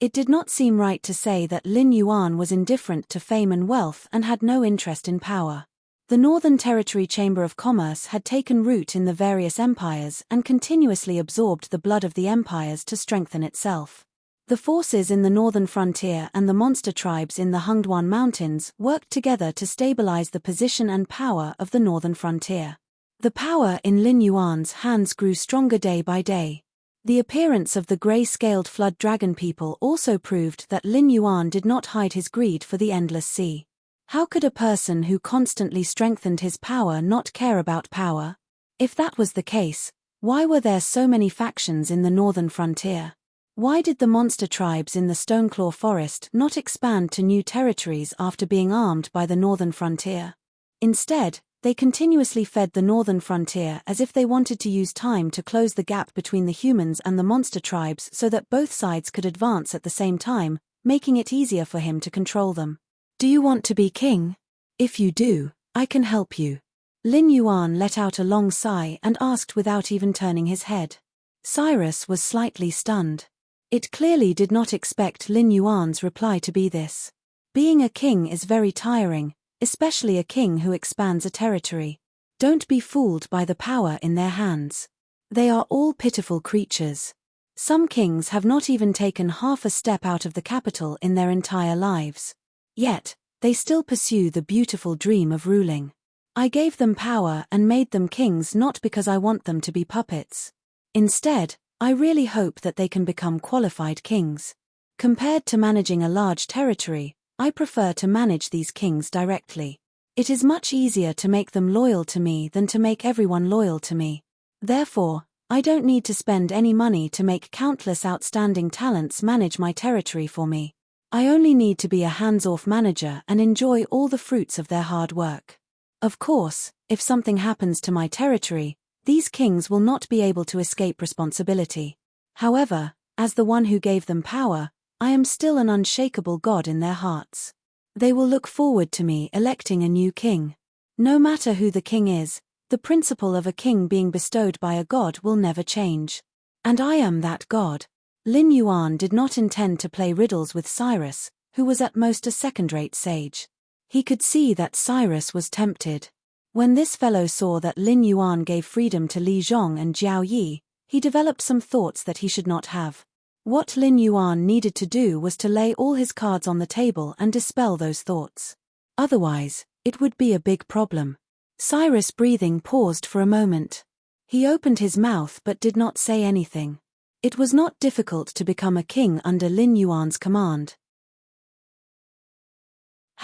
It did not seem right to say that Lin Yuan was indifferent to fame and wealth and had no interest in power. The Northern Territory Chamber of Commerce had taken root in the various empires and continuously absorbed the blood of the empires to strengthen itself. The forces in the northern frontier and the monster tribes in the Hungduan Mountains worked together to stabilize the position and power of the northern frontier. The power in Lin Yuan's hands grew stronger day by day. The appearance of the grey-scaled Flood Dragon people also proved that Lin Yuan did not hide his greed for the endless sea. How could a person who constantly strengthened his power not care about power? If that was the case, why were there so many factions in the northern frontier? Why did the monster tribes in the Stoneclaw Forest not expand to new territories after being armed by the northern frontier? Instead, they continuously fed the northern frontier as if they wanted to use time to close the gap between the humans and the monster tribes so that both sides could advance at the same time, making it easier for him to control them. Do you want to be king? If you do, I can help you. Lin Yuan let out a long sigh and asked without even turning his head. Cyrus was slightly stunned. It clearly did not expect Lin Yuan's reply to be this. Being a king is very tiring, especially a king who expands a territory. Don't be fooled by the power in their hands. They are all pitiful creatures. Some kings have not even taken half a step out of the capital in their entire lives. Yet, they still pursue the beautiful dream of ruling. I gave them power and made them kings not because I want them to be puppets. Instead, I really hope that they can become qualified kings. Compared to managing a large territory, I prefer to manage these kings directly. It is much easier to make them loyal to me than to make everyone loyal to me. Therefore, I don't need to spend any money to make countless outstanding talents manage my territory for me. I only need to be a hands-off manager and enjoy all the fruits of their hard work. Of course, if something happens to my territory, these kings will not be able to escape responsibility. However, as the one who gave them power, I am still an unshakable god in their hearts. They will look forward to me electing a new king. No matter who the king is, the principle of a king being bestowed by a god will never change. And I am that god. Lin Yuan did not intend to play riddles with Cyrus, who was at most a second-rate sage. He could see that Cyrus was tempted. When this fellow saw that Lin Yuan gave freedom to Li Zhong and Jiao Yi, he developed some thoughts that he should not have. What Lin Yuan needed to do was to lay all his cards on the table and dispel those thoughts. Otherwise, it would be a big problem. Cyrus' breathing paused for a moment. He opened his mouth but did not say anything. It was not difficult to become a king under Lin Yuan's command.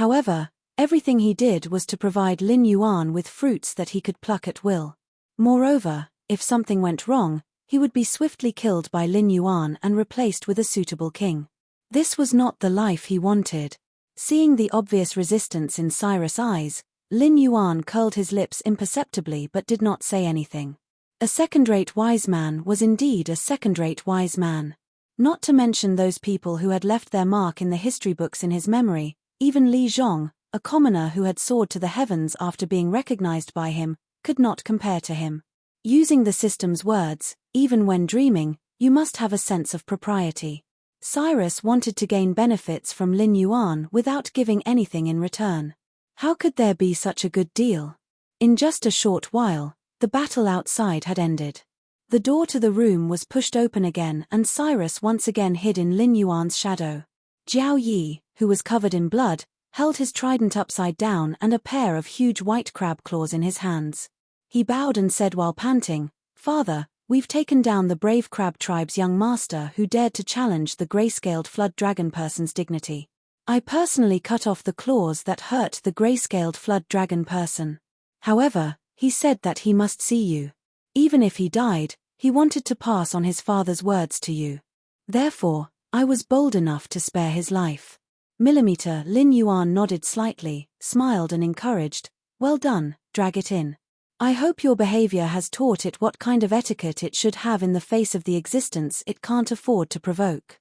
However, everything he did was to provide Lin Yuan with fruits that he could pluck at will. Moreover, if something went wrong, he would be swiftly killed by Lin Yuan and replaced with a suitable king. This was not the life he wanted. Seeing the obvious resistance in Cyrus' eyes, Lin Yuan curled his lips imperceptibly but did not say anything. A second-rate wise man was indeed a second-rate wise man. Not to mention those people who had left their mark in the history books in his memory, even Li Zhong, a commoner who had soared to the heavens after being recognized by him, could not compare to him. Using the system's words, even when dreaming, you must have a sense of propriety. Cyrus wanted to gain benefits from Lin Yuan without giving anything in return. How could there be such a good deal? In just a short while, the battle outside had ended. The door to the room was pushed open again and Cyrus once again hid in Lin Yuan's shadow. Jiao Yi, who was covered in blood, held his trident upside down and a pair of huge white crab claws in his hands. He bowed and said while panting, "Father, we've taken down the brave crab tribe's young master who dared to challenge the gray-scaled flood dragon person's dignity. I personally cut off the claws that hurt the gray-scaled flood dragon person. However, he said that he must see you. Even if he died, he wanted to pass on his father's words to you. Therefore, I was bold enough to spare his life." Lin Yuan nodded slightly, smiled and encouraged, "Well done, drag it in. I hope your behavior has taught it what kind of etiquette it should have in the face of the existence it can't afford to provoke."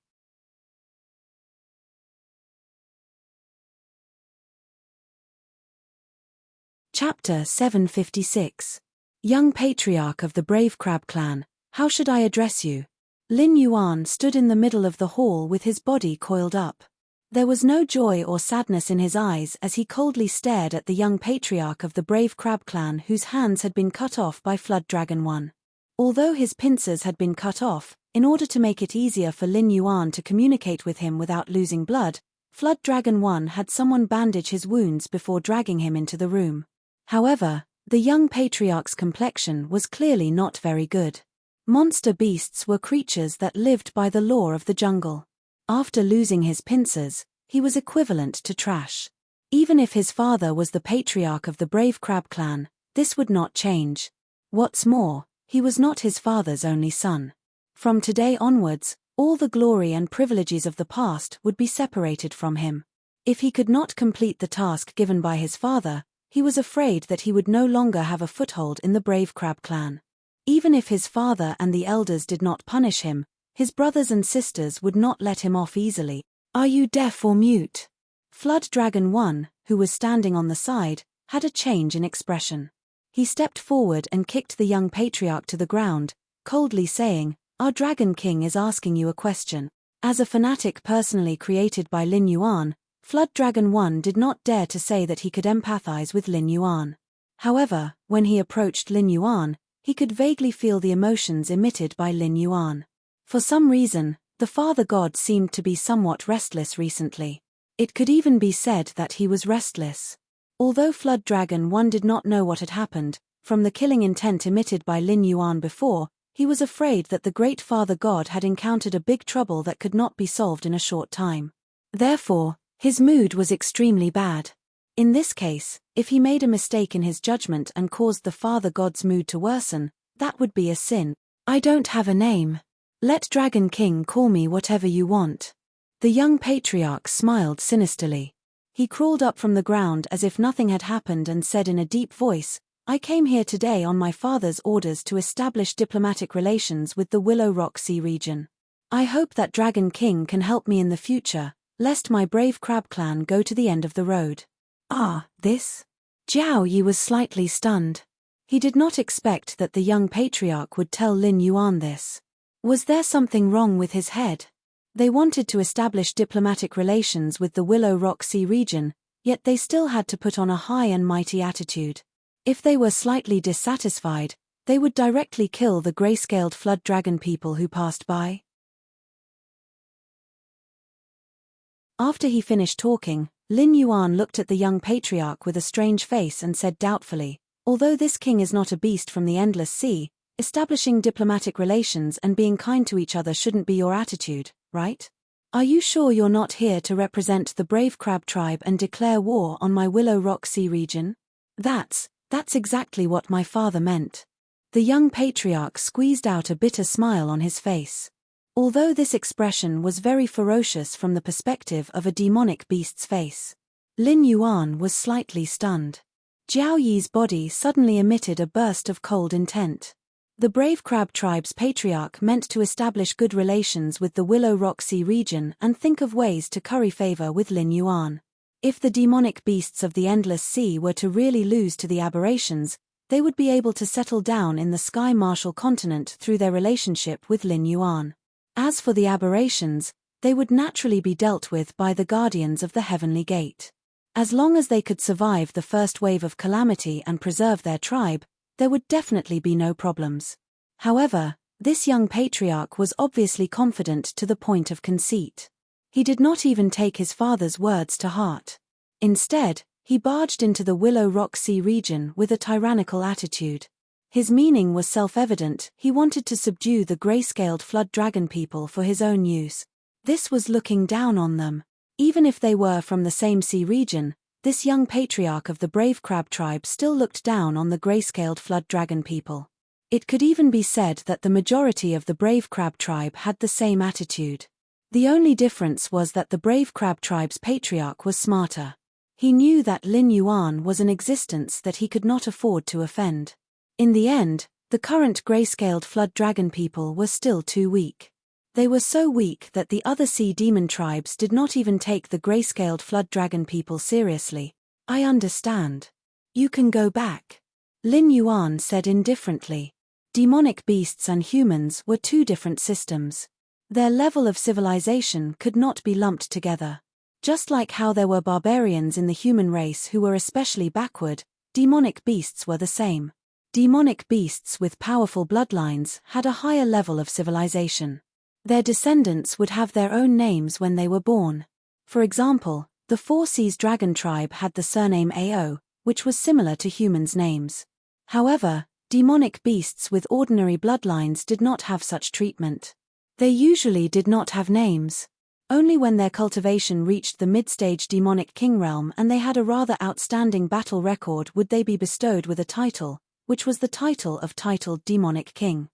Chapter 756. Young Patriarch of the Brave Crab Clan, how should I address you? Lin Yuan stood in the middle of the hall with his body coiled up. There was no joy or sadness in his eyes as he coldly stared at the young patriarch of the Brave Crab Clan whose hands had been cut off by Flood Dragon 1. Although his pincers had been cut off, in order to make it easier for Lin Yuan to communicate with him without losing blood, Flood Dragon 1 had someone bandage his wounds before dragging him into the room. However, the young patriarch's complexion was clearly not very good. Monster beasts were creatures that lived by the law of the jungle. After losing his pincers, he was equivalent to trash. Even if his father was the patriarch of the Brave Crab Clan, this would not change. What's more, he was not his father's only son. From today onwards, all the glory and privileges of the past would be separated from him. If he could not complete the task given by his father, he was afraid that he would no longer have a foothold in the Brave Crab Clan. Even if his father and the elders did not punish him, his brothers and sisters would not let him off easily. "Are you deaf or mute?" Flood Dragon 1, who was standing on the side, had a change in expression. He stepped forward and kicked the young patriarch to the ground, coldly saying, "Our Dragon King is asking you a question." As a fanatic personally created by Lin Yuan, Flood Dragon 1 did not dare to say that he could empathize with Lin Yuan. However, when he approached Lin Yuan, he could vaguely feel the emotions emitted by Lin Yuan. For some reason, the father god seemed to be somewhat restless recently. It could even be said that he was restless. Although Flood Dragon 1 did not know what had happened, from the killing intent emitted by Lin Yuan before, he was afraid that the great father god had encountered a big trouble that could not be solved in a short time. Therefore, his mood was extremely bad. In this case, if he made a mistake in his judgment and caused the father god's mood to worsen, that would be a sin. "I don't have a name. Let Dragon King call me whatever you want." The young patriarch smiled sinisterly. He crawled up from the ground as if nothing had happened and said in a deep voice, "I came here today on my father's orders to establish diplomatic relations with the Willow Rock Sea region. I hope that Dragon King can help me in the future, lest my Brave Crab Clan go to the end of the road." "Ah, this?" Jiao Yi was slightly stunned. He did not expect that the young patriarch would tell Lin Yuan this. Was there something wrong with his head? They wanted to establish diplomatic relations with the Willow Rock Sea region, yet they still had to put on a high and mighty attitude. If they were slightly dissatisfied, they would directly kill the gray-scaled flood dragon people who passed by. After he finished talking, Lin Yuan looked at the young patriarch with a strange face and said doubtfully, "Although this king is not a beast from the endless sea, establishing diplomatic relations and being kind to each other shouldn't be your attitude, right?" Are you sure you're not here to represent the brave crab tribe and declare war on my Willow Rock Sea region? That's exactly what my father meant. The young patriarch squeezed out a bitter smile on his face. Although this expression was very ferocious from the perspective of a demonic beast's face, Lin Yuan was slightly stunned. Jiao Yi's body suddenly emitted a burst of cold intent. The brave crab tribe's patriarch meant to establish good relations with the Willow Rock Sea region and think of ways to curry favor with Lin Yuan. If the demonic beasts of the Endless Sea were to really lose to the aberrations, they would be able to settle down in the Sky Martial continent through their relationship with Lin Yuan. As for the aberrations, they would naturally be dealt with by the guardians of the Heavenly Gate. As long as they could survive the first wave of calamity and preserve their tribe, there would definitely be no problems. However, this young patriarch was obviously confident to the point of conceit. He did not even take his father's words to heart. Instead, he barged into the Willow Rock Sea region with a tyrannical attitude. His meaning was self-evident: he wanted to subdue the gray-scaled flood dragon people for his own use. This was looking down on them. Even if they were from the same sea region, this young patriarch of the brave crab tribe still looked down on the gray-scaled flood dragon people. It could even be said that the majority of the brave crab tribe had the same attitude. The only difference was that the brave crab tribe's patriarch was smarter. He knew that Lin Yuan was an existence that he could not afford to offend. In the end, the current gray-scaled flood dragon people were still too weak. They were so weak that the other sea demon tribes did not even take the gray-scaled flood dragon people seriously. I understand. You can go back, Lin Yuan said indifferently. Demonic beasts and humans were two different systems. Their level of civilization could not be lumped together. Just like how there were barbarians in the human race who were especially backward, demonic beasts were the same. Demonic beasts with powerful bloodlines had a higher level of civilization. Their descendants would have their own names when they were born. For example, the Four Seas Dragon tribe had the surname Ao, which was similar to humans' names. However, demonic beasts with ordinary bloodlines did not have such treatment. They usually did not have names. Only when their cultivation reached the mid-stage demonic king realm and they had a rather outstanding battle record would they be bestowed with a title, which was the title of titled demonic king.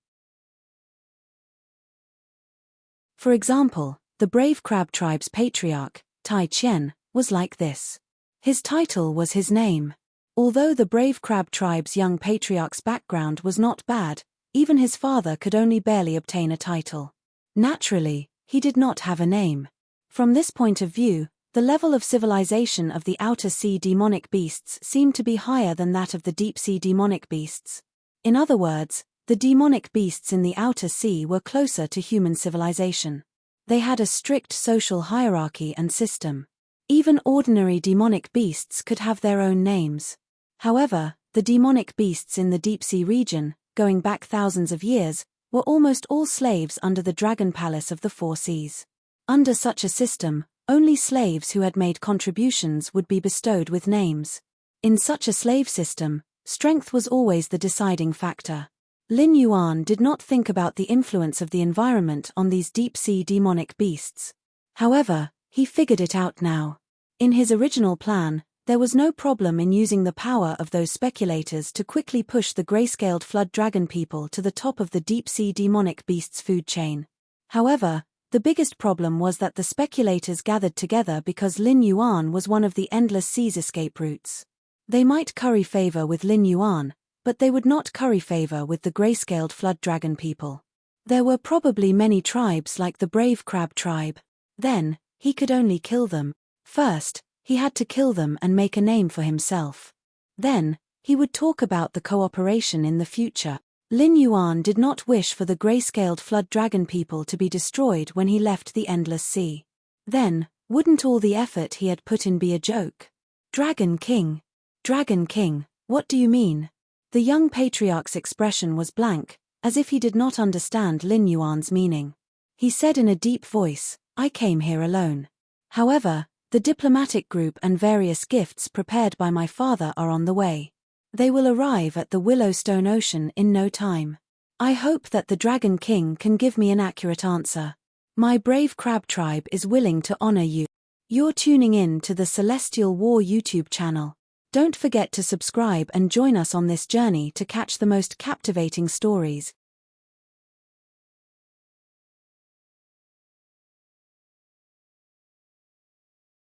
For example, the brave crab tribe's patriarch, Tai Qian, was like this. His title was his name. Although the brave crab tribe's young patriarch's background was not bad, even his father could only barely obtain a title. Naturally, he did not have a name. From this point of view, the level of civilization of the outer sea demonic beasts seemed to be higher than that of the deep sea demonic beasts. In other words, the demonic beasts in the outer sea were closer to human civilization. They had a strict social hierarchy and system. Even ordinary demonic beasts could have their own names. However, the demonic beasts in the deep sea region, going back thousands of years, were almost all slaves under the Dragon Palace of the Four Seas. Under such a system, only slaves who had made contributions would be bestowed with names. In such a slave system, strength was always the deciding factor. Lin Yuan did not think about the influence of the environment on these deep-sea demonic beasts. However, he figured it out now. In his original plan, there was no problem in using the power of those speculators to quickly push the gray-scaled flood dragon people to the top of the deep-sea demonic beasts' food chain. However, the biggest problem was that the speculators gathered together because Lin Yuan was one of the Endless Sea's escape routes. They might curry favor with Lin Yuan, but they would not curry favor with the gray-scaled flood dragon people. There were probably many tribes like the brave crab tribe. Then, he could only kill them. First, he had to kill them and make a name for himself. Then, he would talk about the cooperation in the future. Lin Yuan did not wish for the gray-scaled flood dragon people to be destroyed when he left the Endless Sea. Then, wouldn't all the effort he had put in be a joke? Dragon King. Dragon King, what do you mean? The young patriarch's expression was blank, as if he did not understand Lin Yuan's meaning. He said in a deep voice, "I came here alone. However, the diplomatic group and various gifts prepared by my father are on the way. They will arrive at the Willowstone Ocean in no time. I hope that the Dragon King can give me an accurate answer." My brave crab tribe is willing to honor you. You're tuning in to the Celestial War YouTube channel. Don't forget to subscribe and join us on this journey to catch the most captivating stories.